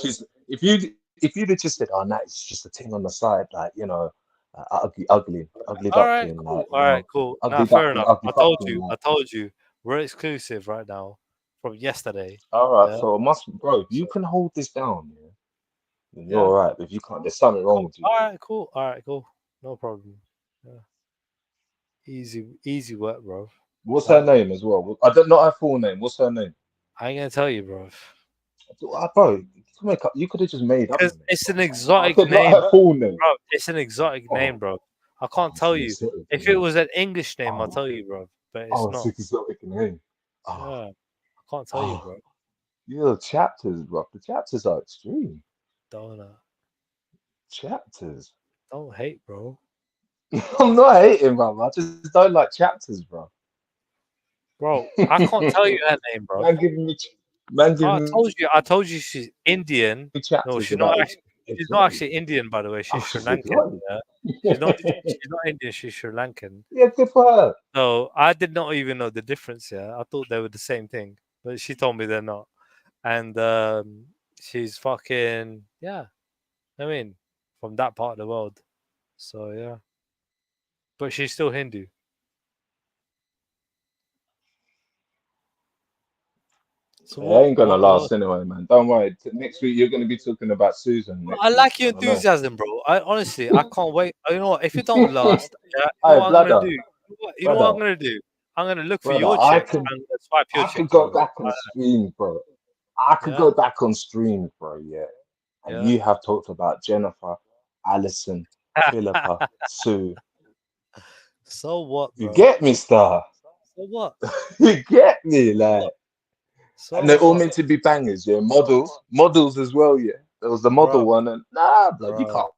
if you'd have just said, oh, no, it's just a thing on the side, like ugly All duckling, right, cool. like All right, cool. ugly Now, fair duckling, enough. ugly I told duckling, you. like. I told you. We're exclusive right now from yesterday. All right, Yeah? so bro, if you can hold this down, yeah, then you're Yeah. all right. If you can't, there's something wrong Cool. with you. All right, cool. All right, cool. No problem. Yeah. Easy work, bro. What's her name as well? I don't know her full name. What's her name? I ain't gonna tell you, bro. Bro, you could have just made up. Because it's an exotic Not name, her full name. bro. It's an exotic name, bro. I can't tell you. If it was an English name, I'll tell you, bro. But it's It's not. an exotic name. Yeah, I can't tell you, bro. Yeah, chapters, bro. The chapters are extreme. Don't Chapters. Don't hate, bro. I'm not hating, bro. I just don't like chapters, bro. Bro, I can't tell you her name, bro. I told you she's Indian. No, she's not actually Indian, by the way. She's Sri Lankan. Yeah? She's not Indian, she's Sri Lankan. Yeah, good for her. So I did not even know the difference, yeah. I thought they were the same thing. But she told me they're not. And she's fucking I mean, from that part of the world. So yeah. But she's still Hindu. So it ain't gonna last anyway, man. Don't worry. Next week you're gonna be talking about Susan. I like your enthusiasm, bro. I honestly, I can't wait. You know what? If it don't last, you know what I'm gonna do? You know what I'm gonna do? I'm gonna look for your chick and swipe your chick. I could go back on streams, bro. I could go back on streams, bro. Yeah, and you have talked about Jennifer, Alison, Philippa, Sue. So what, bro? You get me, Star? So what? You get me, like. So and they're all meant to be bangers, yeah. Models as well, yeah. There was the model one, and bro, you can't.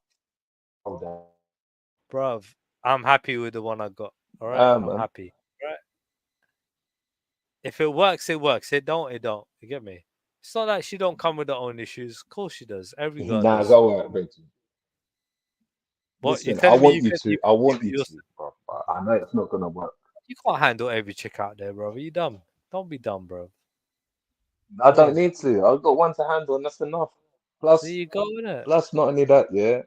Hold on, bro. I'm happy with the one I got. All right, I'm happy. All right. If it works, it works. It don't. You get me? It's not like she don't come with her own issues. Of course she does. Every girl does. Go out, Reggie. What? Listen, I want you to. I want you to, bro. I know it's not gonna work. You can't handle every chick out there, bro. Are you dumb? Don't be dumb, bro. I don't need to. I've got one to handle, and that's enough. Plus, there you go, innit? Plus, not only that, yeah.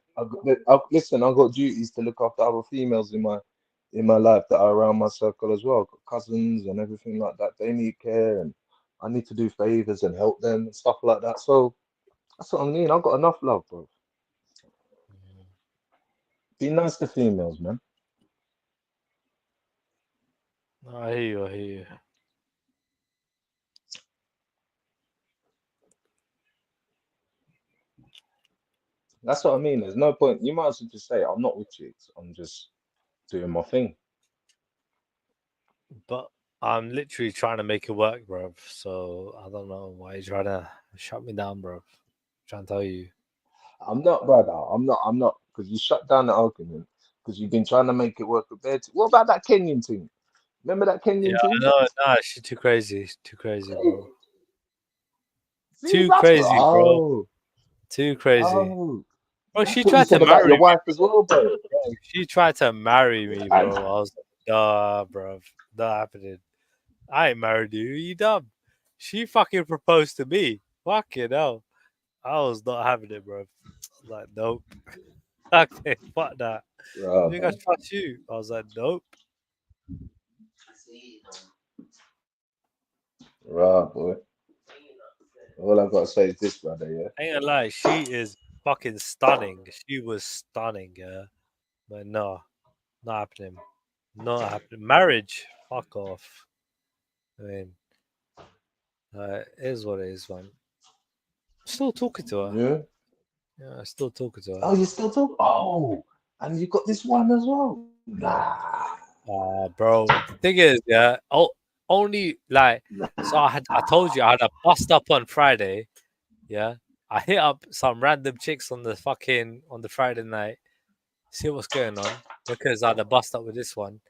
Listen, I've got duties to look after other females in my life that are around my circle as well. I've got cousins and everything like that. They need care, and I need to do favors and help them and stuff like that. So that's what I mean. I've got enough love, bro. Be nice to females, man. I hear you. That's what I mean. There's no point. You might as well just say, I'm not with chicks. I'm just doing my thing. But I'm literally trying to make it work, bro. So I don't know why you're trying to shut me down, bro. I'm trying to tell you. I'm not, brother. I'm not. Because you shut down the argument. Because you've been trying to make it work with their team. What about that Kenyan thing? Remember that Kenyan thing? No, she's too crazy. Too crazy, bro. Too crazy, bro. Too crazy. Oh. Bro, she tried to marry your wife as well, bro. She tried to marry me, bro. I was like, nah, bro. Not happening. I ain't married you. You dumb. She fucking proposed to me. Fucking hell. I was not having it, bro. I was like, nope. Okay, fuck that. I think I trust you. I was like, nope. Right, boy. All I've got to say is this, brother, yeah? I ain't gonna lie, she is fucking stunning. She was stunning, yeah. But no, not happening. Not happening. Marriage, fuck off. I mean, it is what it is, man. Still talking to her. Yeah? Yeah, still talking to her. Oh, you still talking? Oh, and you got this one as well? Nah. Bro. The thing is, yeah, only like, so I told you I had a bust up on Friday, yeah. I hit up some random chicks on the Friday night, see what's going on, because I had a bust up with this one.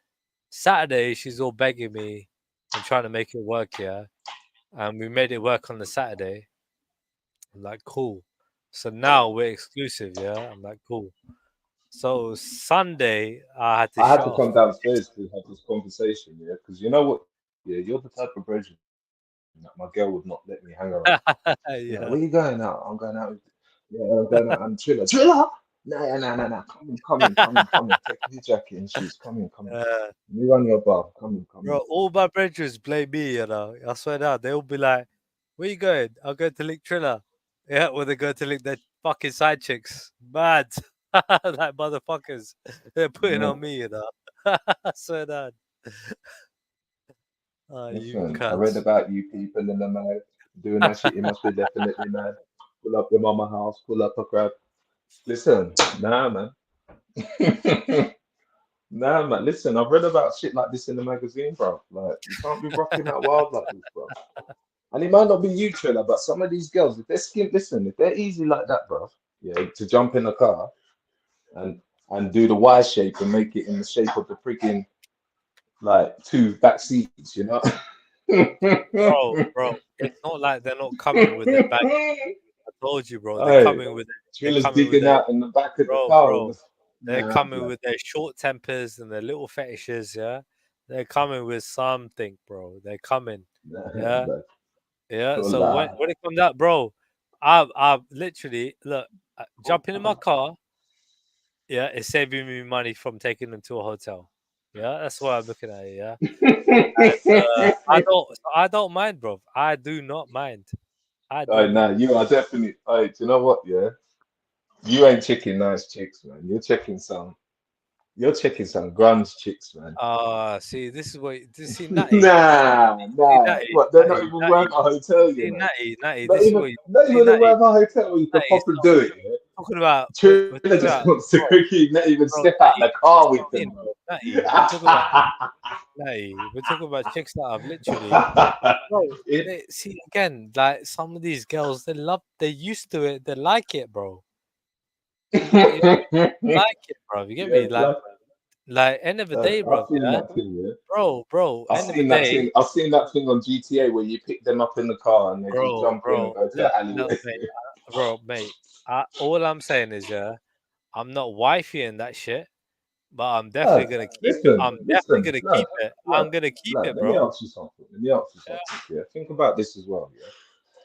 Saturday, she's all begging me and trying to make it work, yeah. And we made it work on the Saturday. I'm like, cool. So now we're exclusive, yeah. I'm like, cool. So Sunday, I had to come downstairs to have this conversation, yeah, because you know what, yeah, you're the type of virgin that my girl would not let me hang around. Yeah. Where you going out? I'm going out. I'm going out and Triller. No. Come in. Take your jacket and shoes. Come in. You run your bar. Come in. Bro, all my brethren blame me, you know. I swear down. They'll be like, where you going? I'll go to lick Triller. Yeah, well, they go to lick their fucking side chicks. Mad. Like motherfuckers. They're putting on me, you know. I swear down. Listen, I read about you people in the mag doing that shit. You must be definitely mad. Pull up your mama house, pull up a crab. Listen, nah, man. Nah, man. Listen, I've read about shit like this in the magazine, bro. Like, you can't be rocking out wild like this, bro. And it might not be you, Triller, but some of these girls, if they're easy like that, bro, yeah, to jump in a car and do the Y shape and make it in the shape of the freaking like 2 back seats, you know. bro, it's not like they're not coming with their bag. I told you, bro. They're coming with Triller's digging out in the back of the car. Bro. They're coming with their short tempers and their little fetishes, yeah. They're coming with something, bro. They're coming, yeah. So when it comes out, bro, I literally look jumping in my car. Yeah, it's saving me money from taking them to a hotel. Yeah, that's what I'm looking at. Yeah, and, I don't mind, bro. I do not mind. Nah, you are definitely. Do you know what? Yeah, you ain't checking nice chicks, man. You're checking some grunge chicks, man. See, this is what this is Natty. Nah. What? They're not even worth a hotel, you know. Natty. Not even worth a hotel. You can pop and do it. Yeah? Talking about. Triller just wants to not even step out the car with them. Natty, we're talking about chicks that have literally. Bro, see again, like some of these girls, they're used to it. They like it, bro. Like it, bro. You get me? Like end of the day, bro. Bro. I've seen that thing on GTA where you pick them up in the car and they just jump in and go to the alleyway. Mate. All I'm saying is, I'm not wifeying that shit, but I'm definitely gonna keep it. I'm definitely gonna keep it. I'm gonna keep it, bro. Let me ask you something. Yeah, think about this as well. Yeah,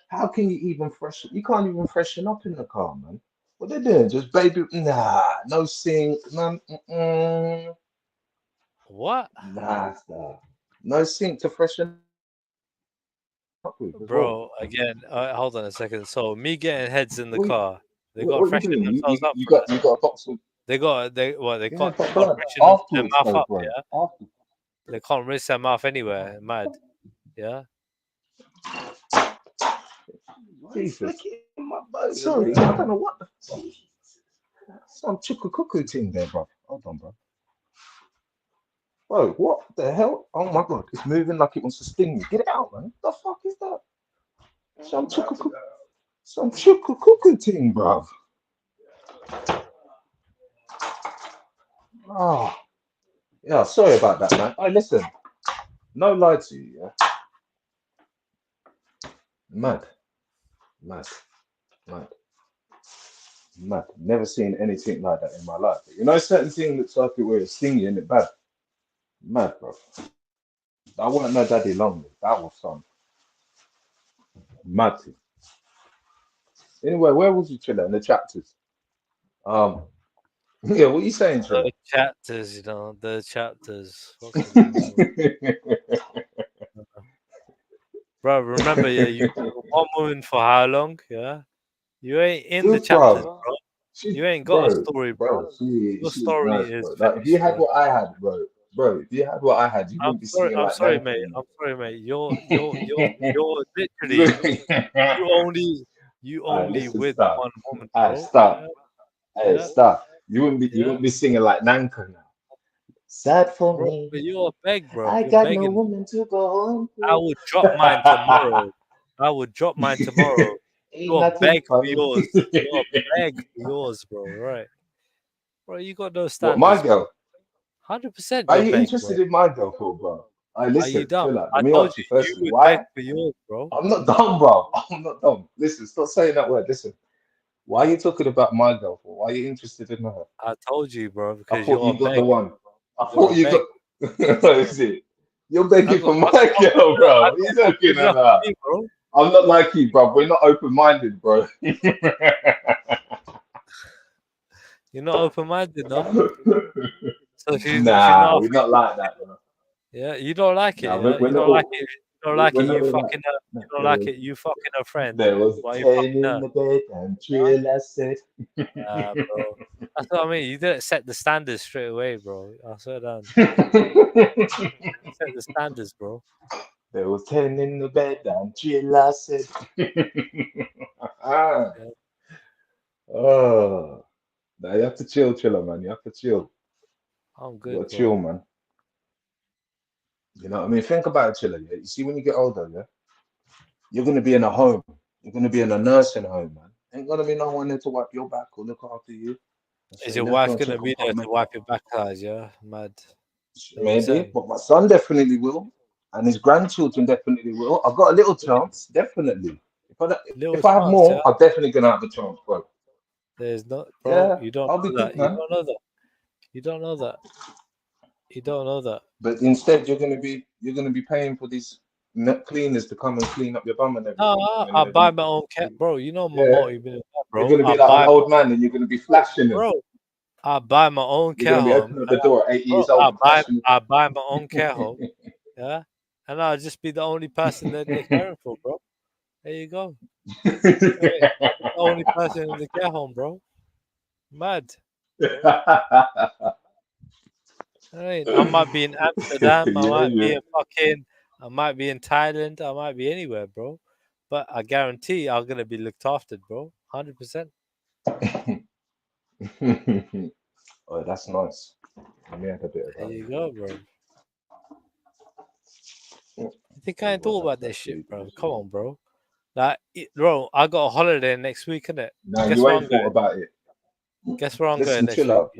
how can you even freshen? You can't even freshen up in the car, man. What they doing? Just baby? Nah, no sink, none. What? Nah, no sink to freshen up with, bro. Again, hold on a second. So me getting heads in the car, they got to freshen themselves up. You got a box of. They got their mouth up. Yeah, they can't rinse their mouth anywhere. Mad. Yeah. Jesus. Sorry, I don't know what the some cuckoo thing there, bro. Hold on, bro. Bro, what the hell? Oh my god, it's moving like it wants to sting me. Get it out, man. The fuck is that? Some cuckoo thing, bro. Oh, yeah. Sorry about that, man. Hey, listen. No lie to you, yeah. Mad. Never seen anything like that in my life. You know, certain thing looks like it where it's stingy and it bad. Mad, bro. I wasn't no daddy lonely. That was some mad thing. Anyway, where was you, Triller? In the chapters. Yeah, what are you saying, Triller? The chapters, you know, the chapters. Bro, remember, yeah, you one woman for how long? Yeah, you ain't in the chapters, bro. You ain't got a story, bro. Your story nice, is. Like, if you had what I had, bro. If you had what I had, you wouldn't be singing like sorry, mate. I'm sorry, mate. You're literally you only with one woman. Stop. Stop. You wouldn't be singing like Nanka now. Sad for me. But you're a beg, bro. I got no woman to go home. I would drop mine tomorrow. You're beg for yours. You're beg for yours, bro. Right, bro. You got no What, standards. my girl? 100%. Are You're you beg, interested bro. in my girl, bro? Are you Listen, dumb? chill out. I Let me told ask you you firstly, would beg why? for yours, bro. I'm not dumb, bro. I'm not dumb. Listen, stop saying that word. Listen, why are you talking about my girl for? Why are you interested in her? I told you, bro, I because thought you're you a got beg. the one. I You're thought a you beg. got. What is it? You're begging for my I girl, bro. got He's one looking good at enough that. for me, bro. I'm not like you, bro. We're not open-minded, bro. You're not open-minded, no? So she's Nah, not. we're not like that, bro. Yeah, you don't like it. Nah, Yeah? we're You not don't like all. it. You don't like We're it. not You all fucking her. like. You don't like it. You fucking her friend There was while you 10 fucking in her. the bed and drill, I said. Bro. That's what I mean. You didn't set the standards straight away, bro. I swear down. Set the standards, bro. There was 10 in the bed and drill, I said. Oh, now you have to chill, man. You have to chill. I'm You good, gotta chill, bro. man. You know what I mean? Think about it, Chiller. Yeah? You see, when you get older, yeah, you're gonna be in a home. You're gonna be in a nursing home, man. Ain't gonna be no one there to wipe your back or look after you. Is your wife gonna be there to wipe your back eyes? Yeah, mad. Maybe, but my son definitely will, and his grandchildren definitely will. I've got a little chance, definitely. If I have more, yeah? I'm definitely gonna have a chance, bro. There's not, bro. Yeah, You don't I'll be know good, that. man. You don't know that. You don't know that. You don't know that. But instead, you're gonna be paying for these cleaners to come and clean up your bum and everything. No, I buy my own cat, bro. You know my Yeah. multi-millionaire, bro. You're gonna be I like an buy, old man, and you're gonna be flashing them. bro. I buy my own You're care gonna be home. opening up the door at 8 years Bro, old and flashing. I buy my own care home. Yeah, and I'll just be the only person that they're caring for, bro. There you go. Hey, I'm the only person in the care home, bro. Mad. I might be in Amsterdam. I might be in Thailand. I might be anywhere, bro. But I guarantee I'm gonna be looked after, bro. 100%. Oh, that's nice. Let me have a bit of There that. you go, bro. You think I ain't thought about this shit, bro? Come on, bro. Like, bro, I got a holiday next week, innit? No, Guess you where ain't I'm thought going? about it. Guess where I'm Listen, going next chill week? out.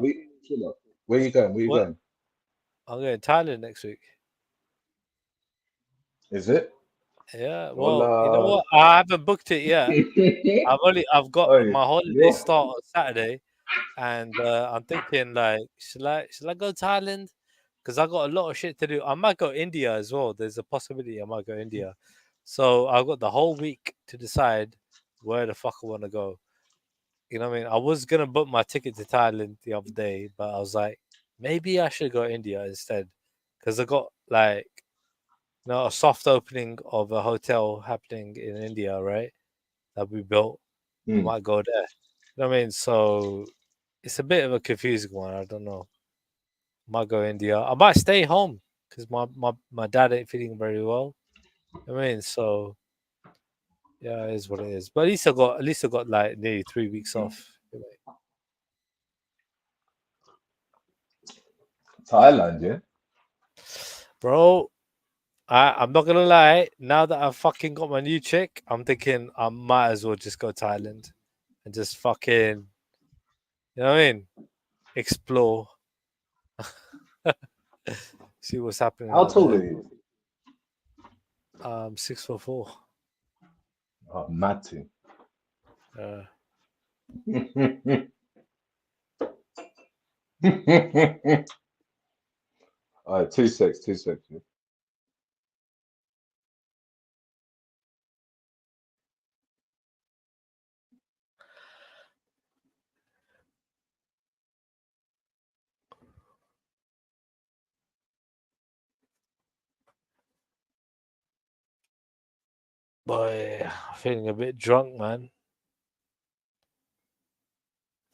Chill out. Where you going? Where you going? I'm going to Thailand next week. Is it? Yeah. Well, you know what? I haven't booked it yet. I've got my holiday start on Saturday, and I'm thinking like, should I go Thailand? Because I got a lot of shit to do. I might go India as well. There's a possibility I might go India. So I've got the whole week to decide where the fuck I want to go. You know what I mean? I was gonna book my ticket to Thailand the other day, but I was like, maybe I should go India instead, because I got like, a soft opening of a hotel happening in India, right? That we built. I might go there. You know what I mean? So it's a bit of a confusing one. I don't know. I might go India. I might stay home because my dad ain't feeling very well. You know what I mean? So yeah, it is what it is. But at least I got like nearly 3 weeks off. Thailand, yeah. Bro, I'm not gonna lie. Now that I've fucking got my new chick, I'm thinking I might as well just go Thailand and just fucking, you know what I mean? Explore. See what's happening. How tall are you? 6'4". Oh, mad too. All right, 2 secs. Yeah. Boy, I'm feeling a bit drunk, man.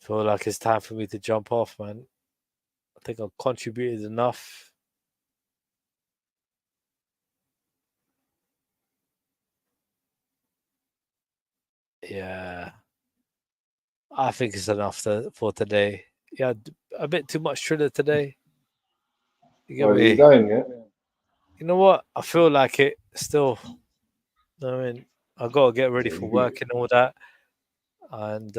Feel like it's time for me to jump off, man. I think I've contributed enough. Yeah. I think it's enough for today. Yeah, a bit too much Triller today. You get Where me? are you going, yeah? You know what? I feel like it still. I mean, I gotta get ready for work and all that. And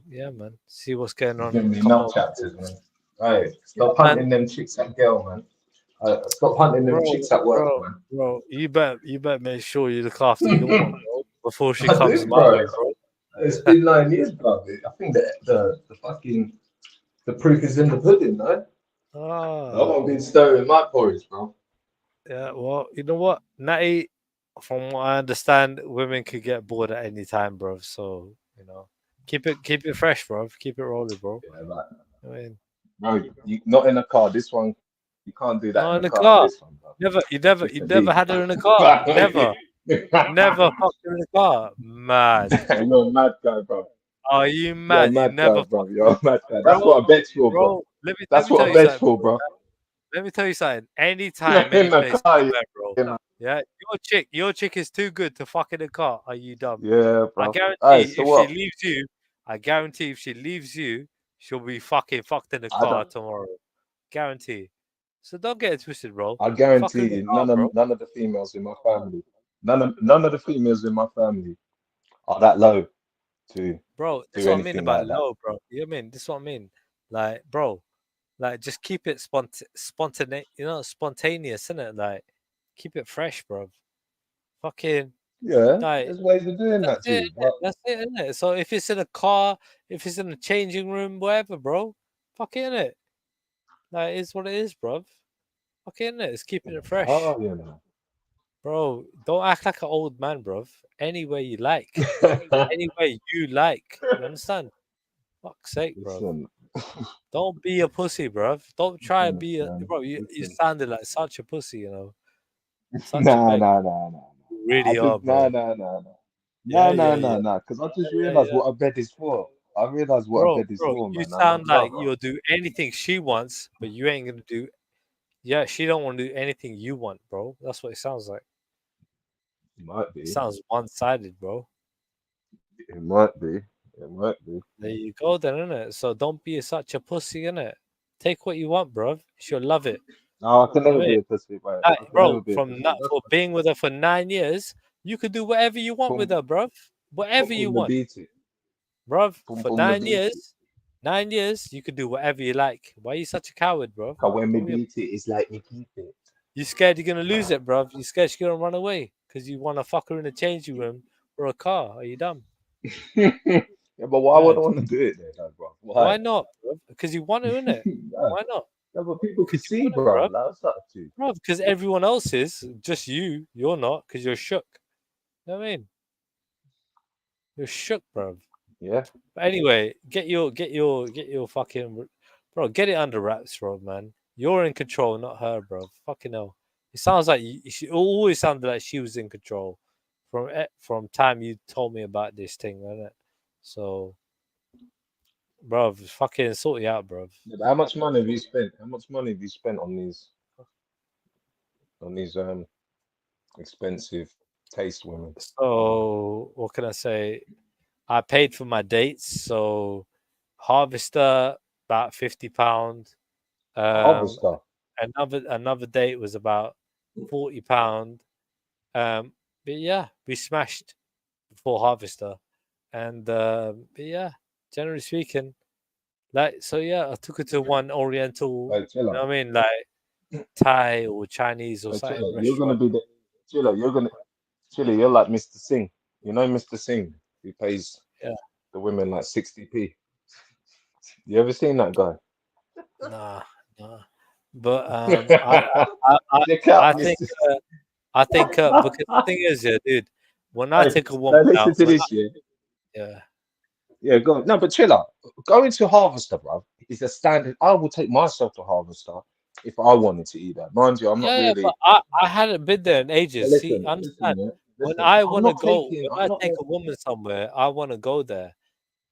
yeah, man, see what's going on. Giving me enough chapters, man. Hey, stop hunting them chicks at girl, man. Stop hunting them chicks at work, man. Bro, you better make sure you look after your one, bro, before she I comes do, my way, bro. bro. It's been 9 years, bro. I think that the proof is in the pudding, no? I won't be stirring my porridge, bro. Yeah, well, you know what, Natty, from what I understand, women could get bored at any time, bro. So, you know, keep it fresh, bro. Keep it rolling, bro. Yeah, right. I mean, bro, you not in a car. This one, you can't do that. not in the car. This one, bro. You never had her in a car. Never fucked her in a car. Mad. You're a mad guy, bro. Are you mad? You're a mad guy, bro. You're a mad guy. Bro, That's what I bet for, bro. That's what I bet for, bro. Let me tell you something. Anytime, any place, bro. Yeah, your chick is too good to fuck in a car. Are you dumb? Yeah, bro. I guarantee Hey, so if what? she leaves you, I guarantee if she leaves you, she'll be fucked in the car tomorrow. Guarantee. So don't get it twisted, bro. I guarantee you, none of the females in my family, none of the females in my family are that low to bro. do That's what I mean anything about like that. low, bro. You know what I mean? This is what I mean. Like, bro, like just keep it spontaneous, isn't it? Like, keep it fresh, bro. Fucking Yeah, like, there's ways of doing that too. that's it, isn't it? So if it's in a car, if it's in a changing room, whatever, bro, fuck it, innit? Like, it's what it is, bro. Fuck it, innit? It's keeping it fresh. Oh, yeah, man. Bro, don't act like an old man, bro. Any way you like. Any way you like. You understand? Fuck's sake, bro. Don't be a pussy, bro. Don't try and be a bro. You sounded like such a pussy, you know. Such a Nah. You really are, bro. Nah. Because I just realized what a bed is for. I realized what a bed is for, you man. sound like you'll do anything she wants, but you ain't gonna do. Yeah, she don't want to do anything you want, bro. That's what it sounds like. It might be. It sounds one-sided, bro. It might be. There you go, then, innit? So don't be such a pussy, innit? Take what you want, bro. She'll love it. No, I can never be a pussy, bro. Bro, for being with her for 9 years, you could do whatever you want with her, bro. Whatever you want, bro. For 9 years, 9 years, you could do whatever you like. Why are you such a coward, bro? When me beat it, it's like me keep it. You scared you're gonna lose it, bro? You scared she's gonna run away because you want to fuck her in a changing room or a car? Are you dumb? Yeah, but why would I want to do it then, bro? Why not, bro? Because you want to, innit? Why not? Yeah, but people can see, bro. That's up to. Bro, because everyone else is, just you. You're not, because you're shook. You know what I mean? You're shook, bro. Yeah. But anyway, get your fucking bro. Get it under wraps, bro, man. You're in control, not her, bro. Fucking hell. It sounds like she always sounded like she was in control from time you told me about this thing, wasn't it? So, bro, fucking sort it out, bro. Yeah, how much money have you spent? How much money have you spent on these expensive taste women? So, what can I say? I paid for my dates. So, Harvester about £50. Harvester. Another date was about £40. But yeah, we smashed before Harvester. And but yeah, generally speaking, like, so yeah, I took her to one Oriental, you know what I mean, like Thai or Chinese or something. You're gonna be the Chilla. You're like Mr. Singh. You know Mr. Singh, who pays the women like 60p. You ever seen that guy? Nah. But I think because the thing is, yeah, dude, when I take a woman listen out, to this, yeah, go on. No, but chill out. Going to Harvester, bro, is a standard. I will take myself to Harvester if I wanted to eat that. Mind you, I'm not really. But I hadn't been there in ages. Listen, See, understand? listen, when I I'm want to not go, taking- when I'm I not take a taking- woman somewhere, I want to go there.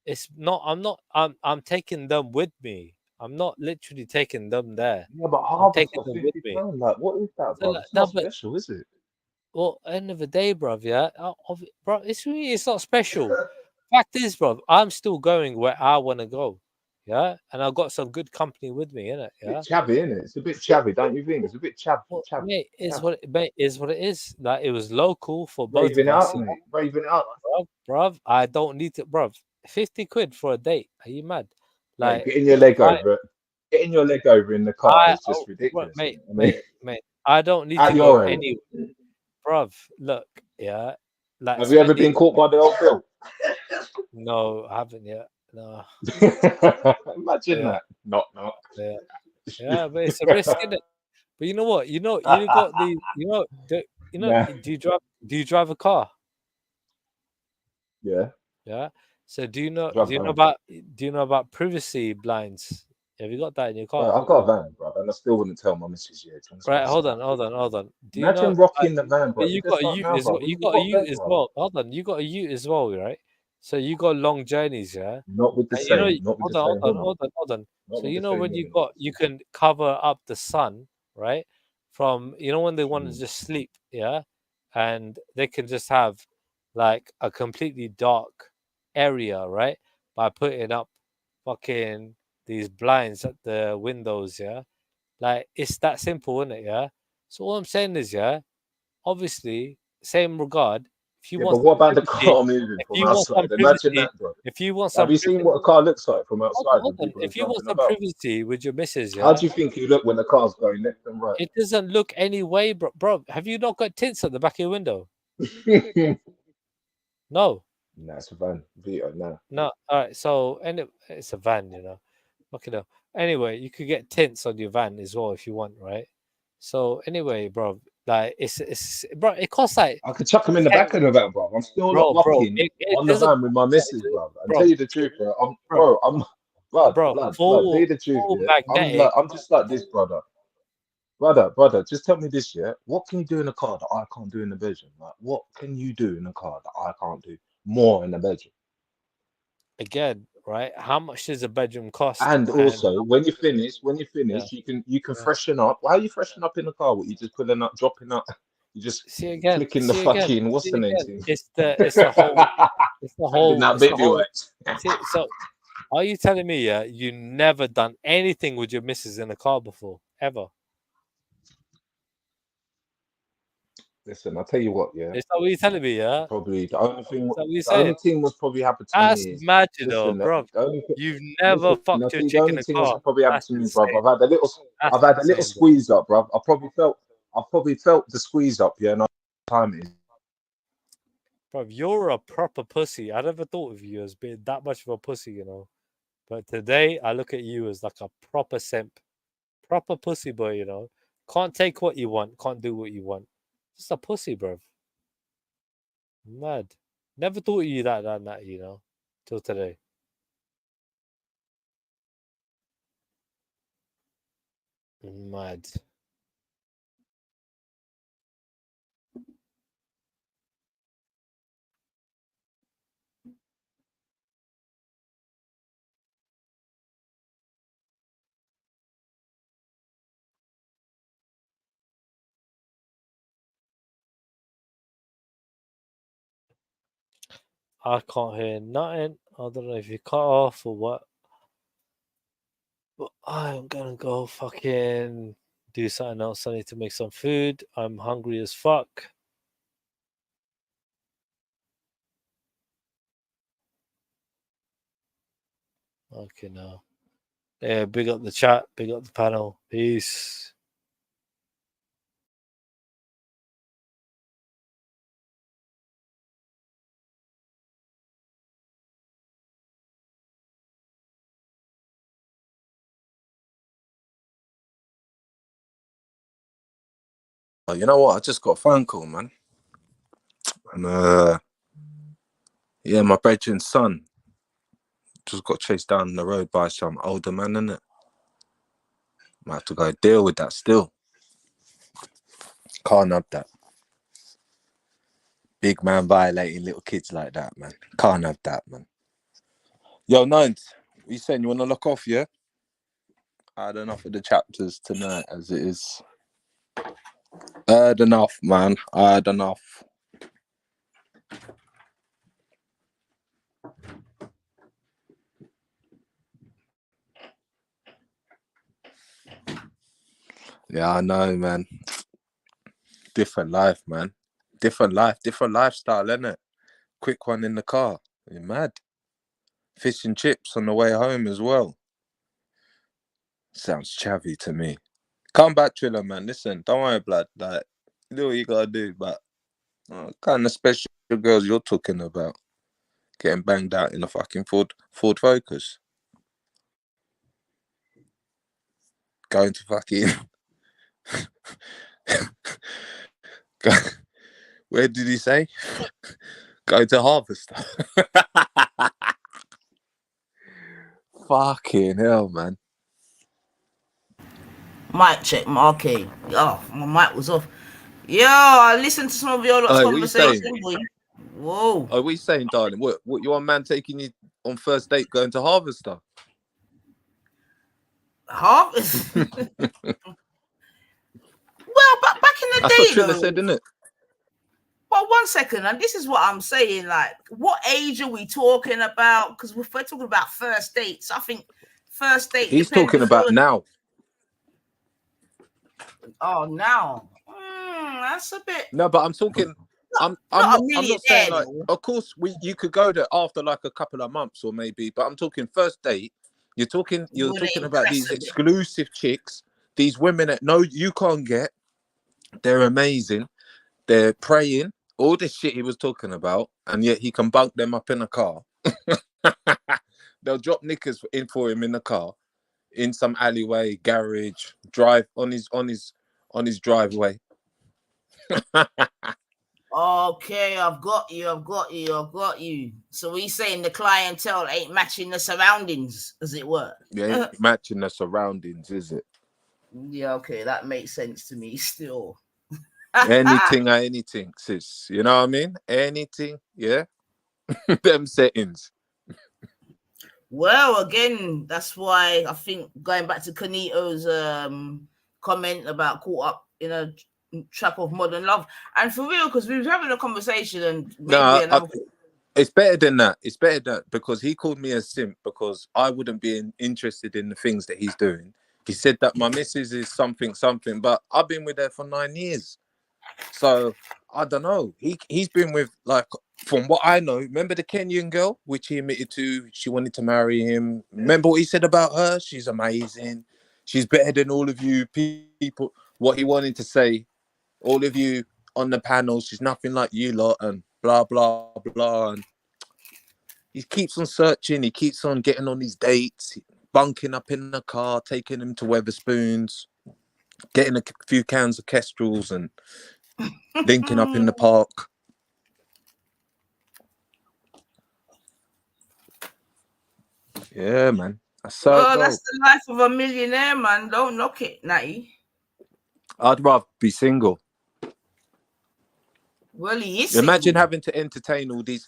It's not. I'm taking them with me. I'm not literally taking them there. Yeah, but I'm Harvester, taking them with me. £50. Like, what is that, So, bro? like, It's not no, but- special, is it? Well, end of the day, bruv, yeah, bro, it's not special. Fact is, bruv, I'm still going where I want to go. Yeah, and I got some good company with me, innit? A Yeah. bit chavvy, isn't it? It's a bit chavvy, don't you think? It's a bit Well, chav. mate, chav. is what it is. Like it was local for both Raving of us. out, mate. Raving out. Bruv. I don't need to, bruv. 50 quid for a date. Are you mad? Mate, Like getting your leg if I over it. Getting your leg over in the car is just ridiculous. mate, I mean, mate. I don't need at to go your age. anywhere. Bruv, look, yeah. Like Have you ever been spending caught by the old bill? No, I haven't yet. No. Imagine Yeah. that. Knock, knock. Yeah. Yeah, but it's a risk, isn't it? But you know what? You got the Nah. do you drive a car? Yeah. Yeah. So do you know Drive van. about privacy blinds? Have you got that in your car? Bro, I've got a van, bro, and I still wouldn't tell my missus yet. Right, hold on. Do you Imagine know rocking the van, bro. but you got a ute as well. You got a ute as bro. well. Hold on, you got a ute as well, right? So you got long journeys, yeah. Not with the And same. Not with the same. hold on. Not So with you the know same when you woman. can cover up the sun, right? From when they want to just sleep, yeah, and they can just have like a completely dark area, right? By putting up fucking these blinds at the windows, yeah. Like it's that simple, isn't it? Yeah. So all I'm saying is, yeah, obviously, same regard. If you Yeah, want but what about the privacy, car moving if from you want some outside? Imagine privacy, that, bro. if you want Have some you seen privacy, what a car looks like from outside when hold on. people are If you want jumping some about? privacy with your missus, How yeah, do you think you look when the car's going left and right? it doesn't look any way, bro. Have you not got tints at the back of your window? No. Nah, it's a van. Vito, nah. No. All right. So, it's a van, Okay, no. Anyway, you could get tints on your van as well if you want, right? So anyway, bro, like it's bro, it costs like I could chuck him in the back of the van, bro. I'm still not walking on the van with my missus, bro. And tell you the truth, bro. I'm blood. Tell you the truth, yeah. I'm just like this, brother. Brother, just tell me this, yeah. What can you do in a car that I can't do in the bedroom? Like, what can you do in a car that I can't do more in the bedroom? Again, right? How much does a bedroom cost? And also, when you finish, Yeah. you can freshen up. Why are you freshening up in the car? What, you just pulling up, dropping up? You just clicking the fucking what's the name thing? It's the whole that baby works. So are you telling me, yeah, you never done anything with your missus in a car before? Ever? Listen, I'll tell you what, yeah. Is that what you're telling me, yeah? Probably the only thing. The only thing was probably happened to That's me. Is, mad, listen, bro. only, You've never fucked your chick in a thing car. that's probably happened to me, bro. insane. I've had a little squeeze up, bro. I probably felt the squeeze up, yeah. And time is. Bro, you're a proper pussy. I never thought of you as being that much of a pussy, But today I look at you as like a proper simp, proper pussy boy, Can't take what you want, can't do what you want. Just a pussy, bro. Mad. Never thought of you that, till today. Mad. I can't hear nothing. I don't know if you cut off or what. But I'm gonna go fucking do something else. I need to make some food. I'm hungry as fuck. Okay, now. Yeah, big up the chat, big up the panel. Peace. You know what? I just got a phone call, man. And yeah, my brethren's son just got chased down the road by some older man, innit? Might have to go deal with that still. Can't have that. Big man violating little kids like that, man. Can't have that, man. Yo, Nines, what you saying? You want to lock off, yeah? I had enough of the chapters tonight as it is. I had enough, man. I had enough. Yeah, I know, man. Different life, man. Different life, different lifestyle, innit? Quick one in the car. You're mad. Fish and chips on the way home as well. Sounds chavvy to me. Come back, Triller, man. Listen, don't worry, blood. Like, you do what you gotta do, but kind of special girls you're talking about getting banged out in a fucking Ford Focus. Going to fucking where did he say? Go to Harvester. Fucking hell, man. Mic check, okay. Oh, my mic was off. Yo, I listened to some of your conversation. Whoa. Oh, what are you saying, darling? What your man taking you on first date going to Harvester? Harvest? Well, but back in the That's day, what Triller said, didn't it? Well, 1 second, and this is what I'm saying. Like, what age are we talking about? Because if we're talking about first dates, I think first date. He's talking about now. Oh, now. That's a bit. No, but I'm talking. I'm not saying like. Of course, you could go there after like a couple of months or maybe, but I'm talking first date. You're talking about these exclusive chicks, these women that you can't get. They're amazing. They're praying. All this shit he was talking about, and yet he can bunk them up in a car. They'll drop knickers in for him in the car, in some alleyway, garage, drive on his driveway. Okay, I've got you. So he's saying the clientele ain't matching the surroundings, as it were. Yeah, ain't matching the surroundings, is it? Yeah, okay, that makes sense to me still. anything, sis. You know what I mean? Anything, yeah. Them settings. Well, again, that's why I think going back to Kanito's comment about caught up in a trap of modern love, and for real, because we were having a conversation, and it's better than that. It's better that because he called me a simp because I wouldn't be interested in the things that he's doing. He said that my missus is something, but I've been with her for 9 years. So I don't know. He's been with, like, from what I know, remember the Kenyan girl, which he admitted to, she wanted to marry him. Remember what he said about her? She's amazing. She's better than all of you people. What he wanted to say, all of you on the panel, she's nothing like you lot, and blah, blah, blah. And he keeps on searching. He keeps on getting on these dates, bunking up in the car, taking him to Weatherspoons, getting a few cans of Kestrels and linking up in the park. Yeah, man. That's the life of a millionaire, man. Don't knock it, Natty. I'd rather be single. Well, he is. Imagine having to entertain all these.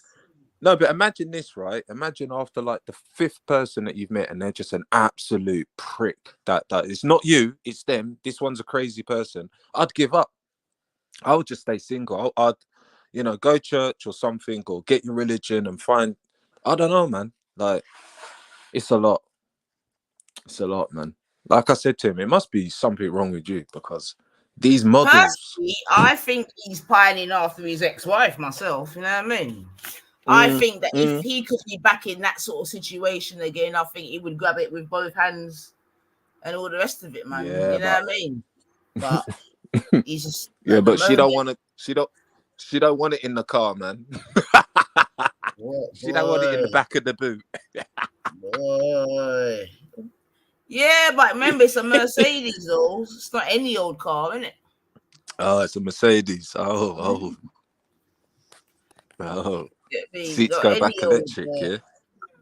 No, but imagine this, right? Imagine after like the 5th person that you've met and they're just an absolute prick. That it's not you, it's them. This one's a crazy person. I'd give up. I would just stay single. I'd go church or something, or get your religion and find. I don't know, man. Like, it's a lot. It's a lot, man. Like I said to him, it must be something wrong with you because these models. Personally, I think he's pining after his ex-wife myself. You know what I mean? I think that if he could be back in that sort of situation again, I think he would grab it with both hands and all the rest of it, man. Yeah, you know what I mean? But he's just but she don't want to. She don't want it in the car, man. She don't want it in the back of the boot. Boy. Yeah, but remember, it's a Mercedes, though. It's not any old car, isn't it? Oh, it's a Mercedes. Oh. Seats go back electric, yeah.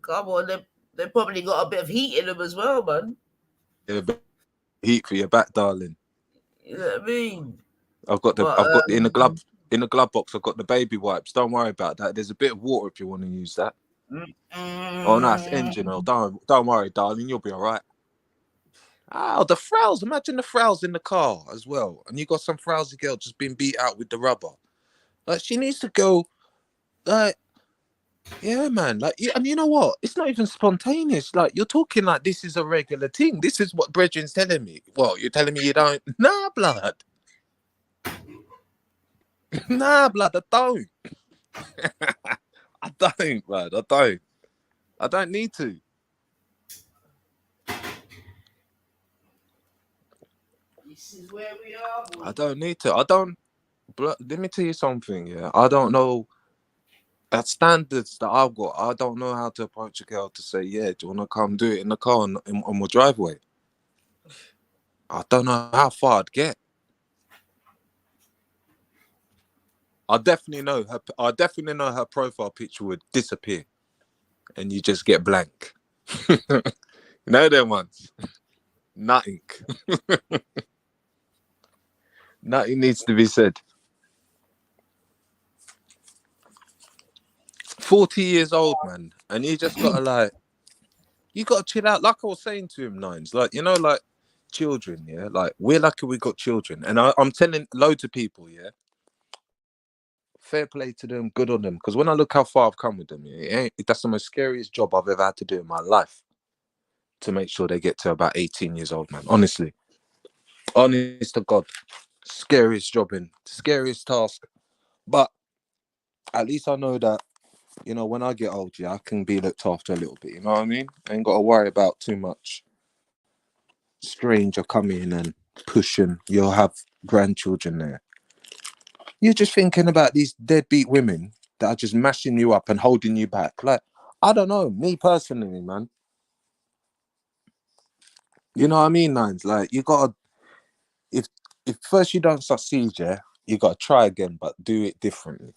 Come on, they probably got a bit of heat in them as well, man. Yeah, heat for your back, darling. You know what I mean? I've got in the glove box. I've got the baby wipes. Don't worry about that. There's a bit of water if you want to use that. Oh, nice engine oil. Don't worry, darling. You'll be all right. Oh, the frowls. Imagine the frowls in the car as well. And you got some frowsy girl just being beat out with the rubber. Like, she needs to go, like, Yeah, man. Like, and you know what? It's not even spontaneous. Like, you're talking like this is a regular thing. This is what Brethren's telling me. Well, you're telling me you don't? Nah, blood. Nah, blood. I don't. I don't, blood. I don't. I don't need to. This is where we are, boy. I don't need to. I don't. Blood, let me tell you something. Yeah, I don't know. At standards that I've got, I don't know how to approach a girl to say, yeah, do you want to come do it in the car on my driveway? I don't know how far I'd get. I definitely know her profile picture would disappear and you just get blank. You know them ones? Nothing. Nothing needs to be said. 40 years old, man, and you just gotta you gotta chill out. Like I was saying to him, Nines, like, you know, like children, yeah, like we're lucky we got children, and I'm telling loads of people, yeah, fair play to them, good on them, because when I look how far I've come with them, yeah, that's the most scariest job I've ever had to do in my life, to make sure they get to about 18 years old, man. Honestly, honest to God, scariest task, but at least I know that, you know, when I get old, yeah, I can be looked after a little bit. You know what I mean? I ain't got to worry about too much stranger coming in and pushing. You'll have grandchildren there. You're just thinking about these deadbeat women that are just mashing you up and holding you back. Like, I don't know, me personally, man. You know what I mean, Nines? Like, you gotta, if first you don't succeed, yeah, you gotta try again, but do it differently.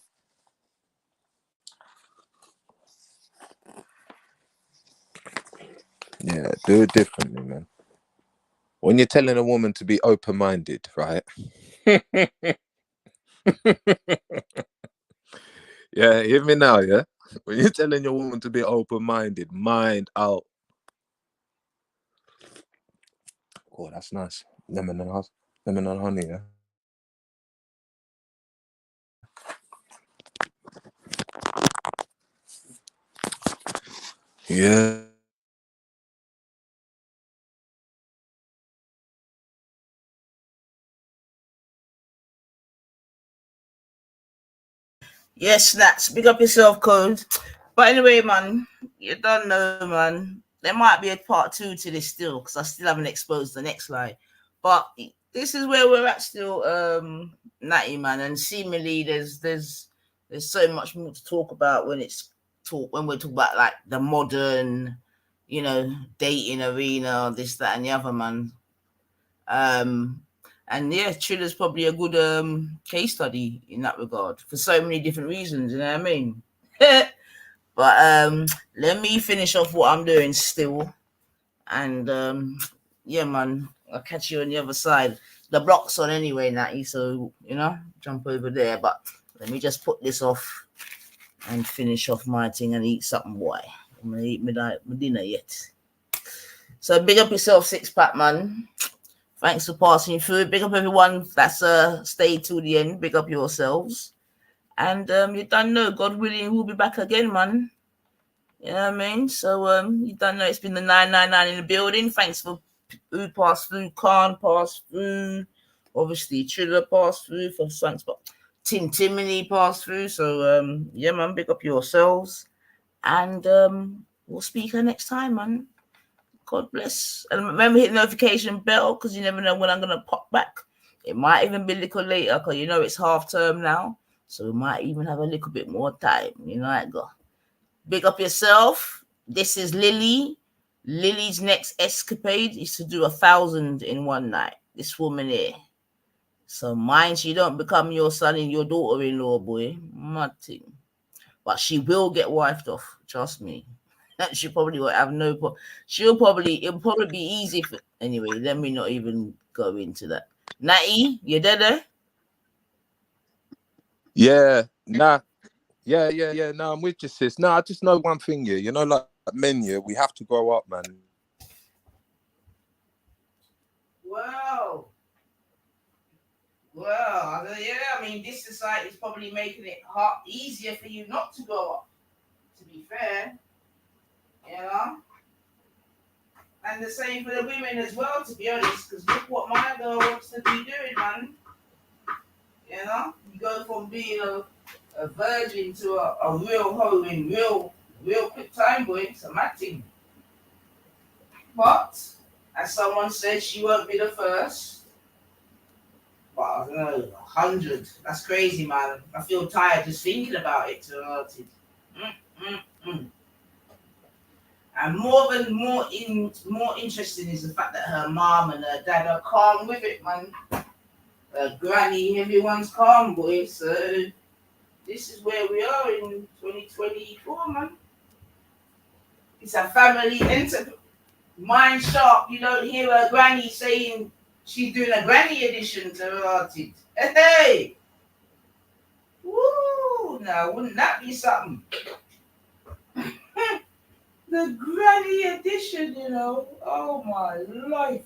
Yeah, do it differently, man. When you're telling a woman to be open-minded, right? Yeah, hear me now, yeah? When you're telling your woman to be open-minded, mind out. Oh, that's nice. Lemon and honey, yeah? Yeah. Yes, Snacks, big up yourself, Code. But anyway, man, you don't know, man. There might be a part 2 to this still, because I still haven't exposed the next lie. But this is where we're at still, Natty, man. And seemingly there's so much more to talk about when we're talking about like the modern, you know, dating arena, this, that, and the other, man. And yeah, Triller's probably a good case study in that regard for so many different reasons, you know what I mean? But let me finish off what I'm doing still. And yeah, man, I'll catch you on the other side. The block's on anyway, Natty, so, you know, jump over there. But let me just put this off and finish off my thing and eat something, boy. I'm going to eat my dinner yet. So big up yourself, Six Pack, man. Thanks for passing through. Big up everyone that's stayed till the end. Big up yourselves. And you don't know, God willing, we'll be back again, man. You know what I mean? So you don't know, it's been the 999 in the building. Thanks for who passed through, Khan passed through, obviously Triller passed through, for thanks, but Timony passed through. So yeah, man, big up yourselves. And we'll speak next time, man. God bless. And remember, hit the notification bell, because you never know when I'm going to pop back. It might even be a little later, because you know it's half term now. So we might even have a little bit more time. You know how it go. Big up yourself. This is Lily. Lily's next escapade is to do 1,000 in one night. This woman here. So mind she don't become your son and your daughter-in-law, boy. Mad thing. But she will get wifed off. Trust me. She probably will have no problem. It'll probably be easy for, anyway, let me not even go into that. Natty, you there? Yeah, nah. Yeah. No, I'm with you, sis. No, I just know one thing here. You know, like men, yeah, we have to grow up, man. Well, yeah, I mean, this society is probably making it easier for you not to grow up. to be fair. You know? And the same for the women as well, to be honest, because look what my girl wants to be doing, man. You know? You go from being a virgin to a real hoe in real quick time, boy. It's a mad thing. But, as someone said, she won't be the first. But I don't know, 100. That's crazy, man. I feel tired just thinking about it, And more interesting is the fact that her mom and her dad are calm with it, man. Granny, everyone's calm, boy. So this is where we are in 2024, man. It's a family enterprise. Mind sharp. You don't hear her granny saying she's doing a granny edition to her artist. Hey! Woo! Now, wouldn't that be something? The granny edition, you know. Oh my life.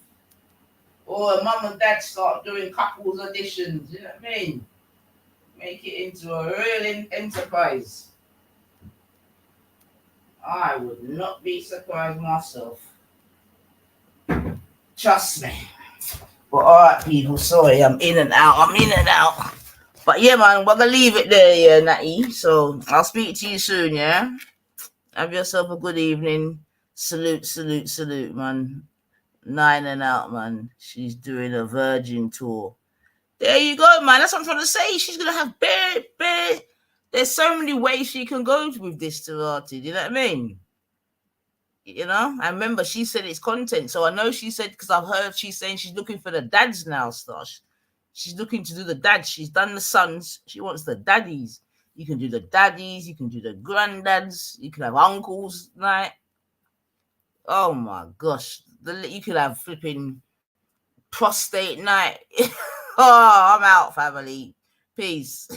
Or mum and dad start doing couples editions, you know what I mean? Make it into a real enterprise. I would not be surprised myself. Trust me. But alright, people, sorry, I'm in and out. But yeah, man, we're gonna leave it there, yeah, Natty. So I'll speak to you soon, yeah? Have yourself a good evening. Salute, man. 9 and out, man. She's doing a Virgin tour. There you go, man. That's what I'm trying to say. She's gonna have bare. There's so many ways she can go with this Tarati. You know what I mean? You know, I remember she said it's content. So I know she said, because I've heard she's saying she's looking for the dads now, Stash. She's looking to do the dads. She's done the sons. She wants the daddies. You can do the daddies. You can do the granddads. You can have uncles night. Oh my gosh. You could have flipping prostate night. Oh, I'm out, family. Peace.